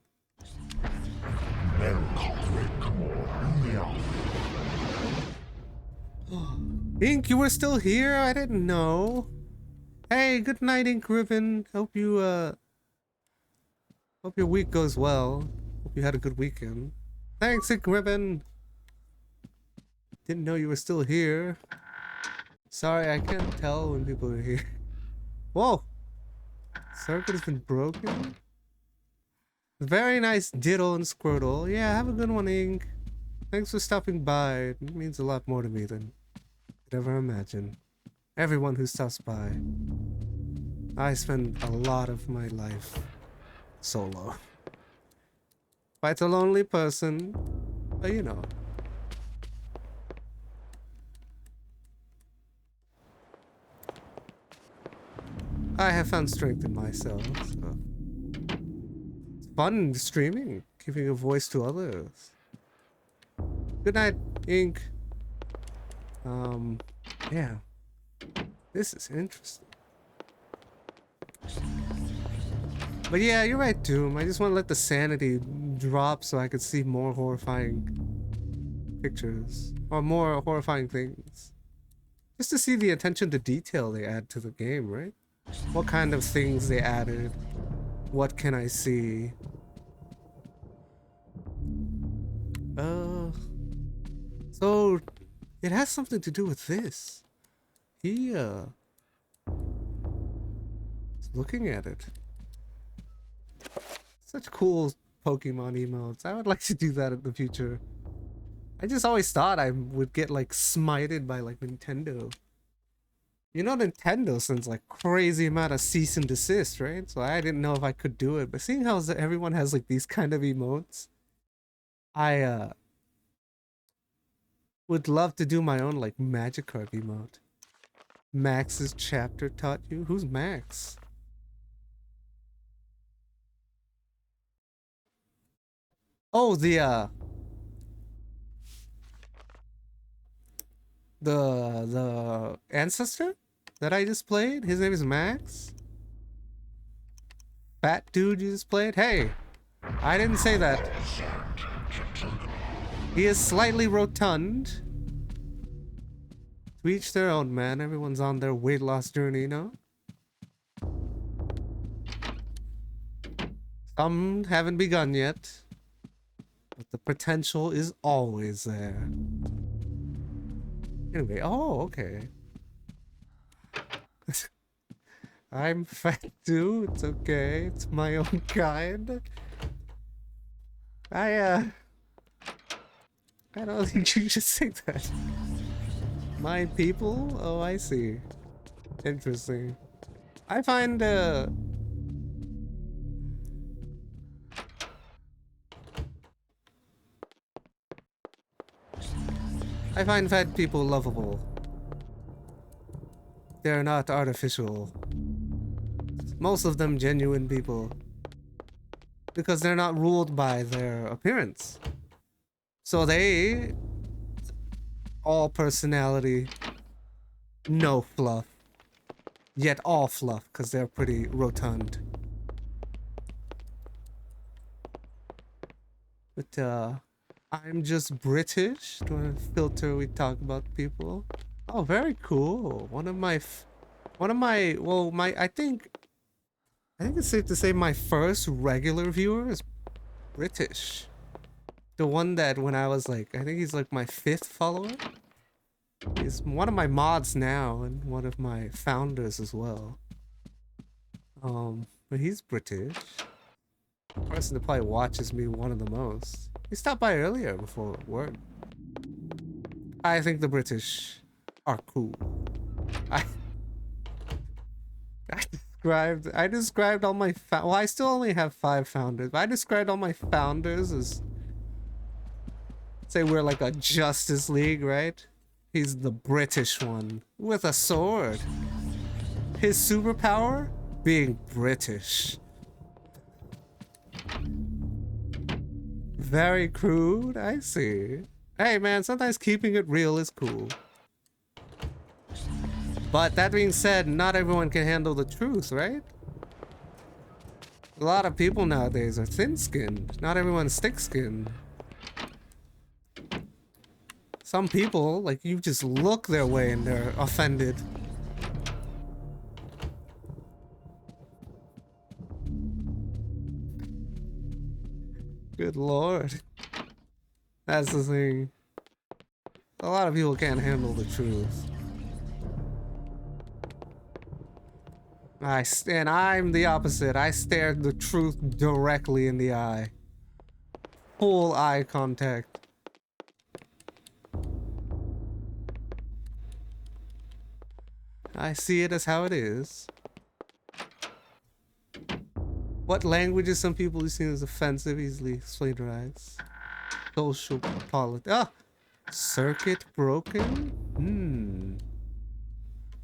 Ink, you were still here? I didn't know. Hey, good night, Ink Ribbon. Hope you, hope your week goes well. Hope you had a good weekend. Thanks, Ink Ribbon. Didn't know you were still here. Sorry, I can't tell when people are here. Whoa! Circuit has been broken? Very nice Diddle and Squirtle. Yeah, have a good one, Ink. Thanks for stopping by. It means a lot more to me than you could ever imagine. Everyone who stops by. I spend a lot of my life solo. Quite a lonely person, but you know. I have found strength in myself, so. It's fun streaming, giving a voice to others. Good night, Ink. Yeah. This is interesting. But yeah, you're right, Doom. I just want to let the sanity drop so I could see more horrifying pictures. Or more horrifying things. Just to see the attention to detail they add to the game, right? What kind of things they added. What can I see? So it has something to do with this. He is looking at it. Such cool Pokemon emotes. I would like to do that in the future. I just always thought I would get like smited by like Nintendo. You know, Nintendo sends like crazy amount of cease and desist, right? So I didn't know if I could do it. But seeing how everyone has like these kind of emotes, I would love to do my own like Magikarp emote. Max's chapter taught you? Who's Max? Oh, the ancestor that I just played? His name is Max? Fat dude you just played? Hey! I didn't say that. He is slightly rotund. To each their own, man. Everyone's on their weight loss journey, you know? Some haven't begun yet. But the potential is always there. Anyway, oh, okay. I'm fat too. It's okay. It's my own kind. I don't think you should say that. My people? Oh, I see. Interesting. I find fat people lovable. They're not artificial. Most of them genuine people. Because they're not ruled by their appearance. So they... all personality, no fluff. Yet all fluff, because they're pretty rotund. But, I'm just British. Do you want to filter we talk about people? Oh, very cool. Well, I think it's safe to say my first regular viewer is British. The one that when I was like, I think he's like my 5th follower. He's one of my mods now and one of my founders as well. But he's British. The person that probably watches me one of the most. He stopped by earlier before work. I think the British are cool. I described all my well, I still only have 5 founders, but I described all my founders as, say we're like a Justice League, right? He's the British one with a sword. His superpower? Being British. Very crude, I see. Hey man, sometimes keeping it real is cool. But that being said, not everyone can handle the truth, right? A lot of people nowadays are thin-skinned. Not everyone's thick-skinned. Some people, like, you just look their way and they're offended. Good lord. That's the thing. A lot of people can't handle the truth. And I'm the opposite. I stare the truth directly in the eye. Full eye contact. I see it as how it is. What languages some people see as offensive easily explained. Social politics. Circuit broken?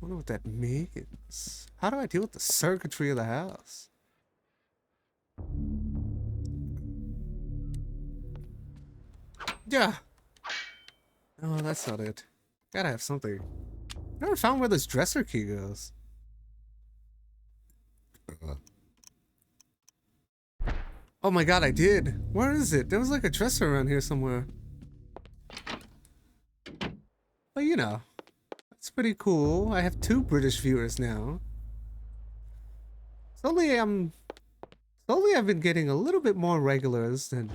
Wonder what that means. How do I deal with the circuitry of the house? Yeah. Oh, that's not it. Gotta have something. Never found where this dresser key goes. Oh my god, I did. Where is it? There was like a dresser around here somewhere. But you know, that's pretty cool. I have 2 British viewers now. Slowly I've been getting a little bit more regulars than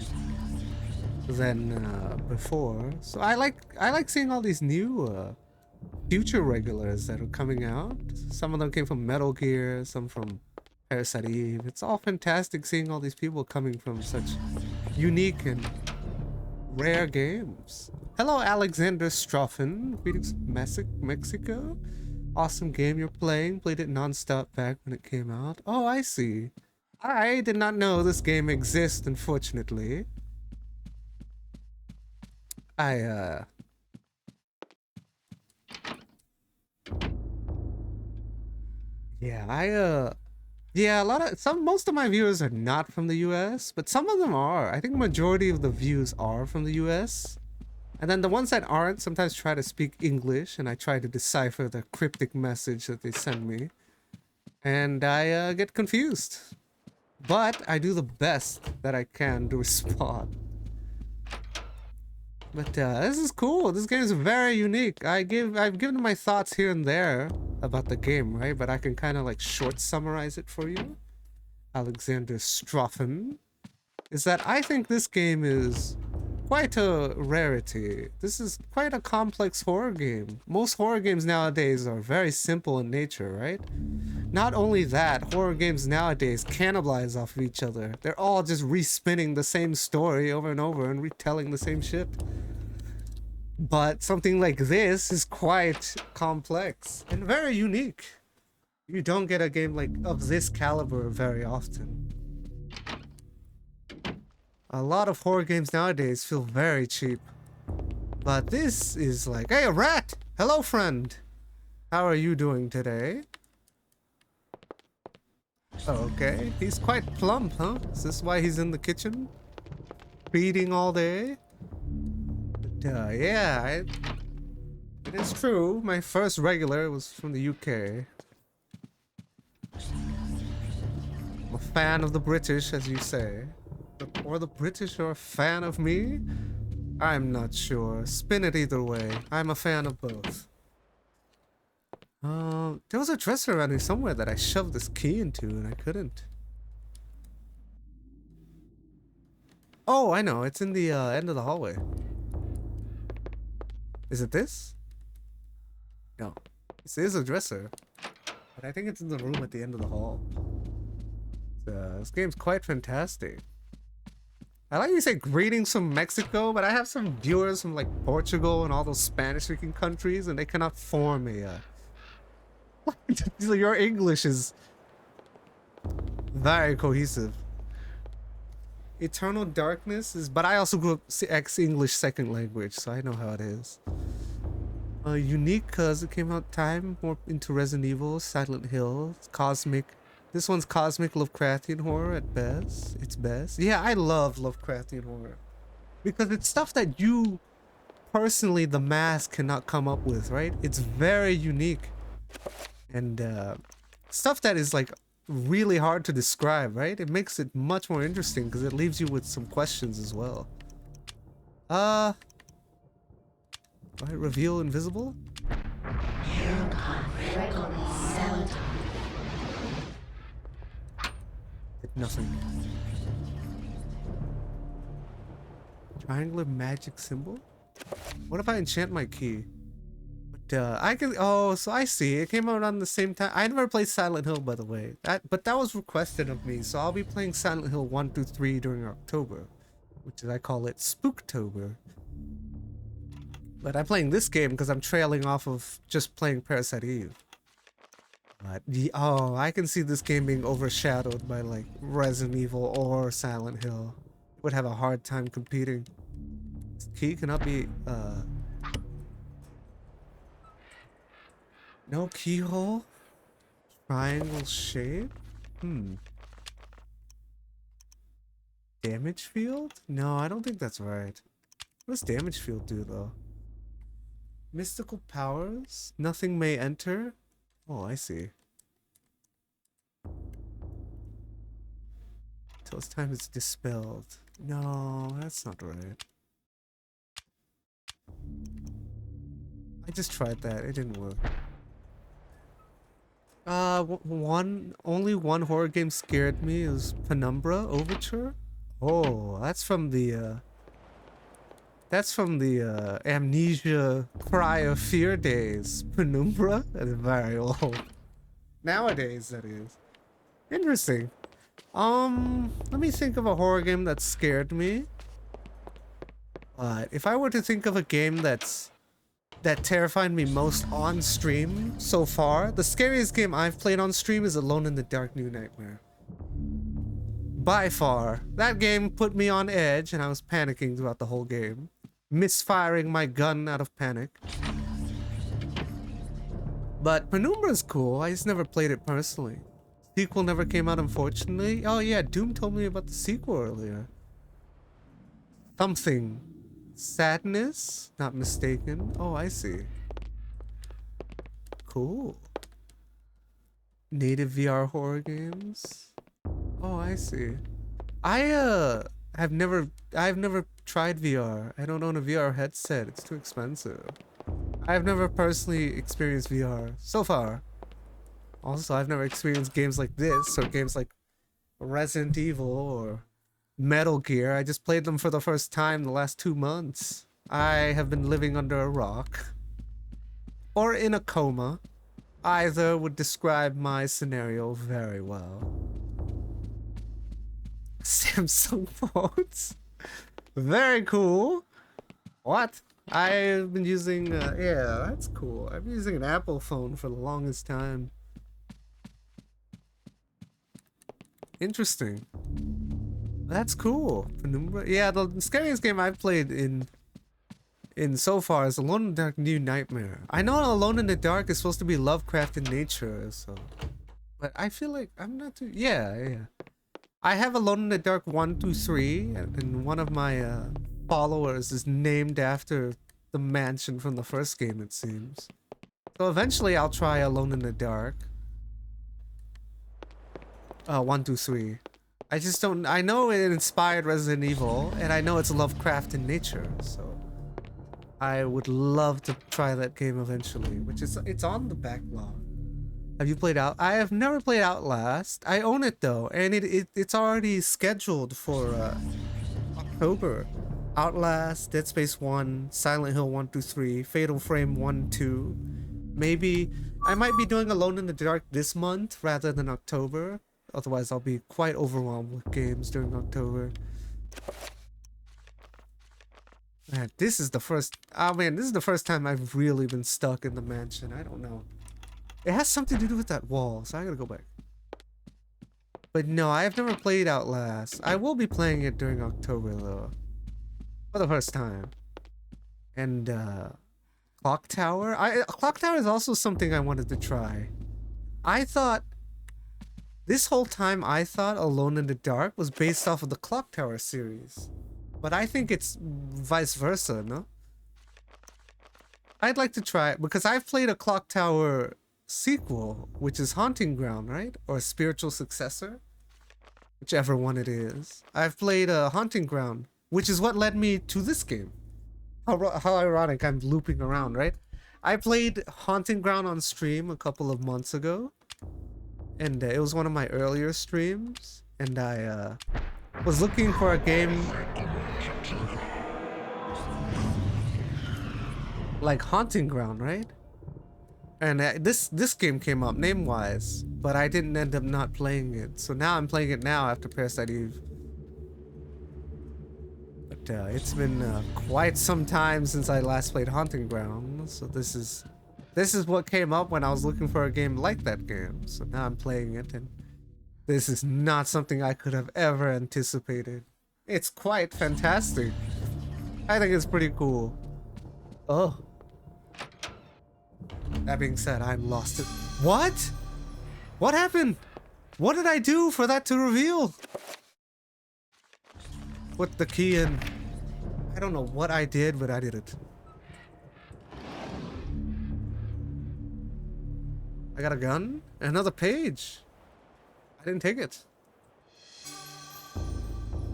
before. So I like seeing all these new future regulars that are coming out. Some of them came from Metal Gear, some from Parasite Eve. It's all fantastic seeing all these people coming from such unique and rare games. Hello, Alexander Stroffen. Greetings, Mexico. Awesome game you're playing. Played it non-stop back when it came out. Oh, I see. I did not know this game exists, unfortunately. Most of my viewers are not from the US, but some of them are. I think majority of the views are from the US. And then the ones that aren't sometimes try to speak English, and I try to decipher the cryptic message that they send me. And I get confused. But I do the best that I can to respond. But this is cool. This game is very unique. I've given my thoughts here and there about the game, right? But I can kind of like short summarize it for you. Alexander Stroffen is that I think this game is quite a rarity. This is quite a complex horror game. Most horror games nowadays are very simple in nature, right? Not only that, horror games nowadays cannibalize off of each other. They're all just respinning the same story over and over and retelling the same shit. But something like this is quite complex and very unique. You don't get a game like of this caliber very often. A lot of horror games nowadays feel very cheap. But this is like, hey, a rat! Hello, friend! How are you doing today? Okay, he's quite plump, huh? Is this why he's in the kitchen? Feeding all day? But, yeah, it is true. My first regular was from the UK. I'm a fan of the British, as you say. Or the British are a fan of me? I'm not sure. Spin it either way. I'm a fan of both. There was a dresser around here somewhere that I shoved this key into and I couldn't. Oh, I know. It's in the end of the hallway. Is it this? No. This is a dresser. But I think it's in the room at the end of the hall. This game's quite fantastic. I like you say greetings from Mexico, but I have some viewers from like Portugal and all those Spanish-speaking countries, and they cannot form a. Your English is very cohesive. Eternal Darkness is, but I also grew up English second language, so I know how it is. Unique because it came out time more into Resident Evil, Silent Hill, Cosmic. This one's cosmic Lovecraftian horror at best. It's best. Yeah, I love Lovecraftian horror. Because it's stuff that you, personally, the mass cannot come up with, right? It's very unique. And stuff that is like really hard to describe, right? It makes it much more interesting because it leaves you with some questions as well. Right, reveal invisible? Nothing. Triangular magic symbol? What if I enchant my key? But I can. Oh, so I see. It came out on the same time. I never played Silent Hill, by the way. But that was requested of me, so I'll be playing Silent Hill 1 through 3 during October, which is I call it Spooktober. But I'm playing this game because I'm trailing off of just playing Parasite Eve. But oh, I can see this game being overshadowed by like Resident Evil or Silent Hill. It would have a hard time competing. This key cannot be no keyhole? Triangle shape? Damage field? No, I don't think that's right. What does damage field do though? Mystical powers? Nothing may enter? Oh, I see. Till its time is dispelled. No, that's not right. I just tried that. It didn't work. Only one horror game scared me. It was Penumbra Overture. Oh, that's from the Amnesia Cry of Fear days. Penumbra? That is very old. Nowadays, that is. Interesting. Let me think of a horror game that scared me. But if I were to think of a game that terrified me most on stream so far, the scariest game I've played on stream is Alone in the Dark New Nightmare. By far. That game put me on edge and I was panicking throughout the whole game. Misfiring my gun out of panic. But Penumbra's cool, I just never played it personally. Sequel never came out, unfortunately. Oh yeah, Doom told me about the sequel earlier. Something. Sadness? Not mistaken. Oh, I see. Cool. Native VR horror games? Oh, I see. I've never tried VR. I don't own a VR headset. It's too expensive. I've never personally experienced VR so far. Also, I've never experienced games like this or games like Resident Evil or Metal Gear. I just played them for the first time the last 2 months. I have been living under a rock. Or in a coma. Either would describe my scenario very well. Samsung phones. Very cool. What? I've been using, yeah, that's cool. I've been using an Apple phone for the longest time. Interesting. That's cool. Penumbra. Yeah, the scariest game I've played in so far is Alone in the Dark New Nightmare. I know Alone in the Dark is supposed to be lovecraftian nature, so, but I feel like I'm not too. Yeah. I have Alone in the Dark 1, 2, 3, and one of my followers is named after the mansion from the first game, it seems. So eventually I'll try Alone in the Dark. 1, 2, 3. I just don't. I know it inspired Resident Evil, and I know it's Lovecraft in nature, so I would love to try that game eventually. Which is, it's on the backlog. Have you played Out? I have never played Outlast. I own it though, and it's already scheduled for October. Outlast, Dead Space 1, Silent Hill 1, 2, 3, Fatal Frame 1, 2. Maybe I might be doing Alone in the Dark this month rather than October. Otherwise, I'll be quite overwhelmed with games during October. Man, this is the first... Oh man, this is the first time I've really been stuck in the mansion. I don't know. It has something to do with that wall, so I gotta go back. But no, I've never played Outlast. I will be playing it during October, though. For the first time. And, Clock Tower? Clock Tower is also something I wanted to try. I thought... This whole time I thought Alone in the Dark was based off of the Clock Tower series. But I think it's vice versa, no? I'd like to try it because I've played a Clock Tower sequel, which is Haunting Ground, right? Or a spiritual successor? Whichever one it is. I've played Haunting Ground, which is what led me to this game. How ironic, I'm looping around, right? I played Haunting Ground on stream a couple of months ago. And it was one of my earlier streams, and I was looking for a game like Haunting Ground, right? And this game came up name-wise, but I didn't end up not playing it. So now I'm playing it now after Parasite Eve. But it's been quite some time since I last played Haunting Ground, so this is what came up when I was looking for a game like that game. So now I'm playing it, and this is not something I could have ever anticipated. It's quite fantastic. I think it's pretty cool. Oh. That being said, I'm lost. What? What happened? What did I do for that to reveal? Put the key in. I don't know what I did, but I did it. I got a gun? Another page. I didn't take it.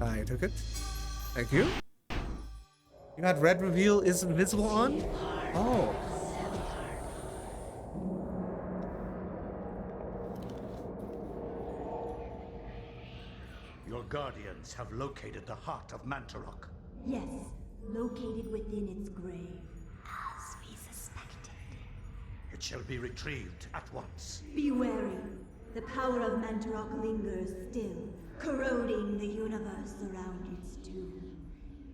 I took it. Thank you. You had red reveal is invisible on? Oh. Your guardians have located the heart of Mantarok. Yes, located within its grave, as we suspected. It shall be retrieved at once. Be wary. The power of Mantarok lingers still, corroding the universe around its tomb.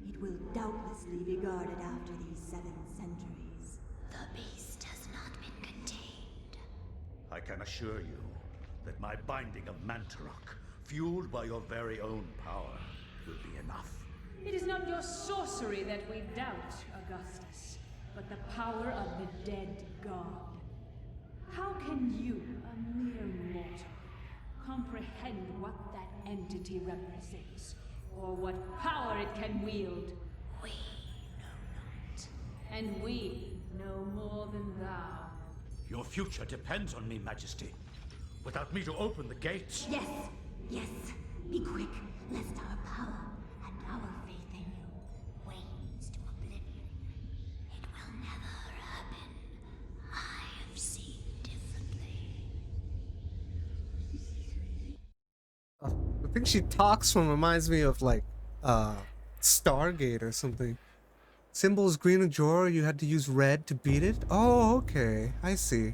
It will doubtlessly be guarded after these 7 centuries. The beast has not been contained. I can assure you that my binding of Mantarok, fueled by your very own power, will be enough. It is not your sorcery that we doubt, Augustus, but the power of the dead god. How can you, a mere mortal, comprehend what that entity represents, or what power it can wield? We know not. And we know more than thou. Your future depends on me, Majesty. Without me to open the gates... Yes, yes. Be quick, lest our power and our faith in you wanes to oblivion. It will never happen. I have seen differently. think she talks from reminds me of like Stargate or something. Symbol's green drawer, you had to use red to beat it? Oh, okay. I see.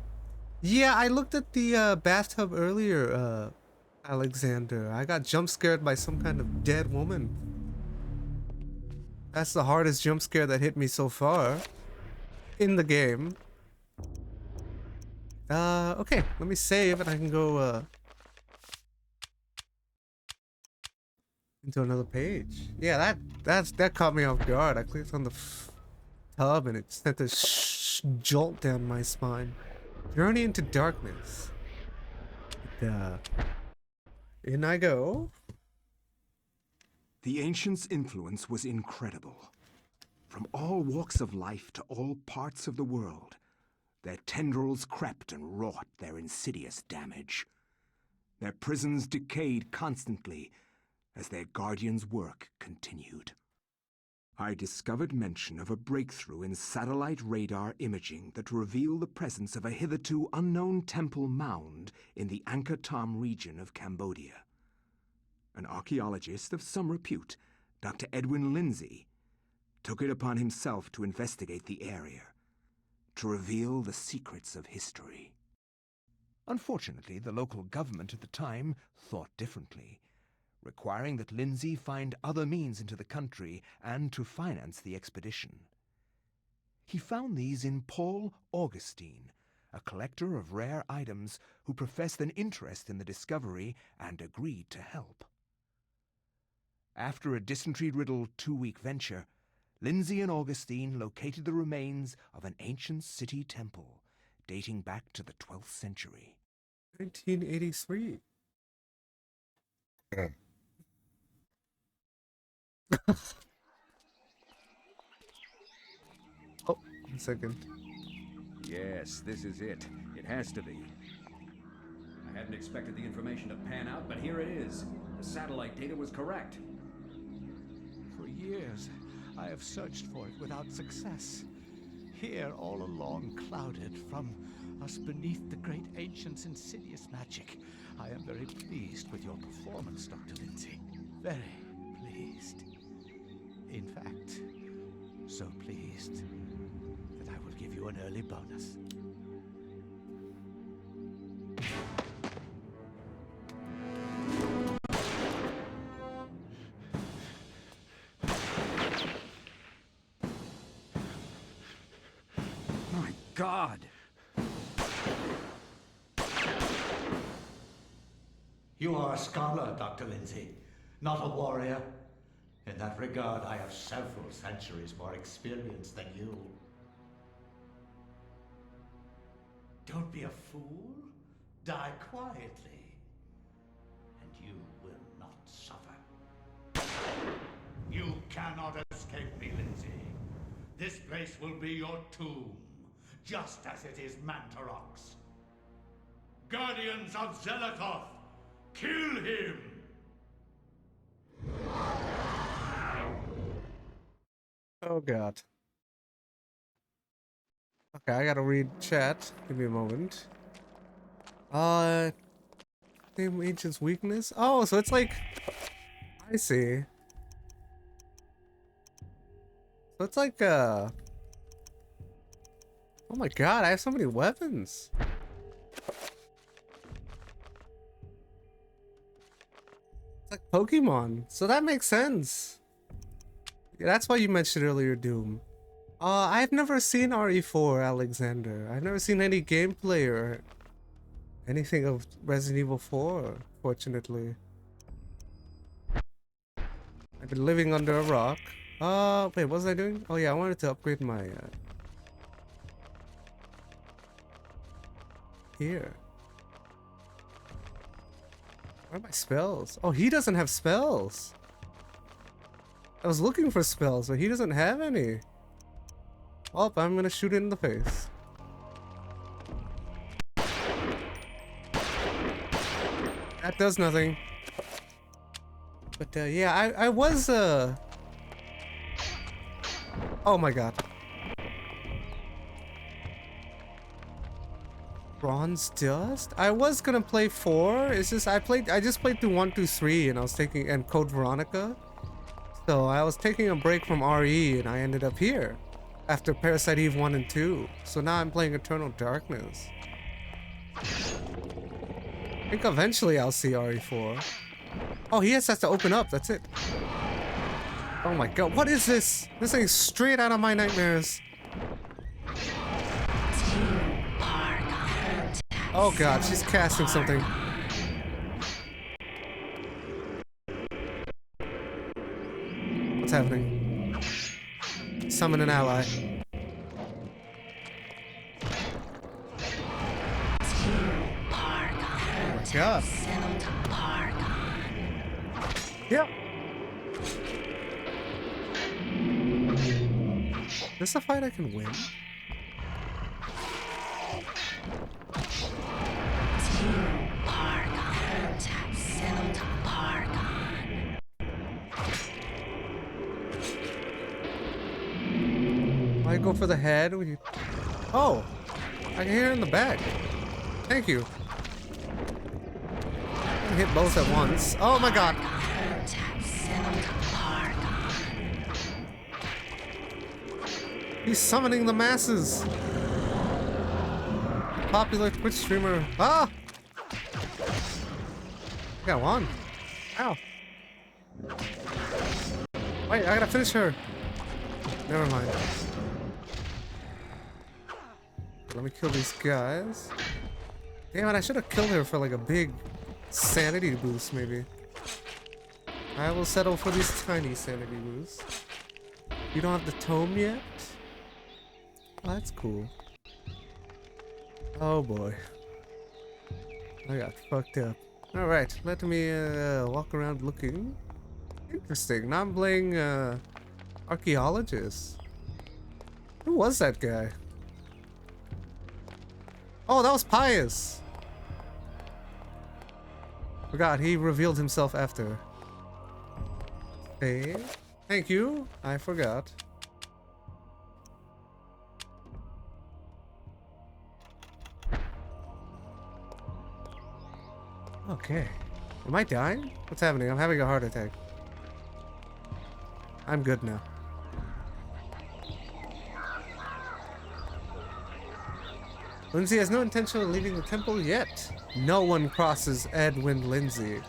Yeah, I looked at the bathtub earlier, Alexander. I got jump scared by some kind of dead woman. That's the hardest jump scare that hit me so far in the game. Okay, let me save and I can go into another page. Yeah, that caught me off guard. I clicked on the tub and it sent a jolt down my spine. Journey into darkness. In I go. The ancients' influence was incredible. From all walks of life to all parts of the world, their tendrils crept and wrought their insidious damage. Their prisons decayed constantly as their guardians' work continued. I discovered mention of a breakthrough in satellite radar imaging that revealed the presence of a hitherto unknown temple mound in the Angkor Thom region of Cambodia. An archaeologist of some repute, Dr. Edwin Lindsay, took it upon himself to investigate the area, to reveal the secrets of history. Unfortunately, the local government at the time thought differently, requiring that Lindsay find other means into the country and to finance the expedition. He found these in Paul Augustine, a collector of rare items who professed an interest in the discovery and agreed to help. After a dysentery-riddled 2-week venture, Lindsay and Augustine located the remains of an ancient city temple dating back to the 12th century. 1983. Oh, 1 second. Yes, this is it. It has to be. I hadn't expected the information to pan out, but here it is. The satellite data was correct. For years, I have searched for it without success. Here, all along, clouded from us beneath the great ancient's insidious magic. I am very pleased with your performance, Dr. Lindsay. Very pleased. In fact, so pleased that I will give you an early bonus. My God! You are a scholar, Dr. Lindsay, not a warrior. In that regard, I have several centuries more experience than you. Don't be a fool. Die quietly, and you will not suffer. You cannot escape me, Lindsay. This place will be your tomb, just as it is Mantarok's. Guardians of Zelikoth, kill him! Oh god. Okay, I gotta read chat. Give me a moment. Name ancient's weakness? Oh, so it's like... I see. So it's like, oh my god, I have so many weapons. It's like Pokemon. So that makes sense. Yeah, that's why you mentioned earlier Doom. I've never seen RE4, Alexander. I've never seen any gameplay or anything of Resident Evil 4, fortunately. I've been living under a rock. Wait, what was I doing? Oh yeah, I wanted to upgrade my, here. Where are my spells? Oh, he doesn't have spells. I was looking for spells, but he doesn't have any. Oh, I'm gonna shoot it in the face. That does nothing. But yeah, I was oh my god. Bronze Dust? I was gonna play 4. It's just I just played through 1, 2, 3 and I was taking and Code Veronica. So I was taking a break from RE and I ended up here after Parasite Eve 1 and 2. So now I'm playing Eternal Darkness. I think eventually I'll see RE4. Oh, he has to open up, that's it. Oh my god, what is this? This thing's straight out of my nightmares. Oh god, she's casting something. What's happening? Summon an ally. Oh my god. Yep. Is this a fight I can win? I go for the head. Oh, I can hear it in the back. Thank you. I can hit both at once. Oh my god. He's summoning the masses. Popular Twitch streamer. Ah! I got one. Ow. Wait, I gotta finish her. Never mind. Let me kill these guys. Damn it, I should have killed her for like a big sanity boost, maybe. I will settle for these tiny sanity boosts. You don't have the tome yet? Oh, that's cool. Oh boy. I got fucked up. Alright, let me walk around looking. Interesting. Now I'm playing archaeologist. Who was that guy? Oh, that was Pius. Forgot, he revealed himself after. Hey, thank you. I forgot. Okay. Am I dying? What's happening? I'm having a heart attack. I'm good now. Lindsay has no intention of leaving the temple yet. No one crosses Edwin Lindsay.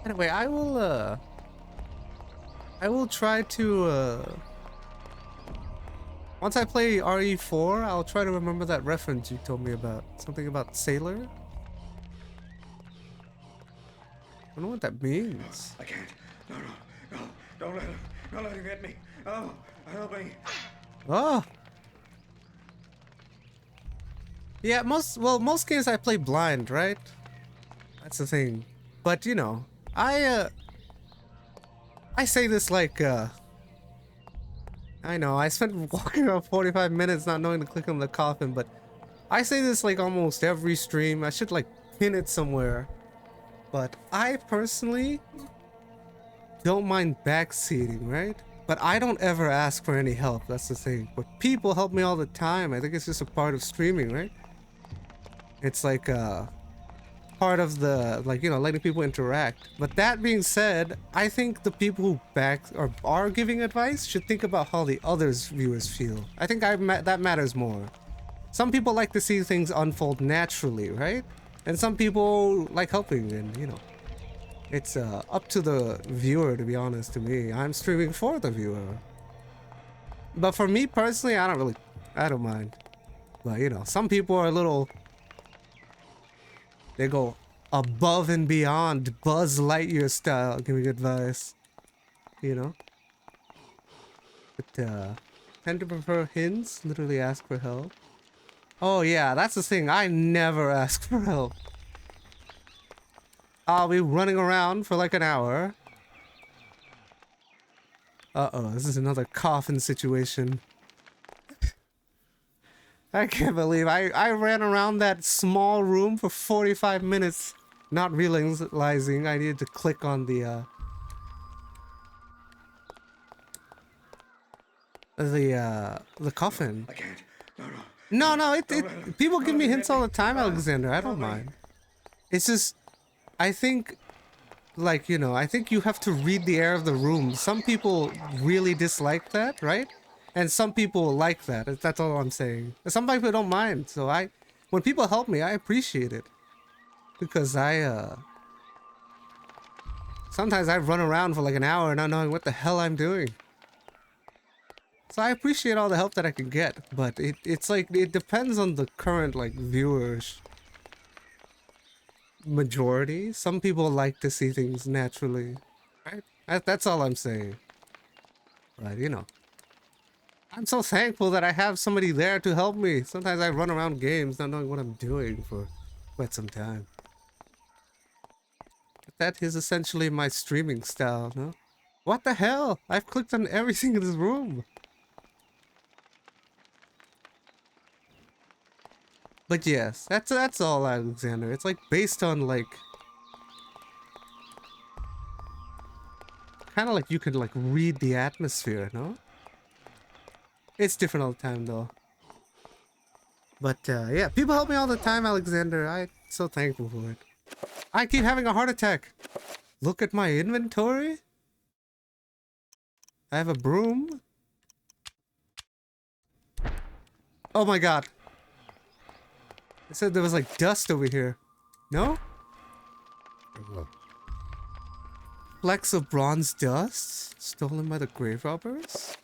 Anyway, I will try to, once I play RE4, I'll try to remember that reference you told me about. Something about sailor? I don't know what that means. I can't. No, no, no. Don't let him. Don't let him get me. Oh, help me. Oh! Yeah, most games I play blind, right? That's the thing. But, you know, I say this like, I know, I spent walking around 45 minutes not knowing to click on the coffin, but I say this like almost every stream. I should like pin it somewhere. But I personally don't mind backseating, right? But I don't ever ask for any help, that's the thing. But people help me all the time. I think it's just a part of streaming, right? It's like part of the, like, you know, letting people interact. But that being said, I think the people who back or are giving advice should think about how the others viewers feel. I think that matters more. Some people like to see things unfold naturally, right? And some people like helping, and you know, it's up to the viewer, to be honest. To me, I'm streaming for the viewer. But for me personally, I don't mind. But you know, some people are a little, they go above and beyond, Buzz Lightyear style, giving advice, you know. But tend to prefer hints, literally ask for help. Oh yeah, that's the thing, I never ask for help. I'll be running around for like an hour. Uh-oh, this is another coffin situation. I can't believe I ran around that small room for 45 minutes, not realizing I needed to click on the coffin. I can't. No, no. No, people give me hints all the time, Alexander. I don't mind. It's just, I think, like, you know, I think you have to read the air of the room. Some people really dislike that, right? And some people like that. That's all I'm saying. Some people don't mind. So when people help me, I appreciate it. Because sometimes I run around for like an hour not knowing what the hell I'm doing. So I appreciate all the help that I can get, but it's like, it depends on the current, like, viewers majority. Some people like to see things naturally, right? That's all I'm saying. But, you know, I'm so thankful that I have somebody there to help me. Sometimes I run around games not knowing what I'm doing for quite some time. But that is essentially my streaming style, no? What the hell? I've clicked on everything in this room. But yes, that's all, Alexander. It's like based on like kind of like you can like read the atmosphere, no? It's different all the time though. But yeah, people help me all the time, Alexander. I'm so thankful for it. I keep having a heart attack. Look at my inventory. I have a broom. Oh my god. It said there was like dust over here. No? Flecks of bronze dust? Stolen by the grave robbers?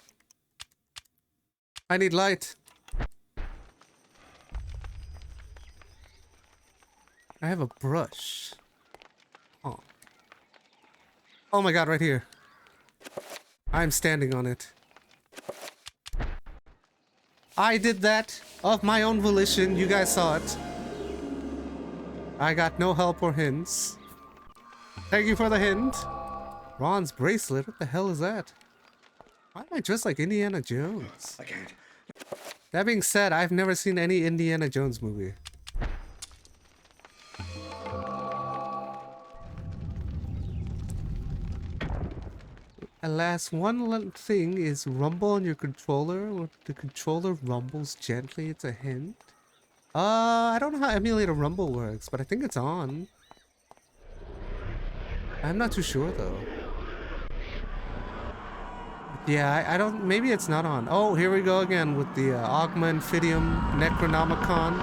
I need light. I have a brush. Oh. Oh my god, right here. I'm standing on it. I did that of my own volition. You guys saw it. I got no help or hints. Thank you for the hint. Bronze bracelet? What the hell is that? Why am I dressed like Indiana Jones? I can't. That being said, I've never seen any Indiana Jones movie. Alas, one thing is rumble on your controller. When the controller rumbles gently, it's a hint. I don't know how emulator rumble works, but I think it's on. I'm not too sure though. Yeah, I don't, maybe it's not on. Oh, here we go again with the Augma Infidium Necronomicon.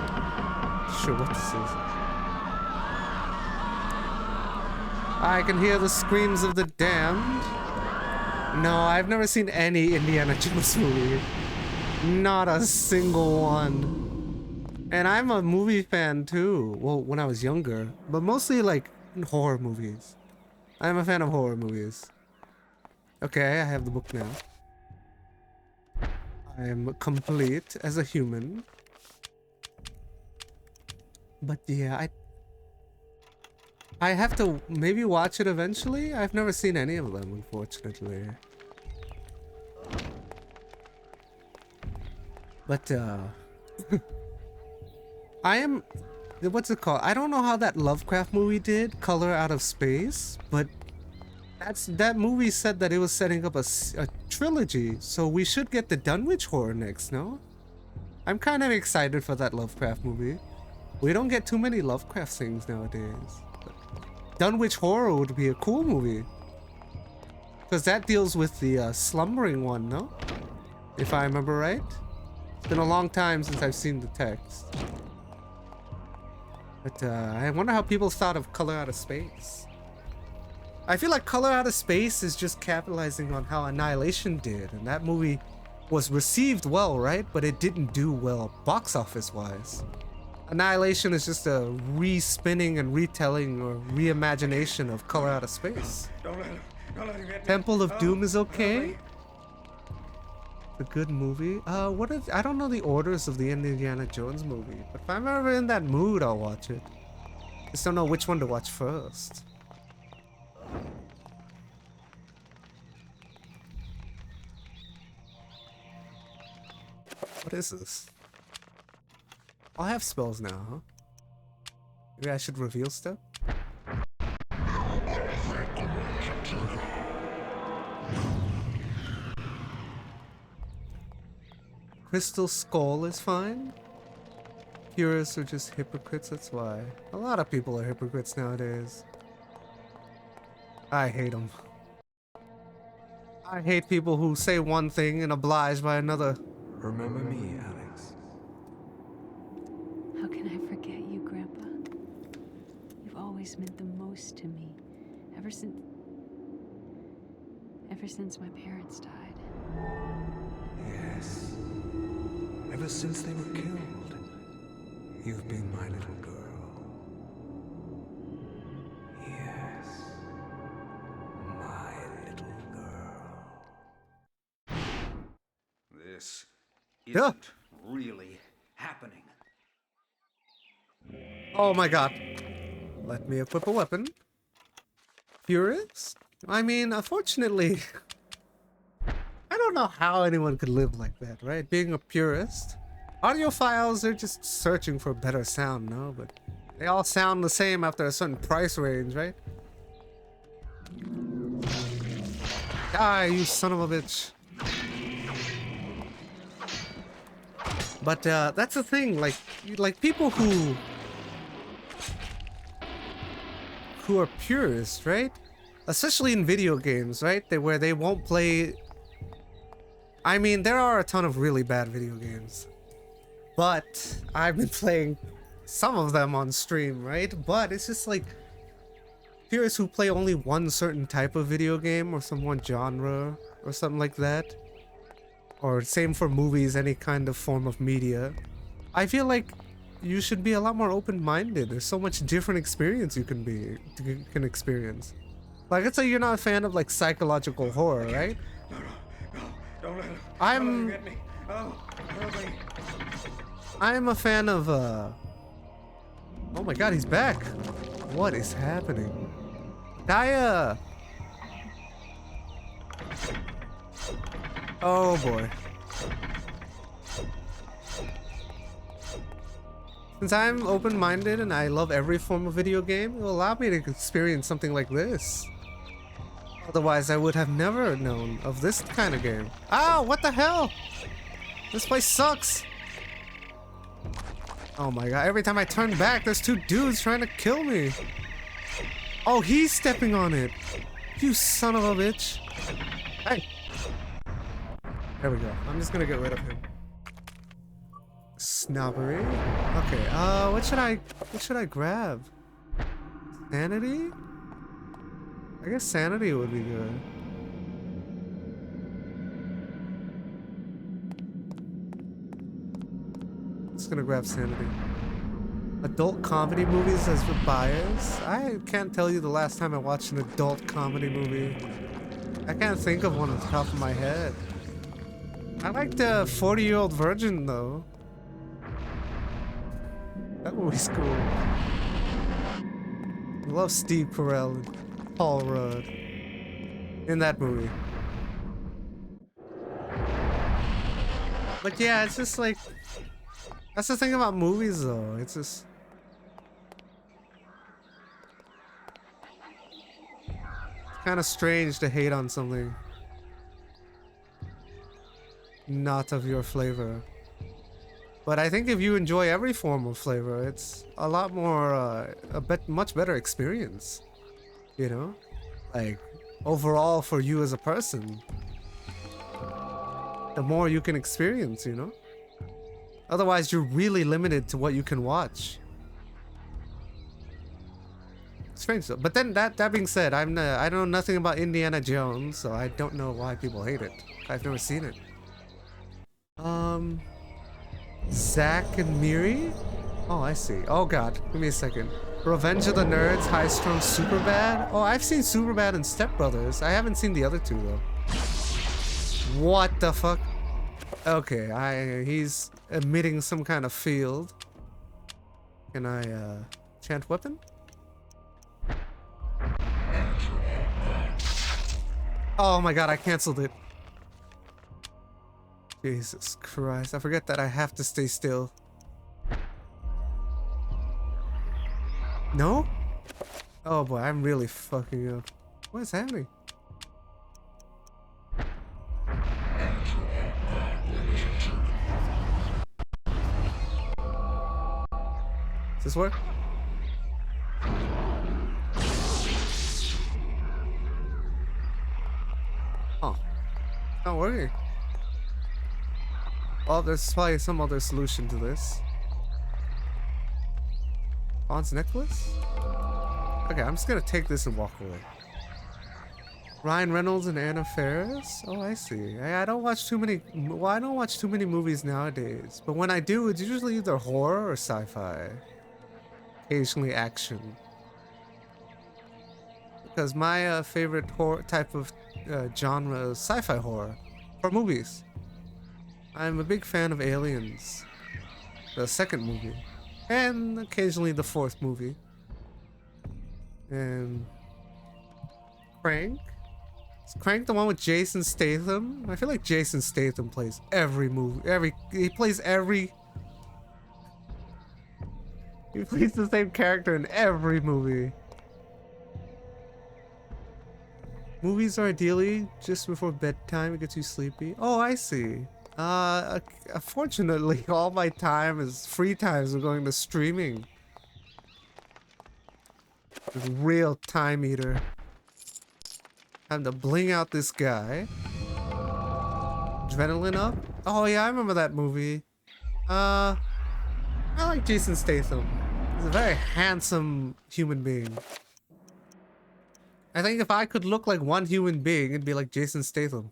Sure what this is. I can hear the screams of the damned. No, I've never seen any Indiana Jones movie. Not a single one. And I'm a movie fan too. Well, when I was younger. But mostly like horror movies. I'm a fan of horror movies. Okay, I have the book now. I'm complete as a human. But yeah, I have to maybe watch it eventually. I've never seen any of them, unfortunately. But I am, what's it called? I don't know how that Lovecraft movie did, Color Out of Space, but that movie said that it was setting up a trilogy, so we should get the Dunwich Horror next, no? I'm kind of excited for that Lovecraft movie. We don't get too many Lovecraft things nowadays. Dunwich Horror would be a cool movie. Because that deals with the slumbering one, no? If I remember right. It's been a long time since I've seen the text. But I wonder how people thought of Color Out of Space. I feel like Color Out of Space is just capitalizing on how Annihilation did. And that movie was received well, right? But it didn't do well box office wise. Annihilation is just a re-spinning and retelling or reimagination of Color Out of Space. Don't let him get me. Temple of Doom is okay. A good movie. What is? I don't know the orders of the Indiana Jones movie, but if I'm ever in that mood, I'll watch it. Just don't know which one to watch first. What is this? I have spells now, huh? Maybe I should reveal stuff? Crystal Skull is fine. purists are just hypocrites, that's why. A lot of people are hypocrites nowadays. I hate them. I hate people who say one thing and oblige by another. Remember me, Alex. How can I forget you, Grandpa? You've always meant the most to me. Ever since my parents died. Yes. Ever since they were killed, you've been my little girl. Yes. My little girl. This isn't really happening. Oh my god. Let me equip a weapon. Purist? I mean, unfortunately, I don't know how anyone could live like that, right? Being a purist. Audiophiles, they're just searching for better sound, no? But they all sound the same after a certain price range, right? Die, you son of a bitch. But that's the thing, like people who are purists, right? Especially in video games, right? Where they won't play. I mean, there are a ton of really bad video games, but I've been playing some of them on stream, right? But it's just like purists who play only one certain type of video game or some one genre or something like that. Or same for movies, any kind of form of media. I feel like you should be a lot more open-minded. There's so much different experience you can experience. Like, let's say you're not a fan of like psychological horror, right? No, don't let him. I'm. Don't let him get me. Oh, help me. I'm a fan of Oh my god, he's back. What is happening? Daya! Oh boy. Since I'm open-minded and I love every form of video game, it will allow me to experience something like this. Otherwise, I would have never known of this kind of game. Ow, what the hell? This place sucks. Oh my god, every time I turn back, there's two dudes trying to kill me. Oh, he's stepping on it. You son of a bitch. Hey. There we go. I'm just gonna get rid of him. Snobbery. Okay, what should I grab? Sanity? I guess sanity would be good. Just gonna grab sanity. Adult comedy movies as a bias? I can't tell you the last time I watched an adult comedy movie. I can't think of one on the top of my head. I liked 40-Year-Old Virgin though. That movie's cool. I love Steve Carell and Paul Rudd in that movie. But yeah, it's just like, that's the thing about movies though. It's just, it's kind of strange to hate on something not of your flavor. But I think if you enjoy every form of flavor, it's a lot more, much better experience. You know? Like, overall for you as a person. The more you can experience, you know? Otherwise, you're really limited to what you can watch. Strange though. But then, that being said, I know nothing about Indiana Jones, so I don't know why people hate it. I've never seen it. Zack and Miri? Oh, I see. Oh god, give me a second. Revenge of the Nerds, High Strung, Superbad? Oh, I've seen Superbad and Step Brothers. I haven't seen the other two though. What the fuck? Okay, he's emitting some kind of field. Can I chant weapon? Oh my god, I canceled it. Jesus Christ, I forget that I have to stay still. No? Oh boy, I'm really fucking up. What is happening? This work? Oh, it's not working. Well, there's probably some other solution to this. Bond's necklace? Okay, I'm just gonna take this and walk away. Ryan Reynolds and Anna Faris? Oh, I see. I don't watch too many. Well, I don't watch too many movies nowadays. But when I do, it's usually either horror or sci-fi. Occasionally action. Because my favorite horror type of genre is sci-fi horror for movies. I'm a big fan of Aliens, the second movie, and occasionally the fourth movie. And Crank? Is Crank the one with Jason Statham? I feel like Jason Statham plays every movie. He plays the same character in every movie. Movies are ideally just before bedtime. It gets you sleepy. Oh, I see. Unfortunately, all my free times are going to streaming. This real time eater. Time to bling out this guy. Adrenaline up? Oh yeah, I remember that movie. I like Jason Statham. He's a very handsome human being. I think if I could look like one human being, it'd be like Jason Statham.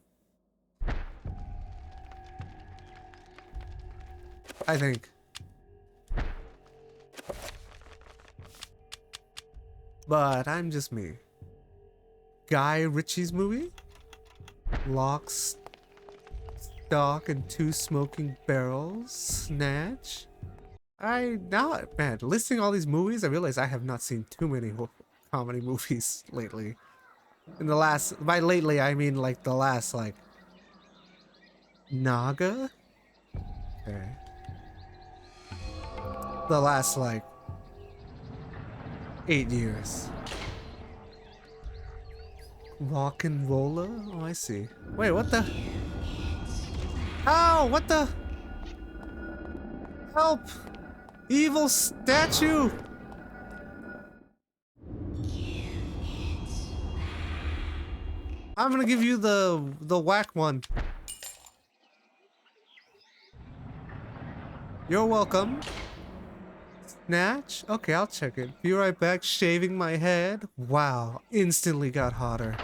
I think. But I'm just me. Guy Ritchie's movie? Lock, Stock, and Two Smoking Barrels? Snatch? Man, listing all these movies, I realize I have not seen too many comedy movies lately. By lately, I mean like the last, like, Naga? Okay. The last, like, 8 years. Rock and roller? Oh, I see. Wait, what the? Ow! What the? Help! Evil statue! I'm gonna give you the whack one. You're welcome. Snatch? Okay, I'll check it. Be right back. Shaving my head. Wow, instantly got hotter.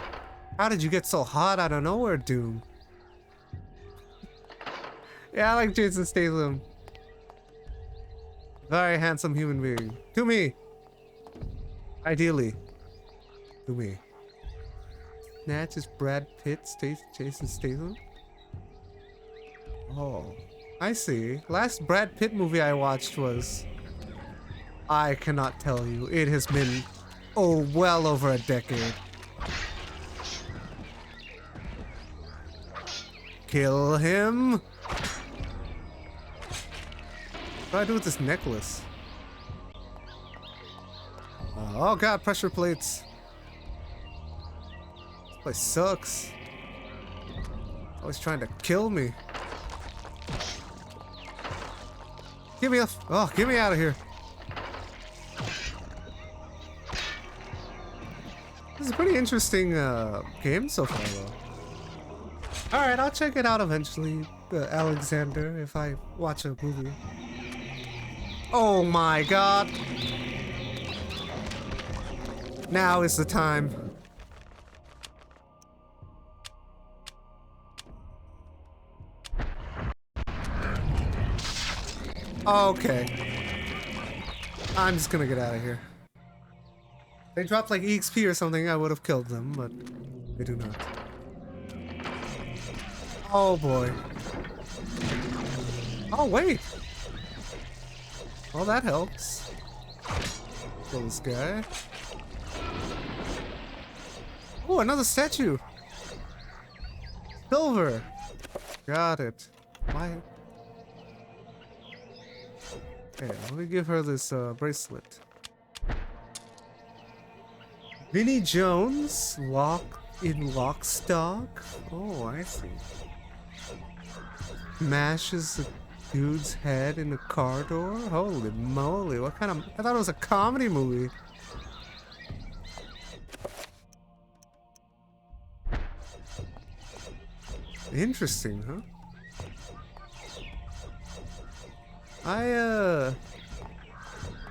How did you get so hot out of nowhere, Doom? Yeah, I like Jason Statham. Very handsome human being. To me. Ideally. To me. Snatch is Brad Pitt, Jason Statham? Oh, I see. Last Brad Pitt movie I watched was... I cannot tell you. It has been, well over a decade. Kill him! What do I do with this necklace? Oh god, pressure plates. This place sucks. Always trying to kill me. Get me out of here. This is a pretty interesting game so far, though. Alright, I'll check it out eventually, Alexander, if I watch a movie. Oh my god! Now is the time. Okay. I'm just gonna get out of here. They dropped like EXP or something, I would have killed them, but they do not. Oh boy. Oh wait! Well, that helps. Kill this guy. Oh, another statue! Silver! Got it. Why? Okay, let me give her this bracelet. Vinnie Jones, lock stock. Oh, I see. MASH is dude's head in a car door? Holy moly, what kind of... I thought it was a comedy movie. Interesting, huh?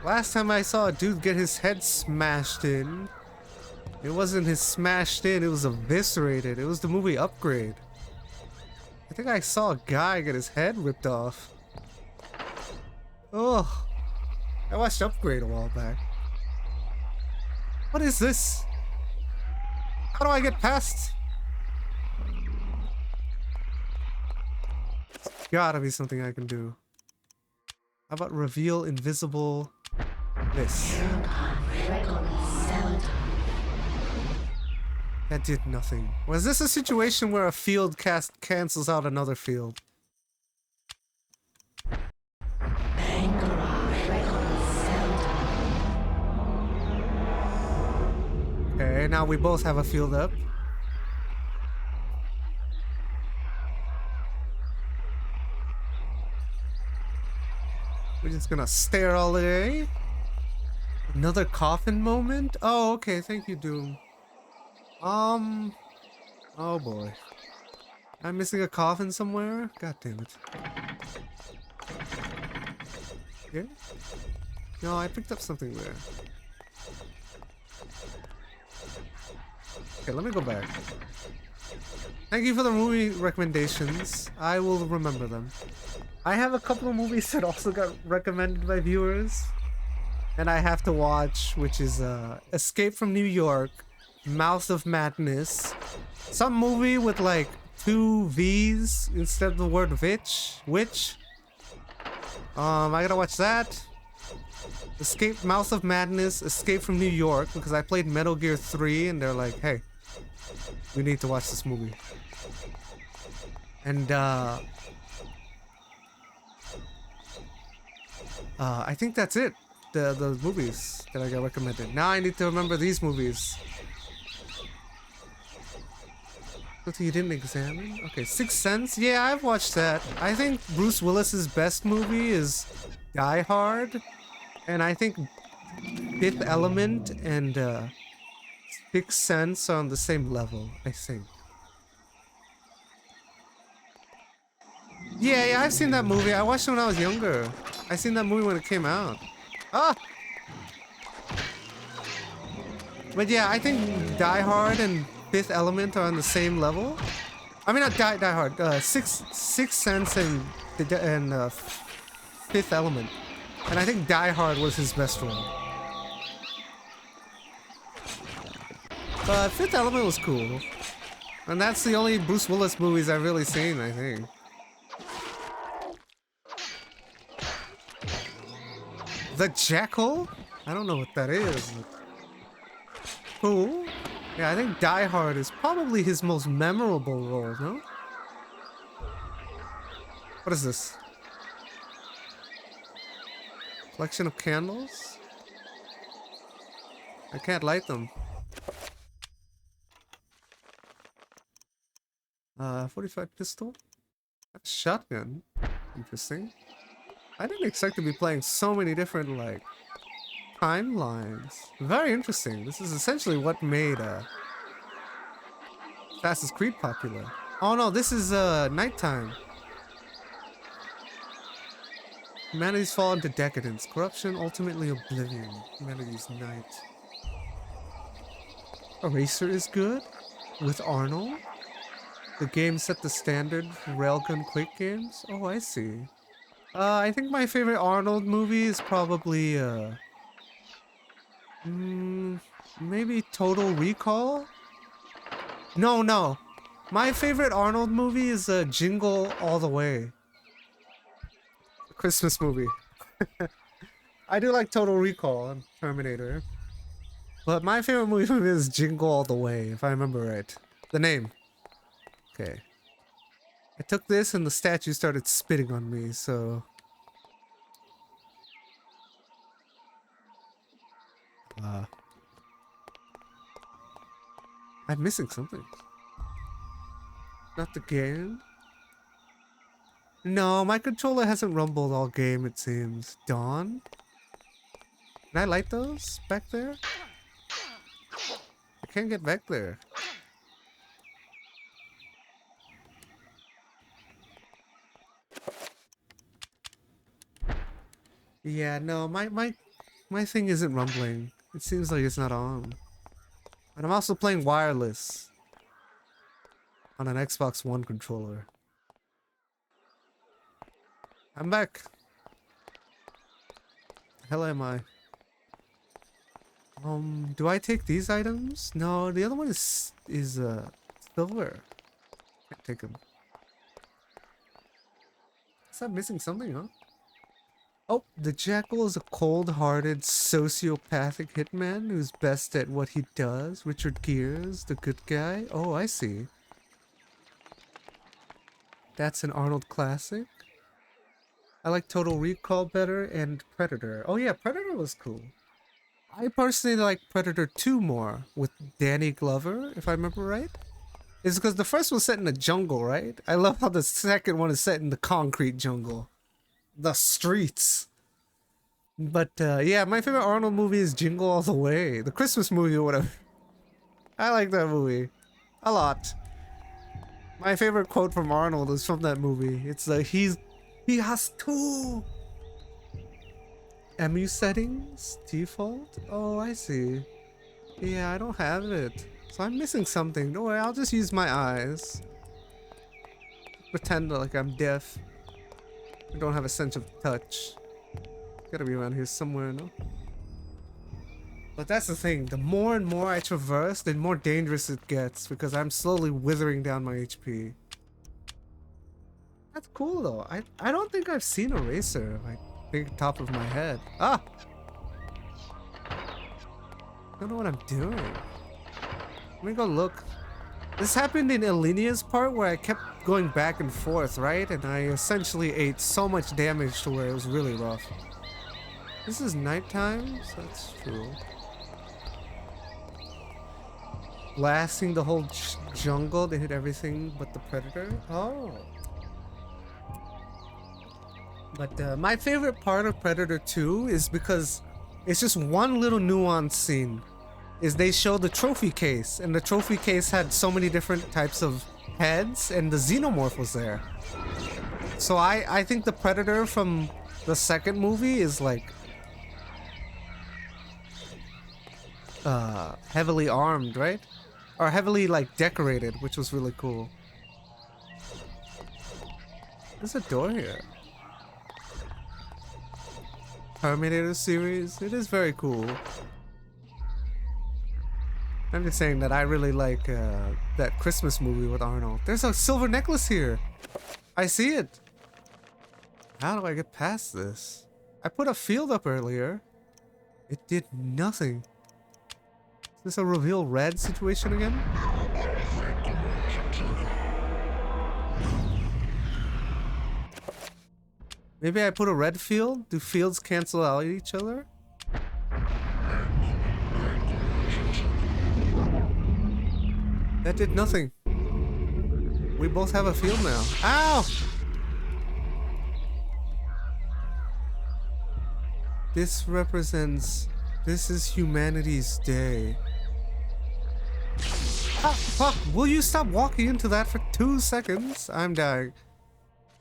Last time I saw a dude get his head smashed in, it wasn't his smashed in, it was eviscerated. It was the movie Upgrade. I think I saw a guy get his head ripped off. Oh, I watched Upgrade a while back. What is this? How do I get past? It's gotta be something I can do. How about reveal invisible this? That did nothing. Was this a situation where a field cancels out another field? Okay, now we both have a field up. We're just gonna stare all day. Another coffin moment? Oh, okay, thank you, Doom. Oh boy. I'm missing a coffin somewhere? God damn it. Yeah? No, I picked up something there. Okay, let me go back. Thank you for the movie recommendations. I will remember them. I have a couple of movies that also got recommended by viewers, and I have to watch, which is Escape from New York, Mouth of Madness, some movie with like 2 V's instead of the word witch. I gotta watch that. Escape Mouth of Madness, Escape from New York, because I played Metal Gear 3 and they're like, hey, we need to watch this movie. And I think that's it. The movies that I got recommended. Now I need to remember these movies. Something you didn't examine? Okay, Sixth Sense? Yeah, I've watched that. I think Bruce Willis's best movie is Die Hard. And I think Fifth Element and Sixth Sense are on the same level, I think. Yeah, I've seen that movie. I watched it when I was younger. I seen that movie when it came out. Ah! But yeah, I think Die Hard and Fifth Element are on the same level. I mean, not Die Hard. Sixth Sense and Fifth Element. And I think Die Hard was his best role. But Fifth Element was cool. And that's the only Bruce Willis movies I've really seen, I think. The Jackal? I don't know what that is. Cool. Yeah, I think Die Hard is probably his most memorable role, no? What is this? Collection of candles? I can't light them. 45 pistol? A shotgun. Interesting. I didn't expect to be playing so many different, like, timelines. Very interesting. This is essentially what made Assassin's Creed popular. Oh no, this is nighttime. Humanity's fall into decadence. Corruption, ultimately oblivion. Humanity's night. Eraser is good? With Arnold? The game set the standard for railgun quick games? Oh, I see. I think my favorite Arnold movie is probably, maybe Total Recall? No. My favorite Arnold movie is Jingle All the Way. A Christmas movie. I do like Total Recall and Terminator. But my favorite movie is Jingle All the Way, if I remember right. The name. Okay. I took this and the statue started spitting on me, so... I'm missing something. Not the game. No, my controller hasn't rumbled all game, it seems. Dawn? Can I light those back there? I can't get back there. Yeah, no, my thing isn't rumbling. It seems like it's not on. And I'm also playing wireless on an Xbox One controller. I'm back. The hell am I? Do I take these items? No, the other one is silver. Can't take them. Guess I'm missing something, huh? Oh, the Jackal is a cold-hearted, sociopathic hitman who's best at what he does. Richard Gere's the good guy. Oh, I see. That's an Arnold classic. I like Total Recall better and Predator. Oh yeah, Predator was cool. I personally like Predator 2 more with Danny Glover, if I remember right. It's because the first was set in the jungle, right? I love how the second one is set in the concrete jungle. The streets. But yeah, my favorite Arnold movie is Jingle All the Way. The Christmas movie or whatever. I like that movie. A lot. My favorite quote from Arnold is from that movie. It's like, he has two MU settings? Default? Oh, I see. Yeah, I don't have it. So I'm missing something. Don't worry, I'll just use my eyes. Pretend like I'm deaf. I don't have a sense of touch. Gotta be around here somewhere, no? But that's the thing. The more and more I traverse, the more dangerous it gets because I'm slowly withering down my HP. That's cool though. I don't think I've seen a racer, like, big top of my head. Ah! I don't know what I'm doing. Let me go look. This happened in Elenia's part where I kept going back and forth, right? And I essentially ate so much damage to where it was really rough. This is nighttime, so that's true. Blasting the whole jungle to hit everything but the predator? Oh. But my favorite part of Predator 2 is because it's just one little nuanced scene. Is they show the trophy case, and the trophy case had so many different types of heads, and the xenomorph was there. So I think the Predator from the second movie is like heavily armed, right? Or heavily like decorated, which was really cool. There's a door here. Terminator series, it is very cool. I'm just saying that I really like that Christmas movie with Arnold. There's a silver necklace here. I see it. How do I get past this? I put a field up earlier. It did nothing. Is this a reveal red situation again? Maybe I put a red field? Do fields cancel out each other? That did nothing. We both have a field now. Ow! This represents... This is humanity's day. Ah, fuck! Will you stop walking into that for 2 seconds? I'm dying.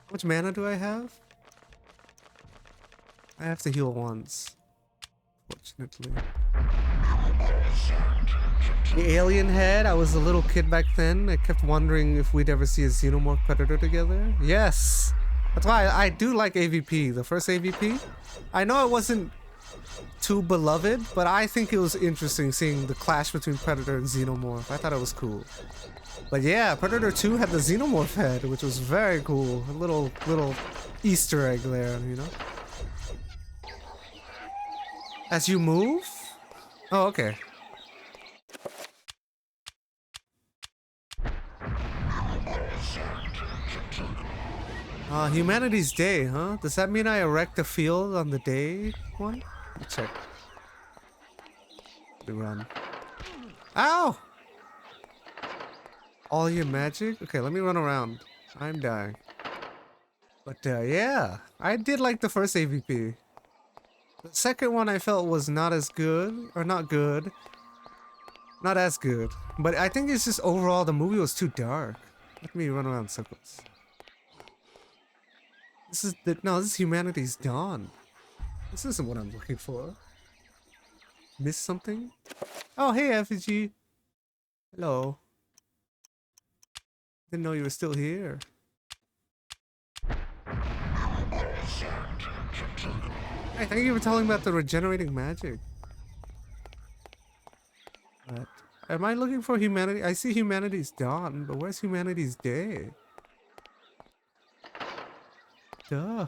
How much mana do I have? I have to heal once. Fortunately. The alien head, I was a little kid back then. I kept wondering if we'd ever see a xenomorph predator together. Yes! That's why I do like AVP, the first AVP. I know it wasn't too beloved, but I think it was interesting seeing the clash between Predator and Xenomorph. I thought it was cool. But yeah, Predator 2 had the Xenomorph head, which was very cool. A little Easter egg there, you know? As you move? Oh, okay. Humanity's Day, huh? Does that mean I erect a field on the day one? Let me check. We run. Ow! All your magic? Okay, let me run around. I'm dying. But yeah, I did like the first AVP. The second one I felt was not as good, or not good. Not as good. But I think it's just overall the movie was too dark. Let me run around in circles. This is this is Humanity's Dawn. This isn't what I'm looking for. Missed something? Oh, hey, Effigy. Hello. Didn't know you were still here. Hey, thank you for telling me about the regenerating magic. But am I looking for humanity? I see Humanity's Dawn, but where's Humanity's Day? Duh.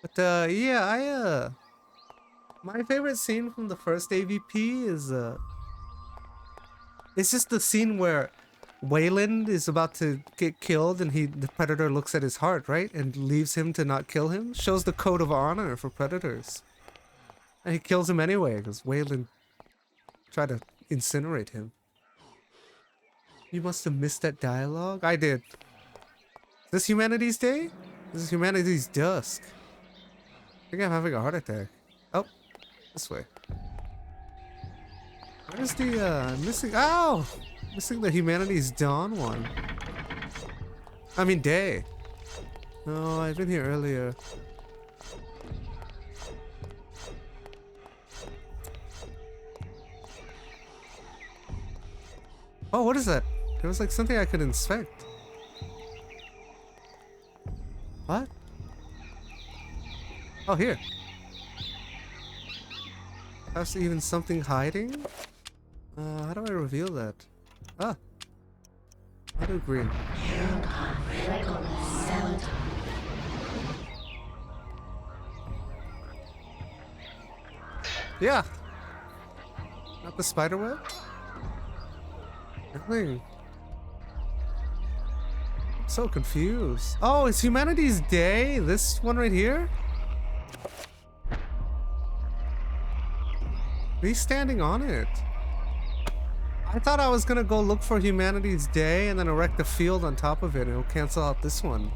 But yeah, my favorite scene from the first AVP is it's just the scene where Wayland is about to get killed and the predator looks at his heart, right? And leaves him to not kill him. Shows the code of honor for predators. And he kills him anyway because Wayland tried to incinerate him. You must have missed that dialogue. I did. Is this Humanity's Day? This is Humanity's Dusk. I think I'm having a heart attack. Oh, this way. Where's the missing? Ow! Missing the Humanity's Dawn one. I mean Day. No, I've been here earlier. Oh, what is that? There was like something I could inspect. What? Oh, here. Perhaps even something hiding? How do I reveal that? Ah. How do green? Yeah. Not the spider web? Nothing. I'm so confused. Oh, it's Humanity's Day? This one right here? He's standing on it. I thought I was gonna go look for Humanity's Day and then erect a field on top of it and it'll cancel out this one.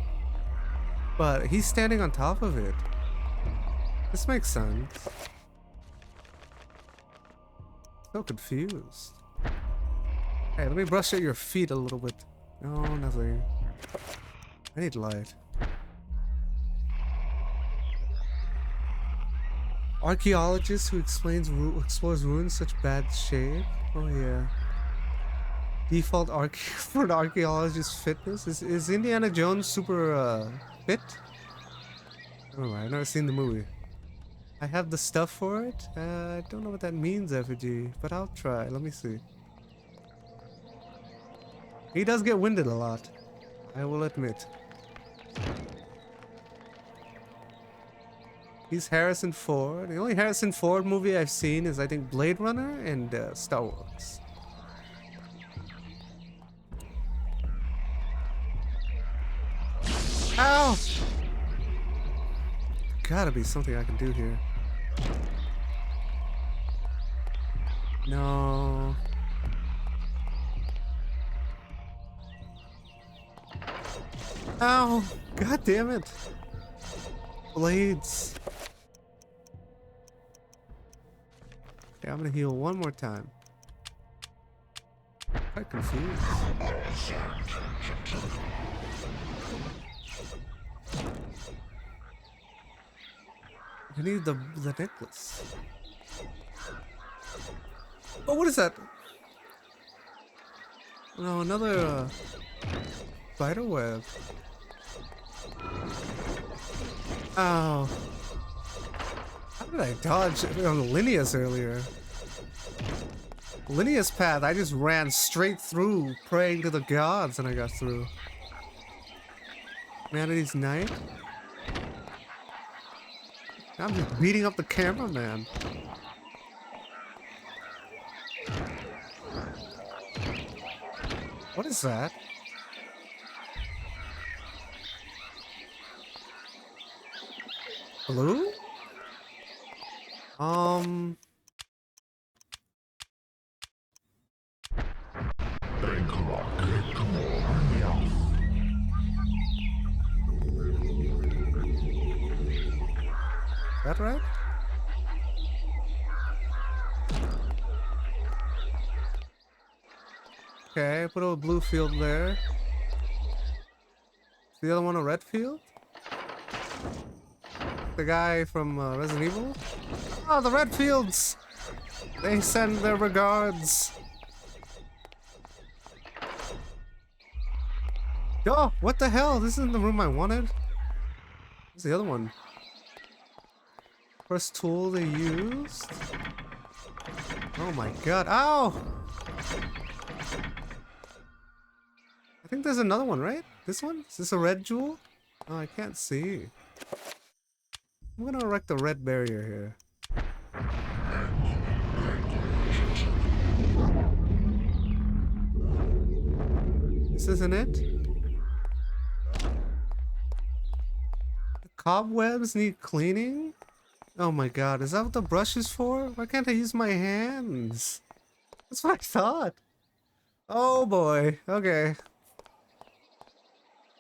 But he's standing on top of it. This makes sense. So confused. Hey, let me brush at your feet a little bit. No, nothing. I need light. Archaeologist who explores ruins such bad shape. Oh yeah. Default for an archaeologist's fitness? Is Indiana Jones super fit? Oh, I've never seen the movie. I have the stuff for it? I don't know what that means, Effigy, but I'll try. Let me see. He does get winded a lot, I will admit. He's Harrison Ford. The only Harrison Ford movie I've seen is, I think, Blade Runner and Star Wars. Ow! Gotta be something I can do here. No. Ow! God damn it! Blades. Okay, I'm gonna heal one more time. Quite confused. I need the necklace. Oh, what is that? No, another spider web. Oh. How did I dodge on Linnea's earlier? Linnea's path, I just ran straight through, praying to the gods, and I got through. Humanity's Night? I'm just beating up the cameraman. What is that? Blue? That right? Okay, put a blue field there. Is the other one a red field? The guy from Resident Evil? Oh, the red fields! They send their regards. Oh, what the hell? This isn't the room I wanted. Where's the other one? First tool they used. Oh my god. Ow! I think there's another one, right? This one? Is this a red jewel? Oh, I can't see. I'm gonna erect a red barrier here. This isn't it? The cobwebs need cleaning? Oh my god, is that what the brush is for? Why can't I use my hands? That's what I thought. Oh boy, okay.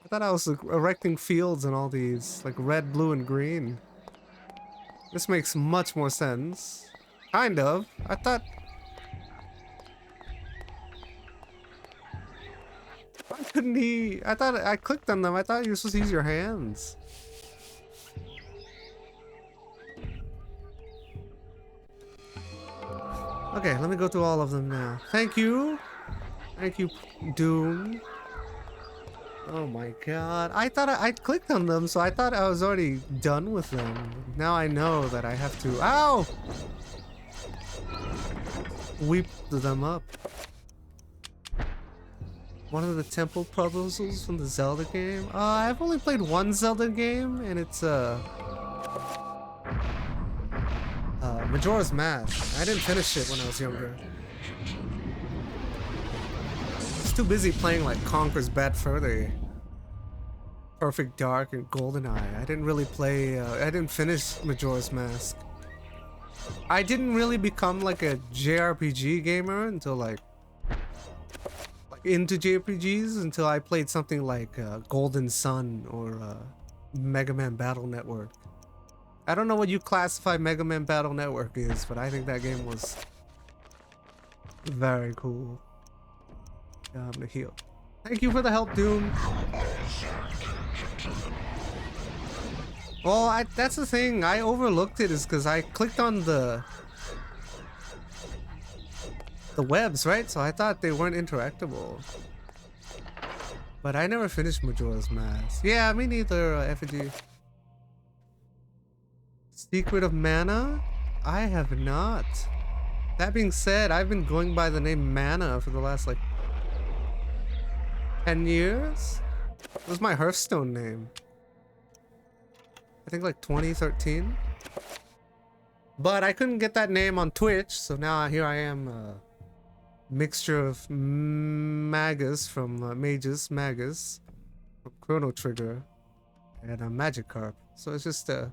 I thought I was erecting fields and all these, like red, blue, and green. This makes much more sense. Kind of. I thought... Why couldn't he... I thought I clicked on them. I thought you were supposed to use your hands. Okay, let me go through all of them now. Thank you. Thank you, Doom. Oh my god. I thought I clicked on them, so I thought I was already done with them. Now I know that I have to... Ow! Weep them up. One of the temple puzzles from the Zelda game? I've only played one Zelda game, and it's Majora's Mask. I didn't finish it when I was younger. I was too busy playing like Conker's Bad Fur Day, Perfect Dark, and GoldenEye. I didn't really play, I didn't finish Majora's Mask. I didn't really become like a JRPG gamer until like into JRPGs until I played something like Golden Sun or Mega Man Battle Network. I don't know what you classify Mega Man Battle Network is, but I think that game was very cool. I'm gonna heal. Thank you for the help, Doom. Well, that's the thing. I overlooked it is because I clicked on the webs, right? So I thought they weren't interactable. But I never finished Majora's Mask. Yeah, me neither, Effigy. Secret of Mana? I have not. That being said, I've been going by the name Mana for the last like 10 years? It was my Hearthstone name. I think like 2013. But I couldn't get that name on Twitch, so now here I am, mixture of Magus from Magus from Chrono Trigger and Magikarp. So it's just a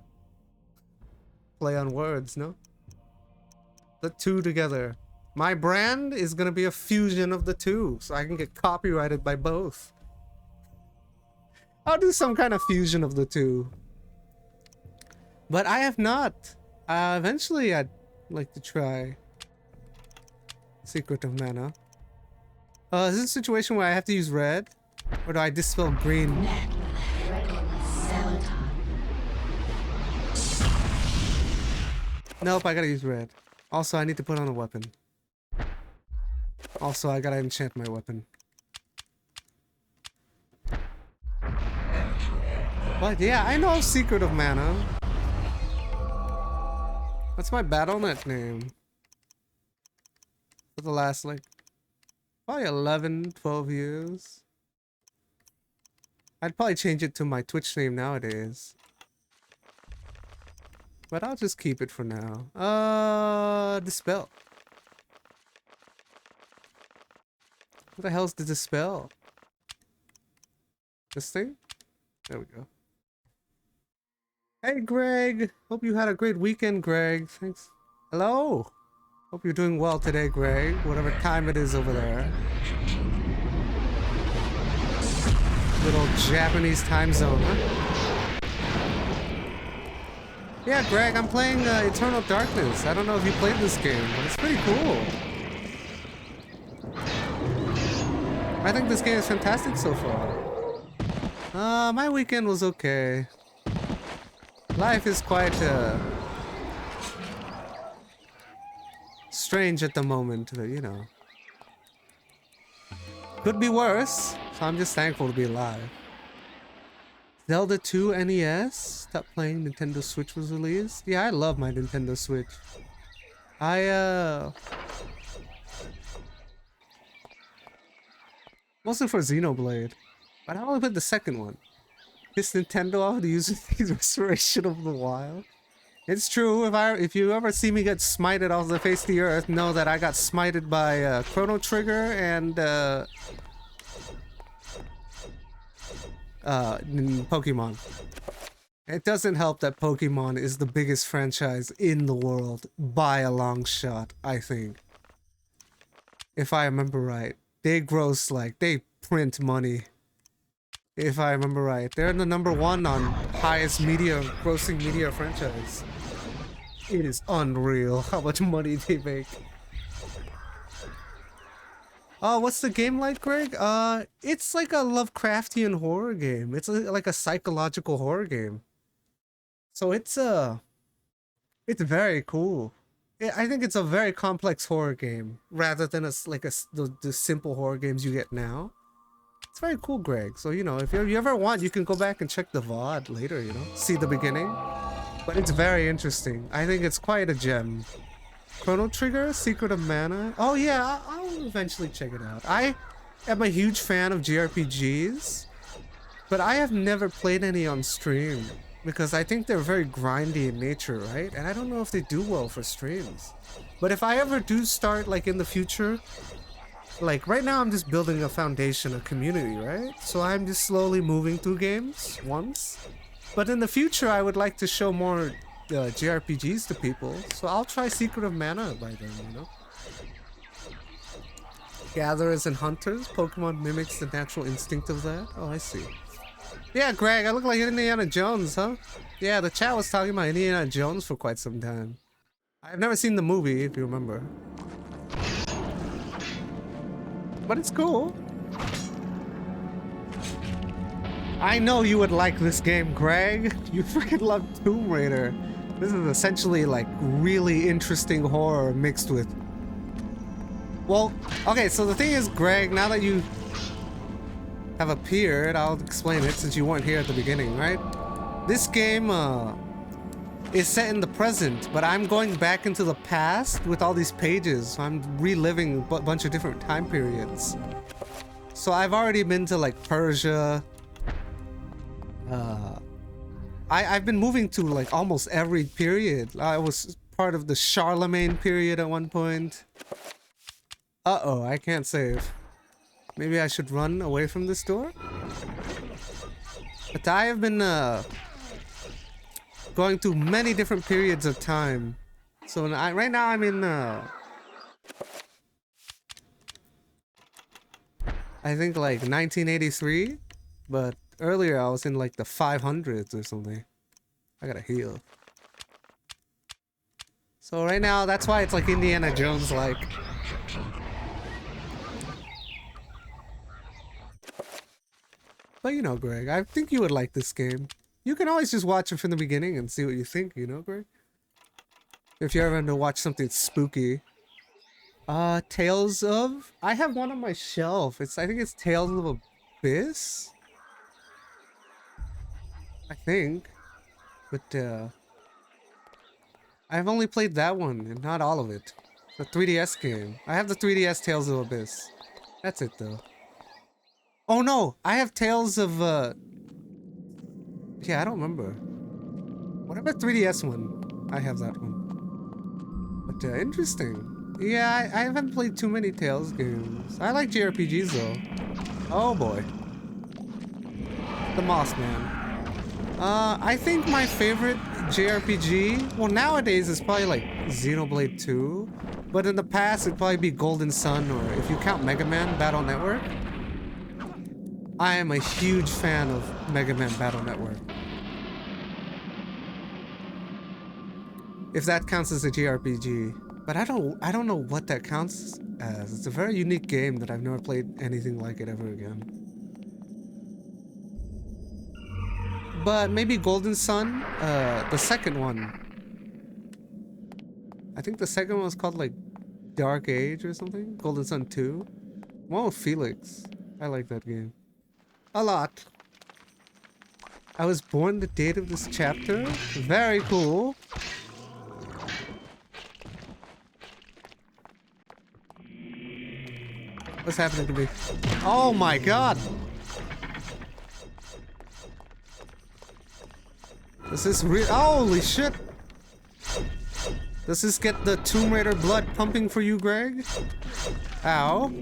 play on words, no? The two together. My brand is gonna be a fusion of the two, so I can get copyrighted by both. I'll do some kind of fusion of the two. But I have not. Eventually I'd like to try Secret of Mana. Is this a situation where I have to use red? Or do I dispel green? Nope, I gotta use red. Also, I need to put on a weapon. Also, I gotta enchant my weapon. But yeah, I know Secret of Mana. That's my BattleNet name. For the last, like, probably 11, 12 years. I'd probably change it to my Twitch name nowadays. But I'll just keep it for now. Dispel. What the hell's the dispel? This thing? There we go. Hey, Greg. Hope you had a great weekend, Greg. Thanks. Hello. Hope you're doing well today, Greg. Whatever time it is over there. Little Japanese time zone, huh? Yeah, Greg, I'm playing Eternal Darkness. I don't know if you played this game, but it's pretty cool. I think this game is fantastic so far. My weekend was okay. Life is quite strange at the moment, but you know. Could be worse, so I'm just thankful to be alive. Zelda 2 NES? Stop playing. Nintendo Switch was released. Yeah, I love my Nintendo Switch. Mostly for Xenoblade. But I only played the second one. This Nintendo out to use the Restoration of the Wild. It's true, if you ever see me get smited off the face of the earth, know that I got smited by Chrono Trigger and Pokemon. It doesn't help that Pokemon is the biggest franchise in the world by a long shot, I think. If I remember right. They gross, like, they print money. If I remember right. They're the #1 on highest grossing media franchise. It is unreal how much money they make. Oh, what's the game like, Greg? It's like a Lovecraftian horror game. It's like a psychological horror game. So it's very cool. I think it's a very complex horror game rather than the simple horror games you get now. It's very cool, Greg. So, you know, if you ever want, you can go back and check the VOD later, you know? See the beginning. But it's very interesting. I think it's quite a gem. Chrono Trigger? Secret of Mana? Oh yeah, I'll eventually check it out. I am a huge fan of JRPGs, but I have never played any on stream because I think they're very grindy in nature, right? And I don't know if they do well for streams. But if I ever do start, like, in the future, like, right now I'm just building a foundation, a community, right? So I'm just slowly moving through games once. But in the future, I would like to show more JRPGs to people, so I'll try Secret of Mana by then, you know? Gatherers and Hunters? Pokemon mimics the natural instinct of that? Oh, I see. Yeah, Greg, I look like Indiana Jones, huh? Yeah, the chat was talking about Indiana Jones for quite some time. I've never seen the movie, if you remember. But it's cool. I know you would like this game, Greg. You freaking love Tomb Raider. This is essentially like really interesting horror mixed with... Well, okay, so the thing is, Greg, now that you have appeared, I'll explain it since you weren't here at the beginning, right? This game is set in the present, but I'm going back into the past with all these pages. So I'm reliving a bunch of different time periods. So I've already been to like Persia. I've been moving to like almost every period. I was part of the Charlemagne period at one point. Uh-oh, I can't save. Maybe I should run away from this door? But I have been going through many different periods of time. So right now I'm in I think like 1983, but earlier I was in like the 500s or something. I gotta heal. So right now, that's why it's like Indiana Jones like. But you know, Greg, I think you would like this game. You can always just watch it from the beginning and see what you think, you know, Greg? If you're ever to watch something spooky. Tales of? I have one on my shelf. I think it's Tales of Abyss? I think. But, I've only played that one, and not all of it. The 3DS game. I have the 3DS Tales of Abyss. That's it, though. Oh, no! I have Tales of, yeah, I don't remember. Whatever 3DS one. I have that one. But, interesting. Yeah, I haven't played too many Tales games. I like JRPGs, though. Oh, boy. The Moss Man. I think my favorite JRPG, well, nowadays it's probably like Xenoblade 2, but in the past it'd probably be Golden Sun, or if you count Mega Man Battle Network. I am a huge fan of Mega Man Battle Network. If that counts as a JRPG. But I don't know what that counts as. It's a very unique game that I've never played anything like it ever again. But maybe Golden Sun, the second one. I think the second one was called like Dark Age or something. Golden Sun 2. One with Felix. I like that game a lot. I was born the date of this chapter. Very cool. What's happening to me? Oh my god! Does this holy shit! Does this get the Tomb Raider blood pumping for you, Greg? Ow.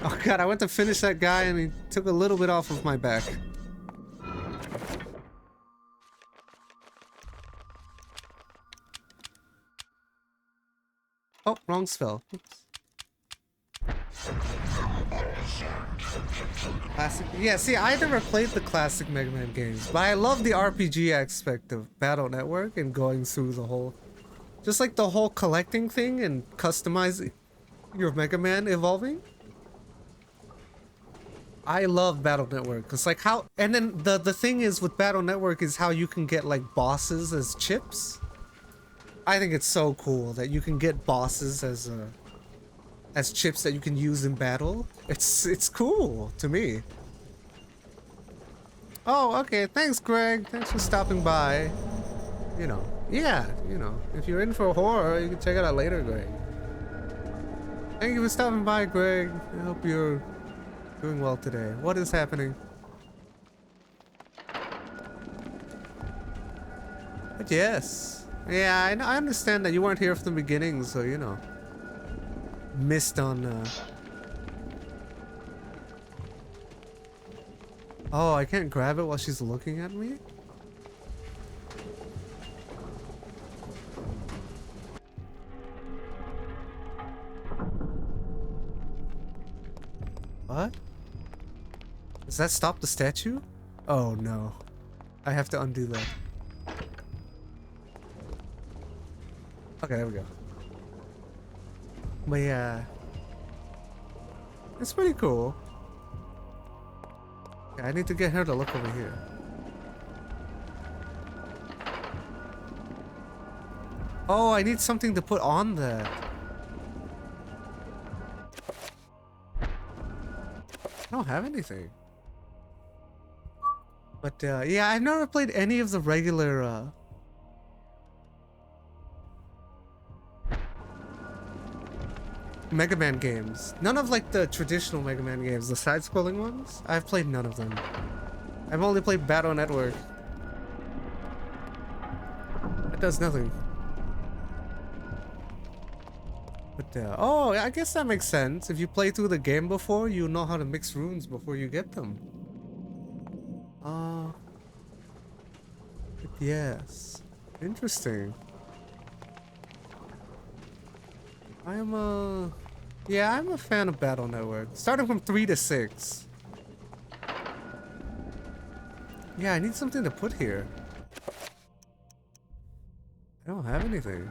Oh god, I went to finish that guy and he took a little bit off of my back. Oh, wrong spell. Oops. Classic. Yeah, see, I never played the classic Mega Man games, but I love the RPG aspect of Battle Network and going through the whole... Just like the whole collecting thing and customizing your Mega Man evolving. I love Battle Network. It's like how... And then the thing is with Battle Network is how you can get like bosses as chips. I think it's so cool that you can get bosses as chips that you can use in battle. It's cool to me. Oh, okay. Thanks, Greg. Thanks for stopping by. You know, yeah, you know, if you're in for horror, you can check it out later, Greg. Thank you for stopping by, Greg. I hope you're doing well today. What is happening? But yes. Yeah, I understand that you weren't here from the beginning, so, you know. Missed on, Oh, I can't grab it while she's looking at me? What? Does that stop the statue? Oh no. I have to undo that. Okay, there we go. But yeah. It's pretty cool. Okay, I need to get her to look over here. Oh, I need something to put on that. I don't have anything. But yeah, I've never played any of the regular Mega Man games. None of like the traditional Mega Man games, the side-scrolling ones. I've played none of them. I've only played Battle Network. It does nothing. But oh, I guess that makes sense. If you play through the game before, you know how to mix runes before you get them. But yes. Interesting. I'm a fan of Battle Network. Starting from 3 to 6. Yeah, I need something to put here. I don't have anything.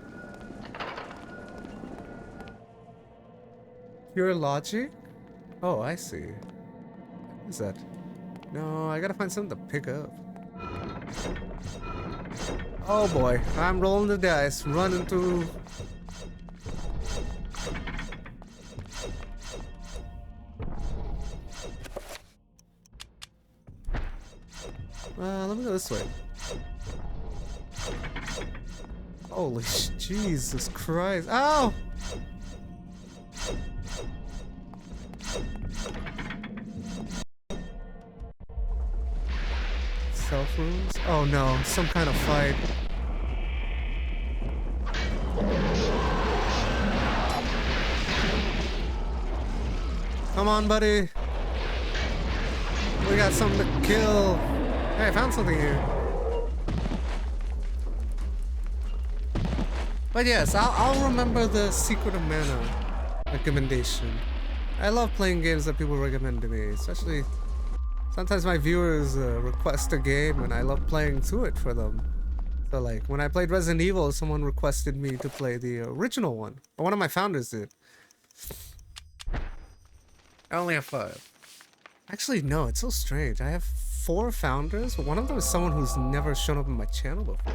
Pure logic? Oh, I see. What is that? No, I gotta find something to pick up. Oh boy, I'm rolling the dice, running through... let me go this way. Holy Jesus Christ. Ow! Self rooms? Oh no, some kind of fight. Come on, buddy. We got something to kill. Hey, I found something here. But yes, I'll remember the Secret of Mana recommendation. I love playing games that people recommend to me, especially Sometimes my viewers request a game and I love playing through it for them. So like, when I played Resident Evil, someone requested me to play the original one. Or one of my founders did. I only have 5. Actually, no, it's so strange. I have 4 founders, but one of them is someone who's never shown up on my channel before.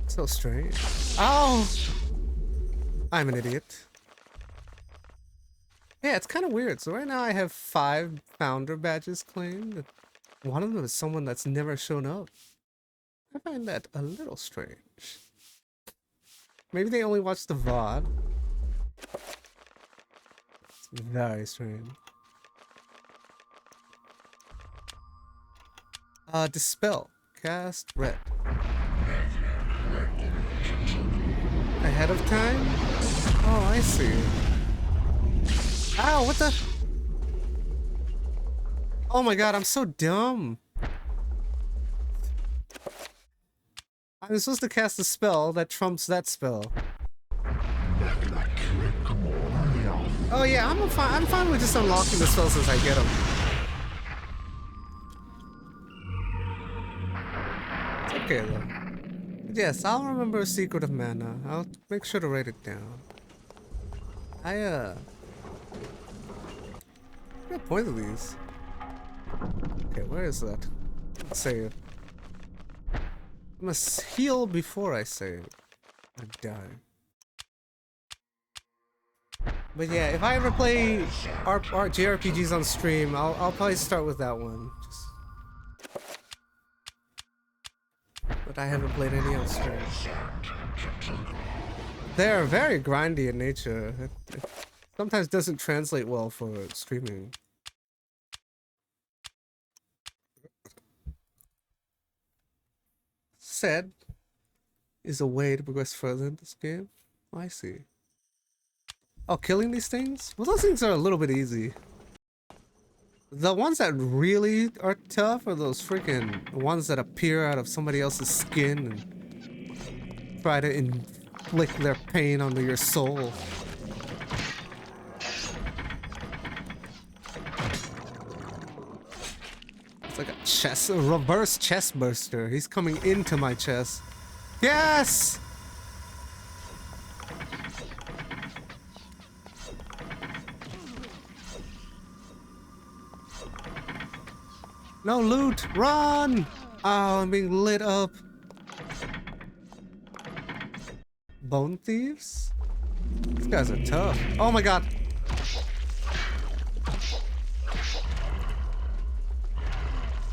So strange. Oh! I'm an idiot. Yeah, it's kind of weird. So right now I have 5 founder badges claimed. One of them is someone that's never shown up. I find that a little strange. Maybe they only watch the VOD. It's very strange. Dispel. Cast red. Ahead of time? Oh, I see. Ow, what the? Oh my god, I'm so dumb. I'm supposed to cast a spell that trumps that spell. Oh yeah, I'm fine with just unlocking the spells as I get them. It's okay though. But yes, I'll remember a secret of mana. I'll make sure to write it down. What point of these? Okay, where is that? Let's save. I must heal before I save. I die. But yeah, if I ever play JRPGs on stream, I'll probably start with that one. But I haven't played any on stream. They're very grindy in nature. It sometimes doesn't translate well for streaming. Said is a way to progress further in this game. Oh, I see. Oh, killing these things? Well, those things are a little bit easy. The ones that really are tough are those freaking ones that appear out of somebody else's skin and try to inflict their pain onto your soul. It's like a reverse chest burster. He's coming into my chest. Yes! No loot! Run! Oh, I'm being lit up. Bone thieves? These guys are tough. Oh my god.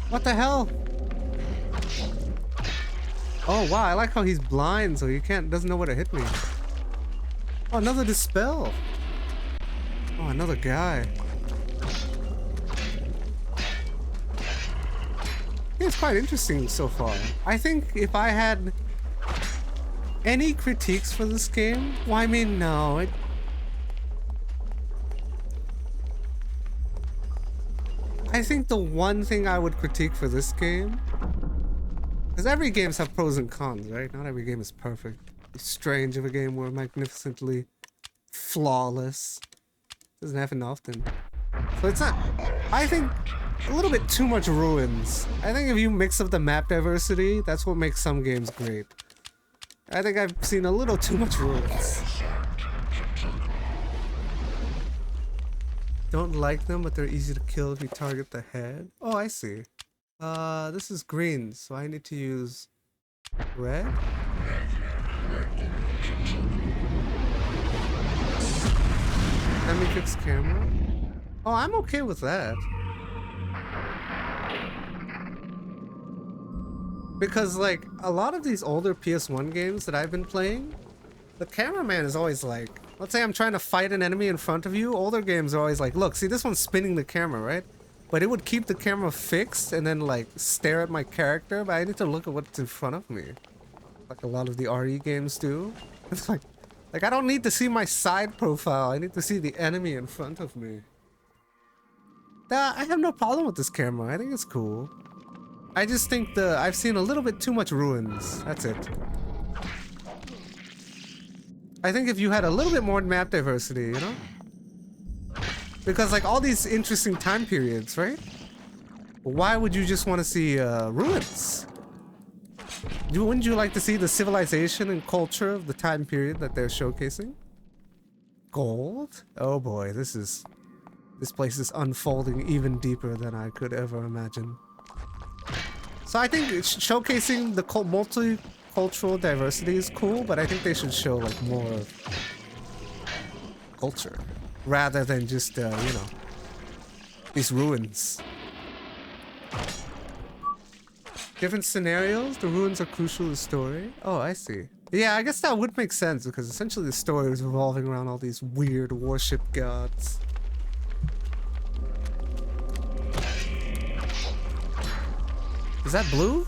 What the hell? Oh wow, I like how he's blind so he doesn't know where to hit me. Oh, another dispel. Oh, another guy. It's quite interesting so far. I think if I had any critiques for this game, well, I mean, no. I think the one thing I would critique for this game, because every games have pros and cons, right? Not every game is perfect. It's strange if a game were magnificently flawless. Doesn't happen often. So it's not, I think, a little bit too much ruins. I think if you mix up the map diversity, that's what makes some games great. I think I've seen a little too much ruins. Don't like them, but they're easy to kill if you target the head. Oh, I see. This is green, so I need to use red? Let me fix camera. Oh, I'm okay with that. Because, like, a lot of these older PS1 games that I've been playing, the cameraman is always like, let's say I'm trying to fight an enemy in front of you, older games are always like, look, see this one's spinning the camera, right? But it would keep the camera fixed and then, like, stare at my character, but I need to look at what's in front of me. Like a lot of the RE games do. It's like I don't need to see my side profile, I need to see the enemy in front of me. I have no problem with this camera, I think it's cool. I just think I've seen a little bit too much ruins. That's it. I think if you had a little bit more map diversity, you know? Because like all these interesting time periods, right? Why would you just want to see ruins? Wouldn't you like to see the civilization and culture of the time period that they're showcasing? Gold? Oh boy, this place is unfolding even deeper than I could ever imagine. So I think showcasing the multicultural diversity is cool, but I think they should show like more of culture rather than just you know, these ruins. Different scenarios, the ruins are crucial to the story. Oh, I see. Yeah, I guess that would make sense because essentially the story is revolving around all these weird worship gods. Is that blue?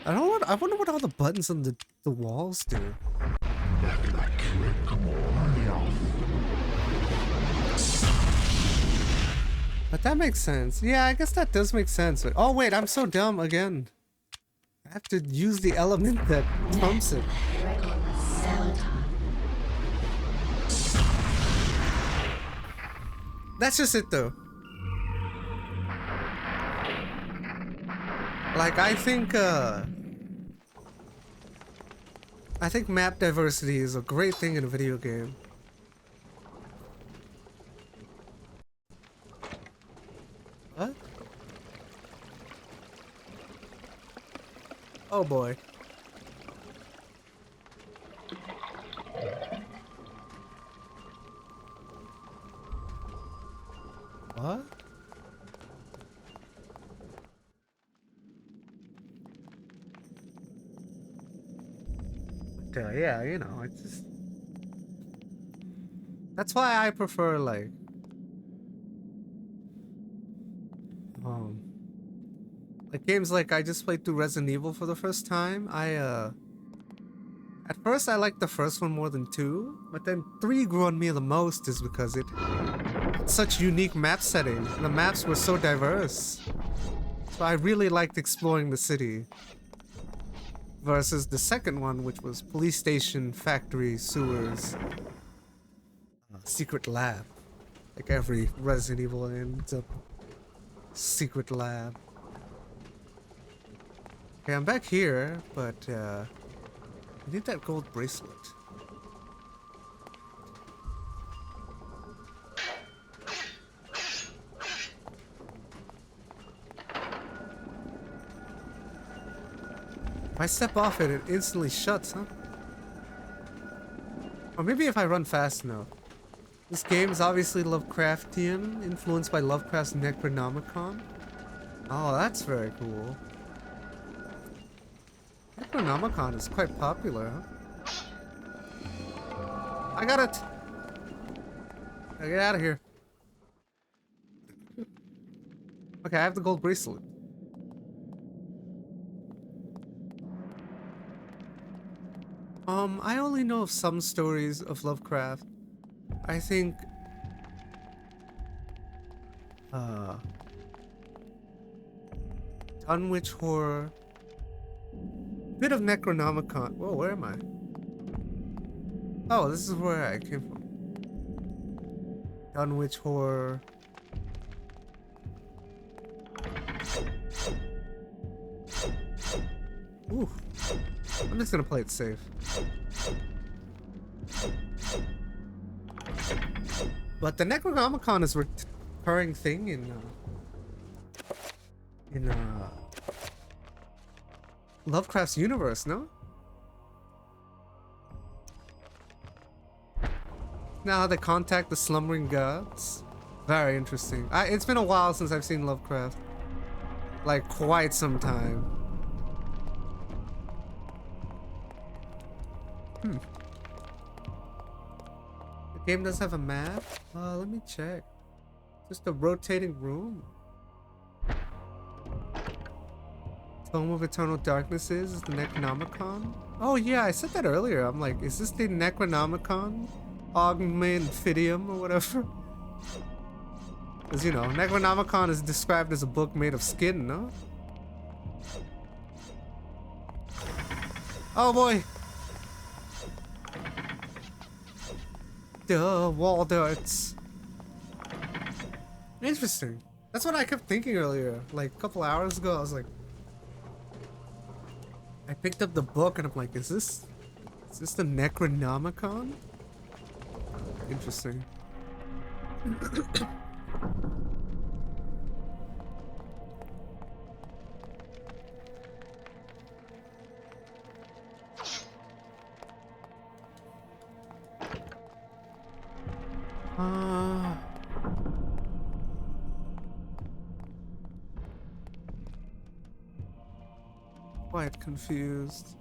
I wonder what all the buttons on the walls do. But that makes sense. Yeah, I guess that does make sense. But, oh wait, I'm so dumb again. I have to use the element that trumps it. That's just it though. Like I think map diversity is a great thing in a video game. What? Oh boy. What? But, yeah, you know, it's just... That's why I prefer, like... Like games like I just played through Resident Evil for the first time. At first I liked the first one more than 2, but then 3 grew on me the most is because it had such unique map setting. And the maps were so diverse. So I really liked exploring the city. Versus the second one, which was police station, factory, sewers, secret lab. Like every Resident Evil ends up secret lab. Okay, I'm back here, but I need that gold bracelet. If I step off it, it instantly shuts, huh? Or maybe if I run fast enough. This game is obviously Lovecraftian, influenced by Lovecraft's Necronomicon. Oh, that's very cool. Necronomicon is quite popular, huh? I got it! Gotta get out of here. Okay, I have the gold bracelet. I only know of some stories of Lovecraft. I think... Dunwich Horror... Bit of Necronomicon. Whoa, where am I? Oh, this is where I came from. Dunwich Horror. Ooh. I'm just gonna play it safe. But the Necronomicon is a recurring thing in Lovecraft's universe, no? Now they contact the slumbering gods. Very interesting. It's been a while since I've seen Lovecraft. Like, quite some time. The game does have a map? Let me check. Just a rotating room. Tome of Eternal Darknesses is the Necronomicon. Oh yeah, I said that earlier. I'm like, is this the Necronomicon? Augmentidium or whatever? Because, you know, Necronomicon is described as a book made of skin, no? Oh boy! Duh, wall darts. Interesting. That's what I kept thinking earlier. Like a couple hours ago, I was like, I picked up the book and I'm like, is this the Necronomicon? Interesting. Quite confused.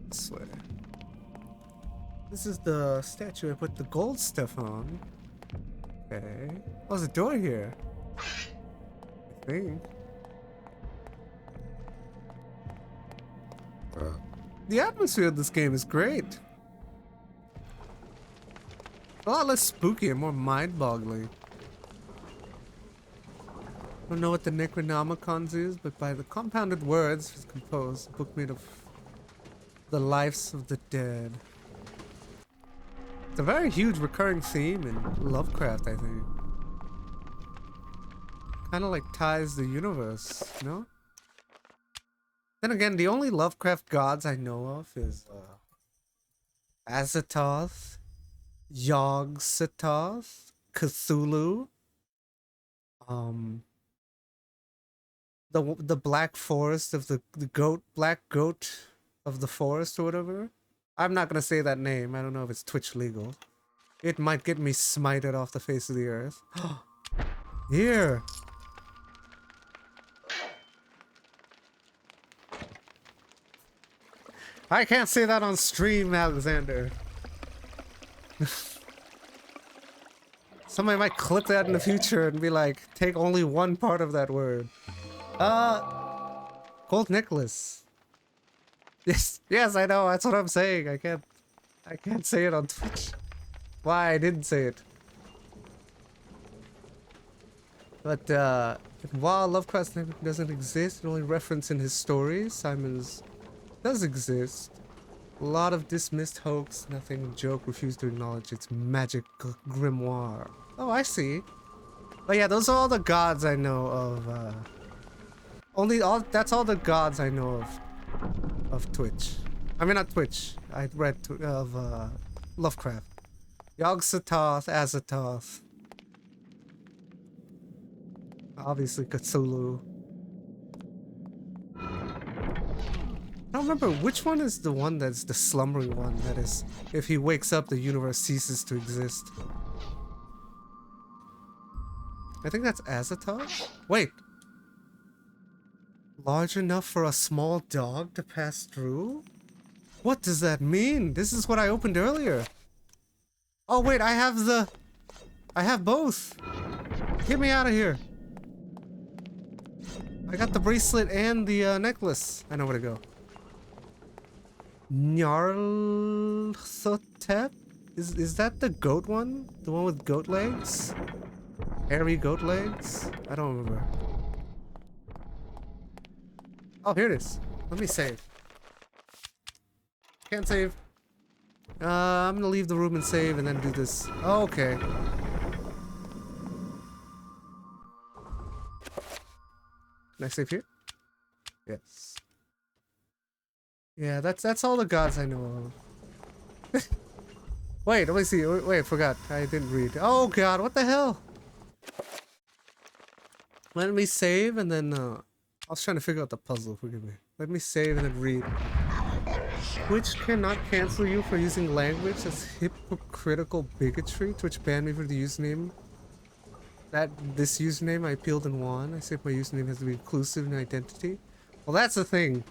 This way. This is the statue I put the gold stuff on. Okay. Oh, there's a door here. I think. The atmosphere of this game is great. A lot less spooky and more mind-boggling. I don't know what the Necronomicons is, but by the compounded words it's composed, a book made of the lives of the dead. It's a very huge recurring theme in Lovecraft, I think. Kind of like ties the universe, you know? Then again, the only Lovecraft gods I know of is Azathoth, Yog-Sothoth, Cthulhu, the black forest of the black goat of the forest or whatever. I'm not gonna say that name. I don't know if it's Twitch legal. It might get me smited off the face of the earth. Here. I can't say that on stream, Alexander. Somebody might clip that in the future and be like, take only one part of that word. Gold necklace. Yes, I know, that's what I'm saying. I can't say it on Twitch. Why I didn't say it. But while Lovecraft doesn't exist, it only referenced in his stories, Simon's does exist. A lot of dismissed hoax, nothing joke, refused to acknowledge its magic grimoire. Oh, I see. But yeah, those are all the gods I know of. That's all the gods I know of Twitch. I mean, not Twitch. I read of Lovecraft. Yog-Sothoth, Azathoth. Obviously Cthulhu. I don't remember which one is the one that's the slumbering one. That is, if he wakes up, the universe ceases to exist. I think that's Azathoth. Wait. Large enough for a small dog to pass through? What does that mean? This is what I opened earlier. Oh wait, I have both. Get me out of here. I got the bracelet and the necklace. I know where to go. Nyarlathotep? Is that the goat one? The one with goat legs? Hairy goat legs? I don't remember. Oh, here it is. Let me save. Can't save. I'm gonna leave the room and save and then do this. Oh, okay. Can I save here? Yes. Yeah, that's all the gods I know of. Wait, let me see. Wait, I forgot. I didn't read. Oh god, what the hell? Let me save and then I was trying to figure out the puzzle, forgive me. Let me save and then read. Twitch cannot cancel you for using language that's hypocritical bigotry. Twitch banned me for the username. This username I appealed and won. I said my username has to be inclusive in identity. Well, that's the thing.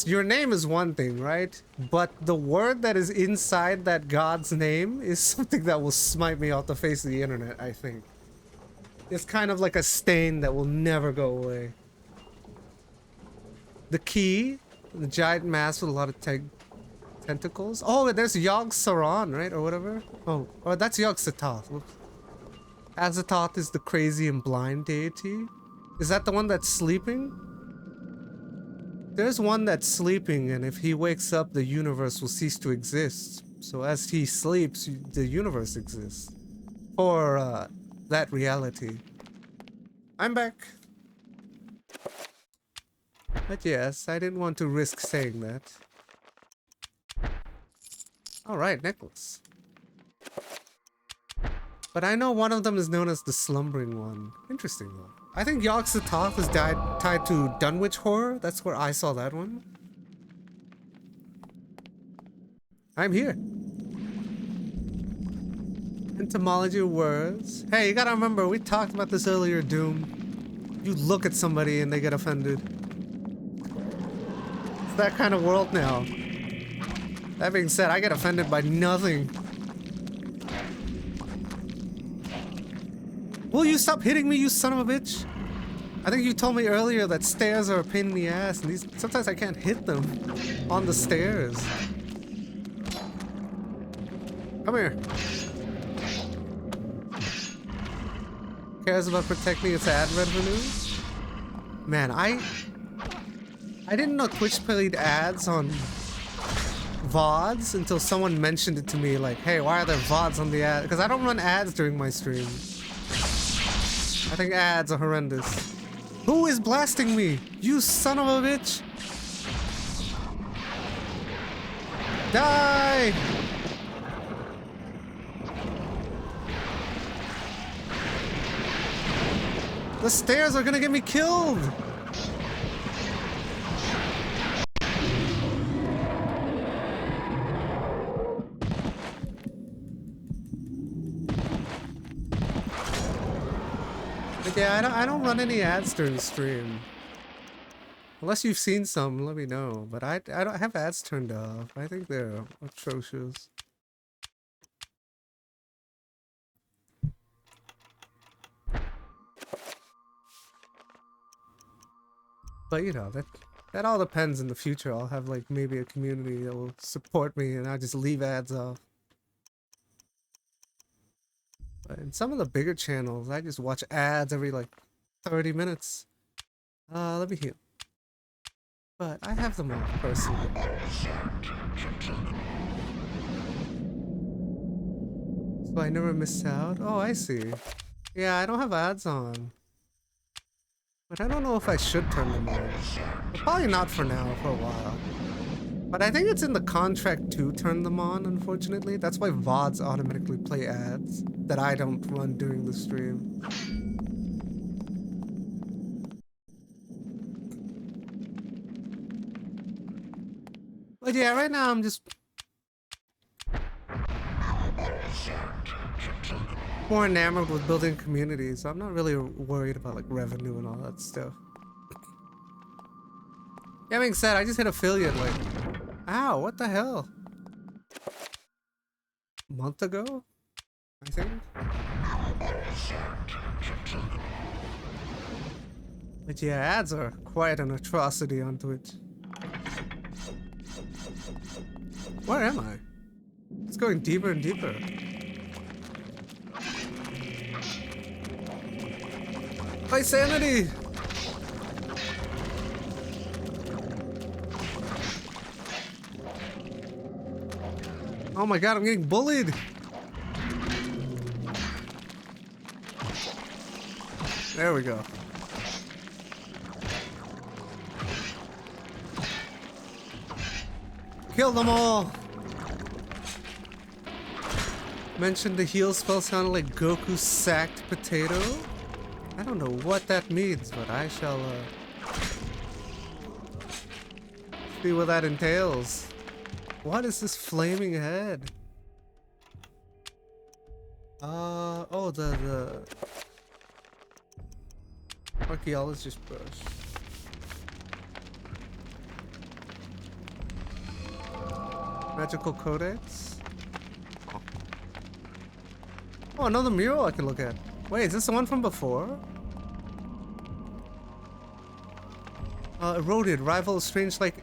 Your name is one thing, right? But the word that is inside that god's name is something that will smite me off the face of the internet, I think. It's kind of like a stain that will never go away. The key, the giant mask with a lot of tentacles. Oh, there's Yog-Saron, right? Or whatever. Oh, that's Yog-Sothoth. Whoops. Azathoth is the crazy and blind deity. Is that the one that's sleeping? There's one that's sleeping, and if he wakes up, the universe will cease to exist. So as he sleeps, the universe exists. Or, that reality. I'm back. But yes, I didn't want to risk saying that. Alright, necklace. But I know one of them is known as the Slumbering One. Interesting, though. I think Yogg-Sothoth is tied to Dunwich Horror. That's where I saw that one. I'm here. Etymology of words. Hey, you gotta remember, we talked about this earlier, Doom. You look at somebody and they get offended. It's that kind of world now. That being said, I get offended by nothing. Will you stop hitting me, you son of a bitch? I think you told me earlier that stairs are a pain in the ass, and sometimes I can't hit them on the stairs. Come here. Cares about protecting its ad revenue? Man, I didn't know Twitch played ads on VODs until someone mentioned it to me, like, hey, why are there VODs on the ad? Because I don't run ads during my stream. I think ads are horrendous. Who is blasting me? You son of a bitch! Die! The stairs are gonna get me killed! But yeah, I don't run any ads during the stream. Unless you've seen some, let me know. But I don't have ads turned off. I think they're atrocious. But you know, that all depends in the future. I'll have like maybe a community that will support me and I'll just leave ads off. But in some of the bigger channels, I just watch ads every like 30 minutes. Let me heal. But I have them off personally. So I never miss out? Oh, I see. Yeah, I don't have ads on. But I don't know if I should turn them on. But probably not for now, for a while. But I think it's in the contract to turn them on, unfortunately. That's why VODs automatically play ads that I don't run during the stream. But yeah, right now I'm just more enamored with building communities. So I'm not really worried about like revenue and all that stuff. That being said, I just hit affiliate like, ow, what the hell? A month ago, I think. But yeah, ads are quite an atrocity on Twitch. Where am I? It's going deeper and deeper. My sanity! Oh my god, I'm getting bullied! There we go. Kill them all! Mentioned the heal spell sounded like Goku sacked potato? I don't know what that means, but I shall see what that entails. What is this flaming head? Oh, the archaeologist brush. Magical codex. Oh, another mural I can look at. Wait, is this the one from before? Eroded, rival a strange like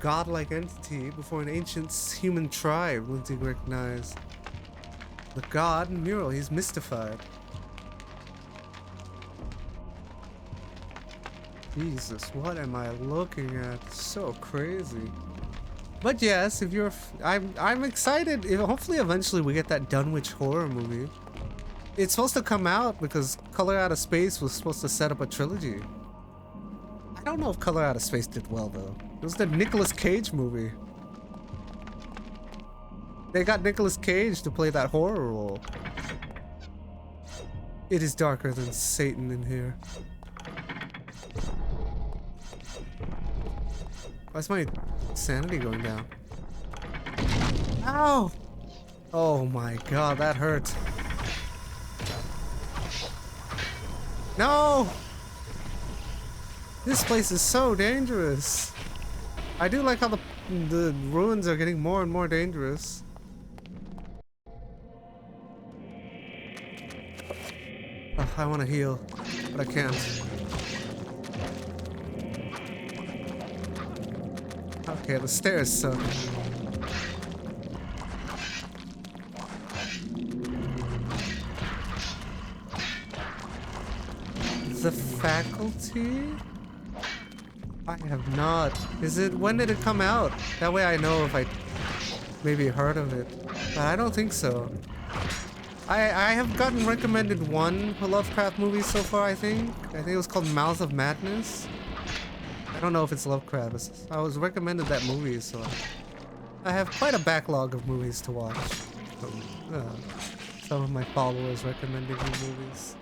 godlike entity before an ancient human tribe Lindsay recognized. The god mural, he's mystified. Jesus, what am I looking at? So crazy. But yes, if you're, I'm excited. Hopefully, eventually, we get that Dunwich horror movie. It's supposed to come out because Color Out of Space was supposed to set up a trilogy. I don't know if Color Out of Space did well though. It was the Nicolas Cage movie. They got Nicolas Cage to play that horror role. It is darker than Satan in here. Why's my sanity going down? Ow! Oh my god, that hurt. No! This place is so dangerous. I do like how the ruins are getting more and more dangerous. Oh, I want to heal, but I can't. Okay, the stairs suck. The faculty? I have not. Is it, when did it come out? That way I know if I maybe heard of it. But I don't think so. I have gotten recommended one Lovecraft movie so far, I think. I think it was called Mouth of Madness. I don't know if it's Lovecraft. I was recommended that movie, so I have quite a backlog of movies to watch. Some of my followers recommended me movies.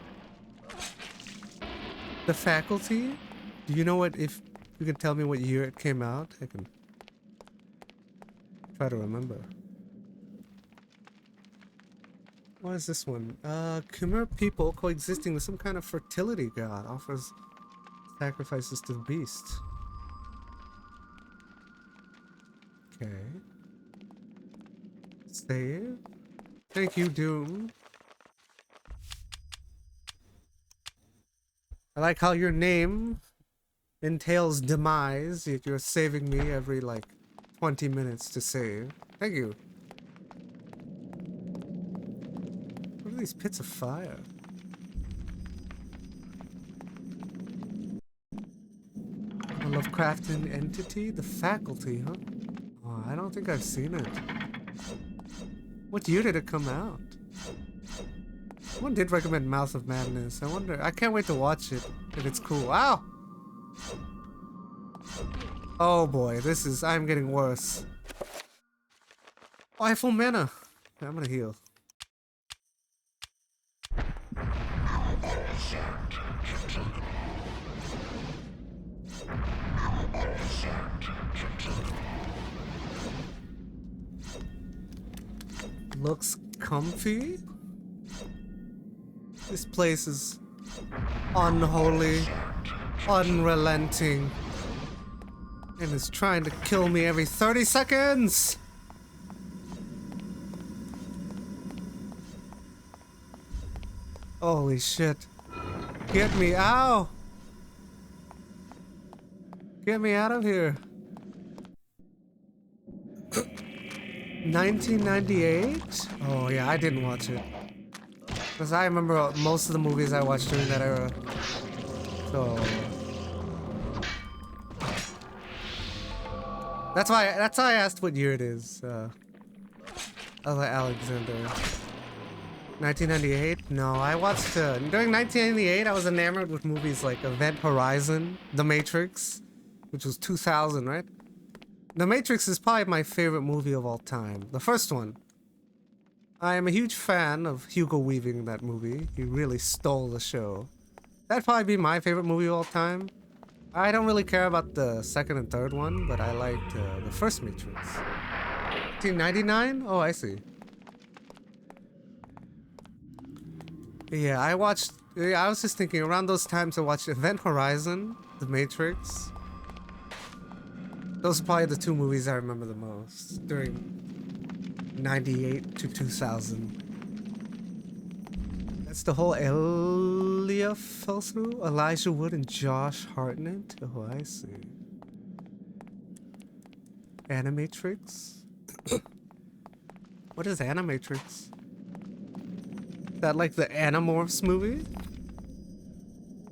The Faculty? Do you know what, if you can tell me what year it came out? I can try to remember. What is this one? Khmer people coexisting with some kind of fertility god offers sacrifices to the beast. Okay. Save. Thank you, Doom. I like how your name entails demise, yet you're saving me every, like, 20 minutes to save. Thank you. What are these pits of fire? A Lovecraftian entity? The Faculty, huh? Oh, I don't think I've seen it. What year did it come out? Someone did recommend Mouth of Madness. I wonder. I can't wait to watch it if it's cool. Ow! Oh boy, this is. I'm getting worse. Oh, I have full mana. I'm gonna heal. Looks comfy. This place is unholy, unrelenting, and is trying to kill me every 30 seconds. Holy shit. Get me out. Get me out of here. 1998? Oh yeah, I didn't watch it. Because I remember most of the movies I watched during that era. So that's why I asked what year it is. Alexander. 1998? No, I watched during 1998 I was enamored with movies like Event Horizon, The Matrix, which was 2000, right? The Matrix is probably my favorite movie of all time. The first one. I am a huge fan of Hugo Weaving in that movie. He really stole the show. That'd probably be my favorite movie of all time. I don't really care about the second and third one, but I liked the first Matrix. 1999? Oh, I see. Yeah, I watched... I was just thinking, around those times I watched Event Horizon, The Matrix. Those are probably the two movies I remember the most during 98 to 2000. That's the whole Elia fell through? Elijah Wood and Josh Hartnett? Oh, I see. Animatrix? What is Animatrix? Is that like the Animorphs movie?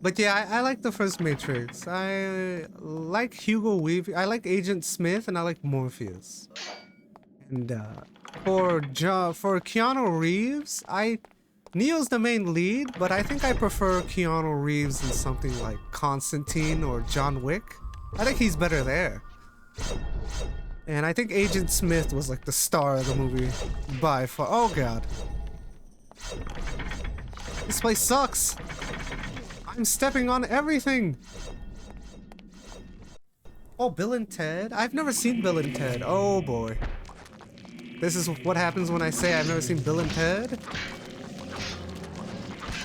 But yeah, I like the first Matrix. I like Hugo Weaving. I like Agent Smith, and I like Morpheus. And for Keanu Reeves, Neo's the main lead, but I think I prefer Keanu Reeves in something like Constantine or John Wick. I think he's better there. And I think Agent Smith was like the star of the movie by far. Oh god. This place sucks. I'm stepping on everything. Oh, Bill and Ted? I've never seen Bill and Ted. Oh boy. This is what happens when I say I've never seen Bill and Ted.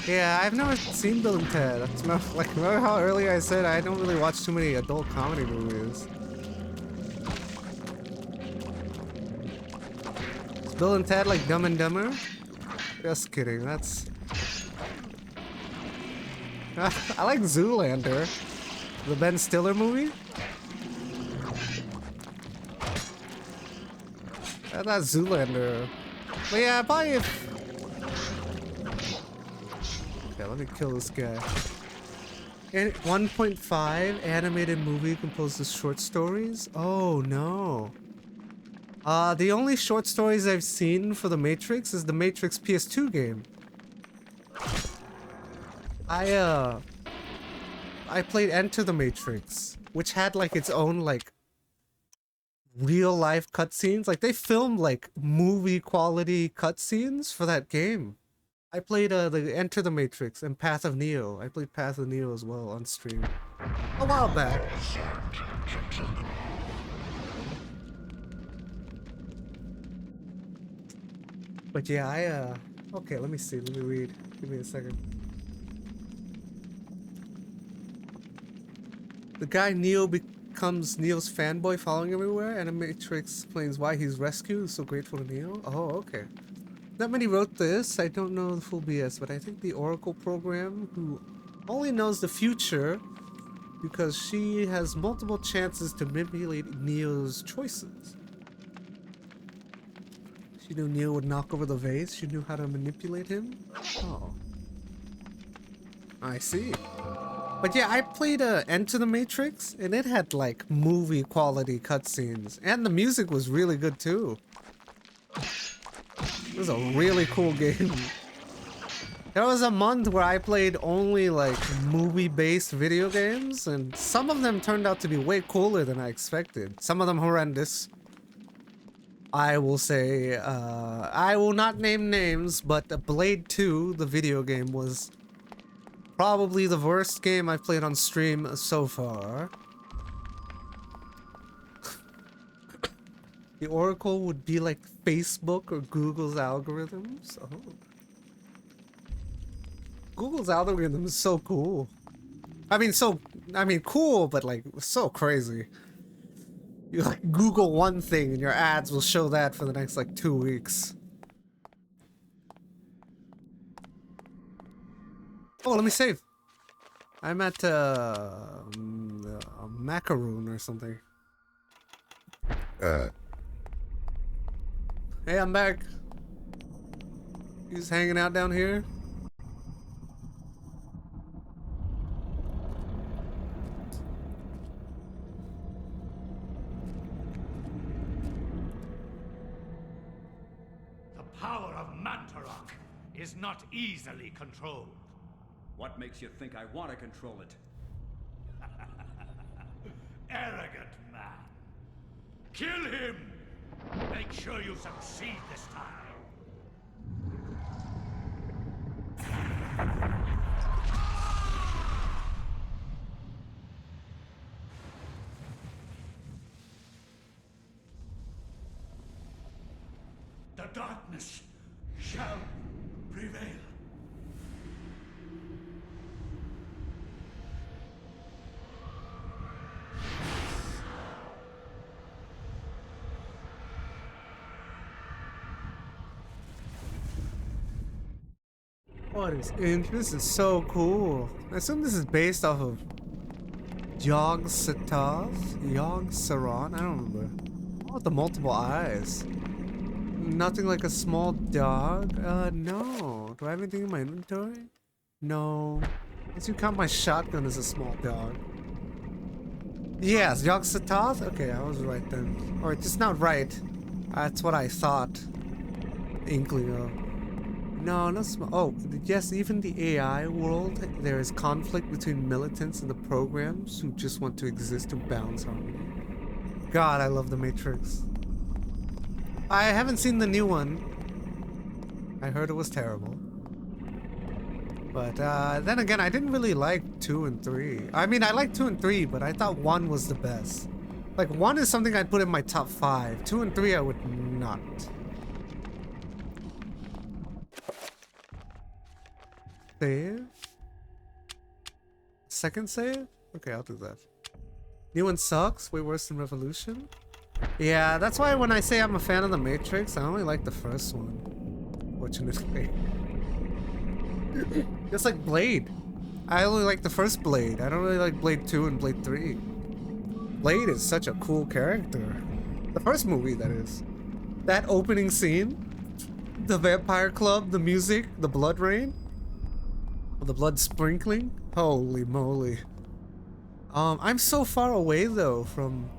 Yeah, I've never seen Bill and Ted. Remember how earlier I said I don't really watch too many adult comedy movies. Is Bill and Ted like Dumb and Dumber? Just kidding, that's... I like Zoolander. The Ben Stiller movie? I thought Zoolander. But yeah, probably if... Okay, let me kill this guy. 1.5 animated movie composed of short stories? Oh no. The only short stories I've seen for The Matrix is the Matrix PS2 game. I played Enter the Matrix, which had like its own like real life cutscenes. Like they filmed like movie quality cutscenes for that game. I played the Enter the Matrix and Path of Neo. I played Path of Neo as well on stream a while back. But yeah, okay, let me see. Let me read. Give me a second. The guy Neo becomes Neo's fanboy, following him everywhere, and the Matrix explains why he's rescued. So grateful to Neo. Oh, okay. Not many wrote this. I don't know the full BS, but I think the Oracle program, who only knows the future because she has multiple chances to manipulate Neo's choices. She knew Neo would knock over the vase. She knew how to manipulate him. Oh. I see. But yeah, I played Enter the Matrix, and it had like movie quality cutscenes, and the music was really good too. It was a really cool game. There was a month where I played only like movie-based video games, and some of them turned out to be way cooler than I expected. Some of them horrendous. I will say, I will not name names, but Blade 2, the video game, was probably the worst game I've played on stream so far. The Oracle would be like Facebook or Google's algorithms. Oh. Google's algorithm is so cool. I mean, cool, but like so crazy. You like Google one thing and your ads will show that for the next like 2 weeks. Oh, let me save. I'm at a macaroon or something. Hey, I'm back. You just hanging out down here? The power of Mantarok is not easily controlled. What makes you think I want to control it? Arrogant man. Kill him! Make sure you succeed this time. The darkness shall prevail. What is this is so cool. I assume this is based off of Yog Saron? I don't remember. Oh, with the multiple eyes. Nothing like a small dog? No. Do I have anything in my inventory? No. Unless you count my shotgun as a small dog. Yes, Yogg-Sothoth? Okay, I was right then. Or just not right. That's what I thought. Inkling of. No, not small. Oh, yes, even the AI world, there is conflict between militants and the programs who just want to exist to balance harmony. God, I love The Matrix. I haven't seen the new one. I heard it was terrible. But then again, I didn't really like 2 and 3. I mean, I liked 2 and 3, but I thought 1 was the best. Like, 1 is something I'd put in my top 5. 2 and 3 I would not. Save? Second save? Okay, I'll do that. New one sucks? Way worse than Revolution? Yeah, that's why when I say I'm a fan of The Matrix, I only like the first one. Fortunately. Just like Blade. I only like the first Blade. I don't really like Blade 2 and Blade 3. Blade is such a cool character. The first movie, that is. That opening scene. The vampire club, the music, the blood rain. The blood sprinkling. Holy moly. I'm so far away though from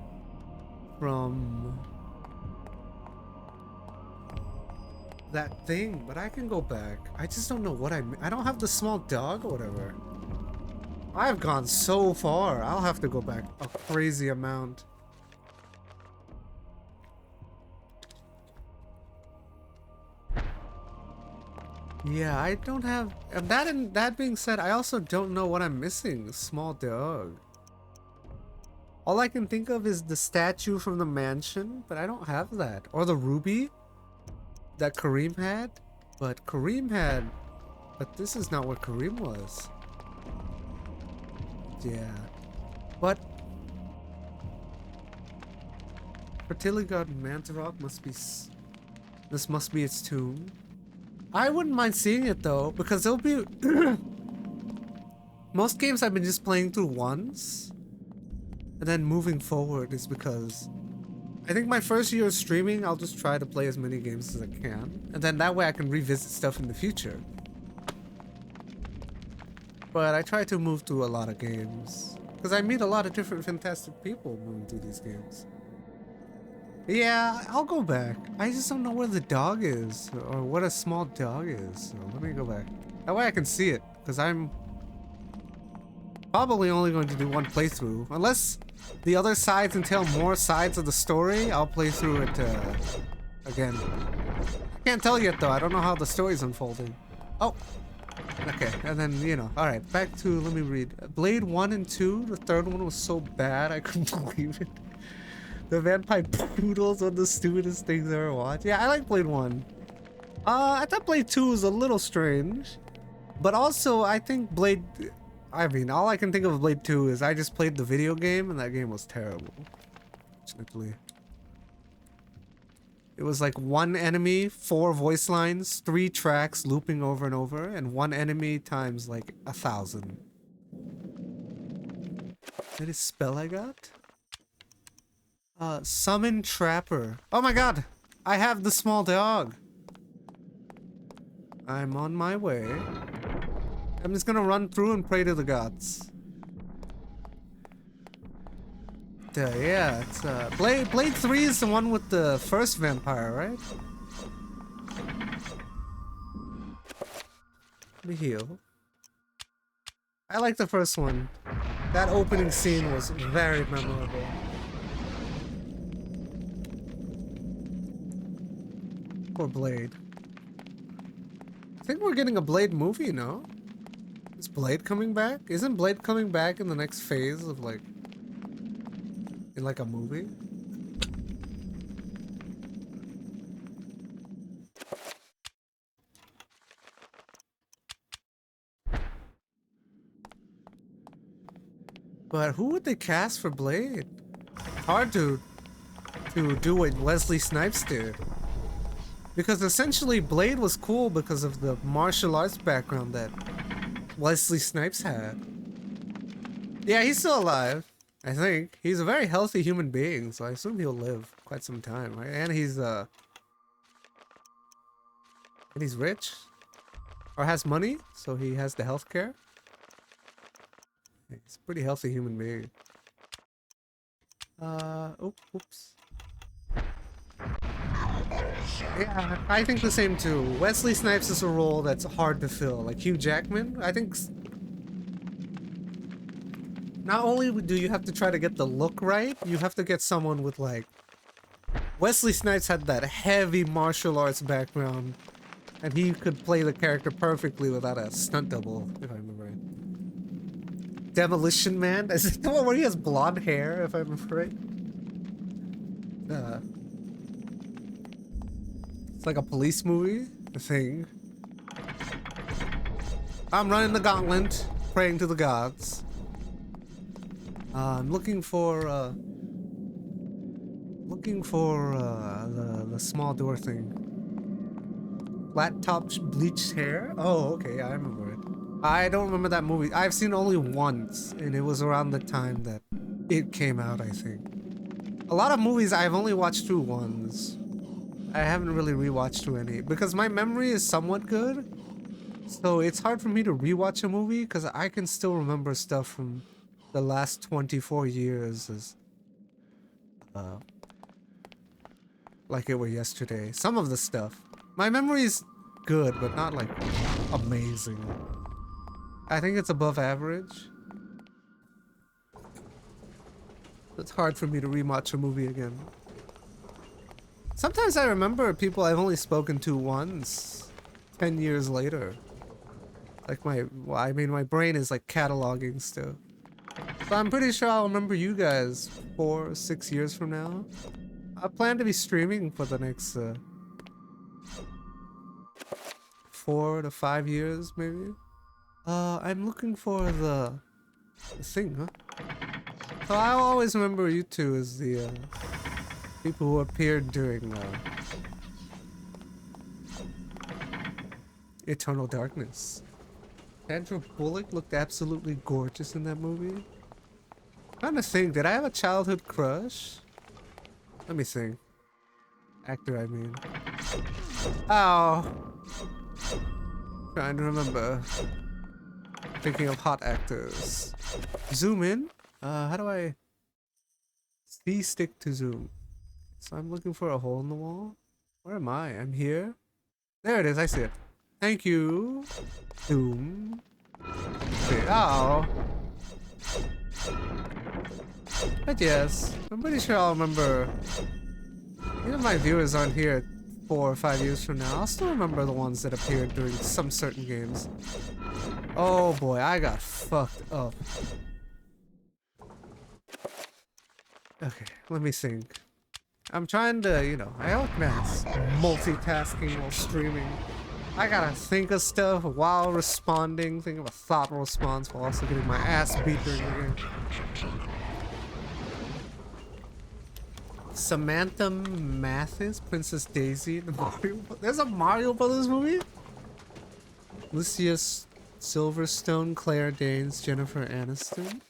that thing, but I can go back. I just don't know what I don't have the small dog or whatever. I've gone so far. I'll have to go back a crazy amount. Yeah, I don't have that being said, I also don't know what I'm missing. Small dog. All I can think of is the statue from the mansion, but I don't have that. Or the ruby that Kareem had. But this is not what Kareem was. Yeah. But Fertility Garden Mantarok this must be its tomb. I wouldn't mind seeing it though, because it'll be most games I've been just playing through once. And then moving forward is because I think my first year of streaming, I'll just try to play as many games as I can. And then that way I can revisit stuff in the future. But I try to move through a lot of games. Because I meet a lot of different fantastic people moving through these games. Yeah, I'll go back. I just don't know where the dog is. Or what a small dog is. So let me go back. That way I can see it. Because I'm probably only going to do one playthrough. Unless the other sides entail more sides of the story, I'll play through it again. Can't tell yet though, I don't know how the story's unfolding. Oh, okay, and then, you know, alright, back to, let me read. Blade 1 and 2, the third one was so bad, I couldn't believe it. The vampire poodles were the stupidest things I ever watched. Yeah, I like Blade 1. I thought Blade 2 was a little strange. But also, I think I mean, all I can think of Blade 2 is I just played the video game and that game was terrible. Fortunately. It was like one enemy, 4 voice lines, 3 tracks looping over and over, and one enemy times like 1,000. That is spell I got? Summon Trapper. Oh my god! I have the small dog! I'm on my way. I'm just gonna run through and pray to the gods. Yeah, it's Blade 3 is the one with the first vampire, right? Let me heal. I like the first one. That opening scene was very memorable. Poor Blade. I think we're getting a Blade movie, no? Is Blade coming back? Isn't Blade coming back in the next phase of like... in like a movie? But who would they cast for Blade? Hard to do what Wesley Snipes did. Because essentially Blade was cool because of the martial arts background that Wesley Snipes had. Yeah, he's still alive, I think. He's a very healthy human being, so I assume he'll live quite some time, right? And he's rich. Or has money, so he has the healthcare. He's a pretty healthy human being. Oh, oops. Yeah, I think the same too. Wesley Snipes is a role that's hard to fill. Like Hugh Jackman, I think not only do you have to try to get the look right, you have to get someone with like... Wesley Snipes had that heavy martial arts background, and he could play the character perfectly without a stunt double, if I remember right. Demolition Man? Is it the one where he has blonde hair, if I remember right? It's like a police movie, a thing. I'm running the gauntlet, praying to the gods. I'm looking for the small door thing. Flat top bleached hair? Oh, okay, I remember it. I don't remember that movie. I've seen it only once, and it was around the time that it came out, I think. A lot of movies I've only watched through once. I haven't really rewatched through any, because my memory is somewhat good. So it's hard for me to rewatch a movie, because I can still remember stuff from the last 24 years as like it were yesterday. Some of the stuff. My memory is good, but not like amazing. I think it's above average. It's hard for me to rewatch a movie again. Sometimes I remember people I've only spoken to once, 10 years later. Like my brain is like cataloging stuff. So I'm pretty sure I'll remember you guys 4 or 6 years from now. I plan to be streaming for the next 4 to 5 years, maybe. I'm looking for the thing, huh? So I'll always remember you two as the people who appeared during Eternal Darkness. Sandra Bullock looked absolutely gorgeous in that movie. I'm trying to think, did I have a childhood crush? Let me think. Actor, I mean. Oh. Trying to remember. Thinking of hot actors. Zoom in? How do I... C stick to zoom. So I'm looking for a hole in the wall. Where am I? I'm here. There it is, I see it. Thank you. Zoom. Okay. Oh. But yes, I'm pretty sure I'll remember. Even if my viewers aren't here 4 or 5 years from now, I'll still remember the ones that appeared during some certain games. Oh boy, I got fucked up. Okay, let me think. I'm trying to, you know, I like maths. Multitasking while streaming. I gotta think of stuff while responding, think of a thoughtful response while also getting my ass beat during the game. Samantha Mathis, Princess Daisy, the Mario. There's a Mario Brothers movie? Lucius Silverstone, Claire Danes, Jennifer Aniston.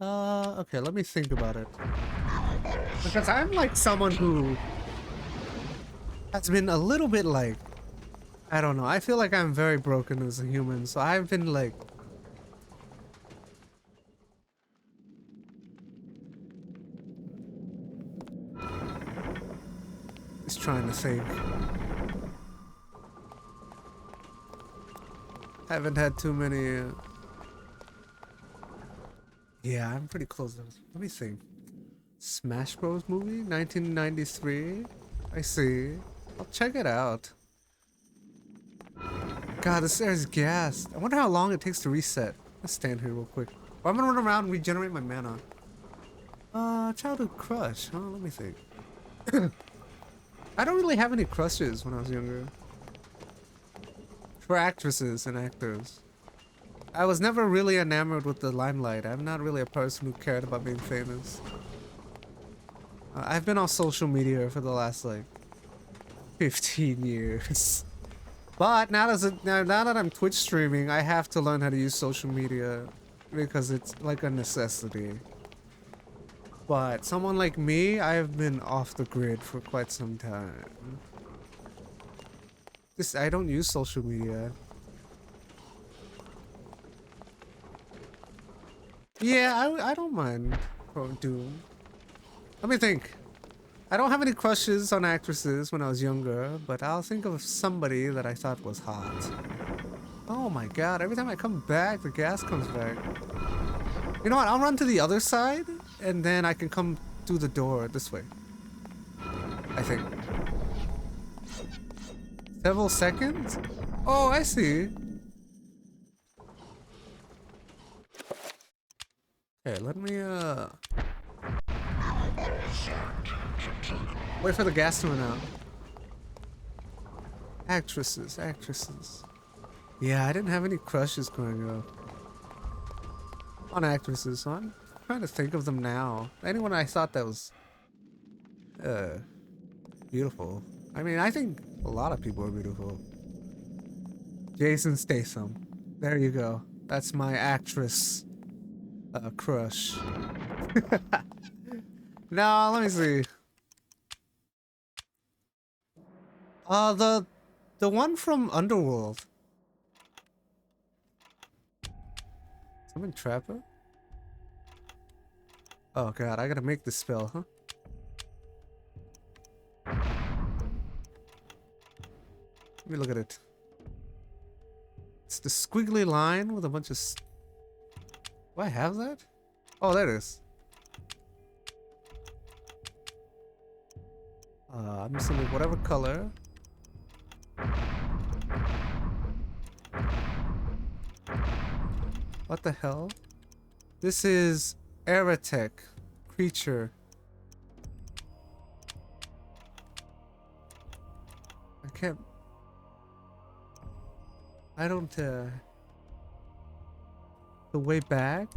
Okay, let me think about it. Because I'm like someone who has been a little bit like, I don't know, I feel like I'm very broken as a human, so I've been like, just trying to think. Haven't had too many, yeah, I'm pretty close. Let me think. Smash Bros movie, 1993. I see. I'll check it out. God, this air is gassed. I wonder how long it takes to reset. Let's stand here real quick. I'm gonna run around and regenerate my mana. Childhood crush. Huh? Let me think. I don't really have any crushes when I was younger. For actresses and actors. I was never really enamored with the limelight. I'm not really a person who cared about being famous. I've been on social media for the last like 15 years. But now that I'm Twitch streaming, I have to learn how to use social media because it's like a necessity. But someone like me, I've been off the grid for quite some time. I don't use social media. Yeah, I don't mind Doom. Let me think. I don't have any crushes on actresses when I was younger, but I'll think of somebody that I thought was hot. Oh my god, every time I come back, the gas comes back. You know what, I'll run to the other side, and then I can come through the door this way. I think. Several seconds? Oh, I see. Okay, let me, wait for the gas to run out. Actresses. Yeah, I didn't have any crushes growing up on actresses, so I'm trying to think of them now. Anyone I thought that was, beautiful. I mean, I think a lot of people are beautiful. Jason Statham. There you go. That's my actress, crush. Now, let me see. The one from Underworld. Someone trap her? Oh god, I gotta make this spell, huh? Let me look at it. It's the squiggly line with a bunch of... Do I have that? Oh, there it is. I'm just gonna make whatever color. What the hell? This is Eratech creature. I can't... I don't, the way back?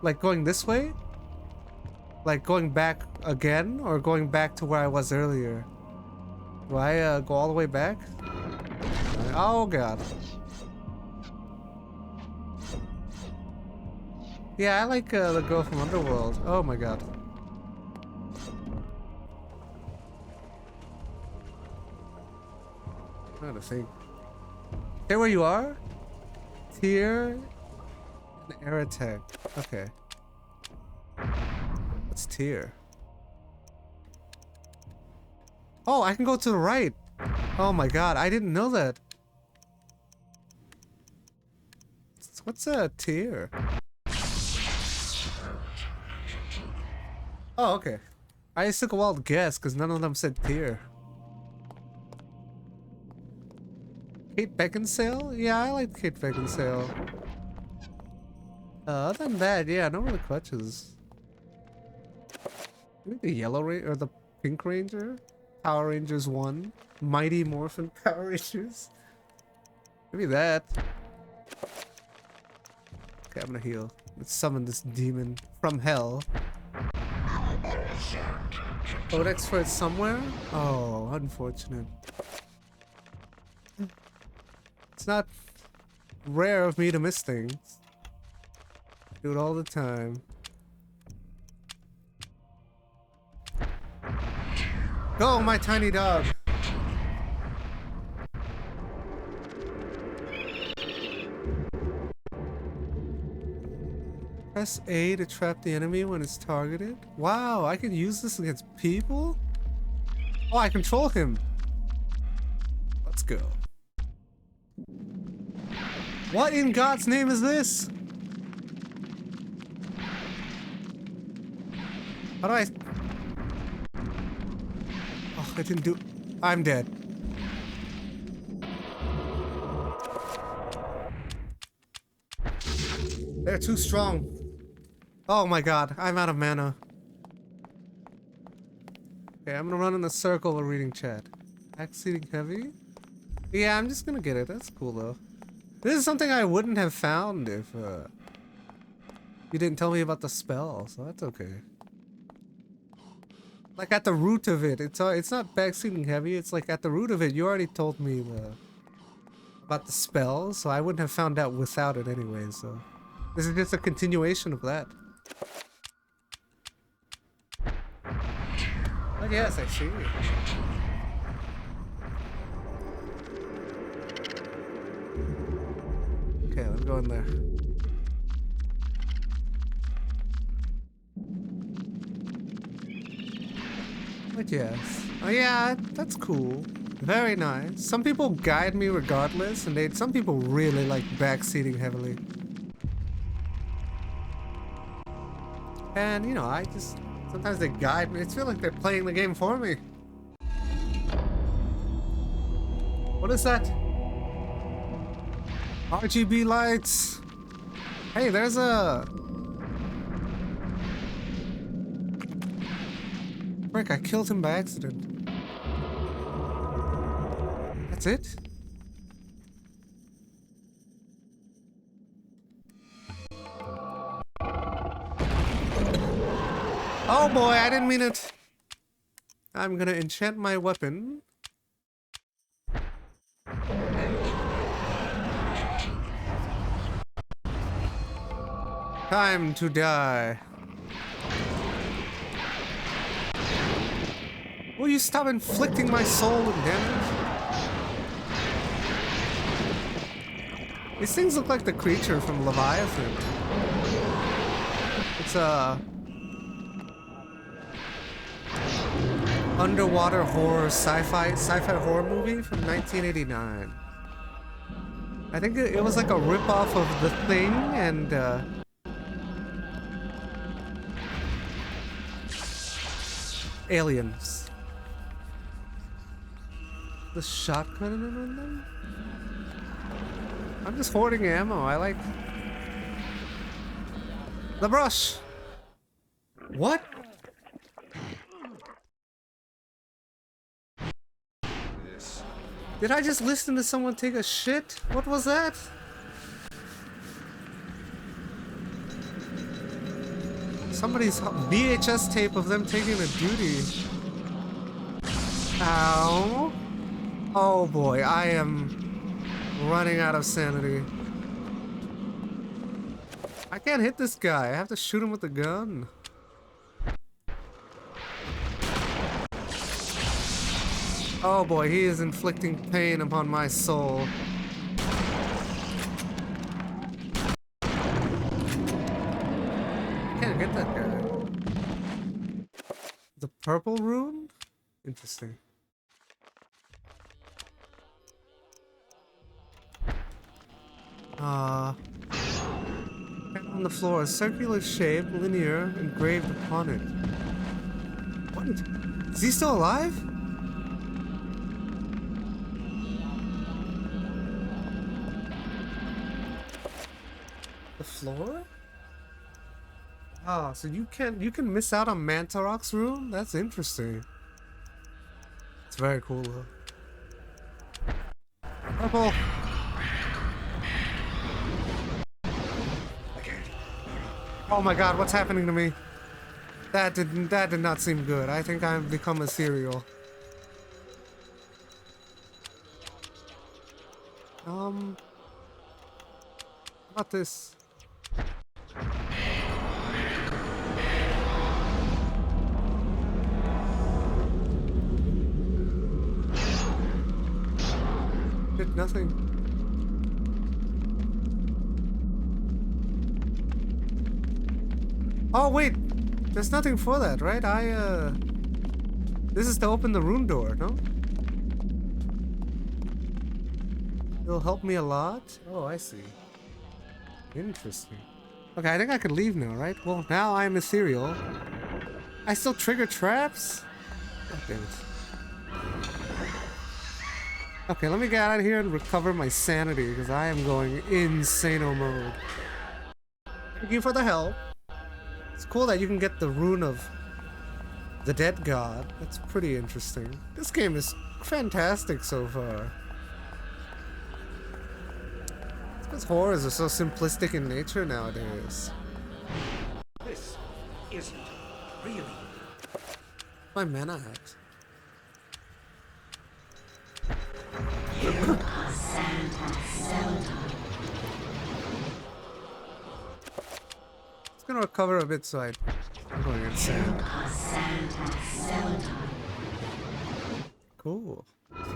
Like going this way? Like going back again? Or going back to where I was earlier? Do I, go all the way back? Oh god. Yeah, I like, the girl from Underworld. Oh my god. I'm trying to think. Stay where you are? Tier and Eratech. Okay. What's tier? Oh, I can go to the right. Oh my god, I didn't know that. What's a tier? Oh, okay. I just took a wild guess because none of them said tier. Kate Beckinsale? Yeah, I like Kate Beckinsale. Other than that, yeah, no really clutches. Maybe the yellow or the pink ranger? Power Rangers 1. Mighty Morphin Power Rangers. Maybe that. Okay, I'm gonna heal. Let's summon this demon from hell. Codex for it somewhere? Oh, unfortunate. It's not rare of me to miss things. I do it all the time. Go, my tiny dog! Press A to trap the enemy when it's targeted. Wow, I can use this against people? Oh, I control him. Let's go. What in God's name is this? How do I... Oh, I didn't do... I'm dead. They're too strong. Oh my god, I'm out of mana. Okay, I'm gonna run in a circle while reading chat. Exceeding heavy? Yeah, I'm just gonna get it. That's cool though. This is something I wouldn't have found if you didn't tell me about the spell, so that's okay. Like at the root of it, it's not backseating heavy. It's like at the root of it, you already told me about the spell, so I wouldn't have found out without it anyway. So this is just a continuation of that. But yes, I see. Okay, let's go in there. But yes. Oh yeah, that's cool. Very nice. Some people guide me regardless, and some people really like backseating heavily. And you know, sometimes they guide me. It's feel like they're playing the game for me. What is that? RGB lights. Hey, there's a... Frick, I killed him by accident. That's it? Oh boy, I didn't mean it. I'm gonna enchant my weapon. Time to die. Will you stop inflicting my soul with damage? These things look like the creature from Leviathan. It's a underwater horror sci-fi horror movie from 1989. I think it was like a rip-off of The Thing and Aliens. The shotgun in them? I'm just hoarding ammo. I like the brush. What? Did I just listen to someone take a shit? What was that? Somebody's VHS tape of them taking a duty. Ow. Oh boy, I am running out of sanity. I can't hit this guy. I have to shoot him with the gun. Oh boy, he is inflicting pain upon my soul. Can't get that guy. The purple rune? Interesting. On the floor, a circular shape, linear, engraved upon it. What? Is he still alive? The floor? Ah, so you can miss out on Mantarok's room? That's interesting. It's very cool though. Purple! Oh my god, what's happening to me? That did not seem good. I think I've become a cereal. How about this? Did nothing. Oh wait, there's nothing for that, right? This is to open the rune door, no? It'll help me a lot? Oh, I see. Interesting. Okay, I think I could leave now, right? Well, now I'm ethereal. I still trigger traps? God damn it. Okay, let me get out of here and recover my sanity, because I am going insano mode. Thank you for the help. It's cool that you can get the rune of the dead god. That's pretty interesting. This game is fantastic so far. It's because horrors are so simplistic in nature nowadays. This isn't really. My mana hat. It's gonna recover a bit, so I'm going insane. Cool.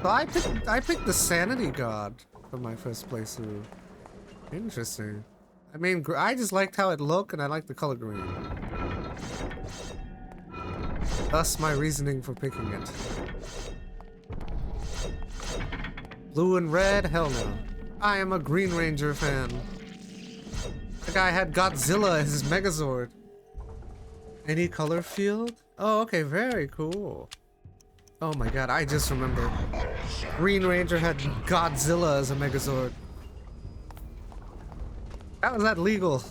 So I picked the sanity god for my first playthrough. Interesting. I mean, I just liked how it looked, and I liked the color green. Thus my reasoning for picking it. Blue and red? Hell no. I am a Green Ranger fan. The guy had Godzilla as his Megazord. Any color field? Oh, okay, very cool. Oh my god, I just remembered. Green Ranger had Godzilla as a Megazord. How is that legal?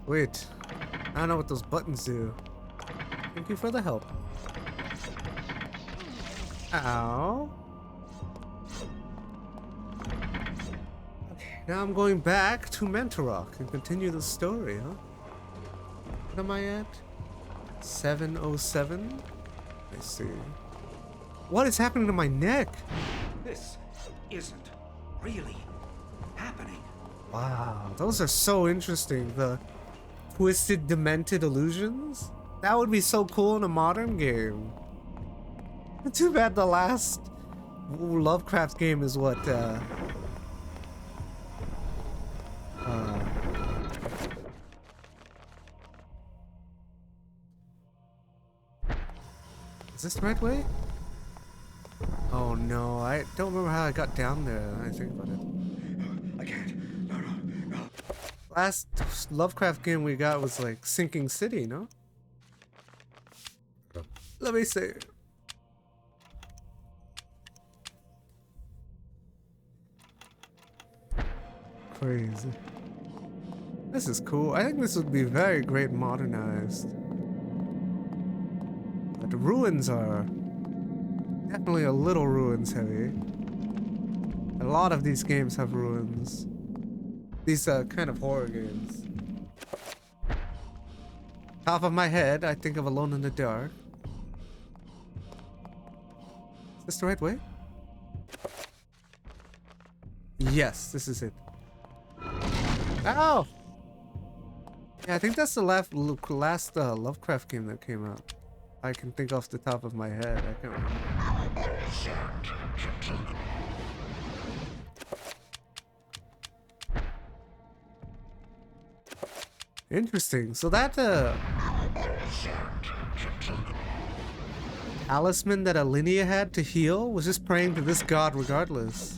Wait, I don't know what those buttons do. Thank you for the help. Ow. Okay, now I'm going back to Mentorok and continue the story, huh? What am I at? 707? I see. What is happening to my neck? This isn't really happening. Wow, those are so interesting. The twisted, demented illusions? That would be so cool in a modern game. Too bad the last Lovecraft game is what, Is this the right way? Oh no, I don't remember how I got down there. I think about it. I can't. No, no, no. Last Lovecraft game we got was like Sinking City, no? Let me see. Crazy. This is cool. I think this would be very great modernized. But the ruins are definitely a little ruins heavy. A lot of these games have ruins. These kind of horror games. Top of my head, I think of Alone in the Dark. Is this the right way? Yes, this is it. Ow! Yeah, I think that's the last Lovecraft game that came out. I can think off the top of my head. I can't remember. Interesting. So that talisman that Alinea had to heal was just praying to this god regardless.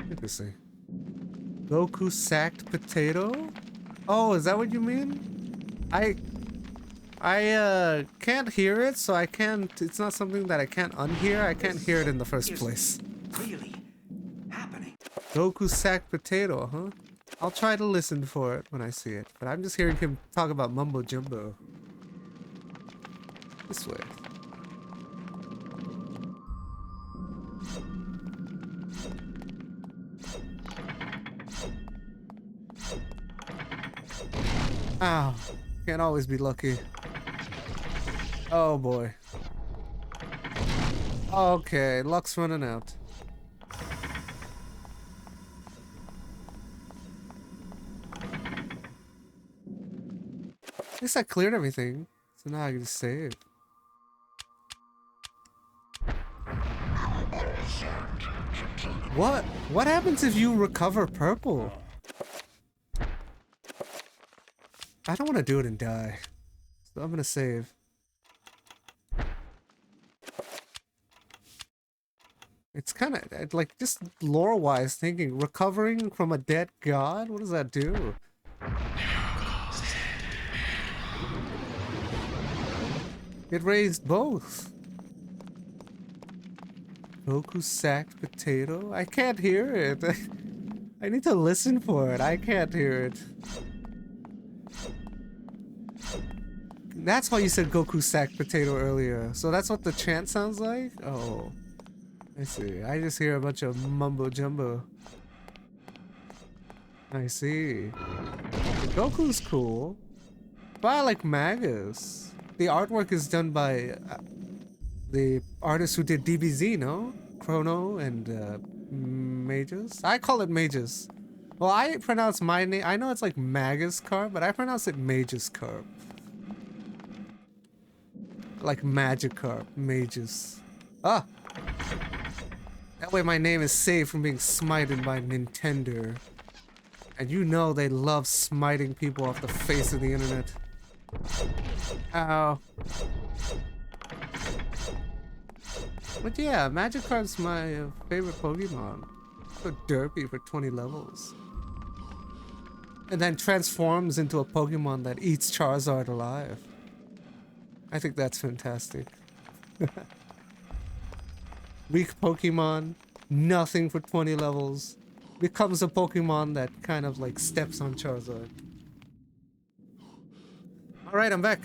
Interesting. Goku sacked potato? Oh, is that what you mean? I can't hear it, so I can't. It's not something that I can't unhear. I can't hear it in the first place. Really happening. Goku sacked potato, huh? I'll try to listen for it when I see it, but I'm just hearing him talk about mumbo jumbo. This way. Ow. Can't always be lucky. Oh boy. Okay, luck's running out. At least I cleared everything, so now I can just save. What? What happens if you recover purple? I don't want to do it and die, so I'm gonna save. It's kind of like just lore-wise thinking, recovering from a dead god. What does that do? It raised both. Goku sacked potato? I can't hear it. I need to listen for it. I can't hear it. That's why you said Goku sacked potato earlier. So that's what the chant sounds like? Oh. I see. I just hear a bunch of mumbo jumbo. I see. Goku's cool. But I like Magus. The artwork is done by the artist who did DBZ, no? Chrono and Magus? I call it Magus. Well, I pronounce my name. I know it's like Magus Carp, but I pronounce it Magus Carp. Like Magikarp, Magus. Ah! That way my name is safe from being smited by Nintendo. And you know they love smiting people off the face of the internet. Ow. But yeah, Magikarp's my favorite Pokemon. So derpy for 20 levels. And then transforms into a Pokemon that eats Charizard alive. I think that's fantastic. Weak Pokemon, nothing for 20 levels. Becomes a Pokemon that kind of like steps on Charizard. Alright, I'm back.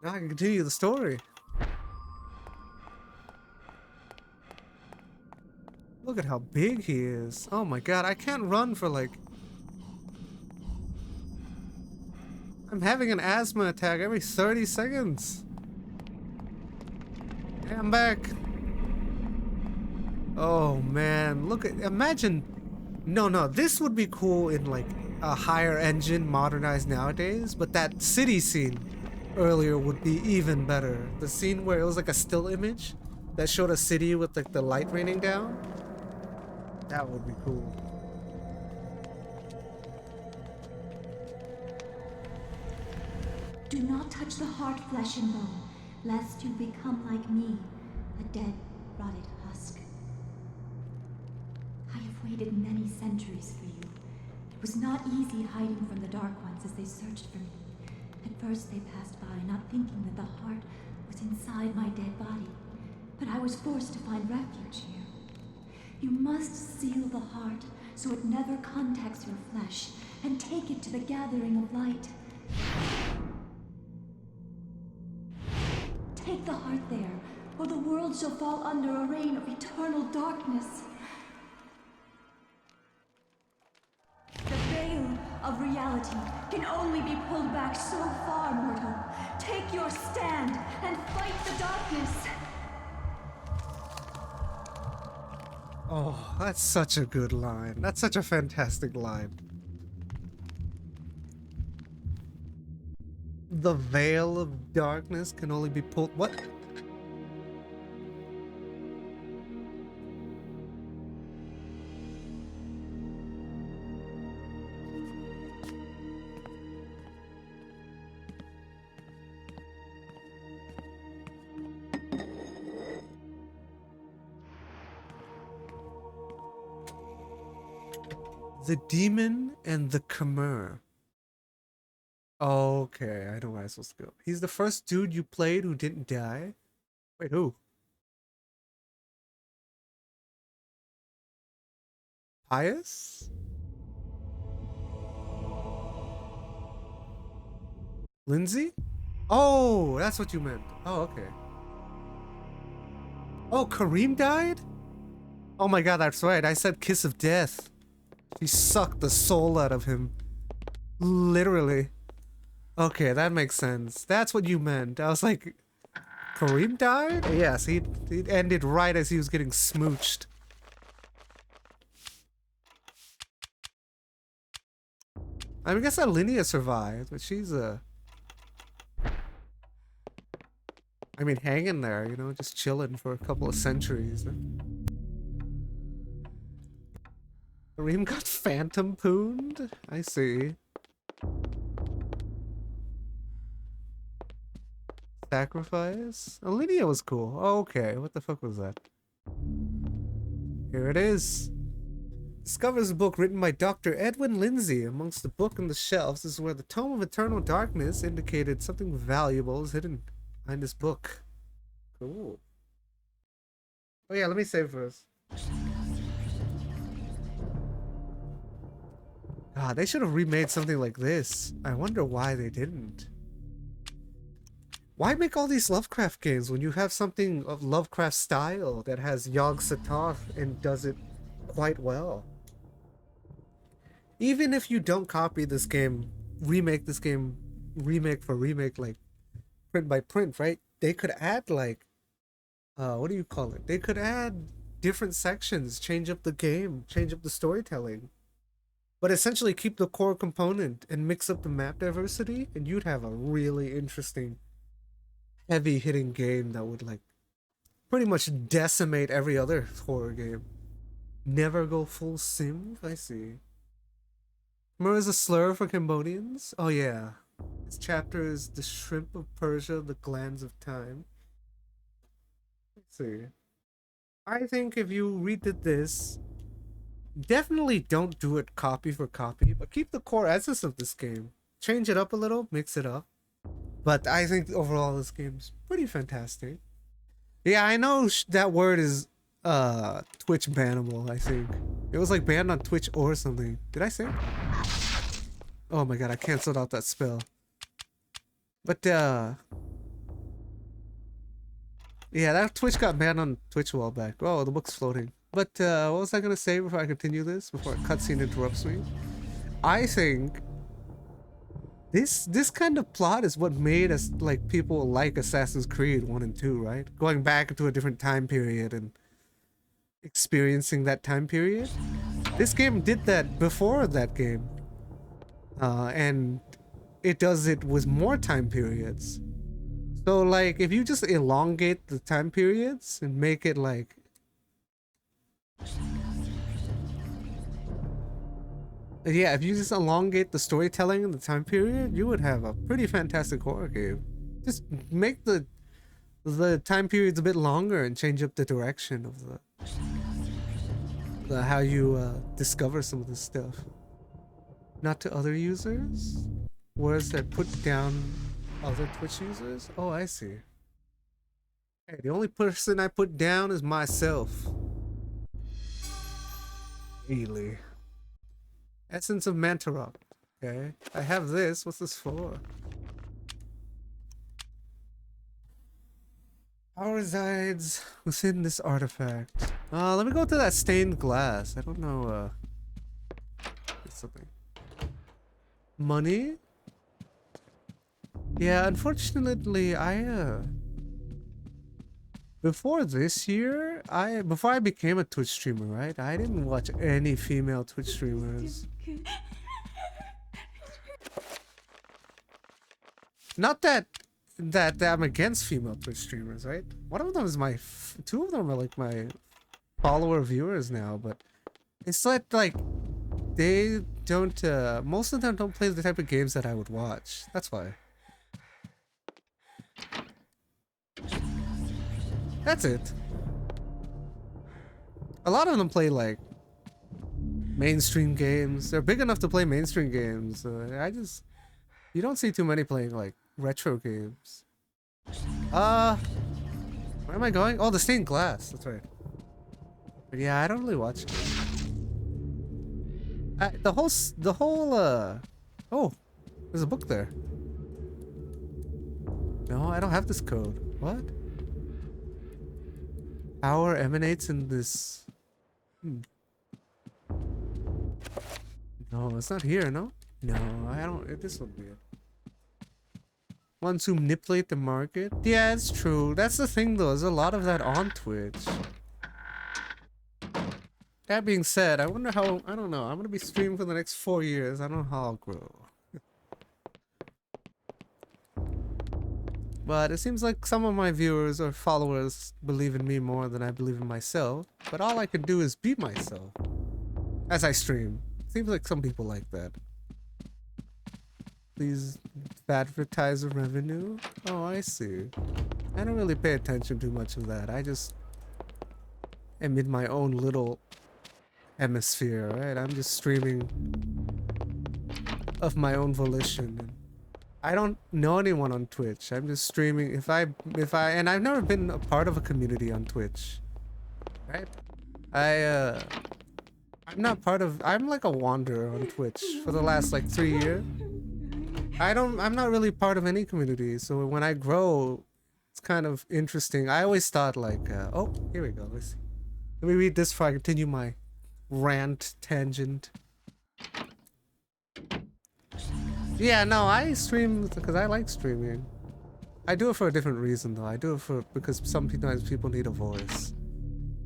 Now I can continue the story. Look at how big he is. Oh my god, I can't run for like... I'm having an asthma attack every 30 seconds. Hey, I'm back. Oh man, look at... Imagine... No, this would be cool in like a higher engine modernized nowadays, but that city scene earlier would be even better. The scene where it was like a still image that showed a city with like the light raining down. That would be cool. Do not touch the heart, flesh and bone, lest you become like me, a dead, rotted husk. I have waited many centuries for you. It was not easy hiding from the Dark Ones as they searched for me. At first they passed by, not thinking that the heart was inside my dead body. But I was forced to find refuge here. You must seal the heart so it never contacts your flesh, and take it to the gathering of light. Take the heart there, or the world shall fall under a reign of eternal darkness. The veil of reality can only be pulled back so far, mortal. Take your stand and fight the darkness. Oh, that's such a good line. That's such a fantastic line. The veil of darkness can only be pulled... What? The Demon and the Khmer. Okay, I know where I'm supposed to go. He's the first dude you played who didn't die? Wait, who? Pius? Lindsay? Oh, that's what you meant. Oh, okay. Oh, Kareem died? Oh my god, that's right. I said Kiss of Death. She sucked the soul out of him. Literally. Okay, that makes sense. That's what you meant. I was like, Kareem died? Yes, he ended right as he was getting smooched. I mean, I guess Alinea survived, but she's I mean, hanging there, you know, just chilling for a couple of centuries. Kareem got phantom pooned? I see. Sacrifice? Alinea was cool. Oh, okay, what the fuck was that? Here it is. Discovers a book written by Dr. Edwin Lindsay. Amongst the book and the shelves is where the Tome of Eternal Darkness indicated something valuable is hidden behind this book. Cool. Oh yeah, let me save first. God, they should have remade something like this. I wonder why they didn't. Why make all these Lovecraft games when you have something of Lovecraft style that has Yog-Sothoth and does it quite well? Even if you don't copy this game, remake this game, remake for remake, like print by print, right? They could add like, what do you call it? They could add different sections, change up the game, change up the storytelling. but essentially keep the core component and mix up the map diversity, and you'd have a really interesting, heavy hitting game that would like pretty much decimate every other horror game. Never go full sim? I see. Mur is a slur for Cambodians? Oh yeah. This chapter is the shrimp of Persia, the glands of time. Let's see. I think if you redid this, definitely don't do it copy for copy, but keep the core essence of this game. Change it up a little, mix it up. But I think overall this game's pretty fantastic. Yeah, I know that word is Twitch bannable, I think. It was like banned on Twitch or something. Did I say it? Oh my god, I canceled out that spell. But yeah, that Twitch got banned on Twitch a while back. Oh, the book's floating. But what was I gonna say before I continue this? Before a cutscene interrupts me? I think this kind of plot is what made us like people like Assassin's Creed 1 and 2, right? Going back into a different time period and experiencing that time period. This game did that before that game. And it does it with more time periods. So like if you just elongate the time periods and make it like yeah, if you just elongate the storytelling in the time period, you would have a pretty fantastic horror game. Just make the time periods a bit longer and change up the direction of the how you discover some of this stuff. Not to other users? Words that put down other Twitch users? Oh, I see. Hey, the only person I put down is myself. Really. Essence of Mantarok. Okay. I have this. What's this for? Power resides within this artifact. Let me go to that stained glass. I don't know, something. Money? Yeah, unfortunately, before this year, before I became a Twitch streamer, right? I didn't watch any female Twitch streamers. Not that I'm against female Twitch streamers, right? One of them is two of them are like my follower viewers now, but it's like they don't, most of them don't play the type of games that I would watch. That's why. That's it. A lot of them play like mainstream games. They're big enough to play mainstream games. You don't see too many playing like retro games. Where am I going? Oh, the stained glass. That's right. But yeah, I don't really watch it. Oh, there's a book there. No, I don't have this code. What? Power emanates in this. No, it's not here, no? No, I don't. This would be it. Ones who manipulate the market? Yeah, it's true. That's the thing, though. There's a lot of that on Twitch. That being said, I wonder how. I don't know. I'm gonna be streaming for the next 4 years. I don't know how I'll grow. But it seems like some of my viewers or followers believe in me more than I believe in myself. But all I can do is be myself as I stream. Seems like some people like that. Please advertise the revenue? Oh, I see. I don't really pay attention to much of that. I just am in my own little hemisphere, right? I'm just streaming of my own volition. I don't know anyone on Twitch. I'm just streaming. And I've never been a part of a community on Twitch, right? I'm not part of. I'm like a wanderer on Twitch for the last like 3 years. I'm not really part of any community. So when I grow, it's kind of interesting. I always thought like, oh, here we go. Let's see. Let me read this before I continue my rant tangent. Yeah, no, I stream because I like streaming. I do it for a different reason though. I do it because sometimes people need a voice.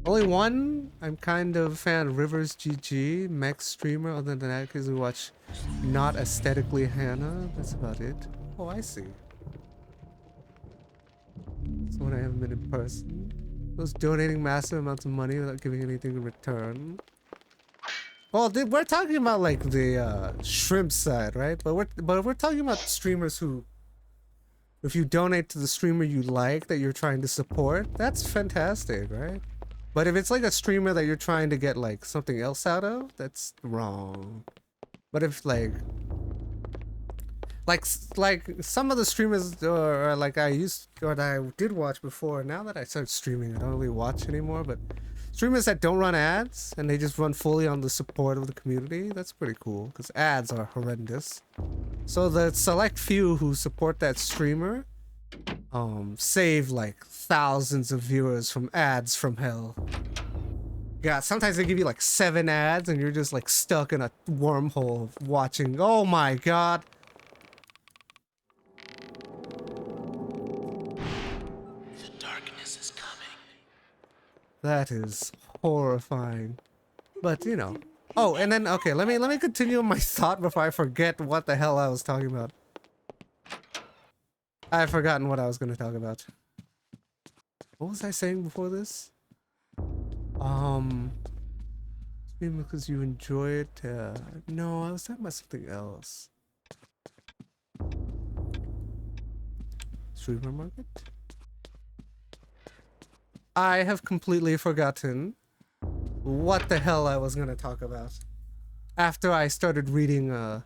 Only one I'm kind of a fan of Rivers GG, Max streamer. Other than that, because we watch Not Aesthetically Hannah. That's about it. Oh, I see. That's when I haven't been in person. Those donating massive amounts of money without giving anything in return. Well, dude, we're talking about like the shrimp side, right? But we're talking about streamers who, if you donate to the streamer you like that you're trying to support, that's fantastic, right? But if it's like a streamer that you're trying to get like something else out of, that's wrong. But if like some of the streamers or like I did watch before, now that I started streaming, I don't really watch anymore, but streamers that don't run ads and they just run fully on the support of the community, that's pretty cool because ads are horrendous. So the select few who support that streamer save like thousands of viewers from ads from hell. Yeah, sometimes they give you like 7 ads and you're just like stuck in a wormhole watching. Oh my god. The darkness is coming. That is horrifying. But you know. Oh, and then okay, let me continue my thought before I forget what the hell I was talking about. I've forgotten what I was going to talk about. What was I saying before this? Because you enjoy it. No, I was talking about something else. Streamer market? I have completely forgotten what the hell I was going to talk about. After I started reading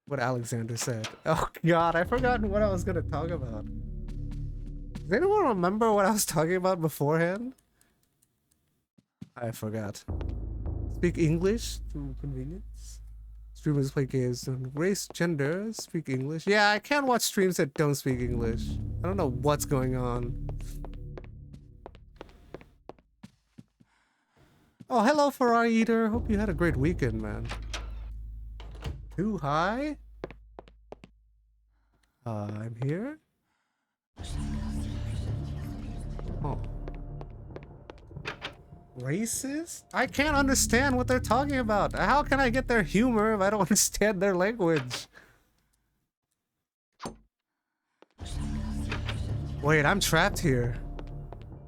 what Alexander said. Oh god, I've forgotten what I was going to talk about. Does anyone remember what I was talking about beforehand? I forgot. Speak English to convenience. Streamers play games on race, gender, speak English. Yeah, I can't watch streams that don't speak English. I don't know what's going on. Oh, hello, Ferrari Eater. Hope you had a great weekend, man. Too high? I'm here? Oh. Racist? I can't understand what they're talking about. How can I get their humor if I don't understand their language? Wait, I'm trapped here.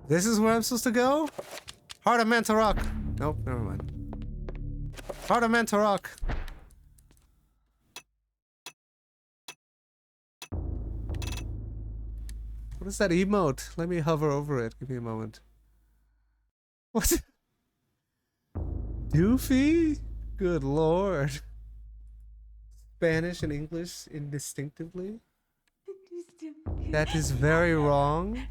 This is where I'm supposed to go? Heart of Mantarok. Nope, never mind. Heart of Mantarok. What is that emote? Let me hover over it. Give me a moment. What? Doofy? Good lord. Spanish and English indistinctively? That is very wrong.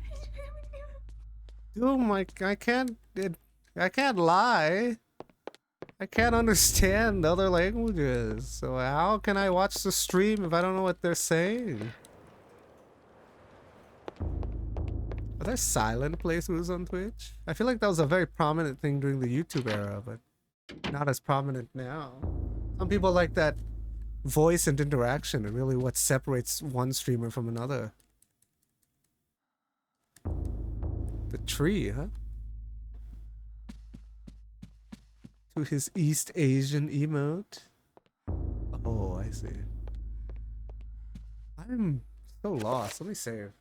Dude, I can't lie. I can't understand other languages. So how can I watch the stream if I don't know what they're saying? Are there silent playthroughs on Twitch? I feel like that was a very prominent thing during the YouTube era, but not as prominent now. Some people like that voice and interaction, and really what separates one streamer from another. The tree, huh? To his East Asian emote. Oh, I see. I'm so lost. Let me save.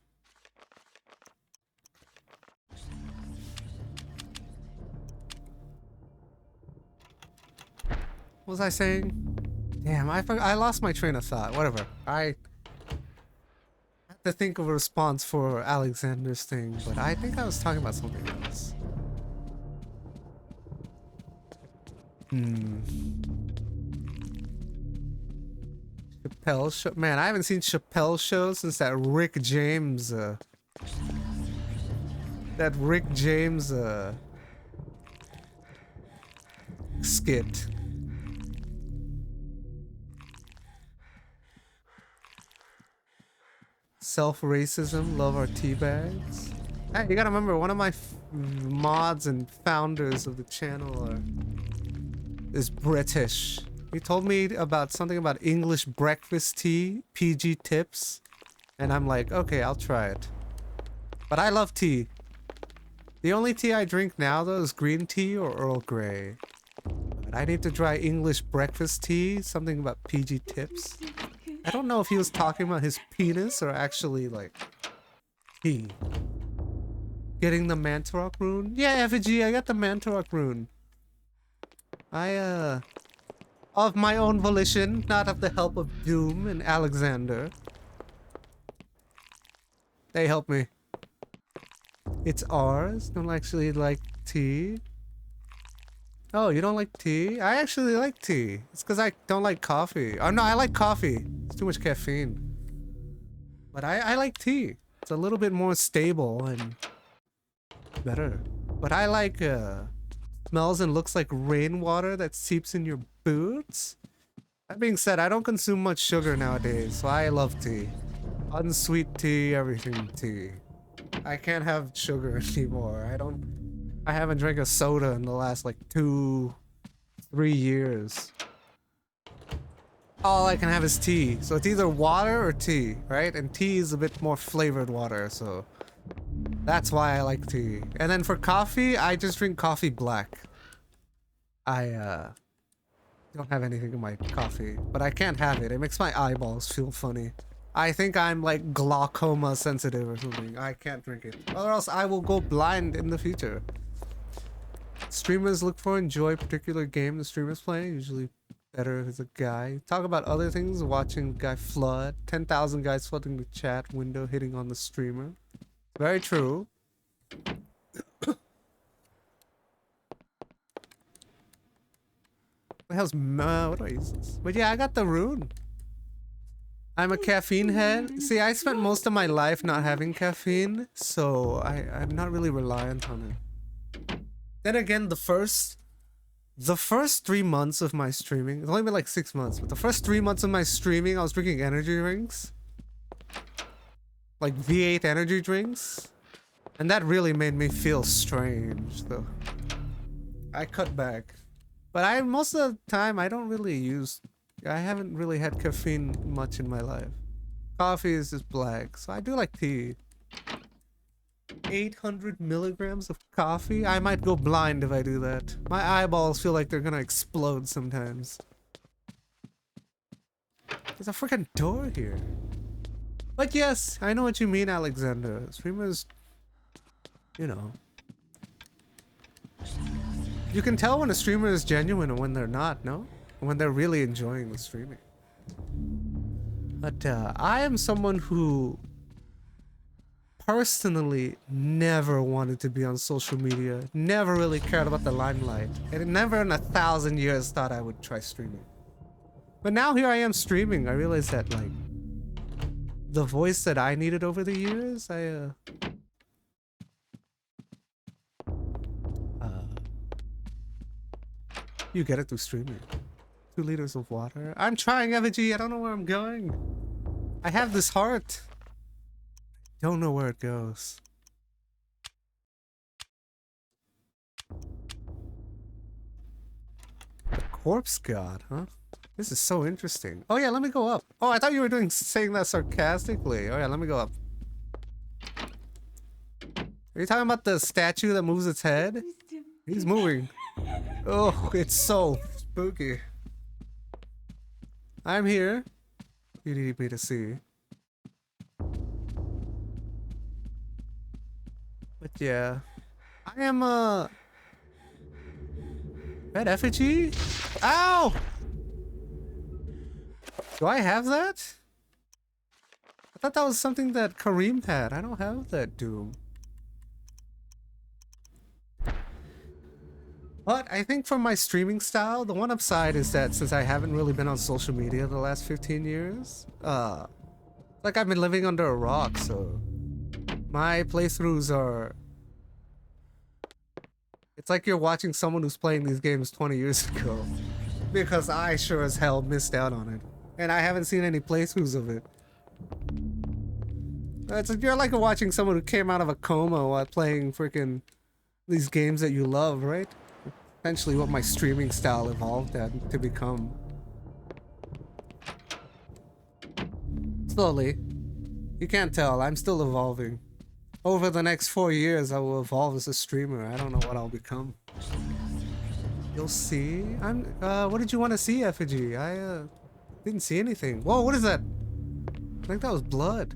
What was I saying? Damn, I lost my train of thought. Whatever. I have to think of a response for Alexander's thing, but I think I was talking about something else. Chappelle show. Man, I haven't seen Chappelle show since that Rick James skit. Self-racism, love our tea bags. Hey, you gotta remember, one of my mods and founders of the channel is British. He told me about something about English breakfast tea, PG tips, and I'm like, okay, I'll try it. But I love tea. The only tea I drink now, though, is green tea or Earl Grey. But I need to try English breakfast tea, something about PG tips. I don't know if he was talking about his penis or actually, like, tea. Getting the Mantarok rune? Yeah, Effigy, I got the Mantarok rune. Of my own volition, not of the help of Doom and Alexander. They help me. It's ours. Don't actually like tea. Oh, you don't like tea? I actually like tea. It's because I don't like coffee. Oh no, I like coffee. It's too much caffeine. But I like tea. It's a little bit more stable and better. But I like smells and looks like rainwater that seeps in your boots. That being said, I don't consume much sugar nowadays, so I love tea. Unsweet tea, everything tea. I can't have sugar anymore. I haven't drank a soda in the last like 2-3 years. All I can have is tea. So it's either water or tea, right? And tea is a bit more flavored water, so that's why I like tea. And then for coffee, I just drink coffee black. I don't have anything in my coffee, but I can't have it. It makes my eyeballs feel funny. I think I'm like glaucoma sensitive or something. I can't drink it, or else I will go blind in the future. Streamers look for enjoy particular game the streamer's playing, usually better if it's a guy. Talk about other things, watching guy flood, 10,000 guys flooding the chat window, hitting on the streamer. Very true. What the hell's what do I use this? But yeah, I got the rune. I'm a caffeine head. See, I spent most of my life not having caffeine, so I'm not really reliant on it. Then again, the first 3 months of my streaming, it's only been like 6 months, but the first 3 months of my streaming, I was drinking energy drinks. Like V8 energy drinks. And that really made me feel strange, though. I cut back. But most of the time, I haven't really had caffeine much in my life. Coffee is just black, so I do like tea. 800 milligrams of coffee? I might go blind if I do that. My eyeballs feel like they're gonna explode sometimes. There's a freaking door here. But yes, I know what you mean, Alexander. Streamers, you know. You can tell when a streamer is genuine and when they're not, no? When they're really enjoying the streaming. But I am someone who personally never wanted to be on social media, never really cared about the limelight, and never in 1,000 years thought I would try streaming. But now here I am streaming. I realize that, like, the voice that I needed over the years, you get it through streaming. 2 liters of water. I'm trying, Effigy. I don't know where I'm going. I have this heart. Don't know where it goes. The corpse god, huh? This is so interesting. Oh yeah, let me go up. Oh, I thought you were saying that sarcastically. Oh yeah, let me go up. Are you talking about the statue that moves its head? He's moving. Oh, it's so spooky. I'm here. You need me to see. But yeah. I am Red effigy? Ow! Do I have that? I thought that was something that Kareem had. I don't have that, Doom. But I think for my streaming style, the one upside is that since I haven't really been on social media the last 15 years, like I've been living under a rock, so my playthroughs are... It's like you're watching someone who's playing these games 20 years ago. Because I sure as hell missed out on it. And I haven't seen any playthroughs of it. You're like watching someone who came out of a coma while playing freaking these games that you love, right? Eventually what my streaming style evolved to become. Slowly. You can't tell, I'm still evolving. over the next 4 years, I will evolve as a streamer. I don't know what I'll become. You'll see. What did you want to see, Effigy? I didn't see anything. Whoa, what is that? I think that was blood.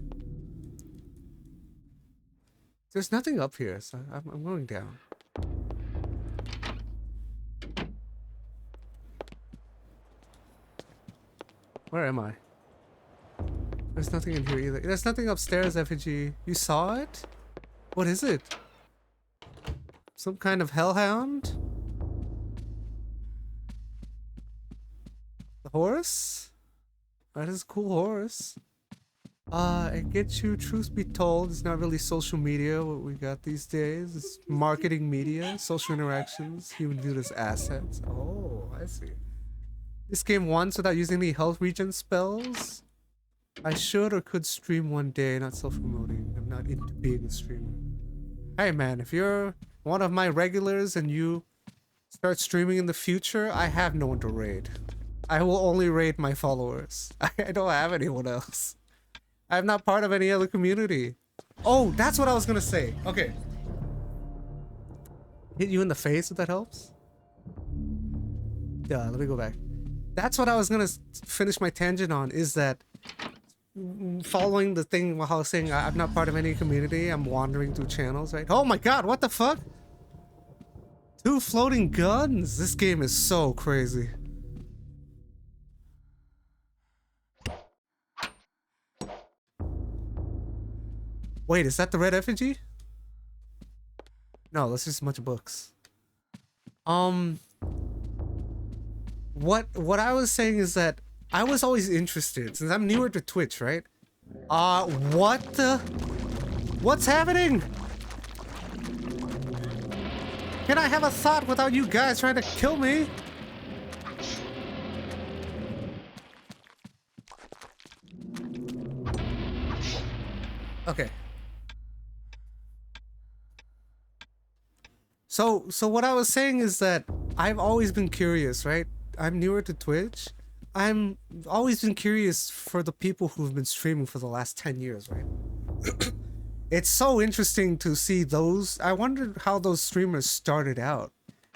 There's nothing up here, so I'm going down. Where am I? There's nothing in here either. There's nothing upstairs, Effigy. You saw it? What is it? Some kind of hellhound? The horse? That is a cool horse. I get you, truth be told, it's not really social media what we got these days. It's marketing media, social interactions, human viewed as assets. Oh, I see. This game once without using any health regen spells? I should or could stream one day, not self-promoting. I'm not into being a streamer. Hey man, if you're one of my regulars and you start streaming in the future, I have no one to raid. I will only raid my followers. I don't have anyone else. I'm not part of any other community. Oh, that's what I was gonna say. Okay. Hit you in the face if that helps. Yeah, let me go back. That's what I was gonna finish my tangent on, is that following the thing while I was saying I'm not part of any community, I'm wandering through channels, right? Oh my god, what the fuck? 2 floating guns? This game is so crazy. Wait, is that the red effigy? No, that's just a bunch of books. What I was saying is that I was always interested, since I'm newer to Twitch, right? What's happening? Can I have a thought without you guys trying to kill me? Okay. So what I was saying is that I've always been curious, right? I'm newer to Twitch. I'm always been curious for the people who've been streaming for the last 10 years, right? It's so interesting to see those. I wondered how those streamers started out.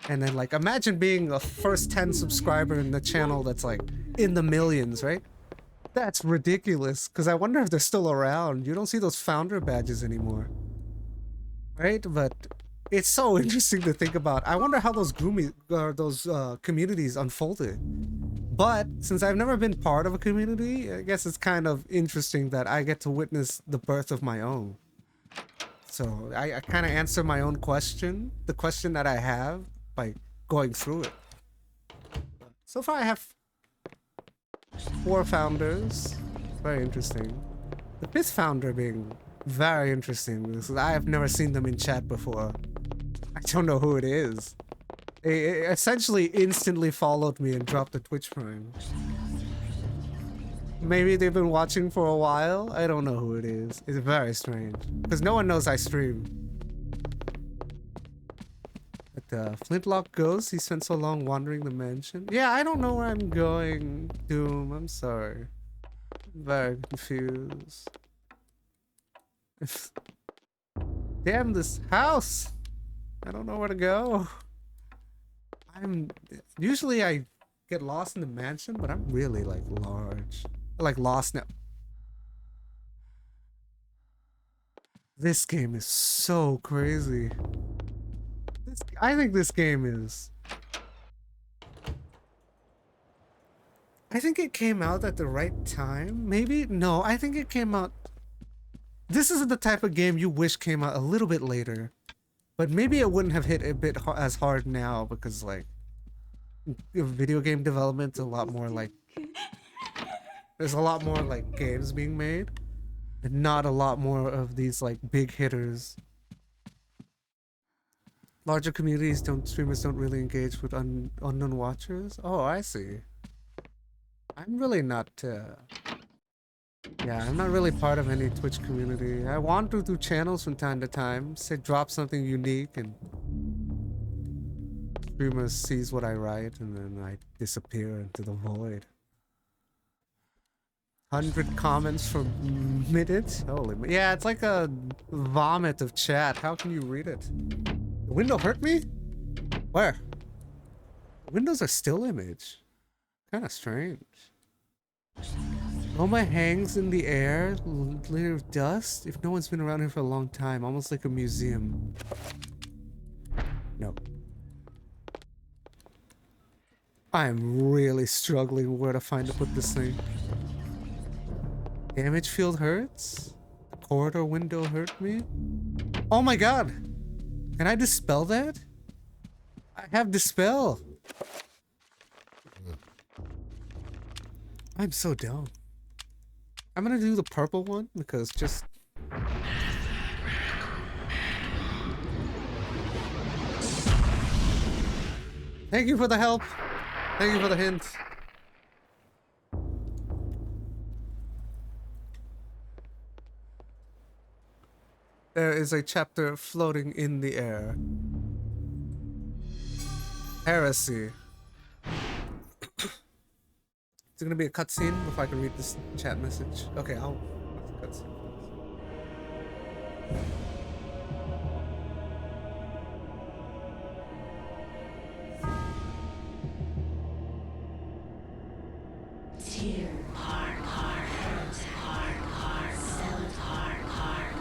And then, like, imagine being a first 10 subscriber in the channel that's, like, in the millions, right? That's ridiculous, because I wonder if they're still around. You don't see those founder badges anymore. Right? But it's so interesting to think about. I wonder how those communities unfolded. But since I've never been part of a community, I guess it's kind of interesting that I get to witness the birth of my own. So I kind of answer my own question, the question that I have, by going through it. So far I have 4 founders. Very interesting. The 5th founder being very interesting because I have never seen them in chat before. I don't know who it is. It essentially instantly followed me and dropped the Twitch Prime. Maybe they've been watching for a while. I don't know who it is. It's very strange because no one knows I stream. But Flintlock Ghost, he spent so long wandering the mansion. Yeah, I don't know where I'm going, Doom. I'm sorry. I'm very confused. Damn this house! I don't know where to go. Usually I get lost in the mansion, but I'm really like large. Like lost now. This game is so crazy. I think this game is... I think it came out at the right time, maybe? No, I think it came out... This is the type of game you wish came out a little bit later. But maybe it wouldn't have hit a bit as hard now because, like, video game development's a lot more, like... There's a lot more, like, games being made. And not a lot more of these, like, big hitters. Larger communities streamers don't really engage with unknown watchers? Oh, I see. I'm really not, yeah, I'm not really part of any Twitch community. I wander through channels from time to time, say drop something unique, and streamer sees what I write, and then I disappear into the void. 100 comments for minutes? Holy, yeah, it's like a vomit of chat. How can you read it? The window hurt me? Where? The windows are still image. Kind of strange. Oma hangs in the air, layer of dust. If no one's been around here for a long time, almost like a museum. No. I'm really struggling where to put this thing. Damage field hurts? The corridor window hurt me? Oh my god! Can I dispel that? I have dispel! I'm so dumb. I'm gonna do the purple one because just... Thank you for the help! Thank you for the hint. There is a chapter floating in the air. Heresy. Is it gonna be a cutscene before I can read this chat message? Okay, I'll watch the cutscene. Tear, hard, hard, hurt, hard, hard, sell it, hard, hard,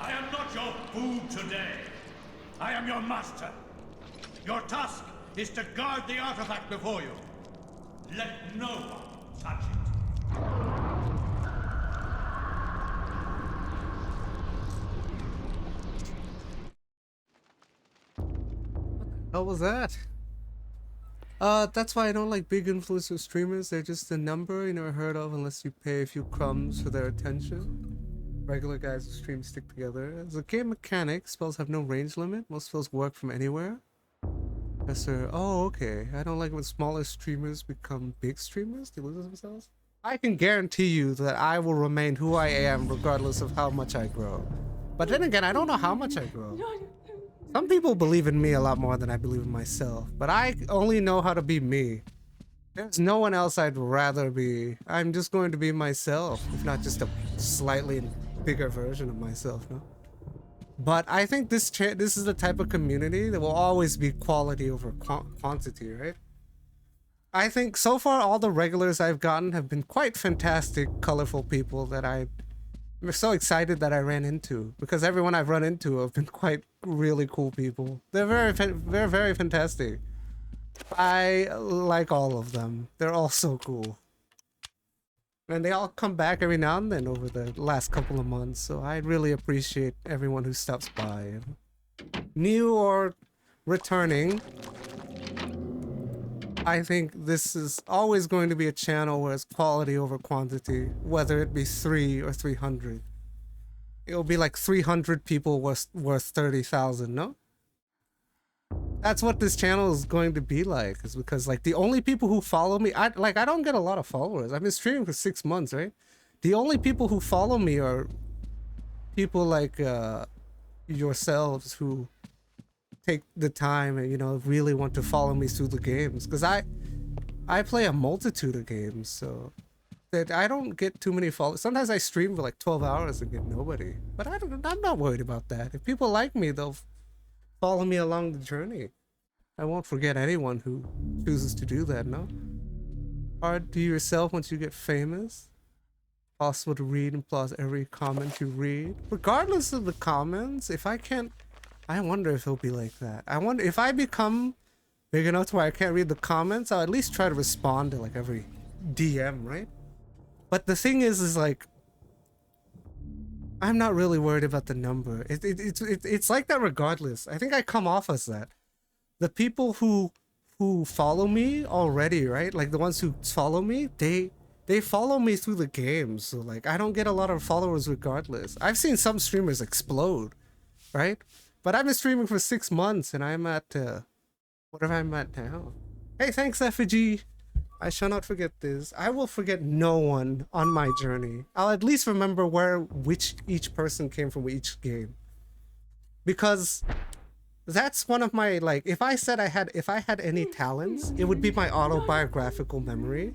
I am not your food today. I am your master. Your task is to guard the artifact before you. Let no one touch it. What was that? That's why I don't like big influencer streamers. They're just a number you never heard of unless you pay a few crumbs for their attention. Regular guys who stream stick together. As a game mechanic, spells have no range limit. Most spells work from anywhere. Professor, oh okay. I don't like when smaller streamers become big streamers. They lose themselves. I can guarantee you that I will remain who I am regardless of how much I grow. But then again, I don't know how much I grow. Some people believe in me a lot more than I believe in myself, but I only know how to be me. There's no one else I'd rather be. I'm just going to be myself, if not just a slightly bigger version of myself, no? But I think this is the type of community that will always be quality over quantity, right? I think so far all the regulars I've gotten have been quite fantastic, colorful people that I'm so excited that I ran into, because everyone I've run into have been quite really cool people. They're very fantastic. I like all of them. They're all so cool. And they all come back every now and then over the last couple of months, so I really appreciate everyone who stops by. New or returning, I think this is always going to be a channel where it's quality over quantity, whether it be 3 or 300. It'll be like 300 people worth 30,000, no? That's what this channel is going to be like, is because like the only people who follow me, I don't get a lot of followers. I've been streaming for 6 months, right? The only people who follow me are people like yourselves who take the time and, you know, really want to follow me through the games, because I play a multitude of games, so that I don't get too many followers. Sometimes I stream for like 12 hours and get nobody, but I'm not worried about that. If people like me, they'll follow me along the journey. I won't forget anyone who chooses to do that, no? Hard to yourself once you get famous. Possible to read and applause every comment you read. Regardless of the comments, if I can't... I wonder if it'll be like that. I wonder if I become big enough to where I can't read the comments, I'll at least try to respond to like every DM, right? But the thing is like, I'm not really worried about the number. It's like that regardless. I think I come off as that. The people who follow me already, right? Like the ones who follow me, they follow me through the games. So like I don't get a lot of followers regardless. I've seen some streamers explode, right? But I've been streaming for 6 months, and I'm at, whatever I'm at now. Hey, thanks, Effigy. I shall not forget this. I will forget no one on my journey. I'll at least remember which each person came from each game. Because that's one of my, like, if I had any talents, it would be my autobiographical memory.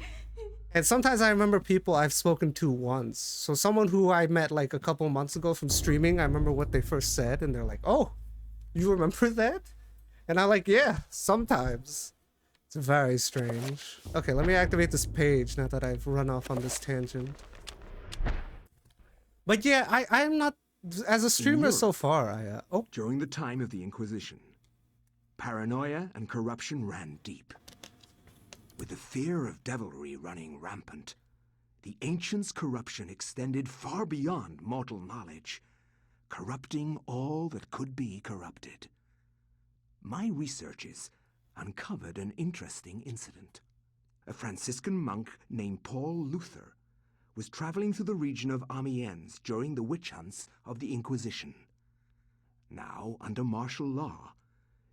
And sometimes I remember people I've spoken to once. So someone who I met like a couple months ago from streaming, I remember what they first said, and they're like, "Oh, you remember that?" And I'm like, "Yeah, sometimes." It's very strange. Okay, let me activate this page now that I've run off on this tangent. But yeah, I'm not, as a streamer so far, During the time of the Inquisition, paranoia and corruption ran deep. With the fear of devilry running rampant, the ancients' corruption extended far beyond mortal knowledge, corrupting all that could be corrupted. My researches uncovered an interesting incident. A Franciscan monk named Paul Luther was traveling through the region of Amiens during the witch hunts of the Inquisition. Now, under martial law,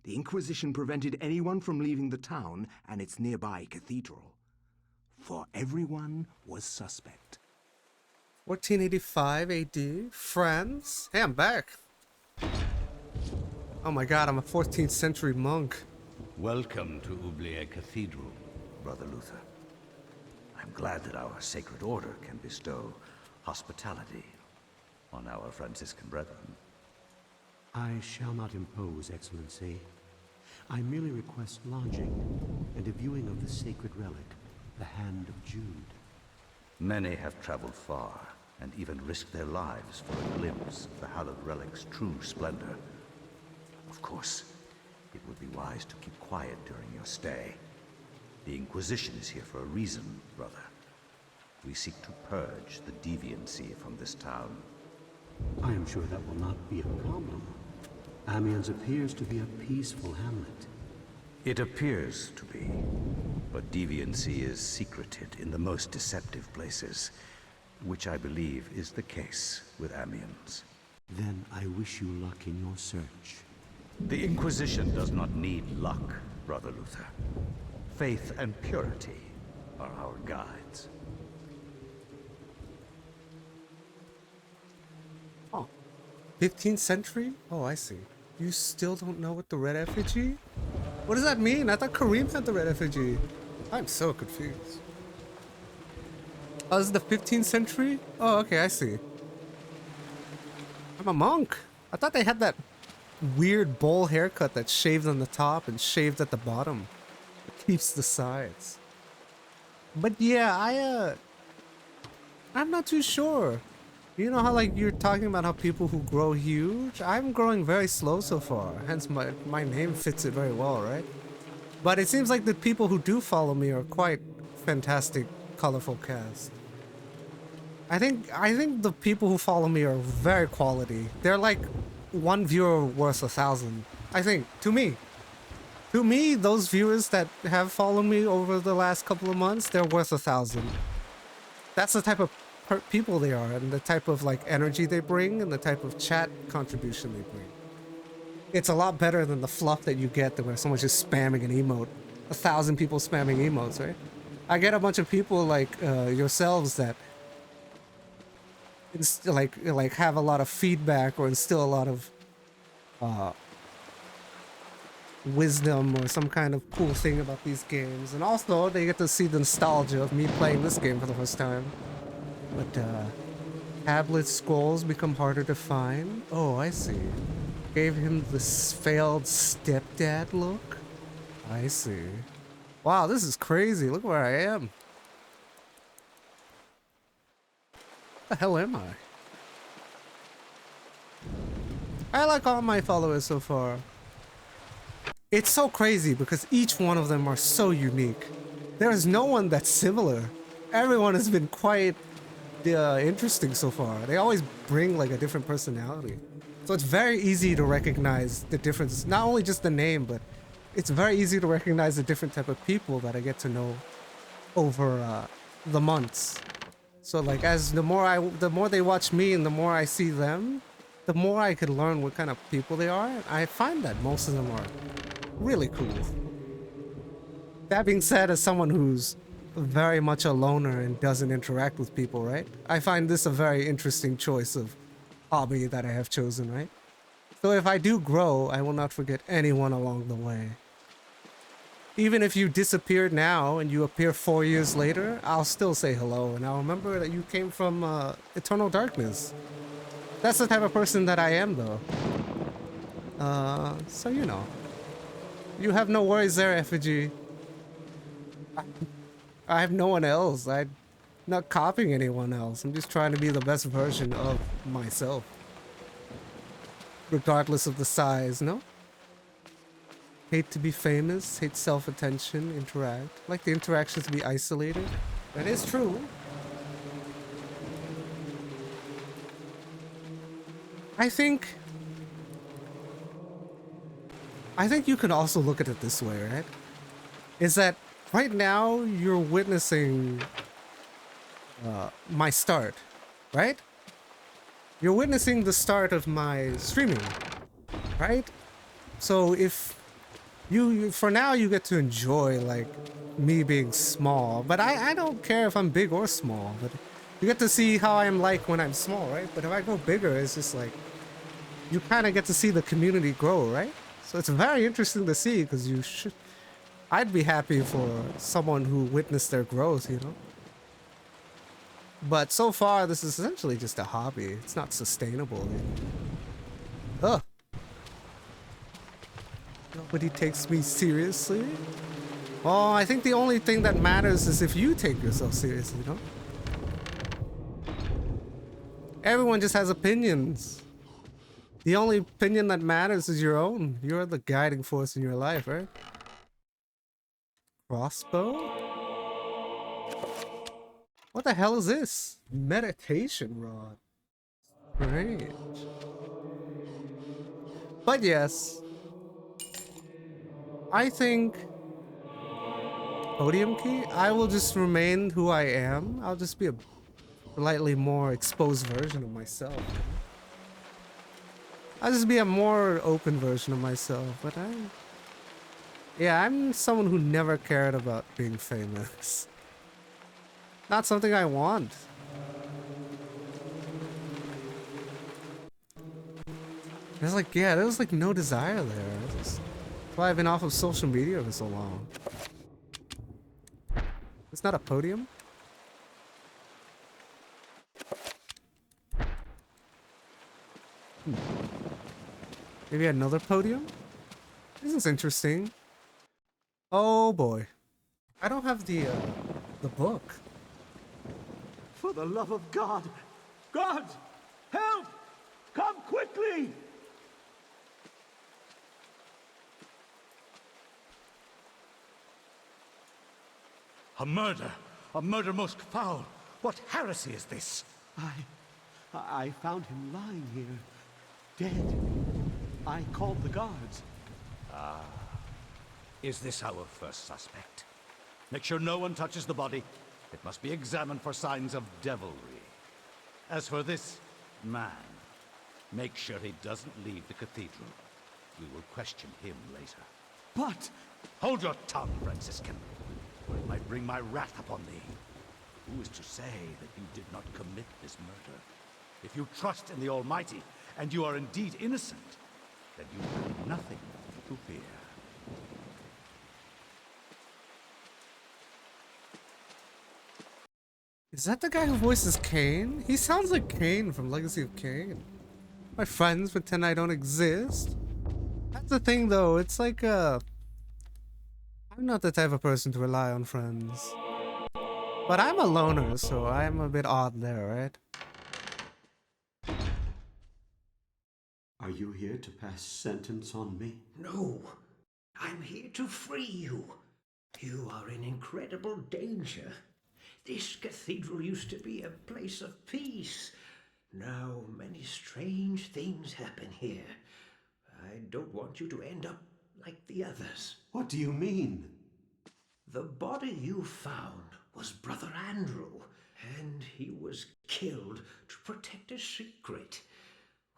the Inquisition prevented anyone from leaving the town and its nearby cathedral, for everyone was suspect. 1485 AD, France. Hey, I'm back. Oh my god, I'm a 14th century monk. Welcome to Oubliette Cathedral, Brother Luther. I'm glad that our sacred order can bestow hospitality on our Franciscan brethren. I shall not impose, Excellency. I merely request lodging and a viewing of the sacred relic, the Hand of Jude. Many have traveled far and even risked their lives for a glimpse of the hallowed relic's true splendor. Of course, it would be wise to keep quiet during your stay. The Inquisition is here for a reason, brother. We seek to purge the deviancy from this town. I am sure that will not be a problem. Amiens appears to be a peaceful hamlet. It appears to be, but deviancy is secreted in the most deceptive places, which I believe is the case with Amiens. Then I wish you luck in your search. The Inquisition does not need luck, Brother Luther. Faith and purity are our guides. Oh, 15th century? Oh, I see. You still don't know what the red effigy? What does that mean? I thought Kareem had the red effigy. I'm so confused. Oh, this is the 15th century? Oh, okay, I see. I'm a monk. I thought they had that weird bowl haircut that's shaved on the top and shaved at the bottom. It keeps the sides. But yeah, I'm not too sure. You know how like you're talking about how people who grow huge? I'm growing very slow so far, hence my name fits it very well, right? But it seems like the people who do follow me are quite fantastic, colorful cast. I think the people who follow me are very quality. They're like one viewer worth 1,000. I think, to me. To me, those viewers that have followed me over the last couple of months, they're worth 1,000. That's the type of people they are, and the type of like energy they bring, and the type of chat contribution they bring. It's a lot better than the fluff that you get where someone's just spamming an emote. 1,000 people spamming emotes, right? I get a bunch of people like yourselves that like have a lot of feedback or instill a lot of wisdom or some kind of cool thing about these games, and also they get to see the nostalgia of me playing this game for the first time. But tablet scrolls become harder to find. Oh, I see. Gave him this failed stepdad look. I see. Wow, this is crazy. Look where I am. What the hell am I? I like all my followers so far. It's so crazy because each one of them are so unique. There is no one that's similar. Everyone has been quite interesting so far. They always bring like a different personality. So it's very easy to recognize the difference. Not only just the name, but it's very easy to recognize the different type of people that I get to know over the months. So like as the more they watch me and the more I see them, the more I could learn what kind of people they are. I find that most of them are really cool. That being said, as someone who's very much a loner and doesn't interact with people, right? I find this a very interesting choice of hobby that I have chosen, right? So if I do grow, I will not forget anyone along the way. Even if you disappeared now and you appear 4 years later, I'll still say hello and I'll remember that you came from eternal darkness. That's the type of person that I am, though. So you know. You have no worries there, Effigy. I have no one else. I'm not copying anyone else. I'm just trying to be the best version of myself. Regardless of the size, no? Hate to be famous, hate self-attention, interact. Like the interactions to be isolated. That is true. I think you can also look at it this way, right? Is that right now you're witnessing my start, right? You're witnessing the start of my streaming, right? So if you for now you get to enjoy like me being small, but I don't care if I'm big or small, but you get to see how I'm like when I'm small, right? But if I go bigger, it's just like you kind of get to see the community grow, right? So it's very interesting to see because I'd be happy for someone who witnessed their growth, you know? But so far, this is essentially just a hobby. It's not sustainable. Ugh. Nobody takes me seriously? Well, I think the only thing that matters is if you take yourself seriously, you know? Everyone just has opinions. The only opinion that matters is your own. You're the guiding force in your life, right? Crossbow? What the hell is this? Meditation rod. Strange. But yes. I think... Podium key? I will just remain who I am. I'll just be a slightly more exposed version of myself. I'll just be a more open version of myself, but I'm someone who never cared about being famous. Not something I want. There's like, yeah, there was like no desire there. That's why I've been off of social media for so long. It's not a podium? Maybe another podium? This is interesting. Oh boy. I don't have the book. For the love of God! God! Help! Come quickly! A murder! A murder most foul! What heresy is this? I found him lying here, dead. I called the guards. Ah. Is this our first suspect? Make sure no one touches the body. It must be examined for signs of devilry. As for this man, make sure he doesn't leave the cathedral. We will question him later. But... Hold your tongue, Franciscan, or it might bring my wrath upon thee. Who is to say that you did not commit this murder? If you trust in the Almighty, and you are indeed innocent, then you have nothing to fear. Is that the guy who voices Kane? He sounds like Kane from Legacy of Kane. My friends pretend I don't exist. That's the thing though, it's like I'm not the type of person to rely on friends. But I'm a loner, so I'm a bit odd there, right? Are you here to pass sentence on me? No. I'm here to free you. You are in incredible danger. This cathedral used to be a place of peace. Now many strange things happen here. I don't want you to end up like the others. What do you mean? The body you found was Brother Andrew, and he was killed to protect a secret.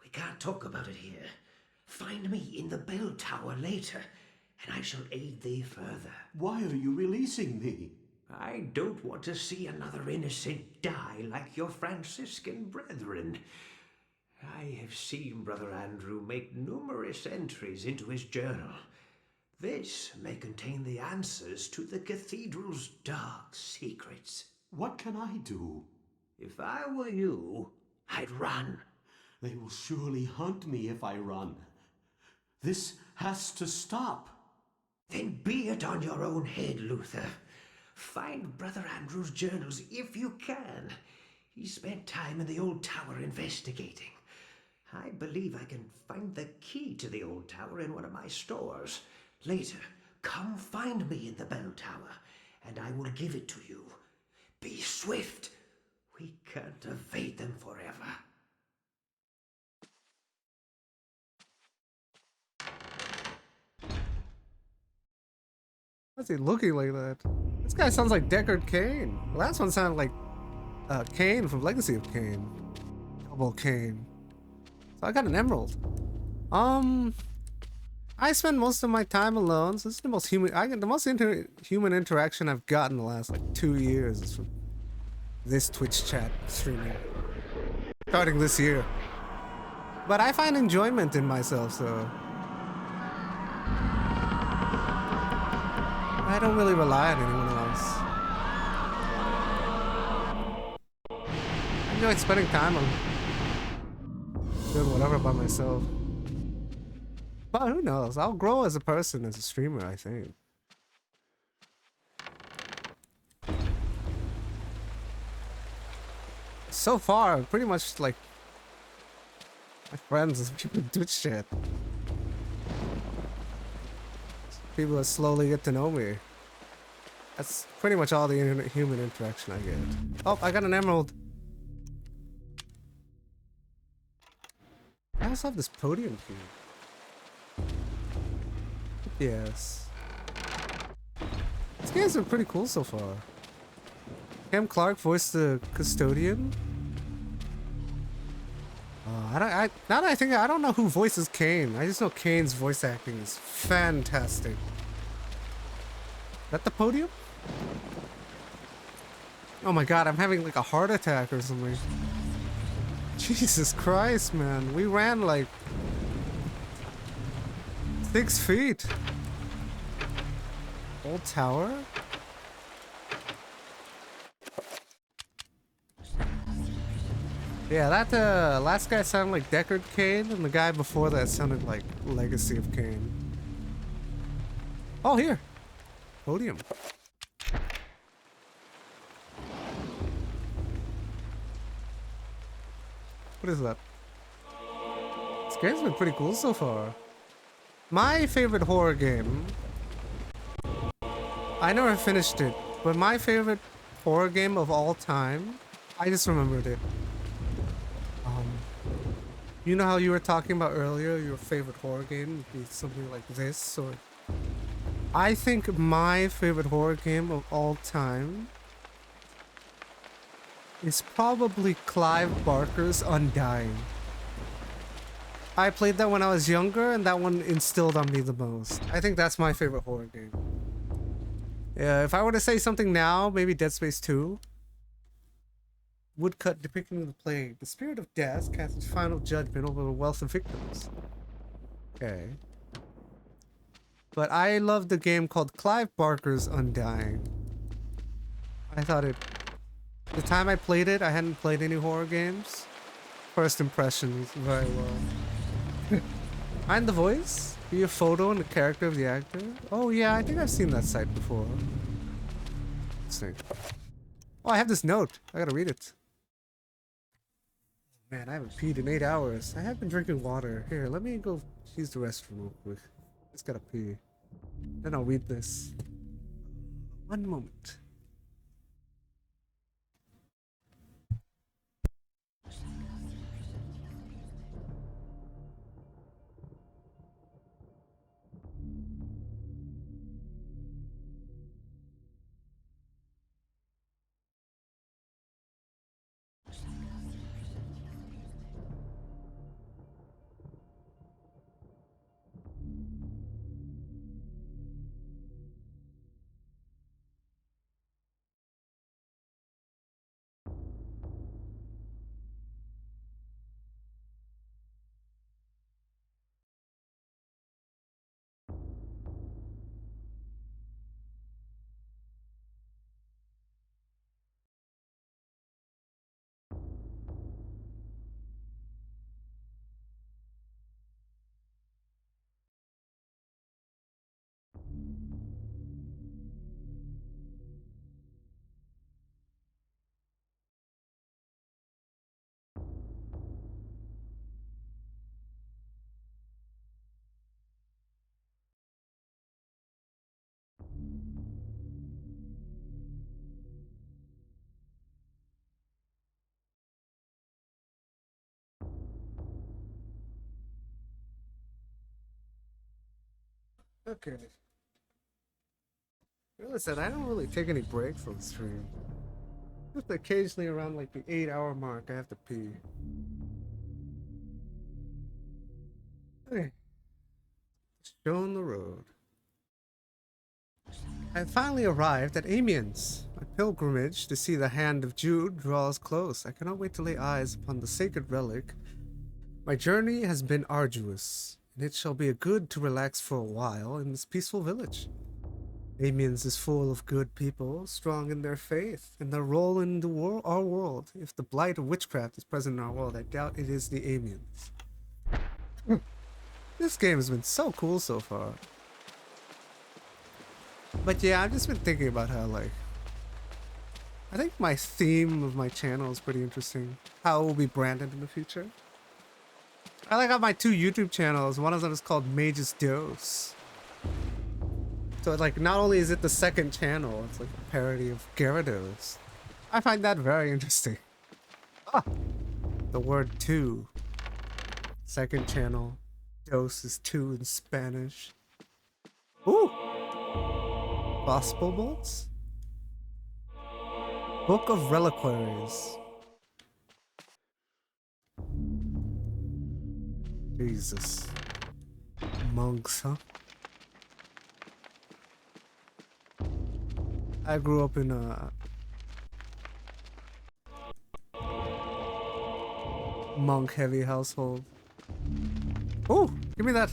We can't talk about it here. Find me in the bell tower later, and I shall aid thee further. Why are you releasing me? I don't want to see another innocent die like your Franciscan brethren. I have seen Brother Andrew make numerous entries into his journal. This may contain the answers to the cathedral's dark secrets. What can I do? If I were you, I'd run. They will surely hunt me if I run. This has to stop. Then be it on your own head, Luther. Find Brother Andrew's journals if you can. He spent time in the old tower investigating. I believe I can find the key to the old tower in one of my stores. Later, come find me in the bell tower, and I will give it to you. Be swift. We can't evade them forever. Why's he looking like that? This guy sounds like Deckard Cain. The last one sounded like Cain from Legacy of Cain. Double Cain. So I got an emerald. I spend most of my time alone, so this is the most human. The most human interaction I've gotten in the last like 2 years is from this Twitch chat streaming, starting this year. But I find enjoyment in myself, so I don't really rely on anyone else. I enjoy spending time on doing whatever by myself. But who knows? I'll grow as a person, as a streamer, I think. So far, pretty much like my friends and people in Twitch chat. People that slowly get to know me. That's pretty much all the human interaction I get. Oh, I got an emerald. I also have this podium key. Yes. This game's been pretty cool so far. Cam Clark voiced the custodian. Now that I think, I don't know who voices Kane. I just know Kane's voice acting is fantastic. Is that the podium? Oh my god, I'm having like a heart attack or something. Jesus Christ, man. We ran like 6 feet. Old tower? Yeah, that last guy sounded like Deckard Cain, and the guy before that sounded like Legacy of Cain. Oh, here. Podium. What is that? This game's been pretty cool so far. My favorite horror game, I never finished it, but my favorite horror game of all time, I just remembered it. You know how you were talking about earlier, your favorite horror game would be something like this, or... I think my favorite horror game of all time is probably Clive Barker's Undying. I played that when I was younger, and that one instilled on me the most. I think that's my favorite horror game. Yeah, if I were to say something now, maybe Dead Space 2. Woodcut depicting the plague. The spirit of death casts its final judgment over the wealth of victims. Okay. But I loved the game called Clive Barker's Undying. I thought it... The time I played it, I hadn't played any horror games. First impressions, very well. Find the voice? Be a photo and the character of the actor? Oh yeah, I think I've seen that site before. Let's see. Oh, I have this note. I gotta read it. Man, I haven't peed in 8 hours. I have been drinking water. Here, let me go use the restroom real quick. Just gotta pee. Then I'll read this. One moment. Okay. Listen, I don't really take any breaks on stream. Just occasionally around like the 8-hour mark, I have to pee. Okay. Show on the road. I finally arrived at Amiens. My pilgrimage to see the hand of Jude draws close. I cannot wait to lay eyes upon the sacred relic. My journey has been arduous, and it shall be good to relax for a while in this peaceful village. Amiens is full of good people, strong in their faith and their role in our world. If the blight of witchcraft is present in our world, I doubt it is the Amiens. This game has been so cool so far. But yeah, I've just been thinking about how, like, I think my theme of my channel is pretty interesting. How it will be branded in the future. I like how my 2 YouTube channels, one of them is called Mage's Dose. So like, not only is it the second channel, it's like a parody of Gyarados. I find that very interesting. Ah, the word 2. Second channel. Dose is 2 in Spanish. Ooh! Gospel bolts? Book of Reliquaries. Jesus. Monks, huh? I grew up in a monk-heavy household. Oh, give me that.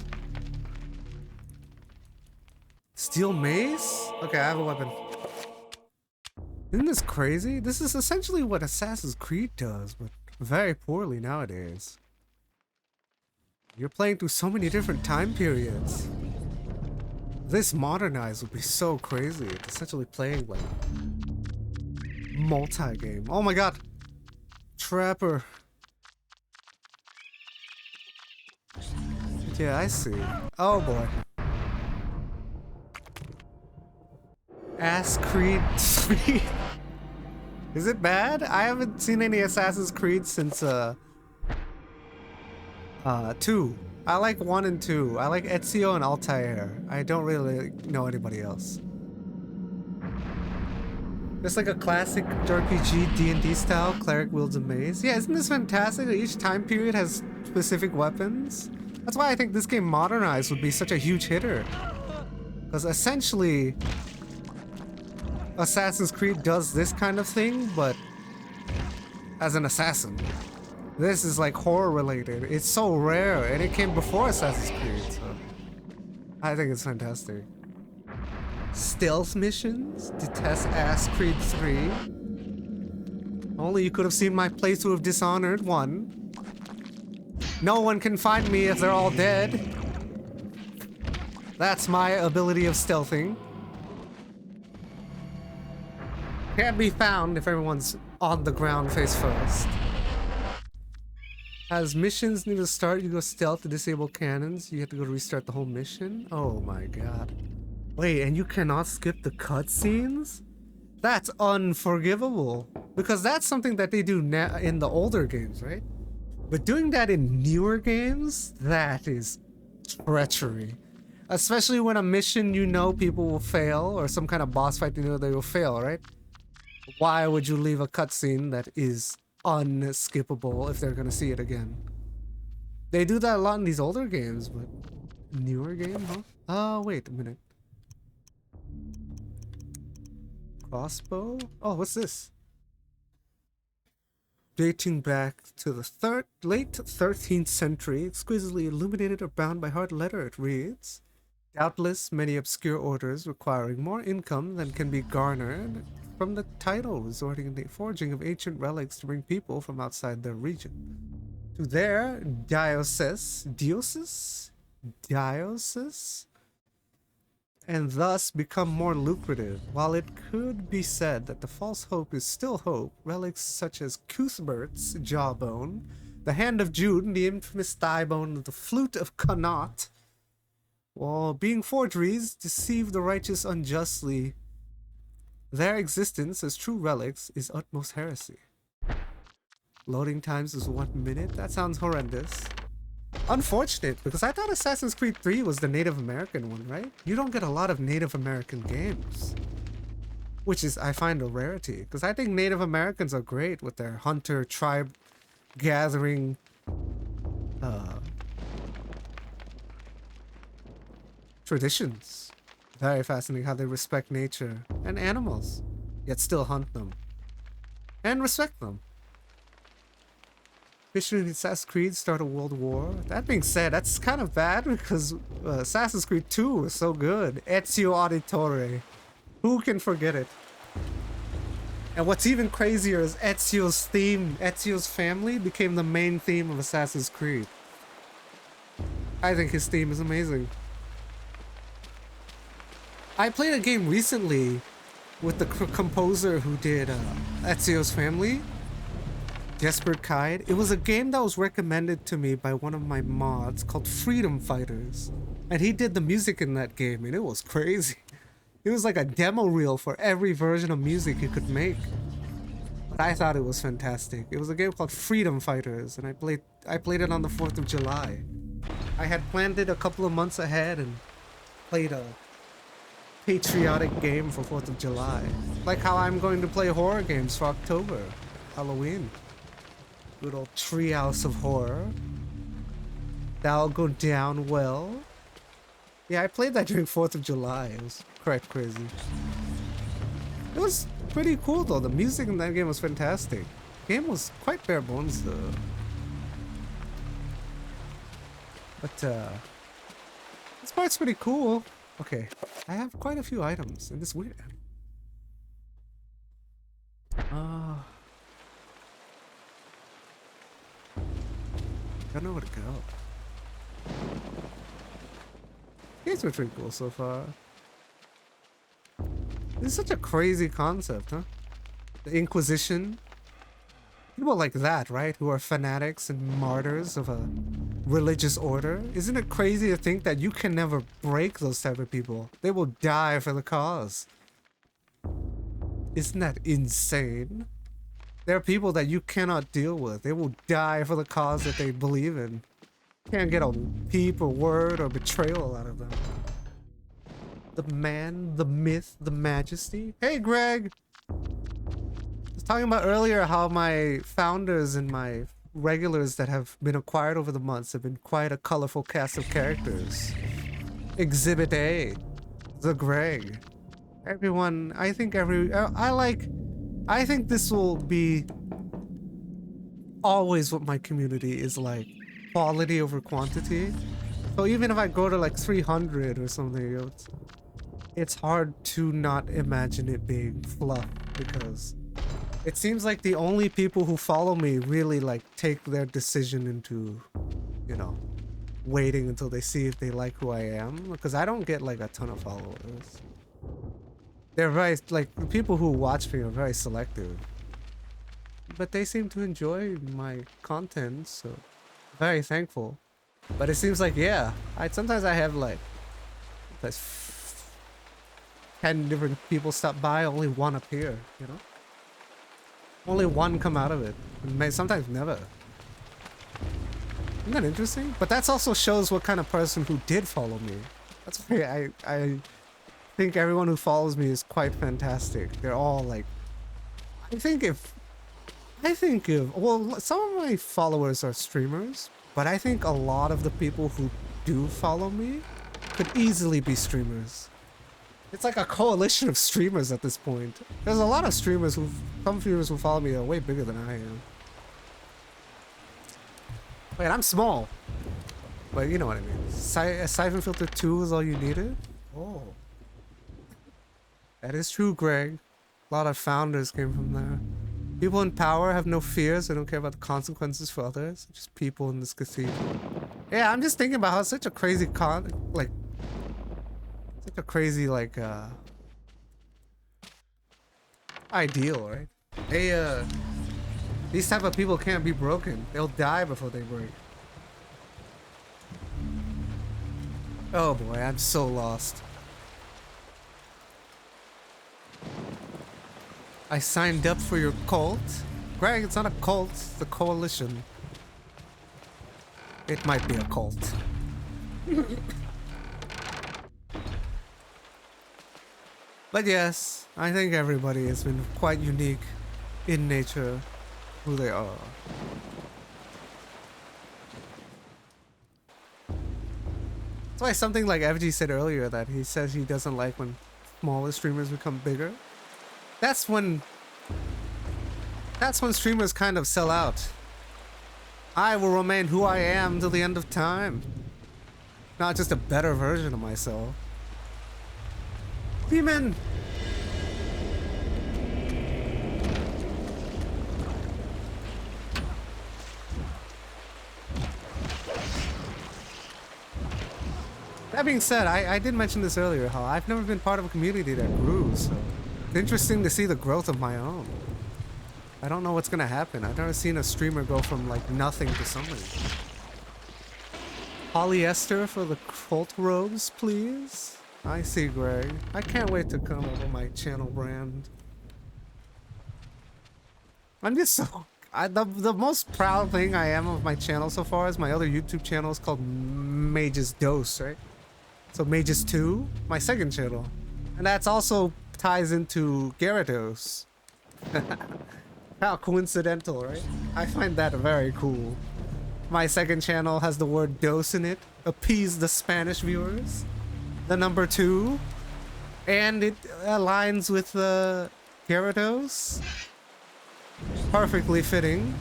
Steel mace? Okay, I have a weapon. Isn't this crazy? This is essentially what Assassin's Creed does, but very poorly nowadays. You're playing through so many different time periods. This modernized would be so crazy. It's essentially playing like multi-game. Oh my god! Trapper. Yeah, I see. Oh boy. Ass Creed 3. Is it bad? I haven't seen any Assassin's Creed since 2. I like 1 and 2. I like Ezio and Altair. I don't really know anybody else. It's like a classic RPG D&D style. Cleric wields a mace. Yeah, isn't this fantastic? Each time period has specific weapons. That's why I think this game modernized would be such a huge hitter. Because essentially, Assassin's Creed does this kind of thing, but as an assassin. This is like horror related. It's so rare, and it came before Assassin's Creed, so I think it's fantastic. Stealth missions? Detest Ass Creed 3. Only you could have seen my playthrough of Dishonored 1. No one can find me if they're all dead. That's my ability of stealthing. Can't be found if everyone's on the ground face first. As missions need to start, you go stealth to disable cannons. You have to go restart the whole mission. Oh my god. Wait, and you cannot skip the cutscenes? That's unforgivable. Because that's something that they do in the older games, right? But doing that in newer games, that is treachery. Especially when a mission you know people will fail, or some kind of boss fight you know they will fail, right? Why would you leave a cutscene that is unskippable if they're gonna see it again? They do that a lot in these older games, but newer game, huh? Oh, wait a minute. Crossbow? Oh, what's this? Dating back to the late 13th century, exquisitely illuminated or bound by hard letter, it reads, doubtless many obscure orders requiring more income than can be garnered from the title, resorting to the forging of ancient relics to bring people from outside their region to their diocese, and thus become more lucrative. While it could be said that the false hope is still hope, relics such as Cuthbert's jawbone, the hand of Jude, and the infamous thigh bone of the flute of Connaught, while being forgeries, deceive the righteous unjustly. Their existence as true relics is utmost heresy. Loading times is 1 minute? That sounds horrendous. unfortunate because I thought Assassin's Creed 3 was the Native American one, right? You don't get a lot of Native American games, which is, I find, a rarity because I think Native Americans are great with their hunter tribe gathering traditions. Very fascinating how they respect nature and animals, yet still hunt them and respect them. Fishing in Assassin's Creed start a world war. That being said, that's kind of bad because Assassin's Creed 2 was so good. Ezio Auditore. Who can forget it? And what's even crazier is Ezio's theme, Ezio's family, became the main theme of Assassin's Creed. I think his theme is amazing. I played a game recently with the composer who did Ezio's Family, Jesper Kide. It was a game that was recommended to me by one of my mods called Freedom Fighters. And he did the music in that game, and it was crazy. It was like a demo reel for every version of music you could make. But I thought it was fantastic. It was a game called Freedom Fighters, and I played it on the 4th of July. I had planned it a couple of months ahead and played a patriotic game for 4th of July. Like how I'm going to play horror games for October, Halloween. Good old treehouse of horror. That'll go down well. Yeah, I played that during 4th of July. It was quite crazy. It was pretty cool though. The music in that game was fantastic. The game was quite bare bones though. But this part's pretty cool. Okay, I have quite a few items in this weird. Don't know where to go. Game's been pretty cool so far. This is such a crazy concept, huh? The Inquisition. People like that, right? Who are fanatics and martyrs of a religious order. Isn't it crazy to think that you can never break those type of people? They will die for the cause. Isn't that insane? There are people that you cannot deal with. They will die for the cause that they believe in. Can't get a peep or word or betrayal out of them. The man, the myth, the majesty. Hey, Greg! I was talking about earlier how my founders and my regulars that have been acquired over the months have been quite a colorful cast of characters. Exhibit A, the Greg. Everyone, I think I think this will be always what my community is like. Quality over quantity. So even if I go to like 300 or something, it's hard to not imagine it being fluff because it seems like the only people who follow me really like take their decision into, you know, waiting until they see if they like who I am, because I don't get like a ton of followers. They're very, like, the people who watch me are very selective, but they seem to enjoy my content, so very thankful. But it seems like, yeah, sometimes I have like 10 different people stop by, only one appear, you know? Only one come out of it. Sometimes never. Isn't that interesting? But that also shows what kind of person who did follow me. That's why I think everyone who follows me is quite fantastic. They're all like, well, some of my followers are streamers, but I think a lot of the people who do follow me could easily be streamers. It's like a coalition of streamers at this point. There's a lot of streamers some streamers who follow me are way bigger than I am. Wait, I'm small. But you know what I mean. Siphon Filter 2 is all you needed? Oh. That is true, Greg. A lot of founders came from there. People in power have no fears. They don't care about the consequences for others. Just people in this cathedral. Yeah, I'm just thinking about how it's such a crazy ideal, right? These type of people can't be broken. They'll die before they break. Oh boy, I'm so lost. I signed up for your cult? Greg, it's not a cult, it's a coalition. it might be a cult. But yes, I think everybody has been quite unique in nature, who they are. That's why something like FG said earlier that he says he doesn't like when smaller streamers become bigger. That's when streamers kind of sell out. I will remain who I am till the end of time. Not just a better version of myself. Demon! That being said, I did mention this earlier, how I've never been part of a community that grew, so it's interesting to see the growth of my own. I don't know what's gonna happen. I've never seen a streamer go from like nothing to something. Polyester for the cult robes, please. I see, Greg. I can't wait to come up with my channel brand. I'm just so... the most proud thing I am of my channel so far is my other YouTube channel is called Mage's Dose, right? So Mage's 2, my second channel. And that's also ties into Gyarados. How coincidental, right? I find that very cool. My second channel has the word dose in it. Appease the Spanish viewers. The number 2. And it aligns with the Gyarados. Perfectly fitting.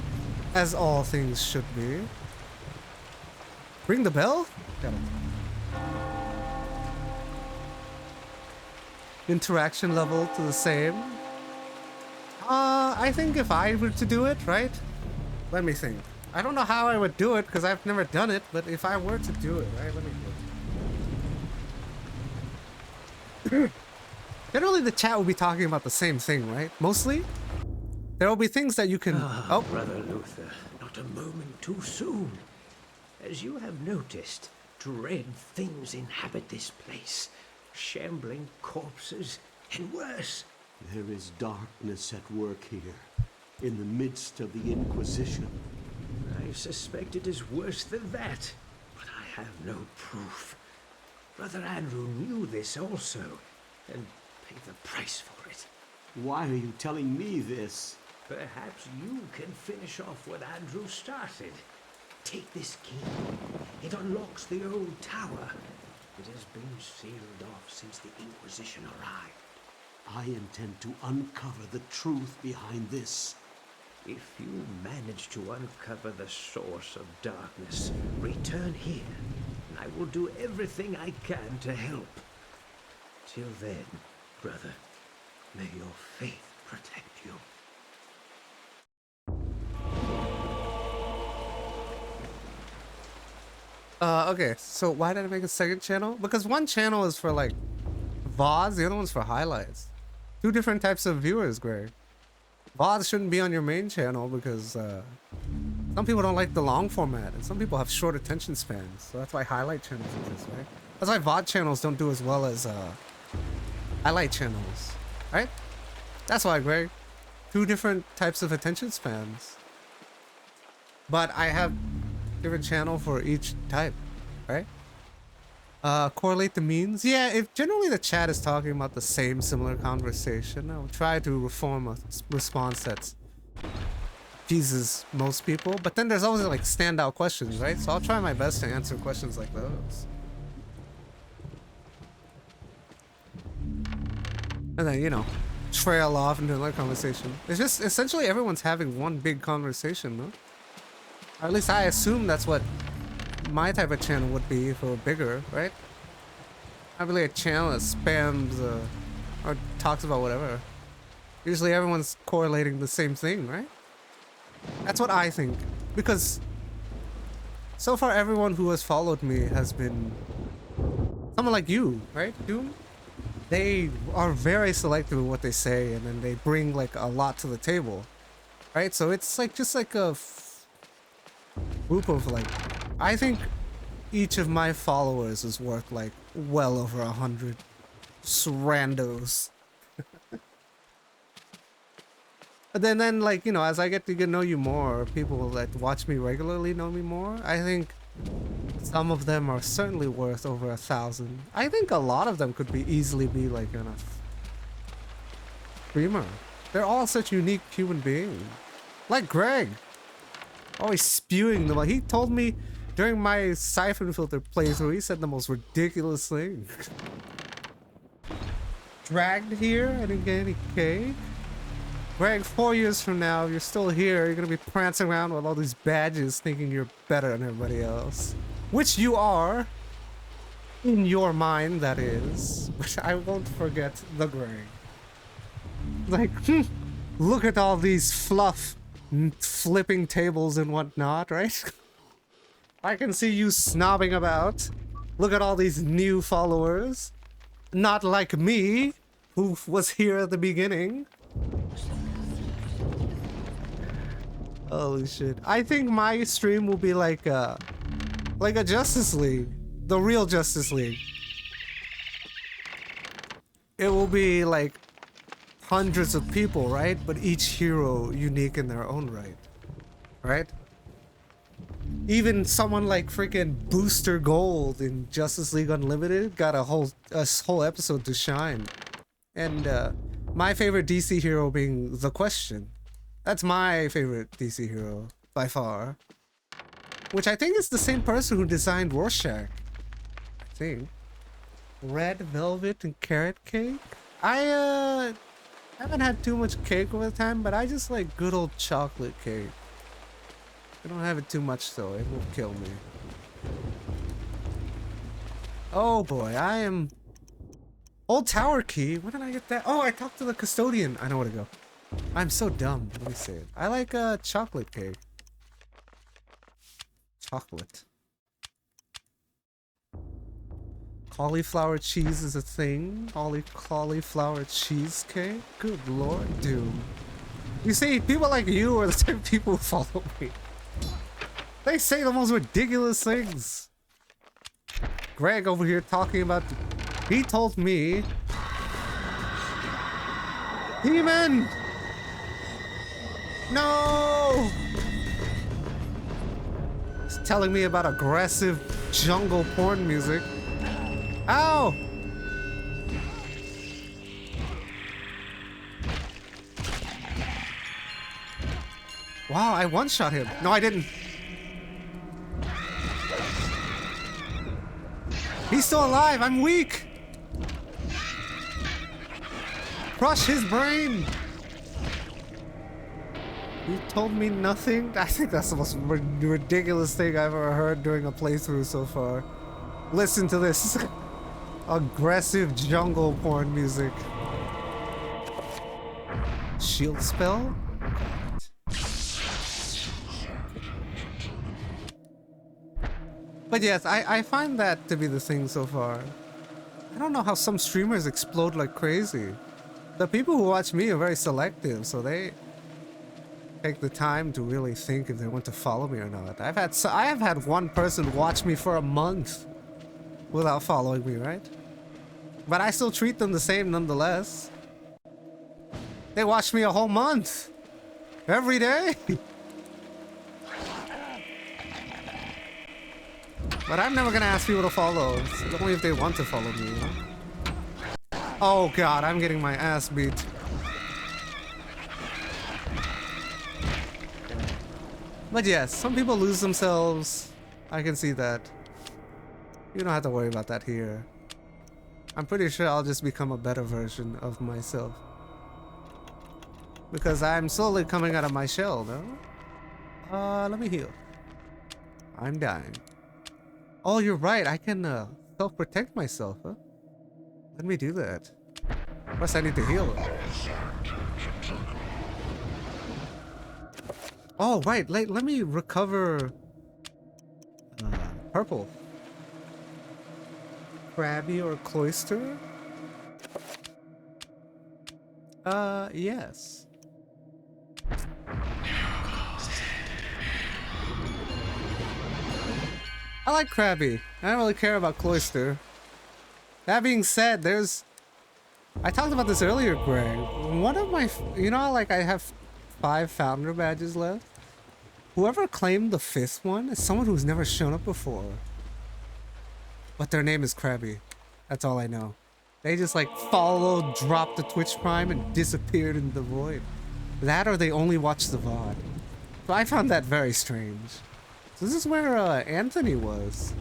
As all things should be. Ring the bell? Got it. Interaction level to the same. I think if I were to do it, right? Let me think. I don't know how I would do it because I've never done it, but if I were to do it, right? Let me do it. Generally, the chat will be talking about the same thing, right? Mostly. There will be things that you can... Oh, Brother Luther, not a moment too soon. As you have noticed, dread things inhabit this place. Shambling corpses, and worse. There is darkness at work here, in the midst of the Inquisition. I suspect it is worse than that, but I have no proof. Brother Andrew knew this also, and paid the price for it. Why are you telling me this? Perhaps you can finish off what Andrew started. Take this key. It unlocks the old tower. It has been sealed off since the Inquisition arrived. I intend to uncover the truth behind this. If you manage to uncover the source of darkness, return here, and I will do everything I can to help. Till then, brother, may your faith protect you. Okay, so why did I make a second channel? Because one channel is for like VODs, the other one's for highlights. Two different types of viewers, Greg. VODs shouldn't be on your main channel because some people don't like the long format and some people have short attention spans. So that's why highlight channels exist, right? That's why VOD channels don't do as well as highlight channels, right? That's why, Greg. Two different types of attention spans. But I have different channel for each type, right? Correlate the means. Yeah, if generally the chat is talking about the same similar conversation, I'll try to reform a response that's pleases most people. But then there's always like standout questions, right? So I'll try my best to answer questions like those. And then, you know, trail off into another conversation. It's just essentially everyone's having one big conversation, no? Or at least I assume that's what my type of channel would be if it were bigger, right? Not really a channel that spams or talks about whatever. Usually everyone's correlating the same thing, right? That's what I think. Because so far everyone who has followed me has been someone like you, right, Doom? They are very selective in what they say and then they bring like a lot to the table, right? So it's like just like a group of like, I think each of my followers is worth like well over 100 randos. But then like, you know, as I get to know you more, people that watch me regularly know me more, I think Some of them are certainly worth over 1,000. I think a lot of them could be easily be like a streamer. They're all such unique human beings. Like Greg. Always spewing them. He told me during my Siphon Filter playthrough, he said the most ridiculous thing. Dragged here, I didn't get any cake. Greg, 4 years from now, you're still here, you're gonna be prancing around with all these badges thinking you're better than everybody else. Which you are. In your mind, that is. But I won't forget the Greg. Like, look at all these flipping tables and whatnot, right? I can see you snobbing about. Look at all these new followers. Not like me, who was here at the beginning. Holy shit. I think my stream will be like a Justice League. The real Justice League. It will be like hundreds of people, right? But each hero unique in their own right. Right? Even someone like freaking Booster Gold in Justice League Unlimited got a whole episode to shine. And my favorite DC hero being The Question. That's my favorite DC hero by far. Which I think is the same person who designed Rorschach. I think. Red velvet and carrot cake? I haven't had too much cake over time, but I just like good old chocolate cake. I don't have it too much though, it will kill me. Oh boy, I am... Old Tower Key, when did I get that? Oh, I talked to the custodian. I know where to go. I'm so dumb, let me say it. I like chocolate cake. Chocolate. Cauliflower cheese is a thing. Cauliflower cheesecake? Good lord, Doom. You see, people like you are the type of people who follow me. They say the most ridiculous things. Greg over here talking about... He told me... Demon! No! He's telling me about aggressive jungle porn music. Ow! Wow, I one-shot him. No, I didn't. He's still alive. I'm weak. Crush his brain. You told me nothing? I think that's the most ridiculous thing I've ever heard during a playthrough so far. Listen to this. Aggressive jungle porn music. Shield spell? But yes, I find that to be the thing so far. I don't know how some streamers explode like crazy. The people who watch me are very selective, so they take the time to really think if they want to follow me or not. I have had one person watch me for a month without following me, right? But I still treat them the same nonetheless. They watch me a whole month. Every day. But I'm never gonna ask people to follow. It's only if they want to follow me, you know? Oh god, I'm getting my ass beat. But yes, some people lose themselves. I can see that. You don't have to worry about that here. I'm pretty sure I'll just become a better version of myself. Because I'm slowly coming out of my shell, no? Let me heal. I'm dying. Oh, you're right. I can self-protect myself, huh? Let me do that. First, I need to heal. Oh, right. Let me recover purple. Krabby or Cloister? Yes. I like Krabby. I don't really care about Cloister. That being said, I talked about this earlier, Greg. One of my... You know, like, I have 5 founder badges left? Whoever claimed the 5th one is someone who's never shown up before. But their name is Krabby. That's all I know. They just like followed, dropped the Twitch Prime, and disappeared in the void. That or they only watched the VOD. So I found that very strange. So this is where Anthony was.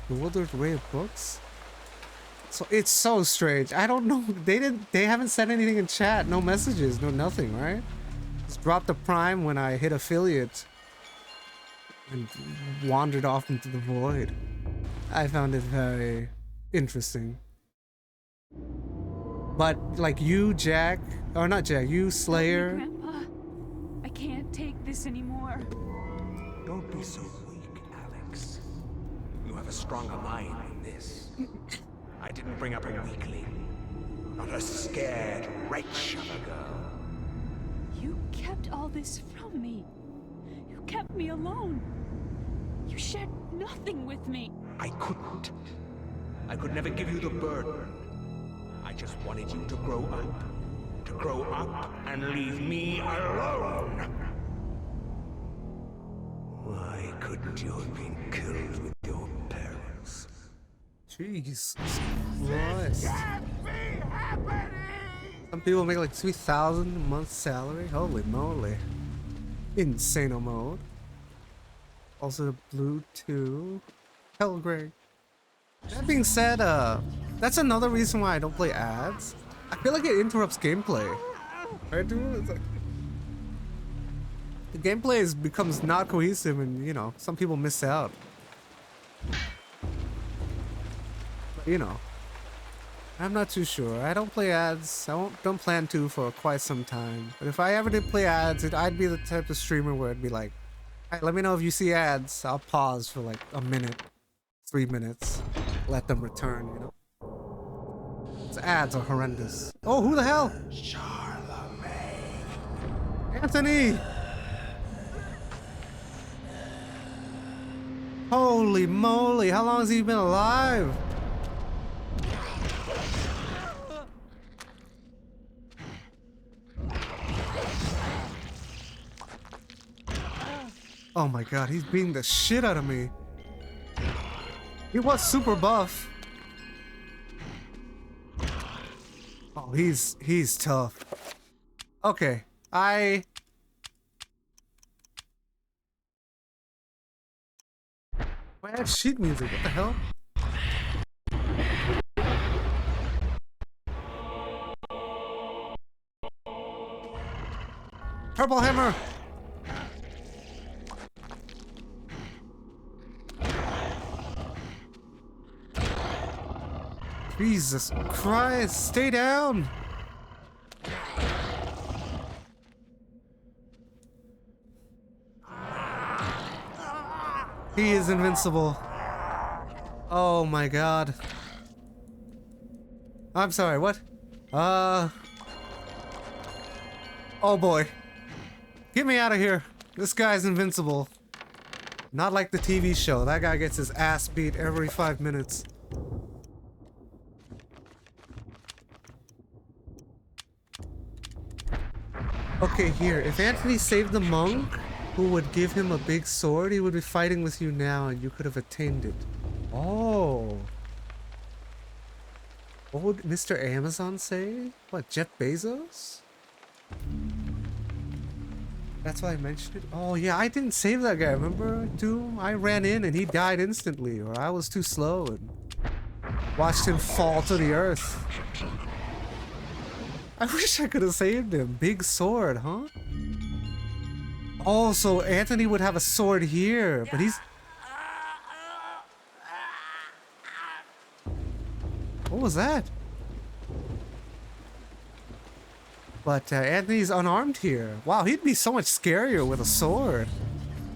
The Bewildered Way of Books? So it's so strange. I don't know. They haven't said anything in chat. No messages, no nothing, right? Just dropped the Prime when I hit affiliate. And wandered off into the void. I found it very interesting. But like you, Jack, or not Jack, you, Slayer. Grandpa, I can't take this anymore. Don't be so weak, Alex. You have a stronger mind than this. I didn't bring up a weakling, not a scared wretch of a girl. You kept all this from me. You kept me alone. You shared nothing with me. I couldn't. I could never give you the burden. I just wanted you to grow up. To grow up and leave me alone. Why couldn't you have been killed with your parents? Jesus Christ. Some people make like 3,000 a month salary. Holy moly. Insano mode. Also the blue 2. Hell gray. That being said, that's another reason why I don't play ads. I feel like it interrupts gameplay. Right, dude? It's like the gameplay becomes not cohesive, and you know, some people miss out. But, you know, I'm not too sure. I don't play ads. I don't plan to for quite some time. But if I ever did play ads, I'd be the type of streamer where it'd be like, "Alright, let me know if you see ads." I'll pause for like a minute, 3 minutes, let them return, you know? These ads are horrendous. Oh, who the hell? Charlemagne. Anthony! Holy moly, how long has he been alive? Oh my god, he's beating the shit out of me. He was super buff. Oh, he's tough. Okay, Why I have sheet music? What the hell? Purple hammer! Jesus Christ, stay down! He is invincible. Oh my god. I'm sorry, what? Oh boy. Get me out of here. This guy's invincible. Not like the TV show. That guy gets his ass beat every 5 minutes. Okay, here. If Anthony saved the monk who would give him a big sword, he would be fighting with you now and you could have attained it. Oh. What would Mr. Amazon say? What, Jeff Bezos? That's why I mentioned it? Oh yeah, I didn't save that guy, remember? Doom? I ran in and he died instantly, or I was too slow and watched him fall to the earth. I wish I could have saved him. Big sword, huh? Oh, so Anthony would have a sword here, but he's... What was that? But Anthony's unarmed here. Wow, he'd be so much scarier with a sword.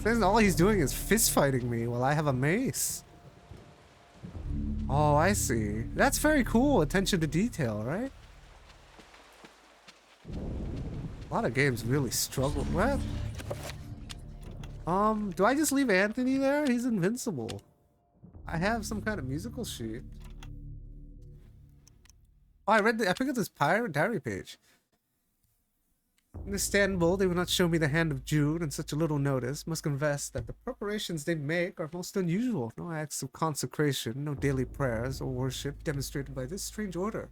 Since all he's doing is fist fighting me while I have a mace. Oh, I see. That's very cool. Attention to detail, right? A lot of games really struggle. What? Do I just leave Anthony there? He's invincible. I have some kind of musical sheet. Oh, I picked up this pirate diary page. Understandable, they would not show me the hand of Jude on such a little notice. Must confess that the preparations they make are most unusual. No acts of consecration, no daily prayers or worship demonstrated by this strange order.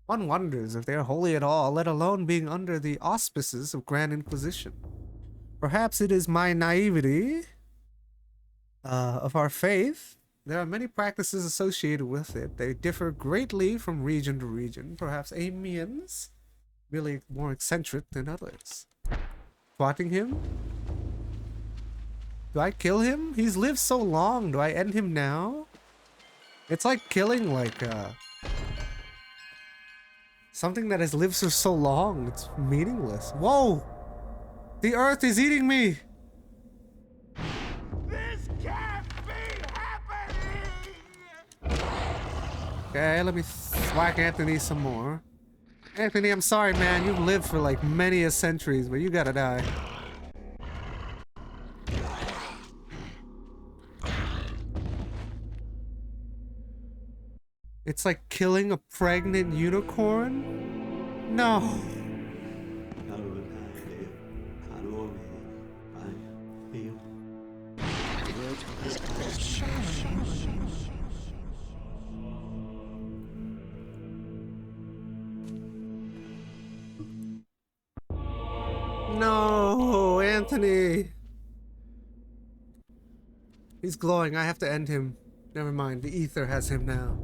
One wonders if they are holy at all, let alone being under the auspices of Grand Inquisition. Perhaps it is my naivety of our faith. There are many practices associated with it. They differ greatly from region to region. Perhaps Amiens really more eccentric than others. Swatting him? Do I kill him? He's lived so long. Do I end him now? It's like killing something that has lived for so long. It's meaningless. Whoa! The earth is eating me! This can't be happening! Okay, let me whack Anthony some more. Anthony, I'm sorry, man. You've lived for like many a centuries, but you gotta die. It's like killing a pregnant unicorn? No. No, Anthony. He's glowing. I have to end him. Never mind. The ether has him now.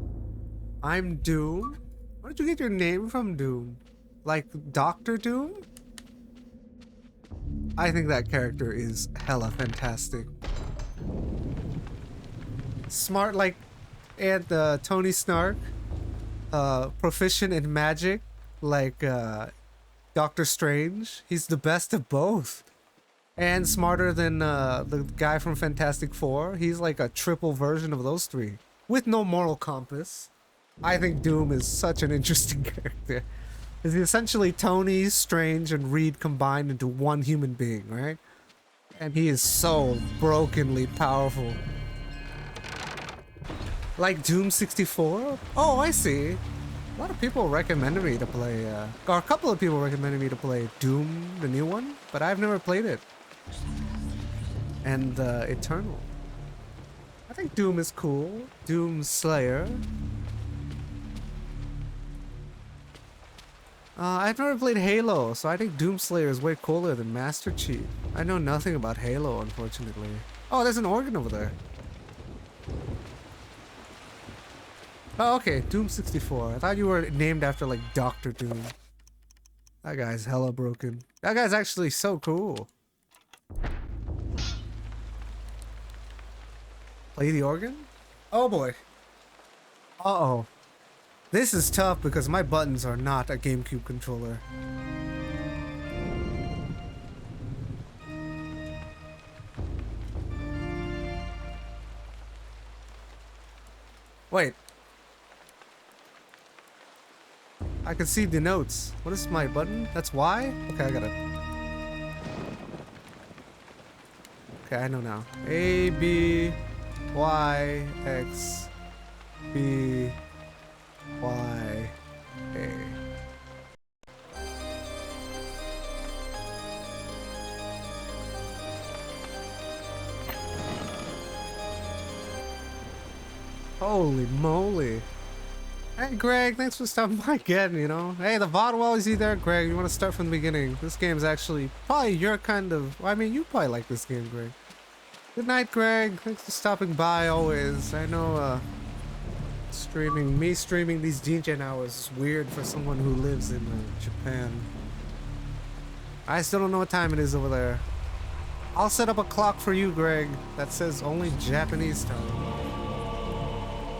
I'm Doom? Where did you get your name from, Doom? Like Dr. Doom? I think that character is hella fantastic. Smart like Tony Stark. Proficient in magic like Doctor Strange. He's the best of both. And smarter than the guy from Fantastic Four. He's like a triple version of those three. With no moral compass. I think Doom is such an interesting character. He's essentially Tony, Strange, and Reed combined into one human being, right? And he is so brokenly powerful. Like Doom 64? Oh, I see. A lot of people recommended me to play, or a couple of people recommended me to play Doom, the new one, but I've never played it. And Eternal. I think Doom is cool. Doom Slayer. I've never played Halo, so I think Doom Slayer is way cooler than Master Chief. I know nothing about Halo, unfortunately. Oh, there's an organ over there. Oh, okay, Doom 64. I thought you were named after, like, Dr. Doom. That guy's hella broken. That guy's actually so cool. Play the organ? Oh boy. Uh-oh. This is tough because my buttons are not a GameCube controller. Wait. I can see the notes. What is my button? That's Y? Okay, I got it. Okay, I know now. A, B, Y, X, B, Y, A. Holy moly. Hey Greg, thanks for stopping by again, you know. Hey, the VOD while is there, Greg. You want to start from the beginning? This game's actually probably your kind of... I mean, you probably like this game, Greg. Good night, Greg. Thanks for stopping by always. I know, streaming these Jinjen hours is weird for someone who lives in Japan. I still don't know what time it is over there. I'll set up a clock for you, Greg, that says only Japanese time.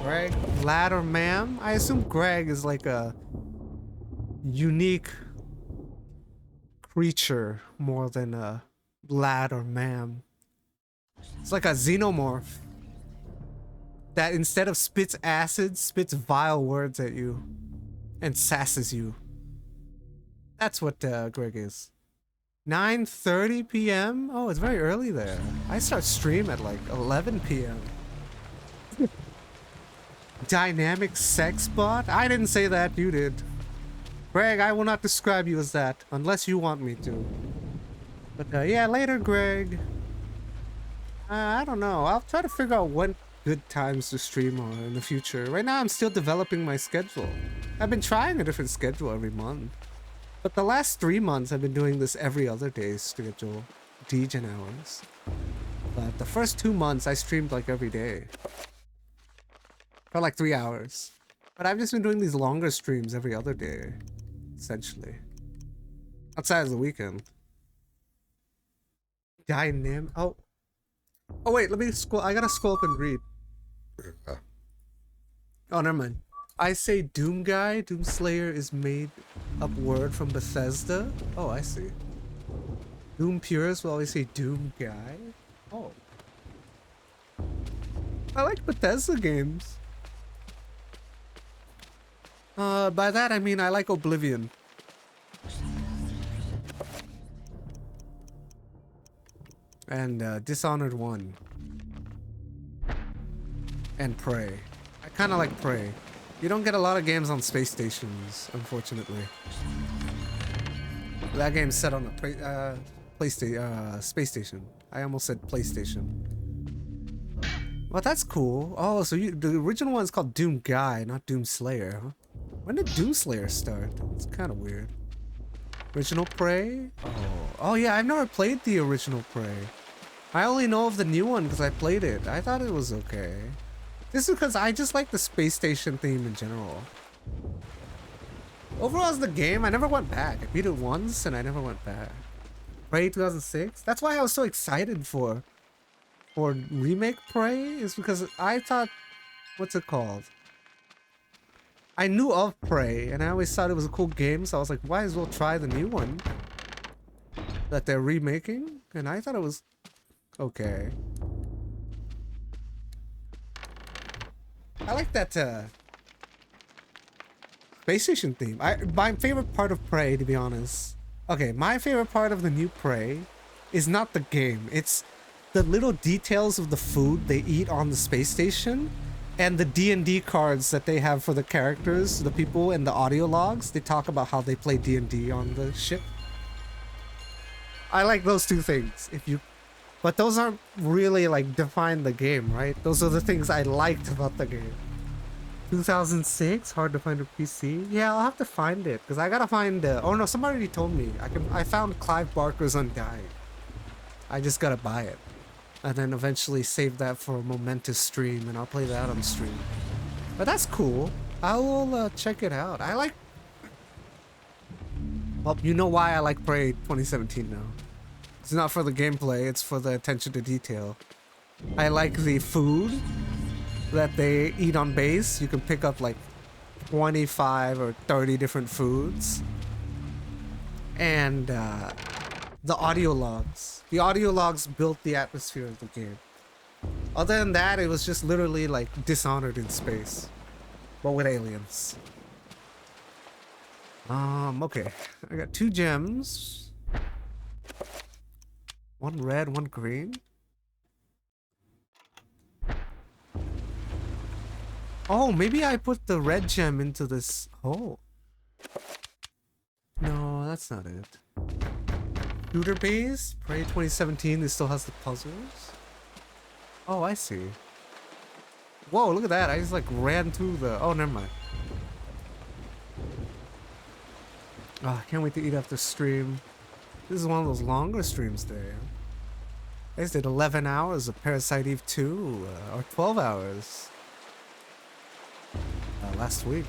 Greg, lad or ma'am? I assume Greg is like a unique creature more than a lad or ma'am. It's like a xenomorph that instead of spits acid, spits vile words at you and sasses you. That's what Greg is. 9:30 p.m.? Oh, it's very early there. I start stream at like 11 p.m. Dynamic sex bot? I didn't say that, you did. Greg, I will not describe you as that unless you want me to. But yeah, later, Greg. I don't know. I'll try to figure out when good times to stream are in the future. Right now, I'm still developing my schedule. I've been trying a different schedule every month. But the last 3 months, I've been doing this every other day schedule. Degen hours. But the first 2 months, I streamed like every day. For like 3 hours. But I've just been doing these longer streams every other day. Essentially. Outside of the weekend. Dynam. Oh. Oh wait, let me scroll. I gotta scroll up and read. Oh, never mind. I say Doom Guy. Doomslayer is made up word from Bethesda. Oh, I see. Doom purists will always say Doom Guy. Oh. I like Bethesda games. By that I mean I like Oblivion. And Dishonored 1. And Prey. I kinda like Prey. You don't get a lot of games on space stations, unfortunately. That game's set on a space station. I almost said PlayStation. Well, that's cool. Oh, so the original one's called Doom Guy, not Doom Slayer, huh? When did Doom Slayer start? It's kind of weird. Original Prey? Oh yeah, I've never played the original Prey. I only know of the new one because I played it. I thought it was okay. This is because I just like the space station theme in general. Overall, as the game, I never went back. I beat it once and I never went back. Prey 2006? That's why I was so excited for remake Prey, is because I thought, what's it called? I knew of Prey and I always thought it was a cool game, so I was like, why as well try the new one that they're remaking? And I thought it was okay. I like that space station theme. My favorite part of Prey, to be honest. Okay, my favorite part of the new Prey is not the game. It's the little details of the food they eat on the space station and the D&D cards that they have for the characters, the people, and the audio logs. They talk about how they play D&D on the ship. I like those two things. But those aren't really like define the game, right? Those are the things I liked about the game. 2006, hard to find a PC. Yeah, I'll have to find it because I gotta find. Oh no, somebody already told me. I found Clive Barker's Undying. I just gotta buy it, and then eventually save that for a momentous stream, and I'll play that on stream. But that's cool. I will check it out. I like. Well, you know why I like Prey 2017 now. It's not for the gameplay, it's for the attention to detail. I like the food that they eat on base. You can pick up like 25 or 30 different foods. And the audio logs. The audio logs built the atmosphere of the game. Other than that, it was just literally like Dishonored in space. But with aliens. Okay. I got 2 gems. One red, one green. Oh, maybe I put the red gem into this hole. No, that's not it. Shooter base, Prey 2017, this still has the puzzles. Oh, I see. Whoa, look at that. I just like ran through the... Oh, never mind. Oh, I can't wait to eat after stream. This is one of those longer streams there. I just did 11 hours of Parasite Eve 2, or 12 hours. Last week.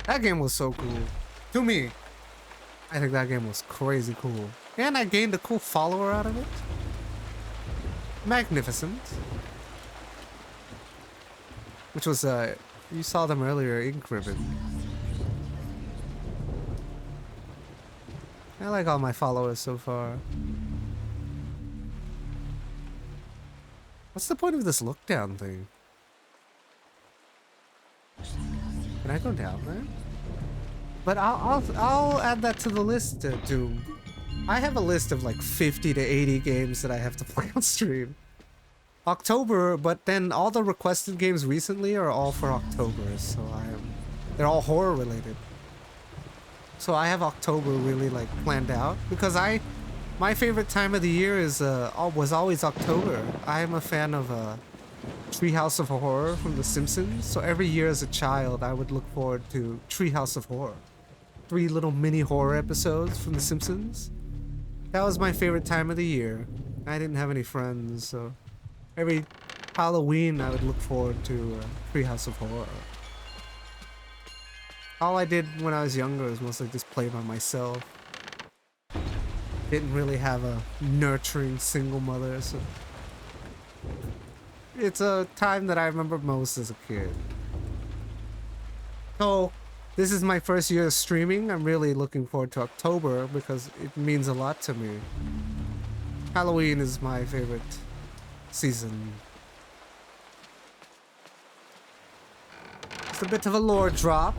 That game was so cool. To me. I think that game was crazy cool. And I gained a cool follower out of it. Magnificent. Which was, you saw them earlier, Ink Ribbon. I like all my followers so far. What's the point of this look down thing? Can I go down there? But I'll add that to the list, Doom. I have a list of like 50 to 80 games that I have to play on stream. October, but then all the requested games recently are all for October, so they're all horror related. So I have October really like planned out because my favorite time of the year is was always October. I am a fan of Treehouse of Horror from The Simpsons. So every year as a child, I would look forward to Treehouse of Horror. 3 little mini horror episodes from The Simpsons. That was my favorite time of the year. I didn't have any friends, so every Halloween I would look forward to Treehouse of Horror. All I did when I was younger was mostly just play by myself. Didn't really have a nurturing single mother, so it's a time that I remember most as a kid. So this is my first year of streaming. I'm really looking forward to October because it means a lot to me. Halloween is my favorite season. It's a bit of a lore drop.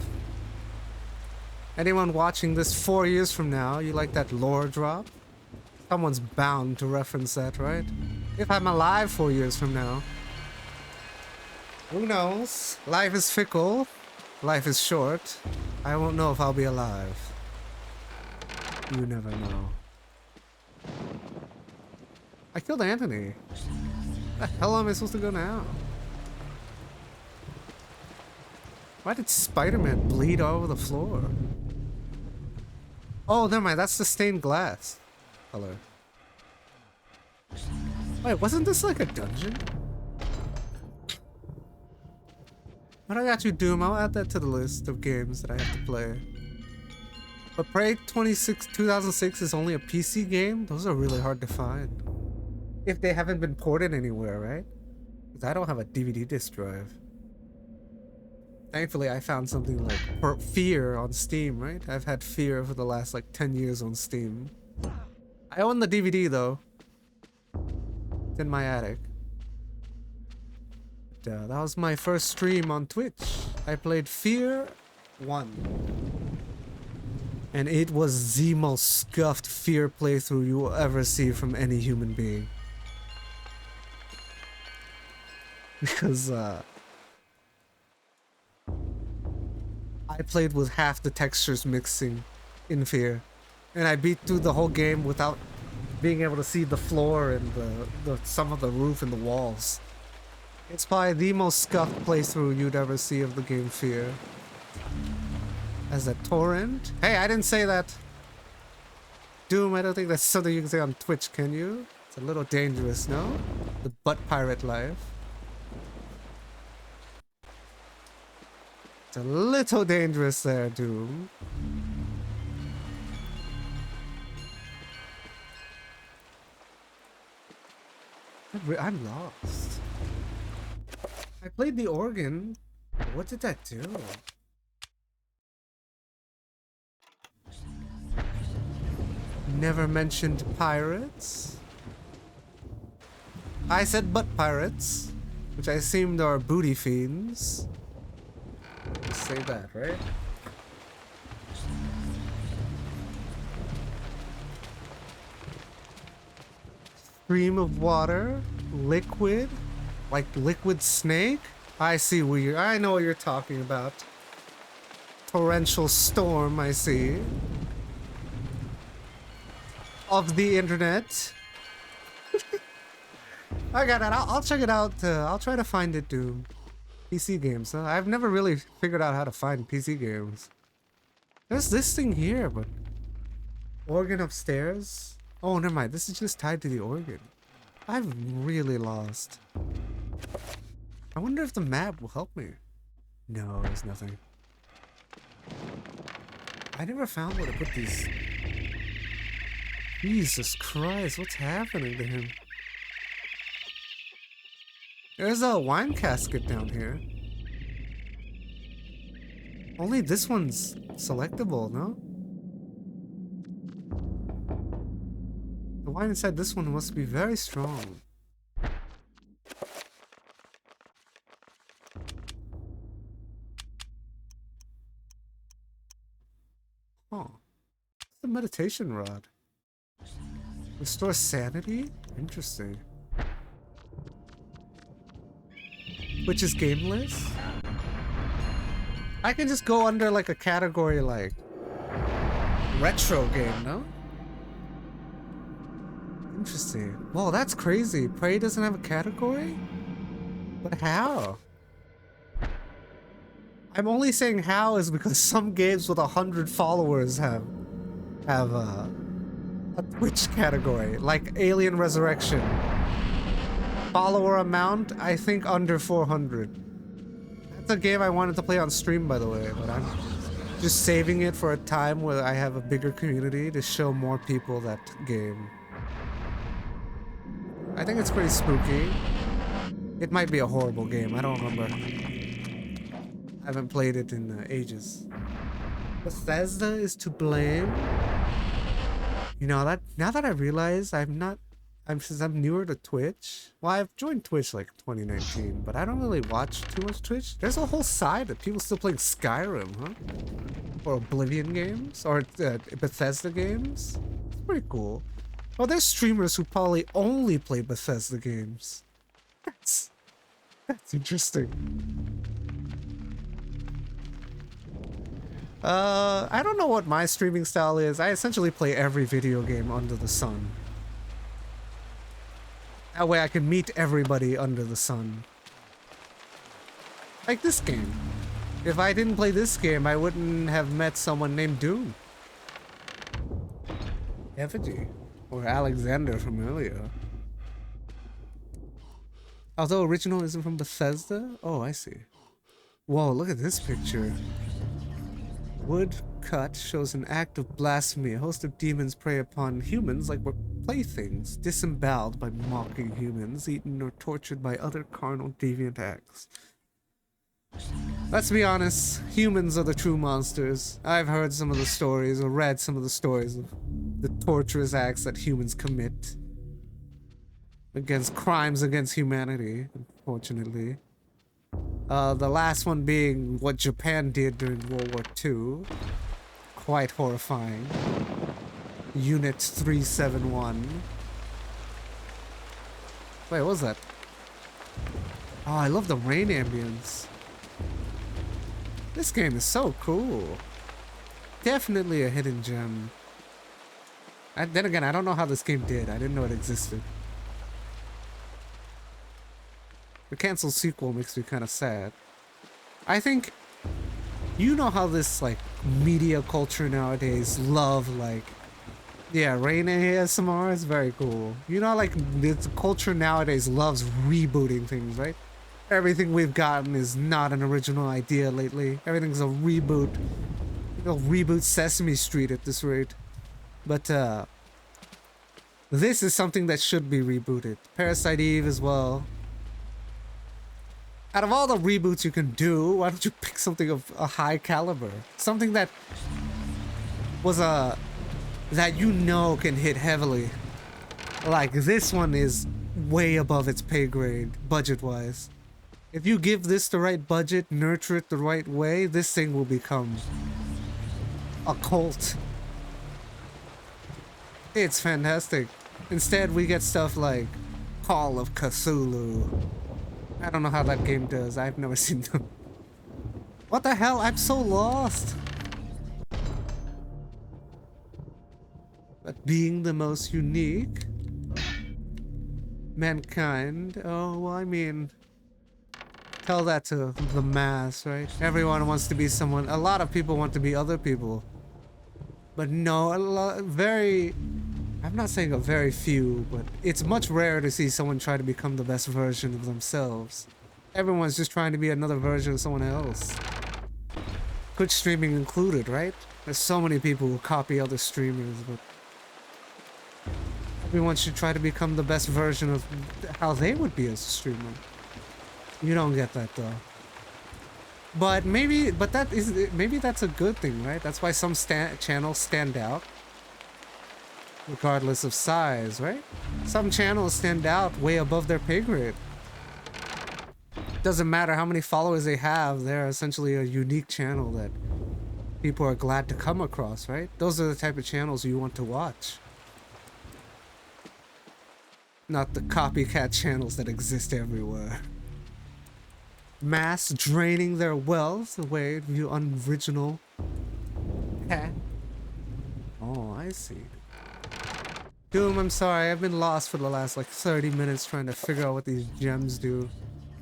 Anyone watching this 4 years from now, you like that lore drop? Someone's bound to reference that, right? If I'm alive 4 years from now. Who knows? Life is fickle. Life is short. I won't know if I'll be alive. You never know. I killed Anthony. Where the hell am I supposed to go now? Why did Spider-Man bleed all over the floor? Oh, never mind. That's the stained glass color. Wait, wasn't this like a dungeon? But I got you, Doom. I'll add that to the list of games that I have to play. But Prey 2006 is only a PC game? Those are really hard to find. If they haven't been ported anywhere, right? Because I don't have a DVD disc drive. Thankfully, I found something like Fear on Steam, right? I've had Fear for the last like 10 years on Steam. I own the DVD though. It's in my attic. But, that was my first stream on Twitch. I played Fear 1. And it was the most scuffed Fear playthrough you will ever see from any human being. Because, I played with half the textures mixing in Fear. And I beat through the whole game without being able to see the floor and some of the roof and the walls. It's probably the most scuffed playthrough you'd ever see of the game Fear. As a torrent? Hey, I didn't say that. Doom, I don't think that's something you can say on Twitch, can you? It's a little dangerous, no? The butt pirate life. It's a little dangerous there, Doom. I'm lost. I played the organ. What did that do? Never mentioned pirates. I said butt pirates, which I assumed are booty fiends. Say that, right? Stream of water, liquid, like liquid snake. I see what you're. I know what you're talking about. Torrential storm. I see. Of the internet. I got it. I'll check it out. I'll try to find it, Doom. PC games, huh? I've never really figured out how to find PC games. There's this thing here, but... Organ upstairs? Oh, never mind. This is just tied to the organ. I'm really lost. I wonder if the map will help me. No, there's nothing. I never found where to put these... Jesus Christ, what's happening to him? There's a wine casket down here. Only this one's selectable, no? The wine inside this one must be very strong. Huh. It's the meditation rod. Restore sanity? Interesting. Which is gameless? I can just go under like a category like retro game, no? Interesting. Whoa, that's crazy. Prey doesn't have a category? But how? I'm only saying how is because some games with 100 followers have a Twitch category, like Alien Resurrection. Follower amount, I think under 400. That's a game I wanted to play on stream, by the way, but I'm just saving it for a time where I have a bigger community to show more people that game. I think it's pretty spooky. It might be a horrible game, I don't remember. I haven't played it in ages. Bethesda is to blame. You know, that now that I realize since I'm newer to Twitch. Well, I've joined Twitch like 2019, but I don't really watch too much Twitch. There's a whole side of people still playing Skyrim, huh? Or Oblivion games, or Bethesda games. It's pretty cool. Well, there's streamers who probably only play Bethesda games. That's interesting. I don't know what my streaming style is. I essentially play every video game under the sun. That way I can meet everybody under the sun. Like this game. If I didn't play this game, I wouldn't have met someone named Doom. Effigy. Or Alexander from earlier. Although original isn't from Bethesda? Oh, I see. Whoa, look at this picture. Wood cut shows an act of blasphemy. A host of demons prey upon humans like we're playthings, disemboweled by mocking humans, eaten or tortured by other carnal deviant acts. Let's be honest, humans are the true monsters. I've heard some of the stories, or read some of the stories of the torturous acts that humans commit against crimes against humanity, unfortunately. The last one being what Japan did during World War II. Quite horrifying. Unit 371. Wait, what was that? Oh, I love the rain ambience. This game is so cool. Definitely a hidden gem. Then again, I don't know how this game did. I didn't know it existed. The canceled sequel makes me kind of sad. I think, you know how this, like, media culture nowadays love, like, yeah, Rain ASMR is very cool. You know, like, the culture nowadays loves rebooting things, right? Everything we've gotten is not an original idea lately. Everything's a reboot. They'll reboot Sesame Street at this rate. But, this is something that should be rebooted. Parasite Eve as well. Out of all the reboots you can do, why don't you pick something of a high caliber? Something that was that you know can hit heavily. Like this one is way above its pay grade, budget-wise. If you give this the right budget, nurture it the right way, this thing will become a cult. It's fantastic. Instead, we get stuff like Call of Cthulhu. I don't know how that game does. I've never seen them. What the hell? I'm so lost. But being the most unique, mankind. Oh, well, I mean, tell that to the mass, right? Everyone wants to be someone. A lot of people want to be other people. But no, I'm not saying a very few, but it's much rarer to see someone try to become the best version of themselves. Everyone's just trying to be another version of someone else. Twitch streaming included, right? There's so many people who copy other streamers, but everyone should try to become the best version of how they would be as a streamer. You don't get that though. But maybe that's a good thing, right? That's why some channels stand out. Regardless of size, right? Some channels stand out way above their pay grade. Doesn't matter how many followers they have, they're essentially a unique channel that people are glad to come across, right? Those are the type of channels you want to watch. Not the copycat channels that exist everywhere. Mass draining their wealth away to unoriginal. I see. Doom, I'm sorry. I've been lost for the last like 30 minutes trying to figure out what these gems do.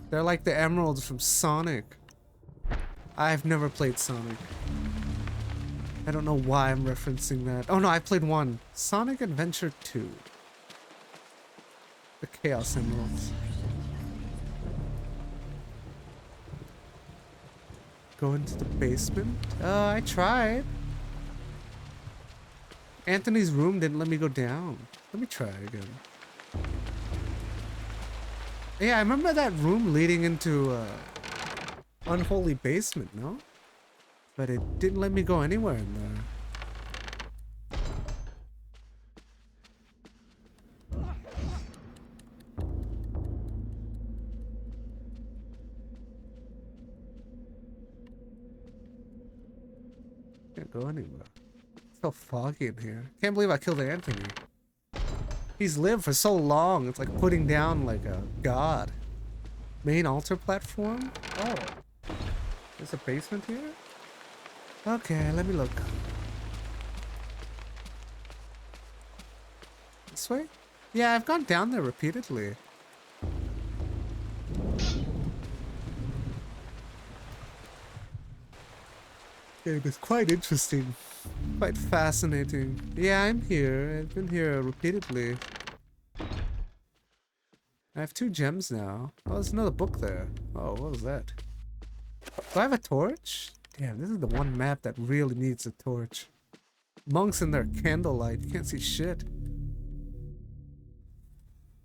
They're like the emeralds from Sonic. I've never played Sonic. I don't know why I'm referencing that. Oh no, I played one. Sonic Adventure 2. The Chaos Emeralds. Go into the basement? I tried. Anthony's room didn't let me go down. Let me try again. Yeah, I remember that room leading into unholy basement, no? But it didn't let me go anywhere in there. Can't go anywhere. It's so foggy in here. Can't believe I killed Anthony. He's lived for so long. It's like putting down like a god. Main altar platform? Oh. There's a basement here? Okay, let me look. This way? Yeah, I've gone down there repeatedly. It was quite interesting. Quite fascinating. Yeah, I'm here. I've been here repeatedly. I have 2 gems now. Oh, there's another book there. Oh, what was that? Do I have a torch? Damn, this is the one map that really needs a torch. Monks in their candlelight. You can't see shit.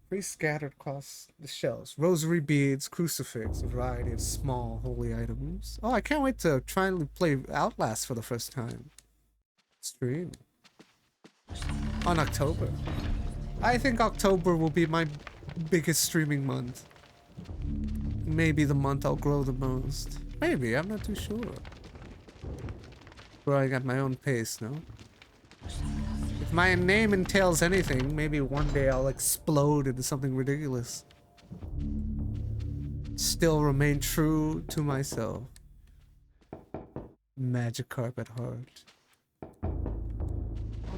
Pretty scattered across the shelves. Rosary beads, crucifix, a variety of small holy items. Oh, I can't wait to try and play Outlast for the first time. Stream. On October. I think October will be my biggest streaming month. Maybe the month I'll grow the most. Maybe, I'm not too sure. Growing at my own pace, no? If my name entails anything, maybe one day I'll explode into something ridiculous. Still remain true to myself. Magikarp at heart.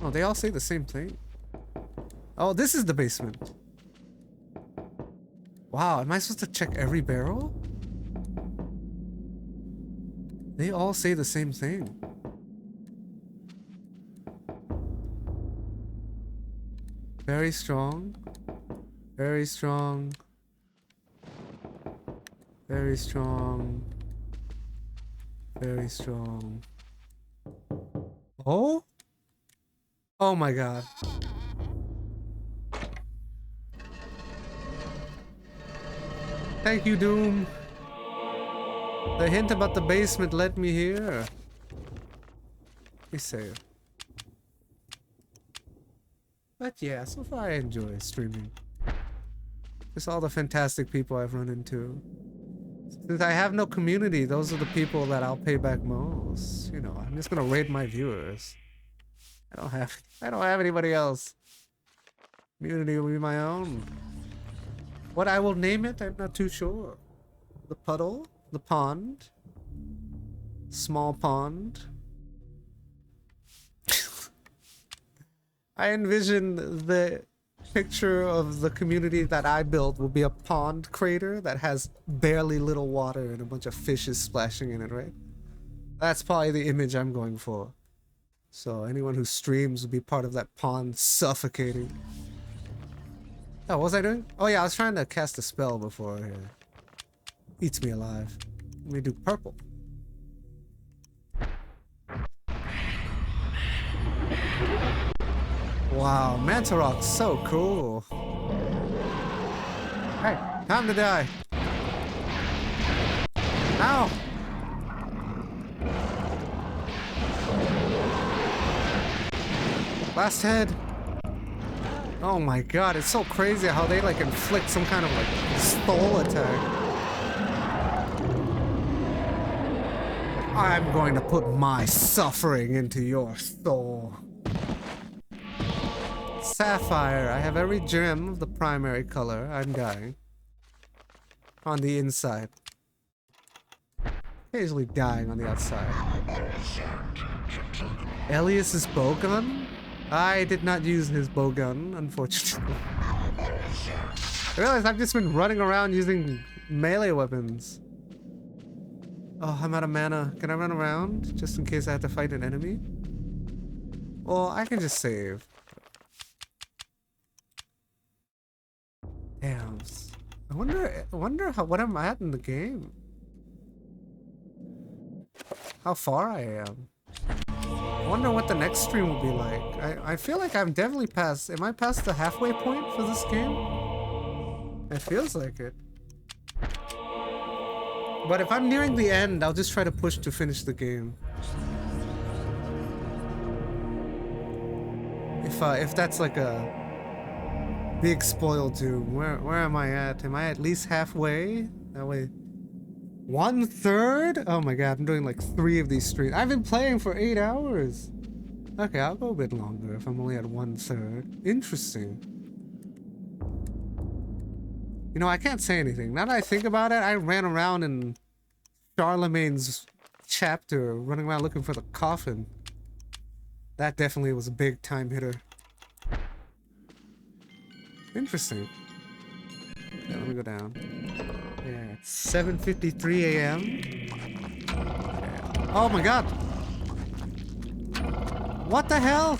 Oh, they all say the same thing. Oh, this is the basement. Wow, am I supposed to check every barrel? They all say the same thing. Very strong. Very strong. Very strong. Very strong. Oh? Oh my god. Thank you, Doom. The hint about the basement led me here. Be safe. But yeah, so far I enjoy streaming. Just all the fantastic people I've run into. Since I have no community, those are the people that I'll pay back most. You know, I'm just gonna raid my viewers. I don't have anybody else. Community will be my own. What I will name it, I'm not too sure. The puddle, the pond, small pond. I envision the picture of the community that I built will be a pond crater that has barely little water and a bunch of fishes splashing in it, right? That's probably the image I'm going for. So anyone who streams will be part of that pond suffocating. Oh, what was I doing? Oh yeah, I was trying to cast a spell before it eats me alive. Let me do purple. Wow, Mantarok's so cool. Hey, time to die. Ow! Last head. Oh my god, it's so crazy how they like inflict some kind of like stole attack. I'm going to put my suffering into your soul. Sapphire. I have every gem of the primary color. I'm dying. On the inside. Occasionally dying on the outside. Elias's bowgun? I did not use his bowgun, unfortunately. I realize I've just been running around using melee weapons. Oh, I'm out of mana. Can I run around just in case I have to fight an enemy? Well, I can just save. Damn. I wonder how what I'm at in the game. How far I am. I wonder what the next stream will be like. I feel like I'm definitely past. Am I past the halfway point for this game? It feels like it. But if I'm nearing the end, I'll just try to push to finish the game. If that's like a big spoil doom, where am I at? Am I at least halfway? That way. 1/3? Oh my god, I'm doing like 3 of these streams. I've been playing for 8 hours. Okay, I'll go a bit longer if I'm only at 1/3. Interesting. You know, I can't say anything. Now that I think about it, I ran around in Charlemagne's chapter, running around looking for the coffin. That definitely was a big time hitter. Interesting. Yeah, let me go down. Yeah, it's 7:53 a.m. Yeah. Oh my god! What the hell?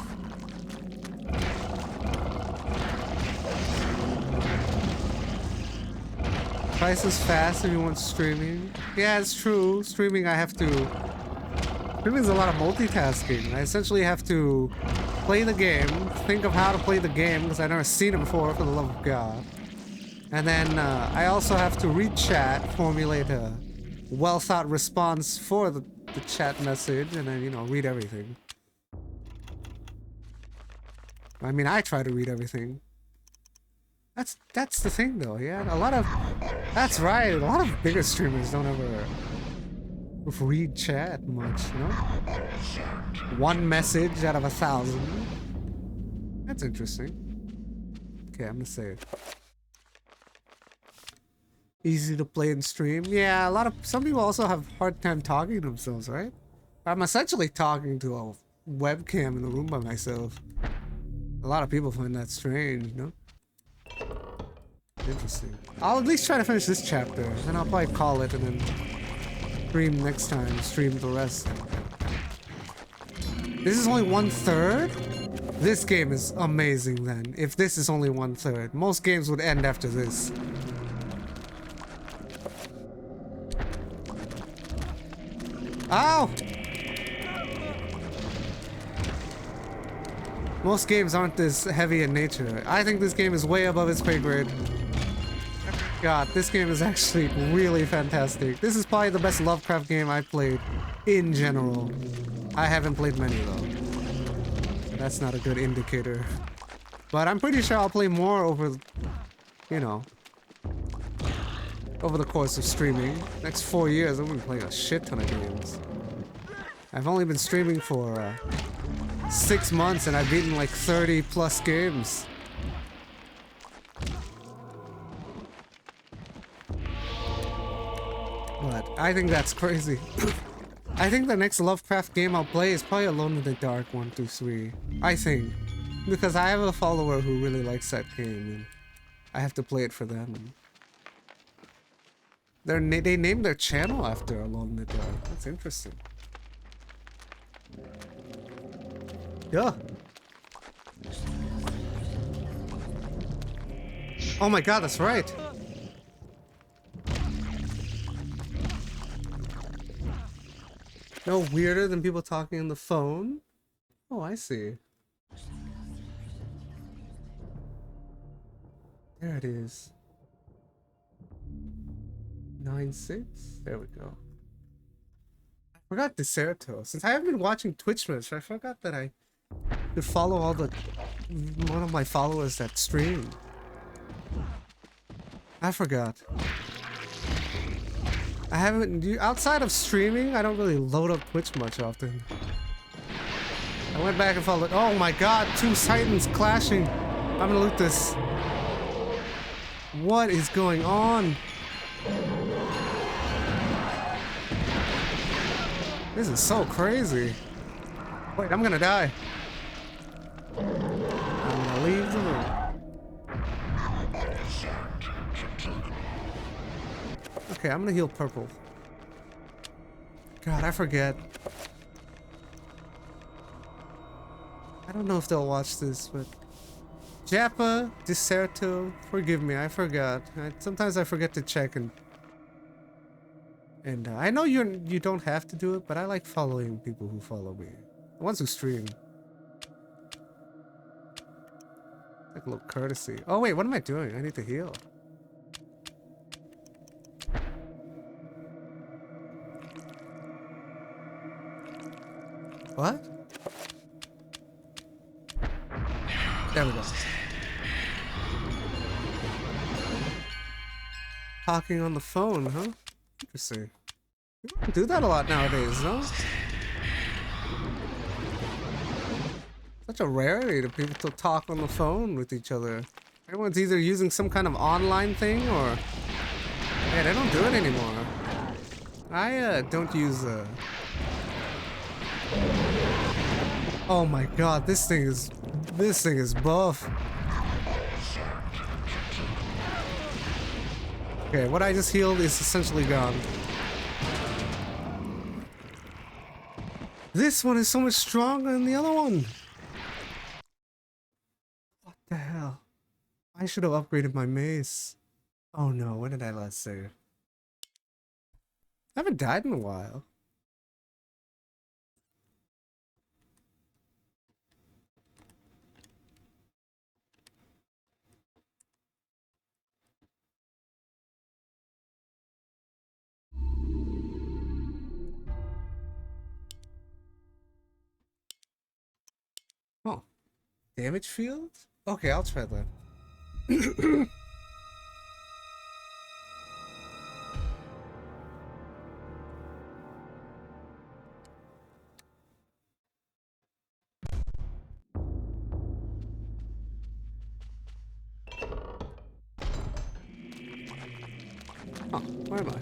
Price is fast if you want streaming. Yeah, it's true. Streaming, I have to... Streaming is a lot of multitasking. I essentially have to play the game, think of how to play the game, because I've never seen it before, for the love of God. And then I also have to read chat, formulate a well-thought response for the chat message, and then, you know, read everything. I mean, I try to read everything. That's the thing, though, yeah? A lot of... That's right, a lot of bigger streamers don't ever read chat much, you know? One message out of 1,000. That's interesting. Okay, I'm gonna save. Easy to play and stream. Yeah, some people also have a hard time talking to themselves, right? I'm essentially talking to a webcam in the room by myself. A lot of people find that strange, you know? Interesting. I'll at least try to finish this chapter, then I'll probably call it and then stream next time, stream the rest. This is only 1/3? This game is amazing then, if this is only 1/3. Most games would end after this. Ow! Most games aren't this heavy in nature. I think this game is way above its pay grade. God, this game is actually really fantastic. This is probably the best Lovecraft game I've played in general. I haven't played many though. That's not a good indicator. But I'm pretty sure I'll play more over, you know, over the course of streaming. Next 4 years, I'm gonna be playing a shit ton of games. I've only been streaming for 6 months and I've beaten like 30 plus games. But I think that's crazy. I think the next Lovecraft game I'll play is probably Alone in the Dark 1 through 3. I think. Because I have a follower who really likes that game and I have to play it for them. They named their channel after Alone in the Dark. That's interesting. Yeah. Oh my god, that's right. No weirder than people talking on the phone? Oh, I see. There it is. 9-6? There we go. I forgot Deserto. Since I haven't been watching Twitch much, I forgot that I could follow one of my followers that stream. I forgot. I haven't, outside of streaming, I don't really load up Twitch much often. I went back and followed, oh my god, 2 titans clashing. I'm gonna loot this. What is going on? This is so crazy. Wait, I'm gonna die. Okay, I'm gonna heal purple. God, I forget. I don't know if they'll watch this, but Japa, Diserto, forgive me, I forgot. Sometimes I forget to check, and I know you don't have to do it, but I like following people who follow me, the ones who stream. Like a little courtesy. Oh wait, what am I doing? I need to heal. What? There we go. Talking on the phone, huh? Interesting. You don't do that a lot nowadays, no? Such a rarity to people to talk on the phone with each other. Everyone's either using some kind of online thing or... Yeah, they don't do it anymore. I don't use Oh my god, this thing is buff. Okay, what I just healed is essentially gone. This one is so much stronger than the other one. What the hell? I should have upgraded my mace. Oh no, when did I last save? I haven't died in a while. Oh, damage field? Okay, I'll try that. Oh, where am I?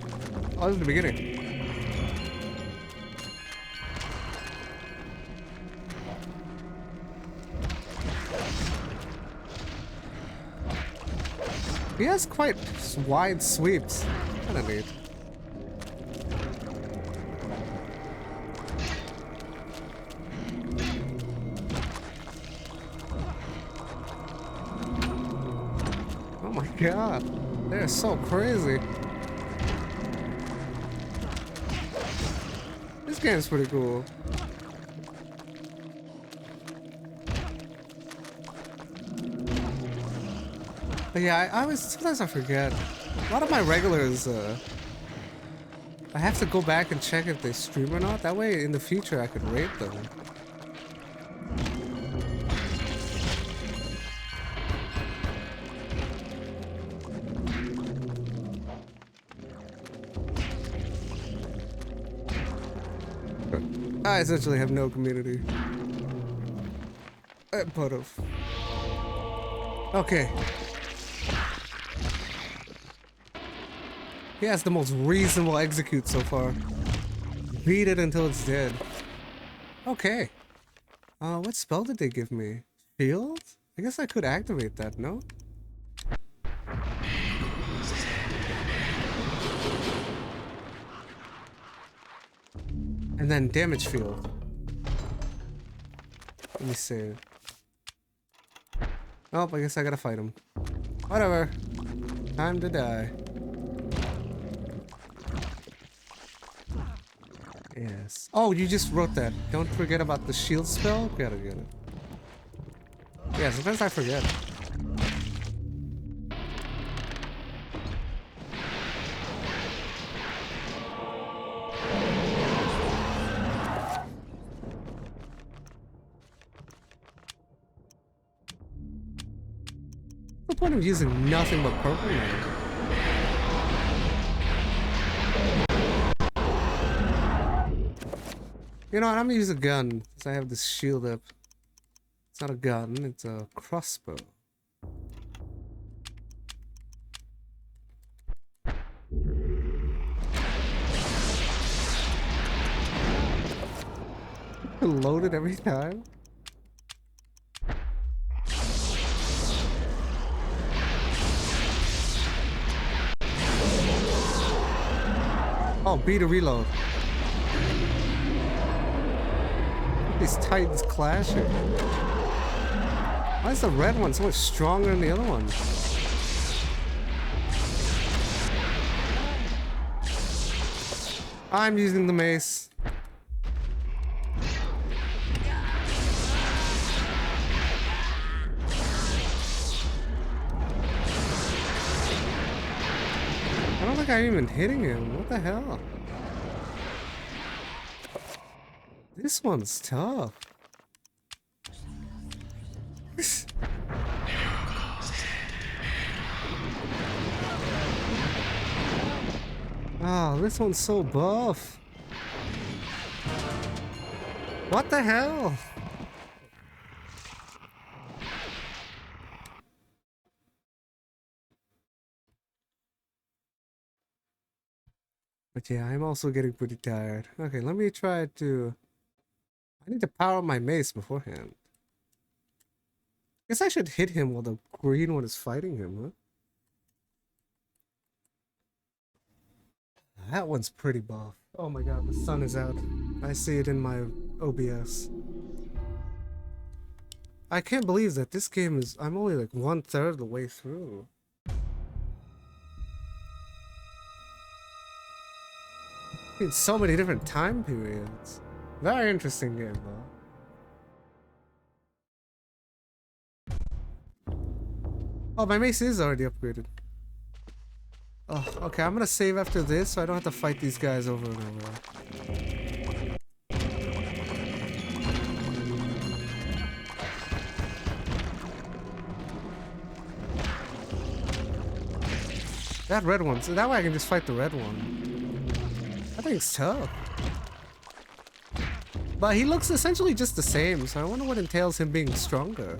Oh, this is the beginning. He has quite wide sweeps. Kinda neat. Oh my god, they're so crazy. This game's pretty cool. But yeah, I always, sometimes I forget. A lot of my regulars, I have to go back and check if they stream or not. That way, in the future, I could rate them. I essentially have no community. But of. Okay. He has the most reasonable execute so far. Beat it until it's dead. Okay. What spell did they give me? Shield? I guess I could activate that, no? And then damage field. Let me see. Oh, I guess I gotta fight him. Whatever. Time to die. Yes. Oh, you just wrote that. Don't forget about the shield spell? Gotta get it. Yeah, sometimes I forget. What's the point of using nothing but purple now? You know what, I'm gonna use a gun, because I have this shield up. It's not a gun, it's a crossbow. Loaded every time? Oh, B to reload. These titans clashing. Why is the red one so much stronger than the other one? I'm using the mace. I don't think I'm even hitting him. What the hell? This one's tough. Oh, this one's so buff. What the hell? But yeah, I'm also getting pretty tired. Okay, let me try to... I need to power up my mace beforehand. Guess I should hit him while the green one is fighting him, huh? That one's pretty buff. Oh my god, the sun is out. I see it in my OBS. I can't believe that this game is... I'm only like 1/3 of the way through. In so many different time periods. Very interesting game, though. Oh, my mace is already upgraded. Oh, okay, I'm gonna save after this so I don't have to fight these guys over and over. That red one, so that way I can just fight the red one. I think it's tough. But he looks essentially just the same, so I wonder what entails him being stronger.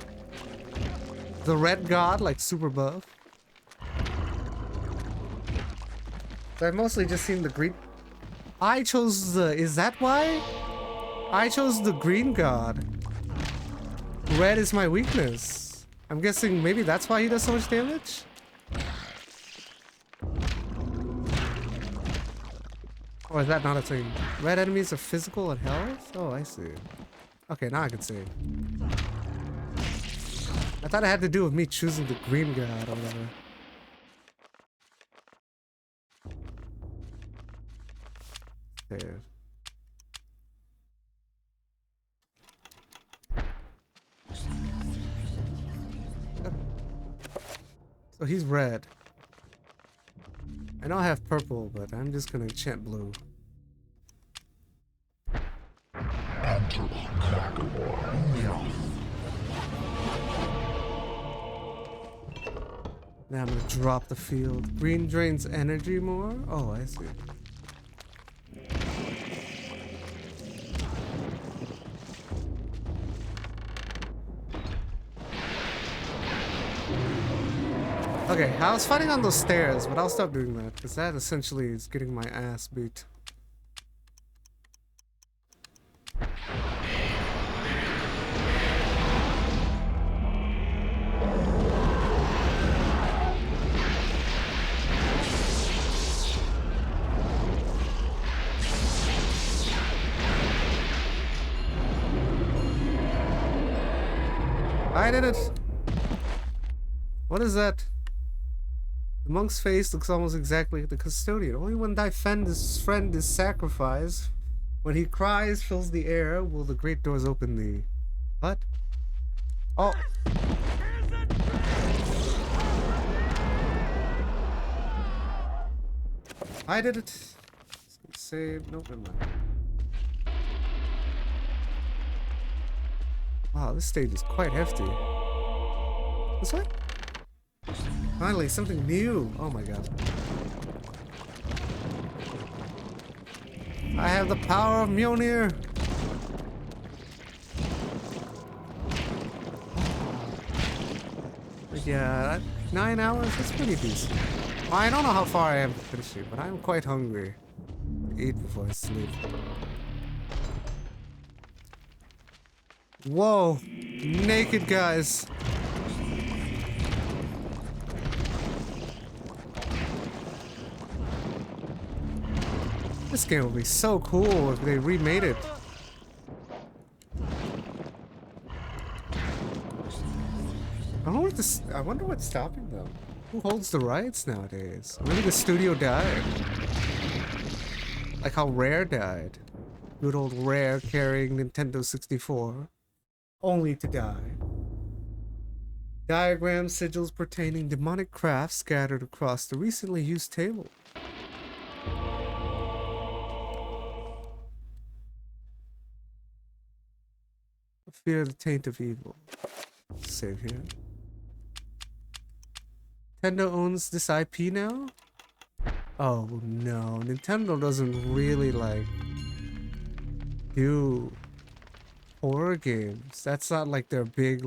The red god, like super buff. So I've mostly just seen the green. I chose the... Is that why? I chose the green god. Red is my weakness. I'm guessing maybe that's why he does so much damage? Or is that not a thing? Red enemies are physical and health? Oh, I see. Okay, now I can see. I thought it had to do with me choosing the green god or whatever. There. So he's red. I know I have purple, but I'm just gonna enchant blue. Now I'm gonna drop the field. Green drains energy more? Oh, I see. Okay, I was fighting on those stairs, but I'll stop doing that, because that essentially is getting my ass beat. I did it! What is that? The monk's face looks almost exactly like the custodian. Only when thy friend is sacrificed, when he cries, fills the air, will the great doors open thee. What? Oh! I did it! Save. Nope, never mind. Wow, this stage is quite hefty. This way? Finally, something new! Oh my god. I have the power of Mjolnir! But yeah, 9 hours, that's pretty decent. I don't know how far I am to finishing, but I'm quite hungry. Eat before I sleep. Whoa! Naked guys! This game would be so cool if they remade it. I wonder what's stopping them. Who holds the rights nowadays? Maybe the studio died. Like how Rare died. Good old Rare carrying Nintendo 64. Only to die. Diagrams, sigils pertaining demonic crafts scattered across the recently used table. Fear the taint of evil. Save here. Nintendo owns this IP now? Oh no, Nintendo doesn't really like do horror games. That's not like their big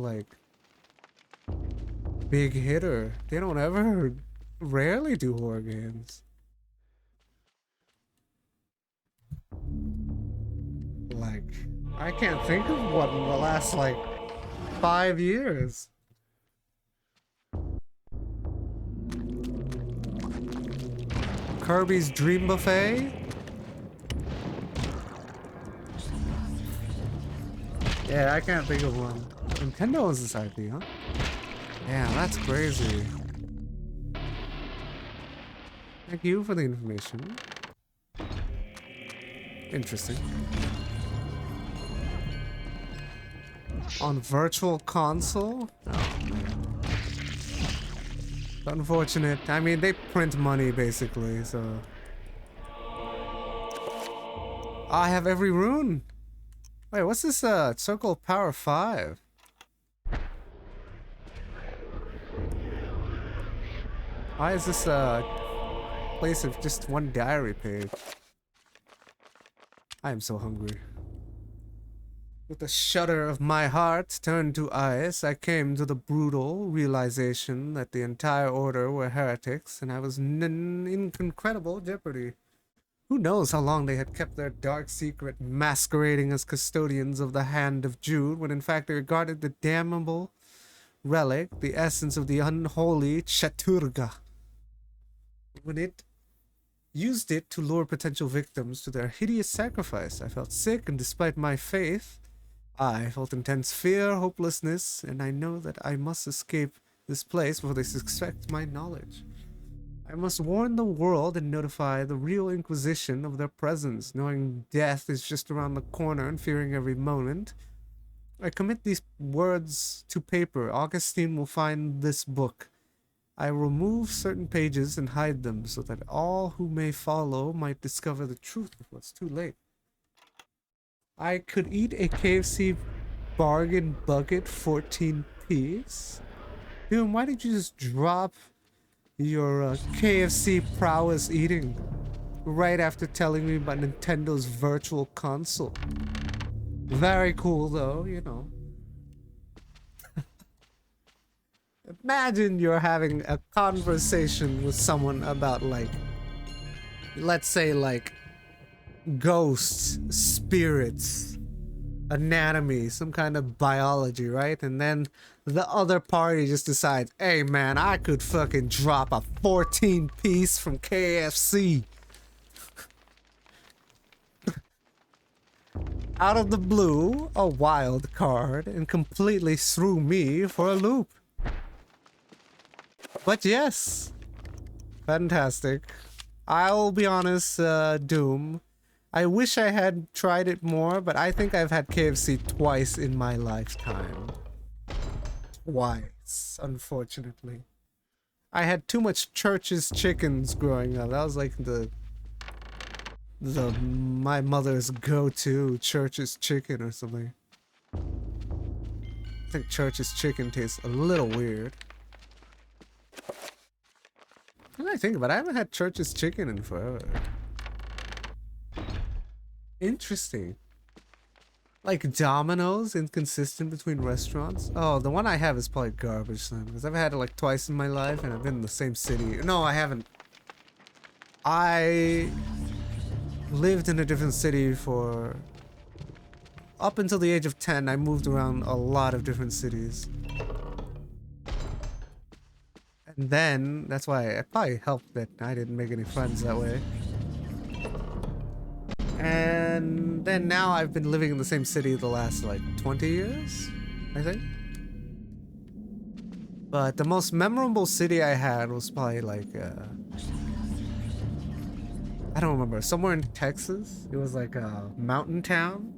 big hitter. They don't ever rarely do horror games. Like, I can't think of one in the last like 5 years. Kirby's Dream Buffet? Yeah, I can't think of one. Nintendo owns this IP, huh? Yeah, that's crazy. Thank you for the information. Interesting. On Virtual Console? Oh, man. Unfortunate. I mean, they print money, basically, so... I have every rune! Wait, what's this, Circle of Power 5? Why is this, place of just one diary page? I am so hungry. With a shudder of my heart turned to ice, I came to the brutal realization that the entire order were heretics, and I was in incredible jeopardy. Who knows how long they had kept their dark secret masquerading as custodians of the Hand of Jude, when in fact they regarded the damnable relic, the essence of the unholy Chaturga. When it used it to lure potential victims to their hideous sacrifice, I felt sick, and despite my faith, I felt intense fear, hopelessness, and I know that I must escape this place before they suspect my knowledge. I must warn the world and notify the real Inquisition of their presence, knowing death is just around the corner and fearing every moment. I commit these words to paper. Augustine will find this book. I remove certain pages and hide them so that all who may follow might discover the truth before it's too late. I could eat a KFC bargain bucket 14 piece. Dude, why did you just drop your KFC prowess eating right after telling me about Nintendo's Virtual Console? Very cool though, you know. Imagine you're having a conversation with someone about, like, let's say, like, ghosts, spirits, anatomy, some kind of biology, right? And then the other party just decides, hey man, I could fucking drop a 14 piece from KFC. Out of the blue, a wild card, and completely threw me for a loop. But yes, fantastic. I'll be honest, Doom, I wish I had tried it more, but I think I've had KFC twice in my lifetime. Twice, unfortunately. I had too much Church's chickens growing up. That was like my mother's go-to Church's chicken or something. I think Church's chicken tastes a little weird. When I think about it, I haven't had Church's chicken in forever. Interesting. Like Domino's, inconsistent between restaurants. Oh, the one I have is probably garbage then, because I've had it like twice in my life and I've been in the same city. No, I haven't. I lived in a different city for... Up until the age of 10, I moved around a lot of different cities. And then, that's why it probably helped that I didn't make any friends that way. And then now I've been living in the same city the last like 20 years, I think. But the most memorable city I had was probably like, I don't remember, somewhere in Texas. It was like a mountain town.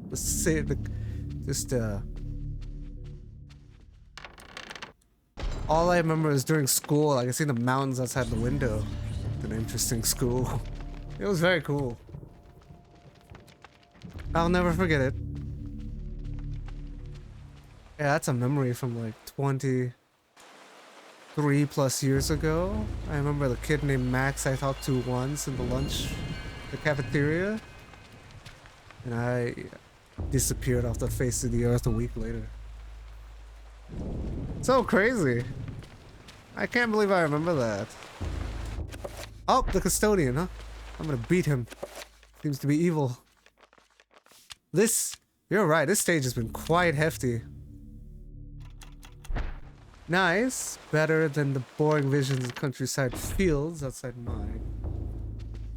All I remember is during school, like I seen the mountains outside the window. An interesting school. It was very cool. I'll never forget it. Yeah, that's a memory from like 23 plus years ago. I remember the kid named Max I talked to once in the cafeteria. And I disappeared off the face of the earth a week later. So crazy. I can't believe I remember that. Oh, the custodian, huh? I'm gonna beat him. Seems to be evil. You're right, this stage has been quite hefty. Nice. Better than the boring visions of countryside fields outside mine.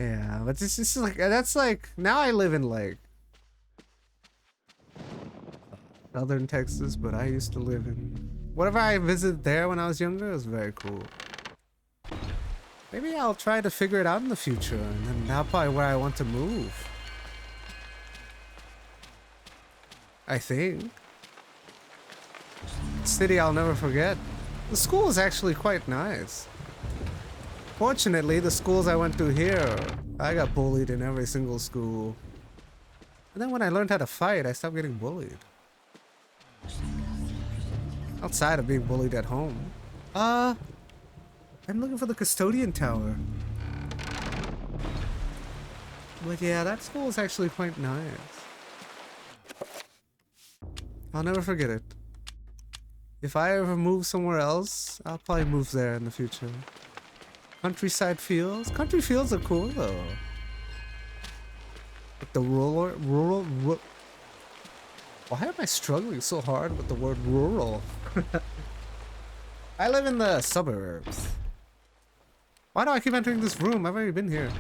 Yeah, but this is like, that's like, now I live in like southern Texas, but I used to live in, whatever I visited there when I was younger, it was very cool. Maybe I'll try to figure it out in the future, and then that's probably where I want to move. I think. City I'll never forget. The school is actually quite nice. Fortunately, the schools I went to here, I got bullied in every single school. And then when I learned how to fight, I stopped getting bullied. Outside of being bullied at home. I'm looking for the custodian tower. But yeah, that school is actually quite nice. I'll never forget it. If I ever move somewhere else, I'll probably move there in the future. Countryside fields? Country fields are cool though. Like the rural. Why am I struggling so hard with the word rural? I live in the suburbs. Why do I keep entering this room? I've already been here.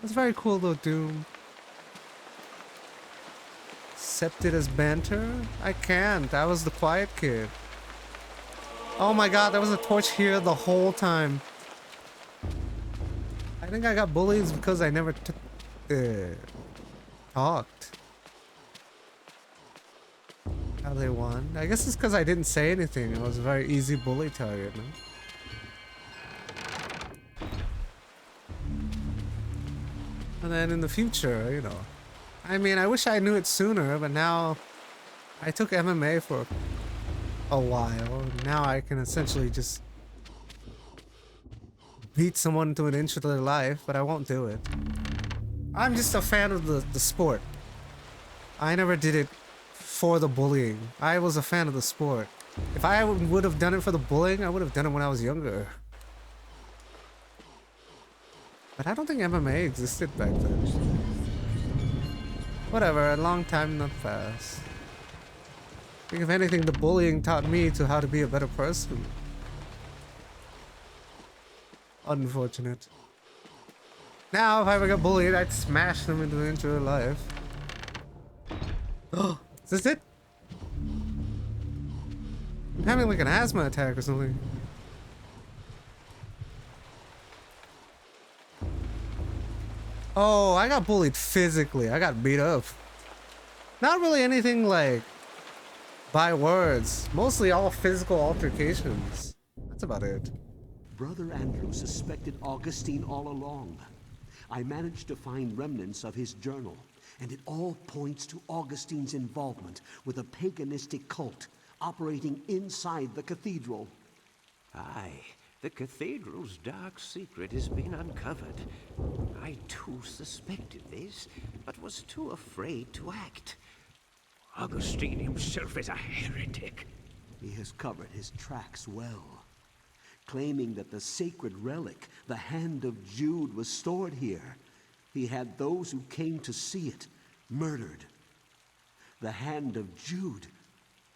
That's very cool though, Doom. Accepted as banter? I can't. I was the quiet kid. Oh my god, there was a torch here the whole time. I think I got bullied because I never talked. How they won? I guess it's because I didn't say anything. I was a very easy bully target, man. And then in the future, you know. I mean, I wish I knew it sooner, but now I took MMA for a while. Now I can essentially just beat someone to an inch of their life, but I won't do it. I'm just a fan of the sport. I never did it for the bullying. I was a fan of the sport. If I would have done it for the bullying, I would have done it when I was younger. But I don't think MMA existed back then. Whatever, a long time, not fast. I think if anything, the bullying taught me to how to be a better person. Unfortunate. Now, if I ever got bullied, I'd smash them into the inch of their life. Oh, is this it? I'm having like an asthma attack or something. Oh, I got bullied physically. I got beat up. Not really anything like by words. Mostly all physical altercations. That's about it. Brother Andrew suspected Augustine all along. I managed to find remnants of his journal, and it all points to Augustine's involvement with a paganistic cult operating inside the cathedral. Aye, the cathedral's dark secret has been uncovered. I too suspected this, but was too afraid to act. Augustine himself is a heretic. He has covered his tracks well, claiming that the sacred relic, the Hand of Jude, was stored here. He had those who came to see it murdered. The Hand of Jude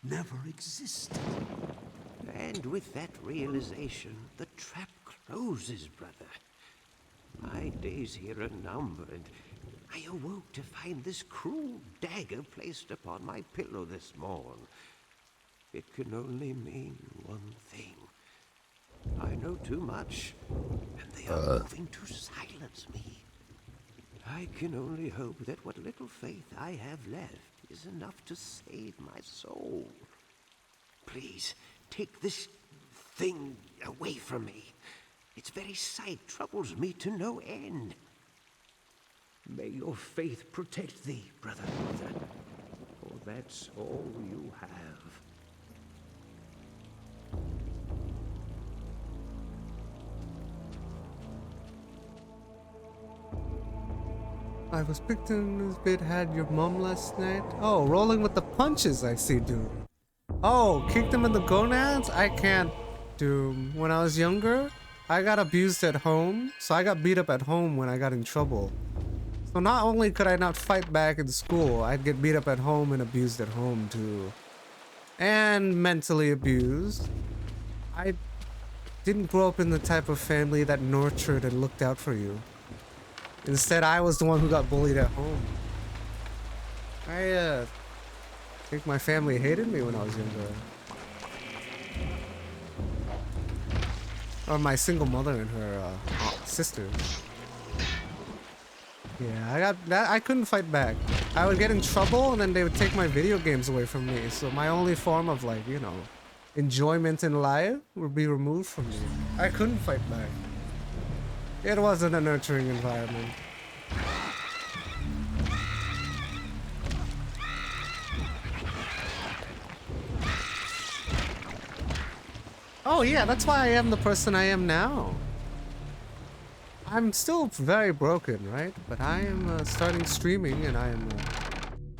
never existed. And with that realization, the trap closes, brother. My days here are numbered. I awoke to find this cruel dagger placed upon my pillow this morn. It can only mean one thing. I know too much, and they are moving to silence me. I can only hope that what little faith I have left is enough to save my soul. Please, take this thing away from me. Its very sight troubles me to no end. May your faith protect thee, brother Arthur, for that's all you have. I was picked in this bit, had your mom last night. Oh, rolling with the punches, I see, dude. Oh, kicked him in the gonads? I can't, dude. When I was younger, I got abused at home, so I got beat up at home when I got in trouble. So not only could I not fight back in school, I'd get beat up at home and abused at home too. And mentally abused. I didn't grow up in the type of family that nurtured and looked out for you. Instead, I was the one who got bullied at home. I think my family hated me when I was younger. Or my single mother and her sisters. Yeah, I couldn't fight back. I would get in trouble and then they would take my video games away from me. So my only form of, like, you know, enjoyment in life would be removed from me. I couldn't fight back. It wasn't a nurturing environment. Oh yeah, that's why I am the person I am now. I'm still very broken, right? But I am starting streaming and I am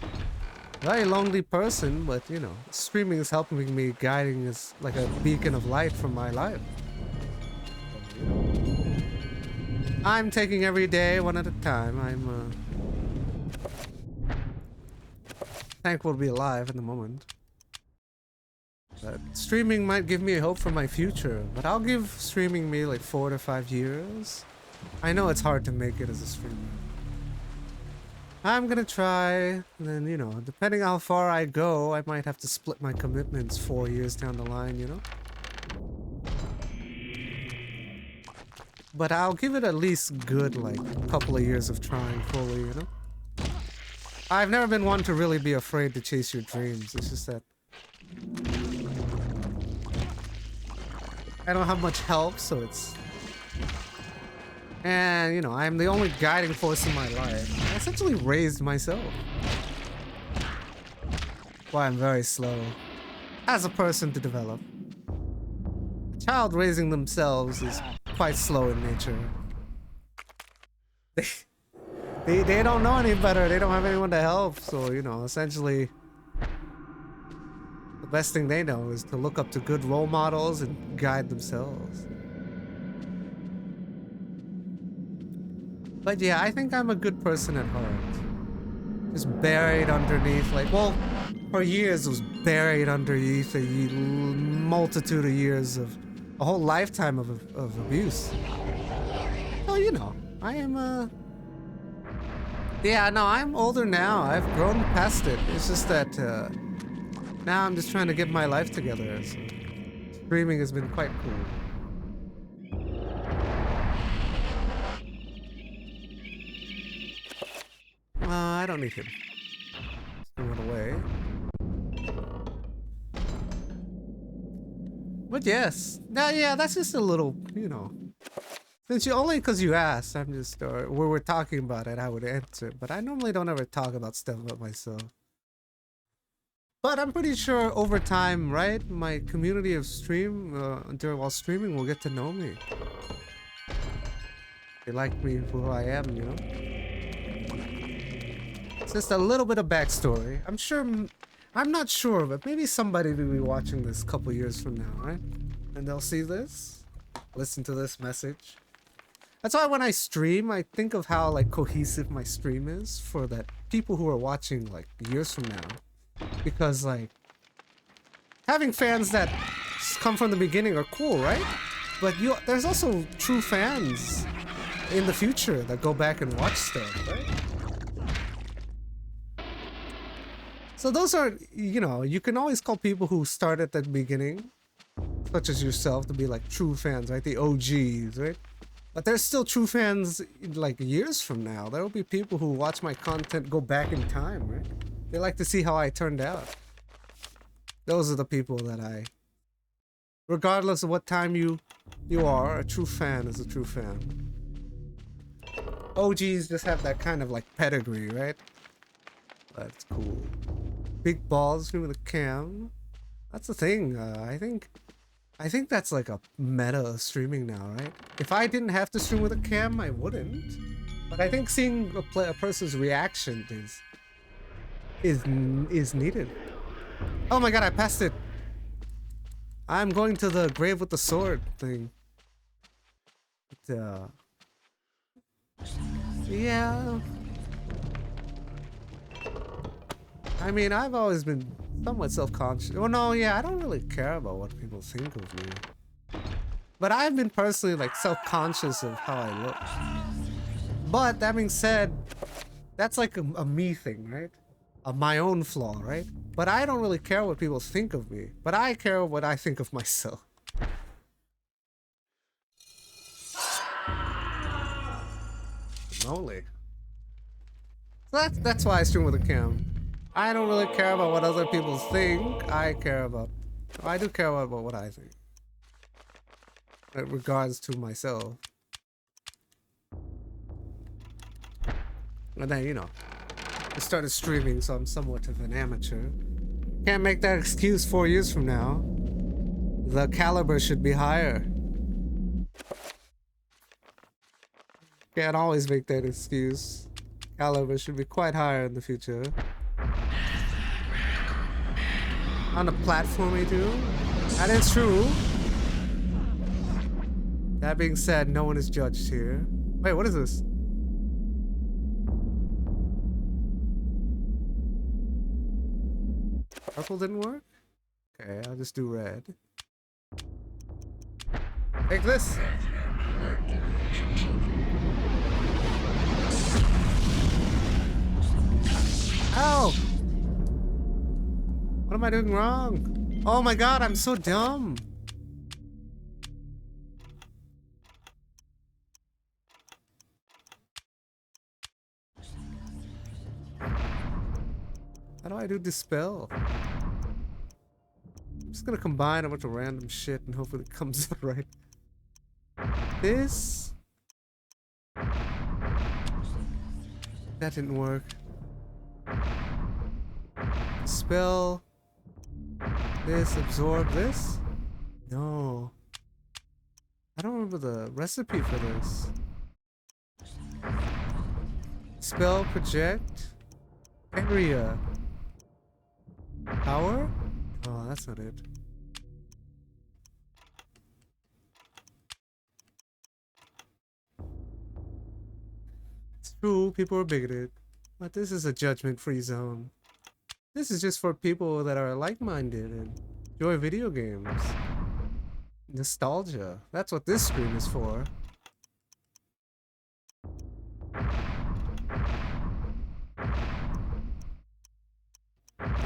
a very lonely person, but you know, streaming is helping me, guiding as like a beacon of light from my life. I'm taking every day one at a time. I'm thankful to be alive at the moment. But streaming might give me hope for my future, but I'll give streaming me like 4 to 5 years. I know it's hard to make it as a streamer. I'm gonna try, and then, you know, depending how far I go, I might have to split my commitments 4 years down the line, you know? But I'll give it at least good, like, couple of years of trying fully, you know? I've never been one to really be afraid to chase your dreams. It's just that I don't have much help, so it's... And, you know, I'm the only guiding force in my life. I essentially raised myself. Why I'm very slow as a person to develop. A child raising themselves is quite slow in nature. They don't know any better. They don't have anyone to help. So, you know, essentially, the best thing they know is to look up to good role models and guide themselves. But yeah, I think I'm a good person at heart. Just buried underneath, like, well, for years was buried underneath a multitude of years of a whole lifetime of abuse. Well, you know, I am, yeah, no, I'm older now. I've grown past it. It's just that, now I'm just trying to get my life together. So streaming has been quite cool. I don't need him. He went away. But yes. Now, yeah, that's just a little, you know. Since you only because you asked, I'm just, or we were talking about it, I would answer. But I normally don't ever talk about stuff about myself. But I'm pretty sure over time, right? My community of while streaming will get to know me. They like me for who I am, you know? Just a little bit of backstory. I'm not sure, but maybe somebody will be watching this a couple years from now, right? And they'll see this, listen to this message. That's why when I stream, I think of how, like, cohesive my stream is for that people who are watching, like, years from now. Because, like, having fans that come from the beginning are cool, right? But there's also true fans in the future that go back and watch stuff, right? So those are, you know, you can always call people who start at the beginning, such as yourself, to be like true fans, right? The OGs, right? But there's still true fans like years from now. There will be people who watch my content go back in time, right? They like to see how I turned out. Those are the people that I, regardless of what time you are, a true fan is a true fan. OGs just have that kind of like pedigree, right? That's cool. Big balls stream with a cam. That's the thing. I think that's like a meta of streaming now, right? If I didn't have to stream with a cam, I wouldn't. But I think seeing a person's reaction is needed. Oh my god, I passed it. I'm going to the grave with the sword thing. But, yeah. I mean, I've always been somewhat self-conscious. Well, no, yeah, I don't really care about what people think of me. But I've been personally, like, self-conscious of how I look. But, that being said, that's like a me thing, right? My own flaw, right? But I don't really care what people think of me. But I care what I think of myself. Moly. So that's why I stream with a cam. I don't really care about what other people think. I do care about what I think. In regards to myself. And then, you know, I started streaming, so I'm somewhat of an amateur. Can't make that excuse 4 years from now. The caliber should be higher. Can't always make that excuse. Caliber should be quite higher in the future. On the platform we do. That is true. That being said, no one is judged here. Wait, what is this? Purple didn't work? Okay, I'll just do red. Take this! Ow! What am I doing wrong? Oh my god, I'm so dumb! How do I do dispel? I'm just gonna combine a bunch of random shit and hopefully it comes out right. This... That didn't work. Dispel... This, absorb this? No. I don't remember the recipe for this. Spell, project... Area. Power? Oh, that's not it. It's true, people are bigoted. But this is a judgment-free zone. This is just for people that are like-minded and enjoy video games. Nostalgia. That's what this stream is for.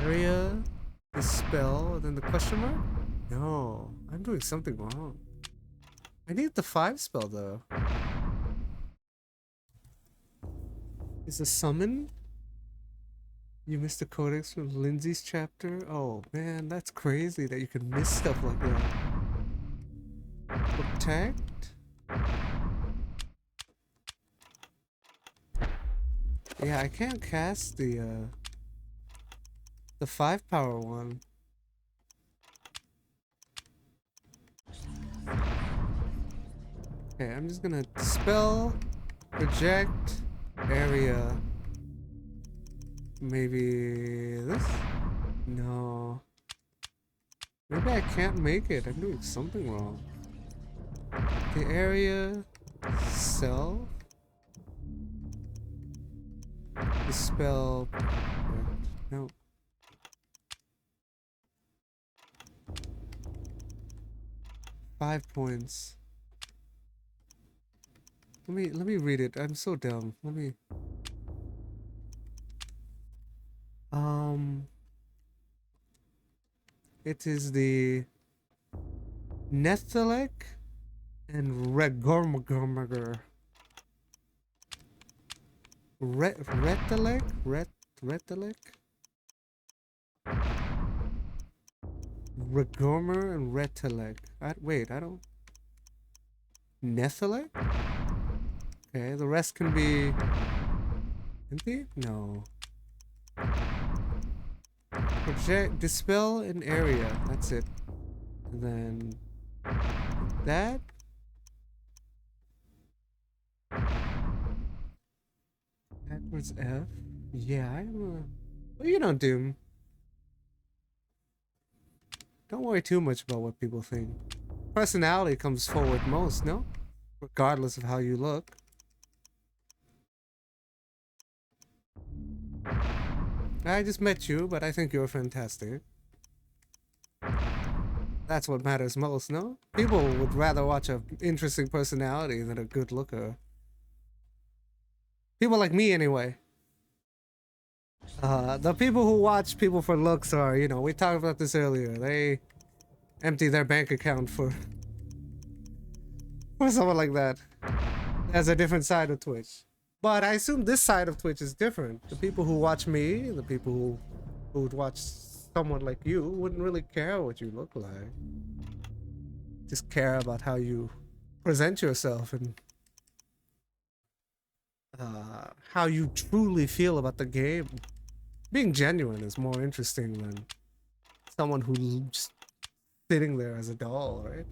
Area, dispel, and then the question mark? No, I'm doing something wrong. I need the 5 spell though. Is a summon? You missed the codex from Lindsay's chapter? Oh man, that's crazy that you can miss stuff like that. Protect? Yeah, I can't cast the 5 power one. Okay, I'm just gonna dispel, project, area. Maybe this? No. Maybe I can't make it. I'm doing something wrong. The area, self, dispel, no. Five points. Let me read it. I'm so dumb. Let me It is the Nethalek and Regormagormager. Retalek? Retalek? Regormer and Retalek. Wait, I don't... Nethalek? Okay, the rest can be... empty? No. Project, dispel an area. That's it. And then... that? Backwards F? Yeah, I'm well, you know, Doom. Don't worry too much about what people think. Personality comes forward most, no? Regardless of how you look. I just met you, but I think you're fantastic. That's what matters most, no? People would rather watch an interesting personality than a good looker. People like me, anyway. The people who watch people for looks are, you know, we talked about this earlier. They empty their bank account for someone like that. There's a different side of Twitch. But I assume this side of Twitch is different. The people who watch me, the people who would watch someone like you, wouldn't really care what you look like. Just care about how you present yourself and how you truly feel about the game. Being genuine is more interesting than someone who's just sitting there as a doll, right?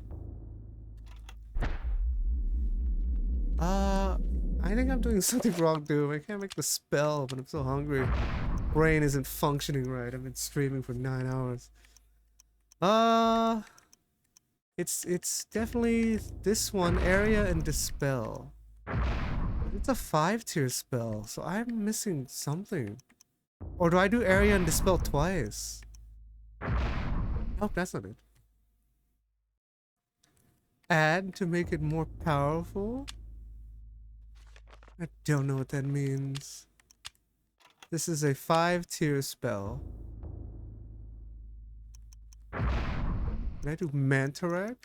I think I'm doing something wrong, dude. I can't make the spell, but I'm so hungry. Brain isn't functioning right. I've been streaming for 9 hours. It's definitely this one, area and dispel. It's a 5-tier spell, so I'm missing something. Or do I do area and dispel twice? Nope, that's not it. Add to make it more powerful? I don't know what that means. This is a 5-tier spell. Can I do Mantarek?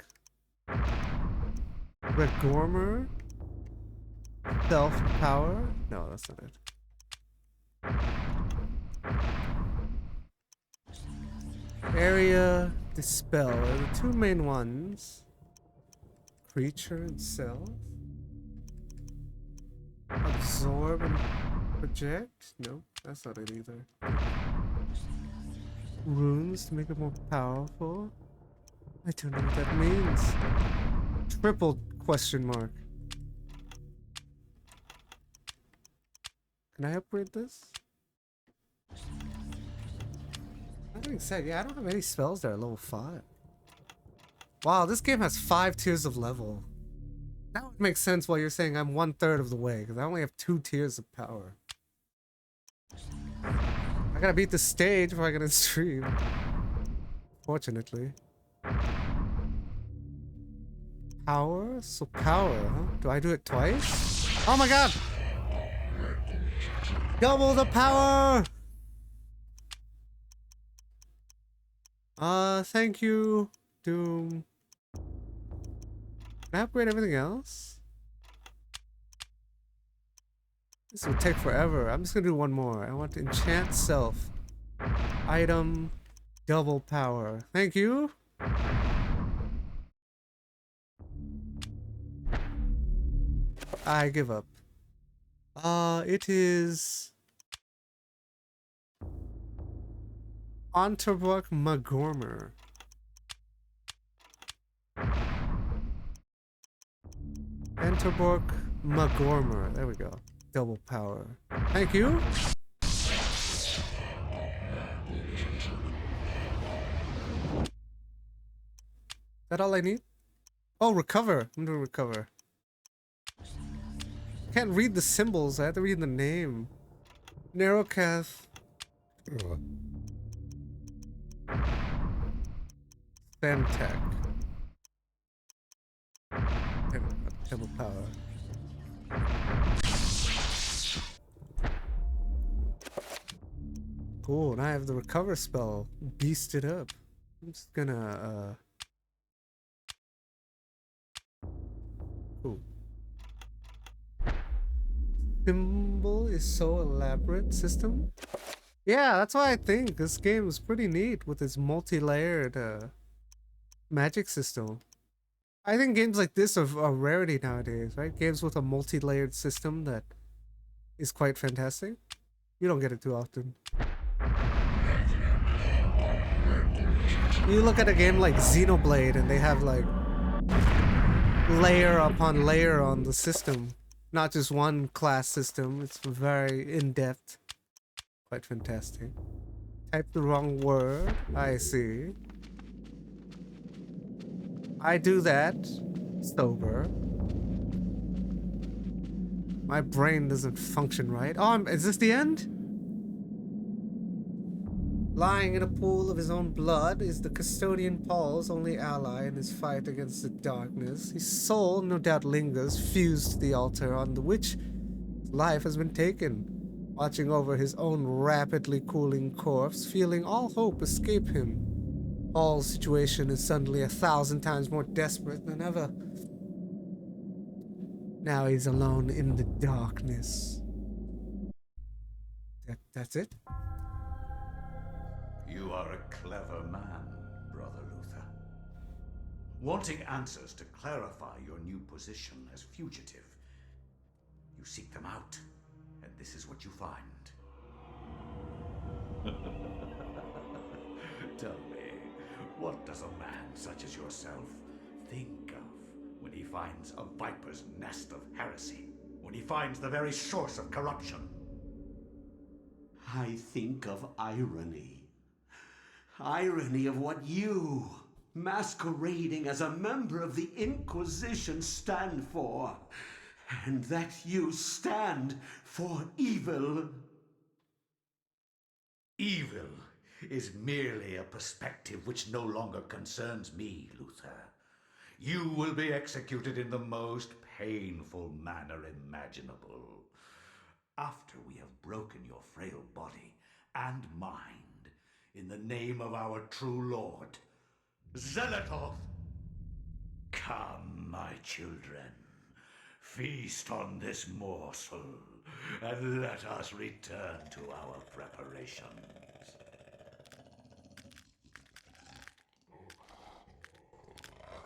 Regormer? Self-power? No, that's not it. Area, dispel are the two main ones. Creature itself. Absorb and project? No, that's not it either. Runes to make it more powerful? I don't know what that means. Triple question mark. Can I upgrade this? That being said, yeah, I don't have any spells that are level 5. Wow, this game has 5 tiers of level. That would make sense while you're saying I'm 1/3 of the way, because I only have 2 tiers of power. I gotta beat the stage before I can stream. Fortunately. Power? So power, huh? Do I do it twice? Oh my god! Double the power! Thank you, Doom. Can I upgrade everything else? This will take forever. I'm just gonna do one more. I want to enchant self. Item, double power. Thank you. I give up. It is Onterbrook Magormer. Enterbrook Magormer. There we go. Double power. Thank you. Is that all I need? Oh, recover. I'm gonna recover. Can't read the symbols. I have to read the name. Narrowcath. Femtech. Double power. Cool, and I have the recover spell. Beast it up. I'm just gonna, Ooh. Symbol is so elaborate system. Yeah, that's why I think this game is pretty neat with its multi-layered magic system. I think games like this are a rarity nowadays, right? Games with a multi-layered system that is quite fantastic. You don't get it too often. You look at a game like Xenoblade and they have like layer upon layer on the system. Not just one class system. It's very in-depth. Quite fantastic. Typed the wrong word. I see. I do that. Sober. My brain doesn't function right. Oh, is this the end? Lying in a pool of his own blood is the custodian Paul's only ally in his fight against the darkness. His soul no doubt lingers, fused to the altar on the which his life has been taken. Watching over his own rapidly cooling corpse, feeling all hope escape him. Paul's situation is suddenly 1,000 times more desperate than ever. Now he's alone in the darkness. That's it? You are a clever man, Brother Luther. Wanting answers to clarify your new position as fugitive, you seek them out, and this is what you find. Tell me, what does a man such as yourself think of when he finds a viper's nest of heresy? When he finds the very source of corruption? I think of irony. Irony of what you, masquerading as a member of the Inquisition, stand for. And that you stand for evil. Evil is merely a perspective which no longer concerns me, Luther. You will be executed in the most painful manner imaginable. After we have broken your frail body and mind in the name of our true Lord, Zelatoth. Come, my children, feast on this morsel, and let us return to our preparations.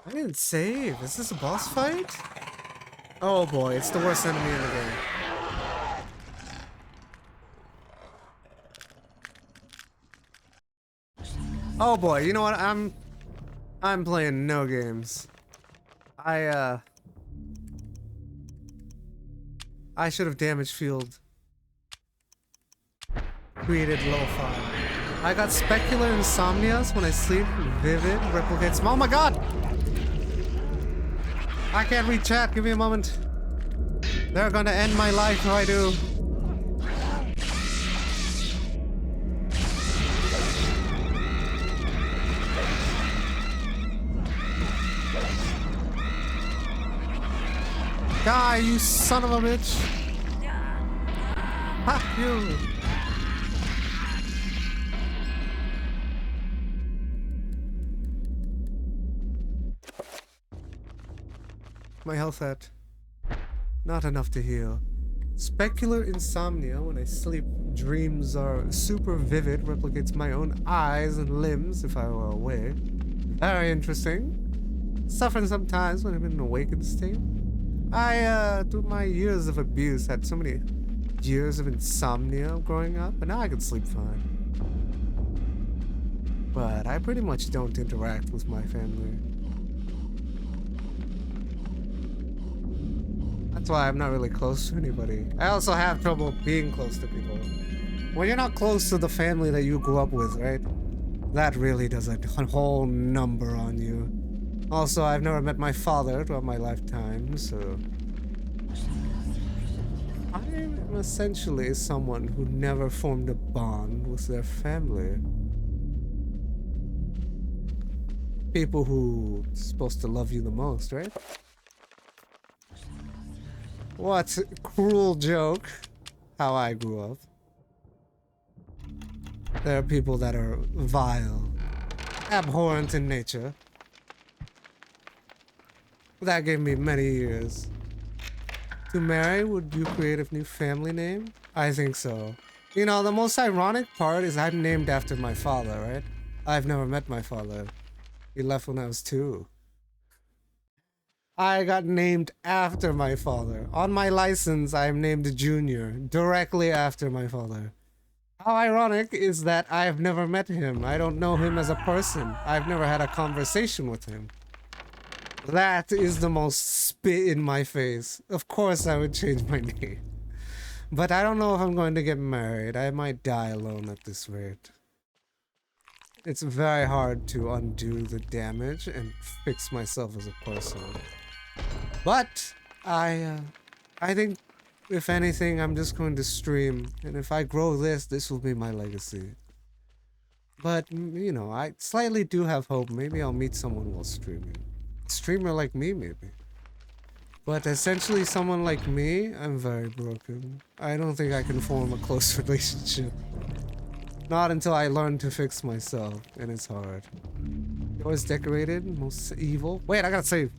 I didn't save. Is this a boss fight? Oh boy, it's the worst enemy in the game. Oh boy, you know what? I'm playing no games. I should have damage field created lo-fi. I got specular insomnias when I sleep. Vivid replicates. Oh my god! I can't read chat. Give me a moment. They're gonna end my life if I do. Die, you son of a bitch! Fuck you! My health at not enough to heal. Specular insomnia when I sleep. Dreams are super vivid, replicates my own eyes and limbs if I were awake. Very interesting. Suffering sometimes when I'm in an awakened state. Through my years of abuse, had so many years of insomnia growing up, and now I can sleep fine. But I pretty much don't interact with my family. That's why I'm not really close to anybody. I also have trouble being close to people. When you're not close to the family that you grew up with, right? That really does a whole number on you. Also, I've never met my father throughout my lifetime, so... I'm essentially someone who never formed a bond with their family. People who are supposed to love you the most, right? What a cruel joke. How I grew up. There are people that are vile. abhorrent in nature. That gave me many years. To marry, would you create a new family name? I think so. You know, the most ironic part is I'm named after my father, right? I've never met my father. He left when I was 2. I got named after my father. On my license, I am named Junior, directly after my father. How ironic is that I've never met him. I don't know him as a person. I've never had a conversation with him. That is the most spit in my face. Of course I would change my name. But I don't know if I'm going to get married. I might die alone at this rate. It's very hard to undo the damage and fix myself as a person. But I think if anything, I'm just going to stream. And if I grow this will be my legacy. But, you know, I slightly do have hope. Maybe I'll meet someone while streaming. A streamer like me, maybe. But essentially, someone like me, I'm very broken. I don't think I can form a close relationship. Not until I learn to fix myself, and it's hard. Yours decorated, most evil. Wait, I gotta save.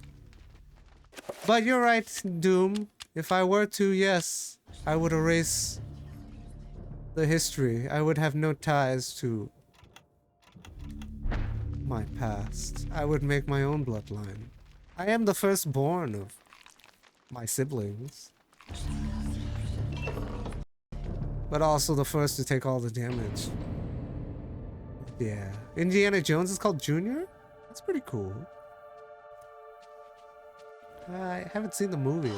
But you're right, Doom. If I were to, yes, I would erase the history. I would have no ties to my past. I would make my own bloodline. I am the firstborn of my siblings. But also the first to take all the damage. Yeah. Indiana Jones is called Junior? That's pretty cool. I haven't seen the movie.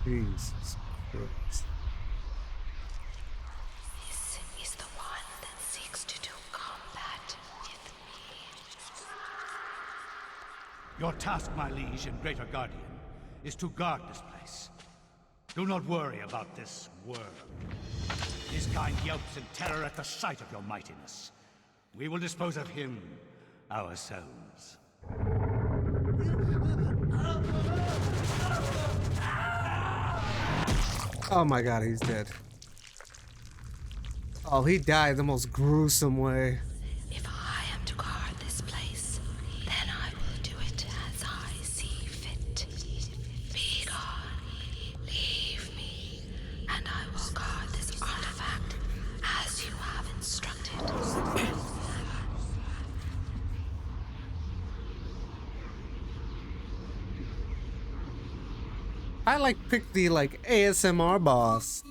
Jesus Christ. This is the one that seeks to do combat with me. Your task, my liege and greater guardian, is to guard this place. Do not worry about this worm. His kind yelps in terror at the sight of your mightiness. We will dispose of him ourselves. Oh my god, he's dead. Oh, he died the most gruesome way. If I am to guard this place, then I will do it as I see fit. Be gone, leave me, and I will guard this artifact as you have instructed. I picked the ASMR boss.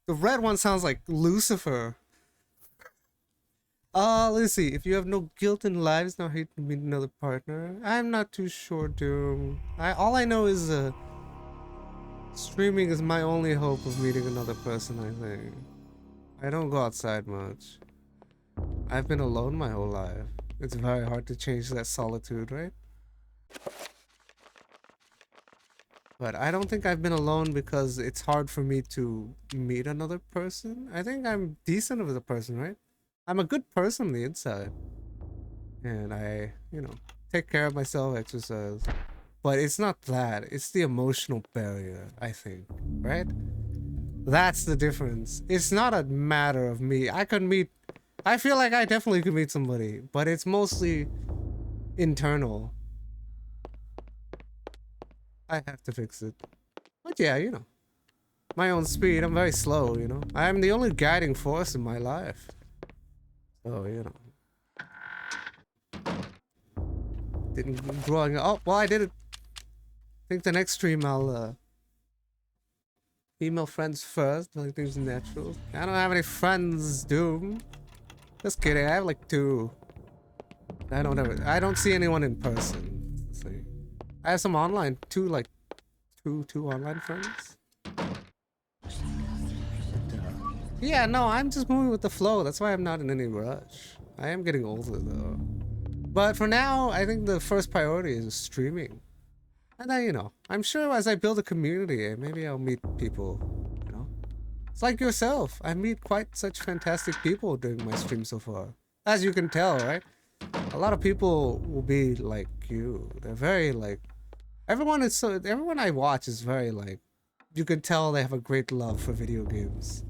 The red one sounds like Lucifer. Let's see. If you have no guilt in life, it's not hate to meet another partner. I'm not too sure, Doom. All I know is streaming is my only hope of meeting another person, I think. I don't go outside much. I've been alone my whole life. It's very hard to change that solitude, right? But I don't think I've been alone because it's hard for me to meet another person. I think I'm decent as a person, right? I'm a good person on the inside. And I, take care of myself, exercise. But it's not that. It's the emotional barrier, I think, right? That's the difference. It's not a matter of me. I feel like I definitely could meet somebody, but it's mostly internal. I have to fix it. But yeah, my own speed. I'm very slow, I'm the only guiding force in my life. So, Didn't growing up. Oh, well, I did it. I think the next stream I'll, female friends first. I think it's natural. I don't have any friends, Doom. Just kidding. I have like 2. I don't see anyone in person. Let's see. I have some online, 2 like two online friends. Yeah, no, I'm just moving with the flow. That's why I'm not in any rush. I am getting older though. But for now, I think the first priority is streaming. And then, you know, I'm sure as I build a community, maybe I'll meet people, you know. It's like yourself. I meet quite such fantastic people during my stream so far. As you can tell, right? A lot of people will be like you. They're very like, everyone I watch is very like, you can tell they have a great love for video games.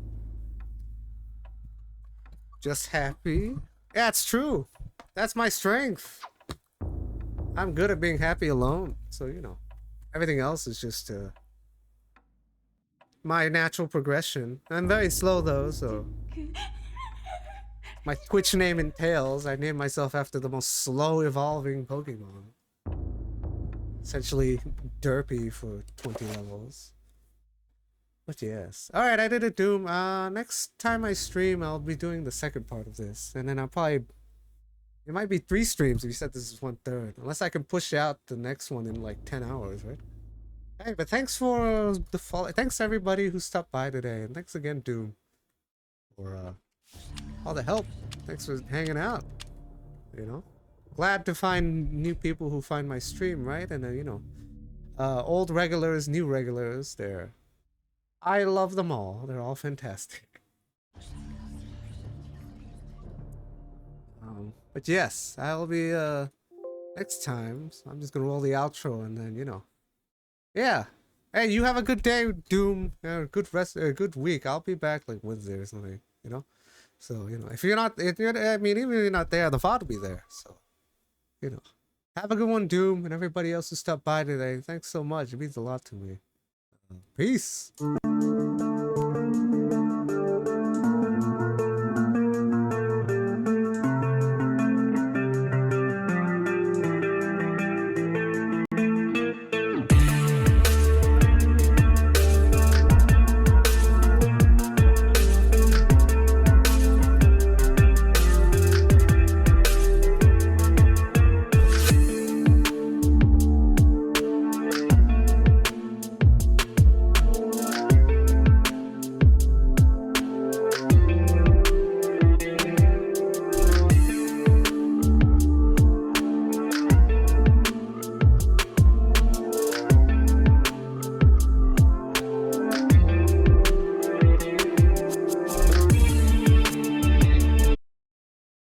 Just happy? Yeah, it's true. That's my strength. I'm good at being happy alone. So, you know, everything else is just my natural progression. I'm very slow though, so my Twitch name entails I named myself after the most slow evolving Pokemon. Essentially derpy for 20 levels. But yes. Alright, I did a Doom. Next time I stream, I'll be doing the second part of this. And then I'll probably... It might be 3 streams if you said this is 1/3. Unless I can push out the next one in like 10 hours, right? Hey, but thanks for the follow. Thanks to everybody who stopped by today. And thanks again, Doom, for all the help. Thanks for hanging out. You know? Glad to find new people who find my stream, right? And you know, old regulars, new regulars, I love them all. They're all fantastic. But yes, I'll be next time. So I'm just gonna roll the outro and then, you know. Yeah. Hey, you have a good day, Doom. Good rest, good week. I'll be back like Wednesday or something, you know. So, you know, if you're not, I mean, even if you're not there, the VOD will be there. So, you know, have a good one, Doom, and everybody else who stopped by today. Thanks so much. It means a lot to me. Peace.